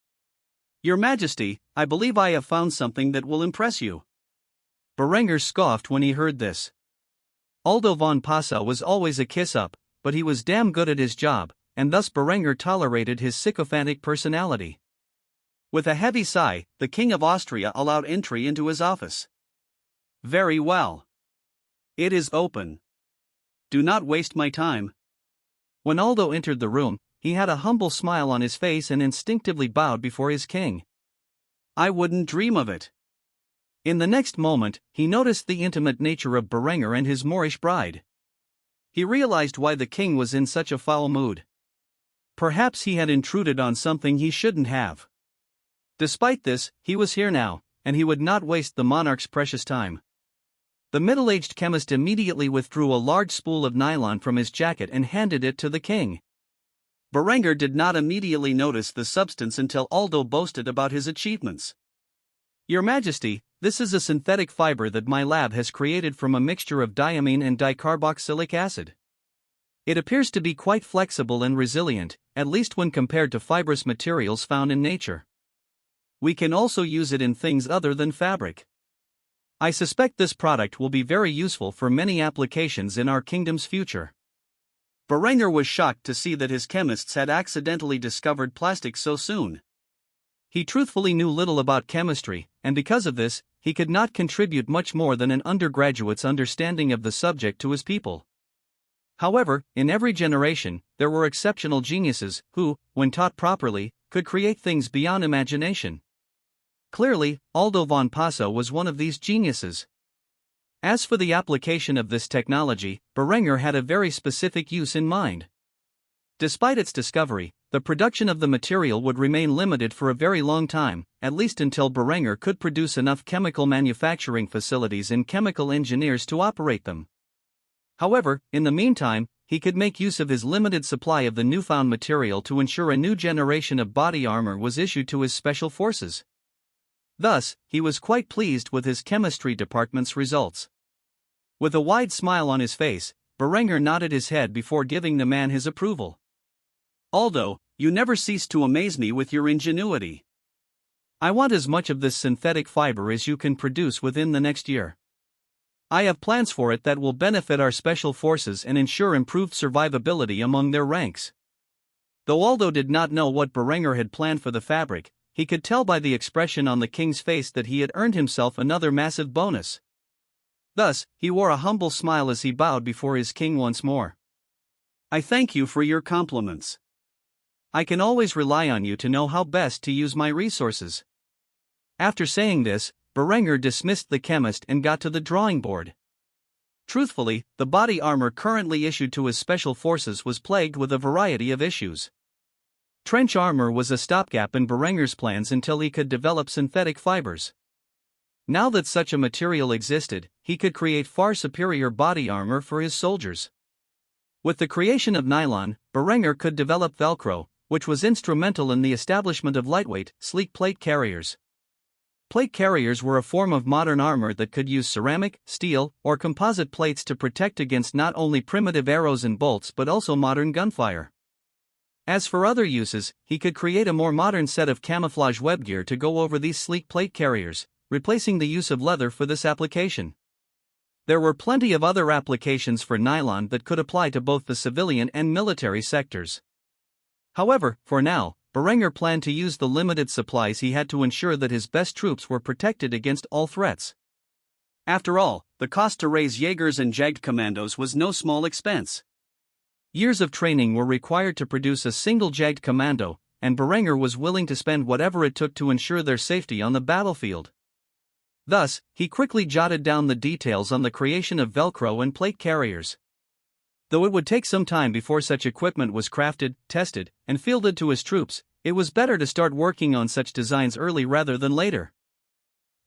"Your Majesty, I believe I have found something that will impress you." Berengar scoffed when he heard this. Aldo von Passau was always a kiss-up, but he was damn good at his job, and thus Berengar tolerated his sycophantic personality. With a heavy sigh, the King of Austria allowed entry into his office. "Very well. It is open. Do not waste my time." When Aldo entered the room, he had a humble smile on his face and instinctively bowed before his king. "I wouldn't dream of it." In the next moment, he noticed the intimate nature of Berengar and his Moorish bride. He realized why the king was in such a foul mood. Perhaps he had intruded on something he shouldn't have. Despite this, he was here now, and he would not waste the monarch's precious time. The middle-aged chemist immediately withdrew a large spool of nylon from his jacket and handed it to the king. Berengar did not immediately notice the substance until Aldo boasted about his achievements. "Your Majesty, this is a synthetic fiber that my lab has created from a mixture of diamine and dicarboxylic acid. It appears to be quite flexible and resilient, at least when compared to fibrous materials found in nature. We can also use it in things other than fabric. I suspect this product will be very useful for many applications in our kingdom's future." Berengar was shocked to see that his chemists had accidentally discovered plastic so soon. He truthfully knew little about chemistry, and because of this, he could not contribute much more than an undergraduate's understanding of the subject to his people. However, in every generation, there were exceptional geniuses who, when taught properly, could create things beyond imagination. Clearly, Aldo von Passau was one of these geniuses. As for the application of this technology, Berengar had a very specific use in mind. Despite its discovery, the production of the material would remain limited for a very long time, at least until Berengar could produce enough chemical manufacturing facilities and chemical engineers to operate them. However, in the meantime, he could make use of his limited supply of the newfound material to ensure a new generation of body armor was issued to his special forces. Thus, he was quite pleased with his chemistry department's results. With a wide smile on his face, Berengar nodded his head before giving the man his approval. "Aldo, you never cease to amaze me with your ingenuity. I want as much of this synthetic fiber as you can produce within the next year. I have plans for it that will benefit our special forces and ensure improved survivability among their ranks." Though Aldo did not know what Berengar had planned for the fabric, he could tell by the expression on the king's face that he had earned himself another massive bonus. Thus, he wore a humble smile as he bowed before his king once more. "I thank you for your compliments. I can always rely on you to know how best to use my resources." After saying this, Berengar dismissed the chemist and got to the drawing board. Truthfully, the body armor currently issued to his special forces was plagued with a variety of issues. Trench armor was a stopgap in Berengar's plans until he could develop synthetic fibers. Now that such a material existed, he could create far superior body armor for his soldiers. With the creation of nylon, Berengar could develop Velcro, which was instrumental in the establishment of lightweight, sleek plate carriers. Plate carriers were a form of modern armor that could use ceramic, steel, or composite plates to protect against not only primitive arrows and bolts but also modern gunfire. As for other uses, he could create a more modern set of camouflage webgear to go over these sleek plate carriers, replacing the use of leather for this application. There were plenty of other applications for nylon that could apply to both the civilian and military sectors. However, for now, Berengar planned to use the limited supplies he had to ensure that his best troops were protected against all threats. After all, the cost to raise Jaegers and Jagd commandos was no small expense. Years of training were required to produce a single Jagd commando, and Berengar was willing to spend whatever it took to ensure their safety on the battlefield. Thus, he quickly jotted down the details on the creation of Velcro and plate carriers. Though it would take some time before such equipment was crafted, tested, and fielded to his troops, it was better to start working on such designs early rather than later.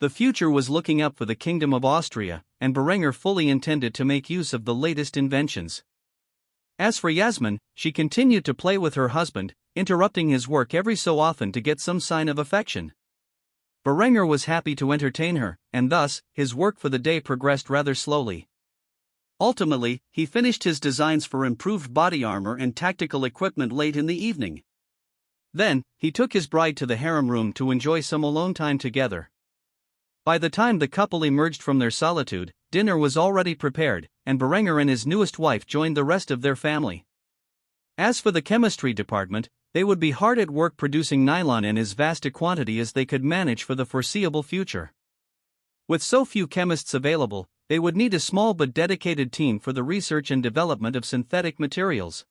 The future was looking up for the Kingdom of Austria, and Berengar fully intended to make use of the latest inventions. As for Yasmin, she continued to play with her husband, interrupting his work every so often to get some sign of affection. Berengar was happy to entertain her, and thus, his work for the day progressed rather slowly. Ultimately, he finished his designs for improved body armor and tactical equipment late in the evening. Then, he took his bride to the harem room to enjoy some alone time together. By the time the couple emerged from their solitude, dinner was already prepared, and Berengar and his newest wife joined the rest of their family. As for the chemistry department, they would be hard at work producing nylon in as vast a quantity as they could manage for the foreseeable future. With so few chemists available, they would need a small but dedicated team for the research and development of synthetic materials.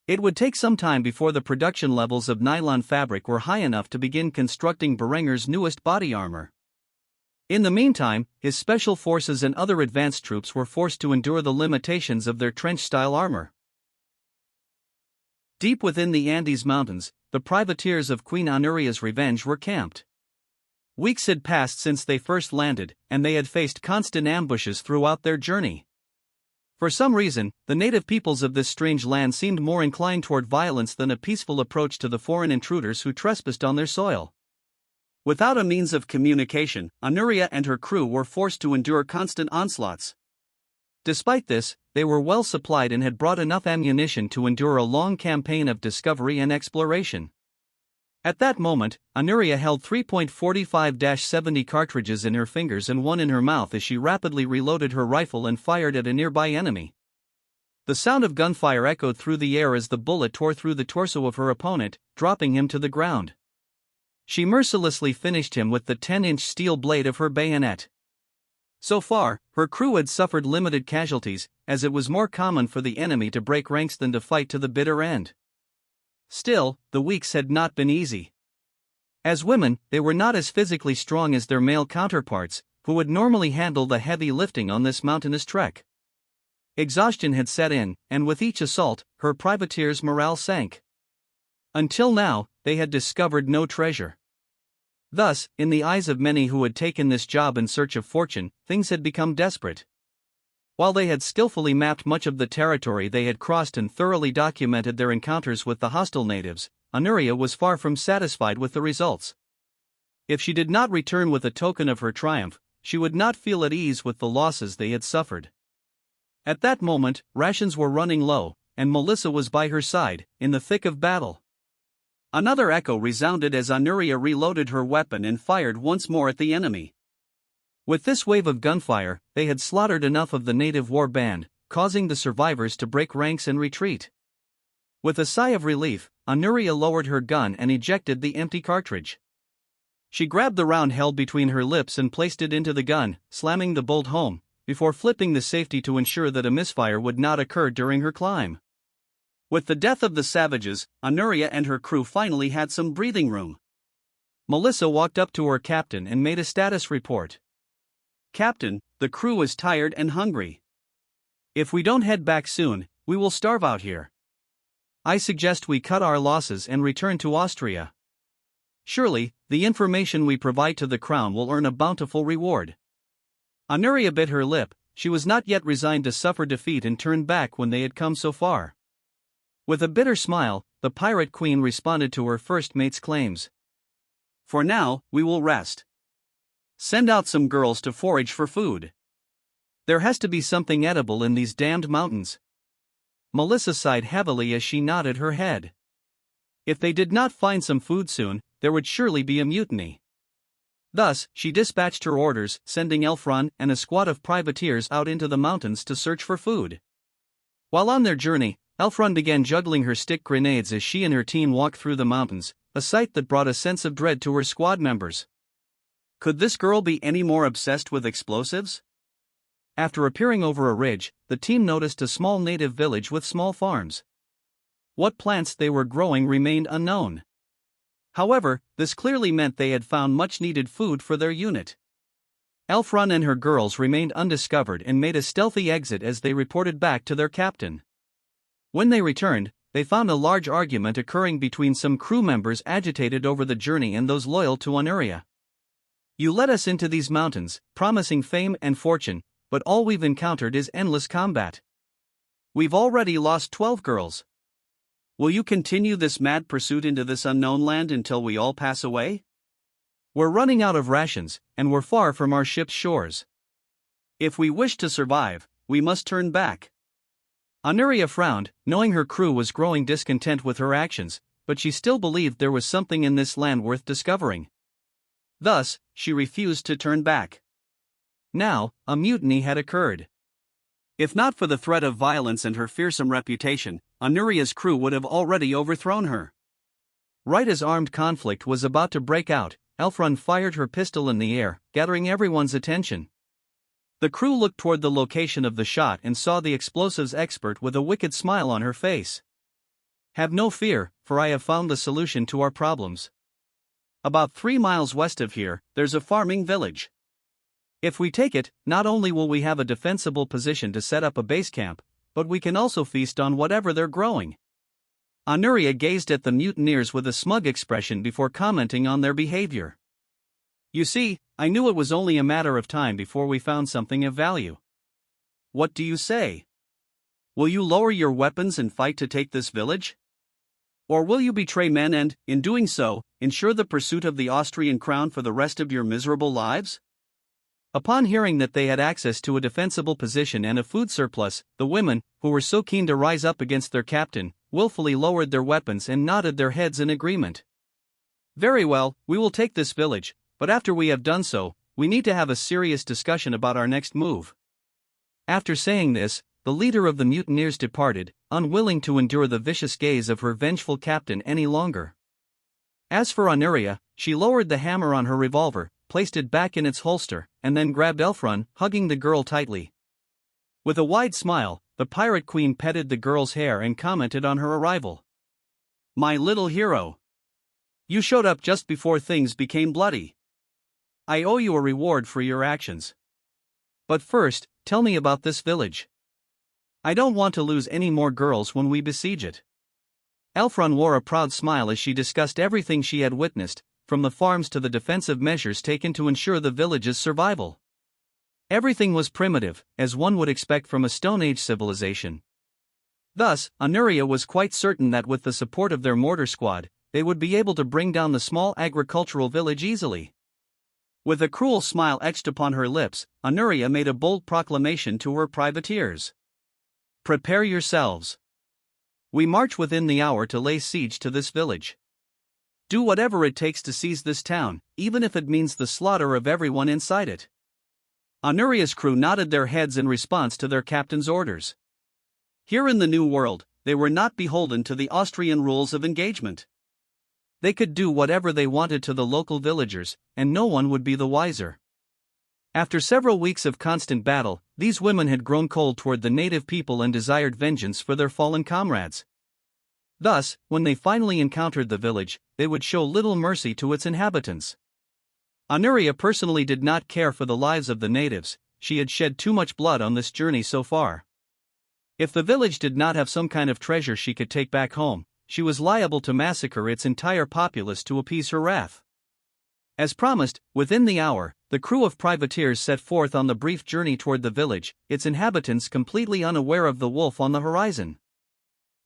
It would take some time before the production levels of nylon fabric were high enough to begin constructing Berengar's newest body armor. In the meantime, his special forces and other advanced troops were forced to endure the limitations of their trench-style armor. Deep within the Andes Mountains, the privateers of Queen Honoria's Revenge were camped. Weeks had passed since they first landed, and they had faced constant ambushes throughout their journey. For some reason, the native peoples of this strange land seemed more inclined toward violence than a peaceful approach to the foreign intruders who trespassed on their soil. Without a means of communication, Honoria and her crew were forced to endure constant onslaughts. Despite this, they were well supplied and had brought enough ammunition to endure a long campaign of discovery and exploration. At that moment, Honoria held 3.45-70 cartridges in her fingers and one in her mouth as she rapidly reloaded her rifle and fired at a nearby enemy. The sound of gunfire echoed through the air as the bullet tore through the torso of her opponent, dropping him to the ground. She mercilessly finished him with the 10-inch steel blade of her bayonet. So far, her crew had suffered limited casualties, as it was more common for the enemy to break ranks than to fight to the bitter end. Still, the weeks had not been easy. As women, they were not as physically strong as their male counterparts, who would normally handle the heavy lifting on this mountainous trek. Exhaustion had set in, and with each assault, her privateers' morale sank. Until now, they had discovered no treasure. Thus, in the eyes of many who had taken this job in search of fortune, things had become desperate. While they had skillfully mapped much of the territory they had crossed and thoroughly documented their encounters with the hostile natives, Honoria was far from satisfied with the results. If she did not return with a token of her triumph, she would not feel at ease with the losses they had suffered. At that moment, rations were running low, and Melissa was by her side, in the thick of battle. Another echo resounded as Honoria reloaded her weapon and fired once more at the enemy. With this wave of gunfire, they had slaughtered enough of the native war band, causing the survivors to break ranks and retreat. With a sigh of relief, Honoria lowered her gun and ejected the empty cartridge. She grabbed the round held between her lips and placed it into the gun, slamming the bolt home, before flipping the safety to ensure that a misfire would not occur during her climb. With the death of the savages, Honoria and her crew finally had some breathing room. Melissa walked up to her captain and made a status report. "Captain, the crew is tired and hungry. If we don't head back soon, we will starve out here. I suggest we cut our losses and return to Austria. Surely, the information we provide to the crown will earn a bountiful reward." Honoria bit her lip. She was not yet resigned to suffer defeat and turn back when they had come so far. With a bitter smile, the pirate queen responded to her first mate's claims. "For now, we will rest. Send out some girls to forage for food. There has to be something edible in these damned mountains." Melissa sighed heavily as she nodded her head. If they did not find some food soon, there would surely be a mutiny. Thus, she dispatched her orders, sending Elfron and a squad of privateers out into the mountains to search for food. While on their journey, Elfron began juggling her stick grenades as she and her team walked through the mountains, a sight that brought a sense of dread to her squad members. Could this girl be any more obsessed with explosives? After appearing over a ridge, the team noticed a small native village with small farms. What plants they were growing remained unknown. However, this clearly meant they had found much-needed food for their unit. Elfron and her girls remained undiscovered and made a stealthy exit as they reported back to their captain. When they returned, they found a large argument occurring between some crew members agitated over the journey and those loyal to Honoria. "You led us into these mountains, promising fame and fortune, but all we've encountered is endless combat. We've already lost 12 girls. Will you continue this mad pursuit into this unknown land until we all pass away? We're running out of rations, and we're far from our ship's shores. If we wish to survive, we must turn back." Honoria frowned, knowing her crew was growing discontent with her actions, but she still believed there was something in this land worth discovering. Thus, she refused to turn back. Now, a mutiny had occurred. If not for the threat of violence and her fearsome reputation, Honoria's crew would have already overthrown her. Right as armed conflict was about to break out, Elfron fired her pistol in the air, gathering everyone's attention. The crew looked toward the location of the shot and saw the explosives expert with a wicked smile on her face. "Have no fear, for I have found the solution to our problems. About 3 miles west of here, there's a farming village. If we take it, not only will we have a defensible position to set up a base camp, but we can also feast on whatever they're growing." Honoria gazed at the mutineers with a smug expression before commenting on their behavior. "You see, I knew it was only a matter of time before we found something of value. What do you say? Will you lower your weapons and fight to take this village? Or will you betray men and, in doing so, ensure the pursuit of the Austrian crown for the rest of your miserable lives?" Upon hearing that they had access to a defensible position and a food surplus, the women, who were so keen to rise up against their captain, willfully lowered their weapons and nodded their heads in agreement. "Very well, we will take this village, but after we have done so, we need to have a serious discussion about our next move." After saying this, the leader of the mutineers departed, unwilling to endure the vicious gaze of her vengeful captain any longer. As for Honoria, she lowered the hammer on her revolver, placed it back in its holster, and then grabbed Elfron, hugging the girl tightly. With a wide smile, the pirate queen petted the girl's hair and commented on her arrival. "My little hero. You showed up just before things became bloody. I owe you a reward for your actions. But first, tell me about this village. I don't want to lose any more girls when we besiege it." Elfron wore a proud smile as she discussed everything she had witnessed, from the farms to the defensive measures taken to ensure the village's survival. Everything was primitive, as one would expect from a Stone Age civilization. Thus, Honoria was quite certain that with the support of their mortar squad, they would be able to bring down the small agricultural village easily. With a cruel smile etched upon her lips, Honoria made a bold proclamation to her privateers. "Prepare yourselves. We march within the hour to lay siege to this village. Do whatever it takes to seize this town, even if it means the slaughter of everyone inside it." Honoria's crew nodded their heads in response to their captain's orders. Here in the New World, they were not beholden to the Austrian rules of engagement. They could do whatever they wanted to the local villagers, and no one would be the wiser. After several weeks of constant battle, these women had grown cold toward the native people and desired vengeance for their fallen comrades. Thus, when they finally encountered the village, they would show little mercy to its inhabitants. Honoria personally did not care for the lives of the natives, she had shed too much blood on this journey so far. If the village did not have some kind of treasure she could take back home, she was liable to massacre its entire populace to appease her wrath. As promised, within the hour, the crew of privateers set forth on the brief journey toward the village, its inhabitants completely unaware of the wolf on the horizon.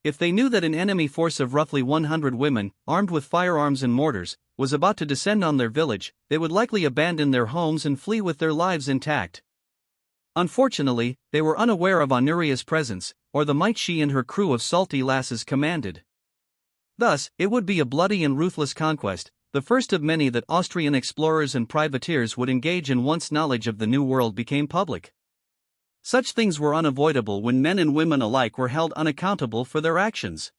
If they knew that an enemy force of roughly 100 women, armed with firearms and mortars, was about to descend on their village, they would likely abandon their homes and flee with their lives intact. Unfortunately, they were unaware of Honoria's presence, or the might she and her crew of salty lasses commanded. Thus, it would be a bloody and ruthless conquest, the first of many that Austrian explorers and privateers would engage in once knowledge of the New World became public. Such things were unavoidable when men and women alike were held unaccountable for their actions.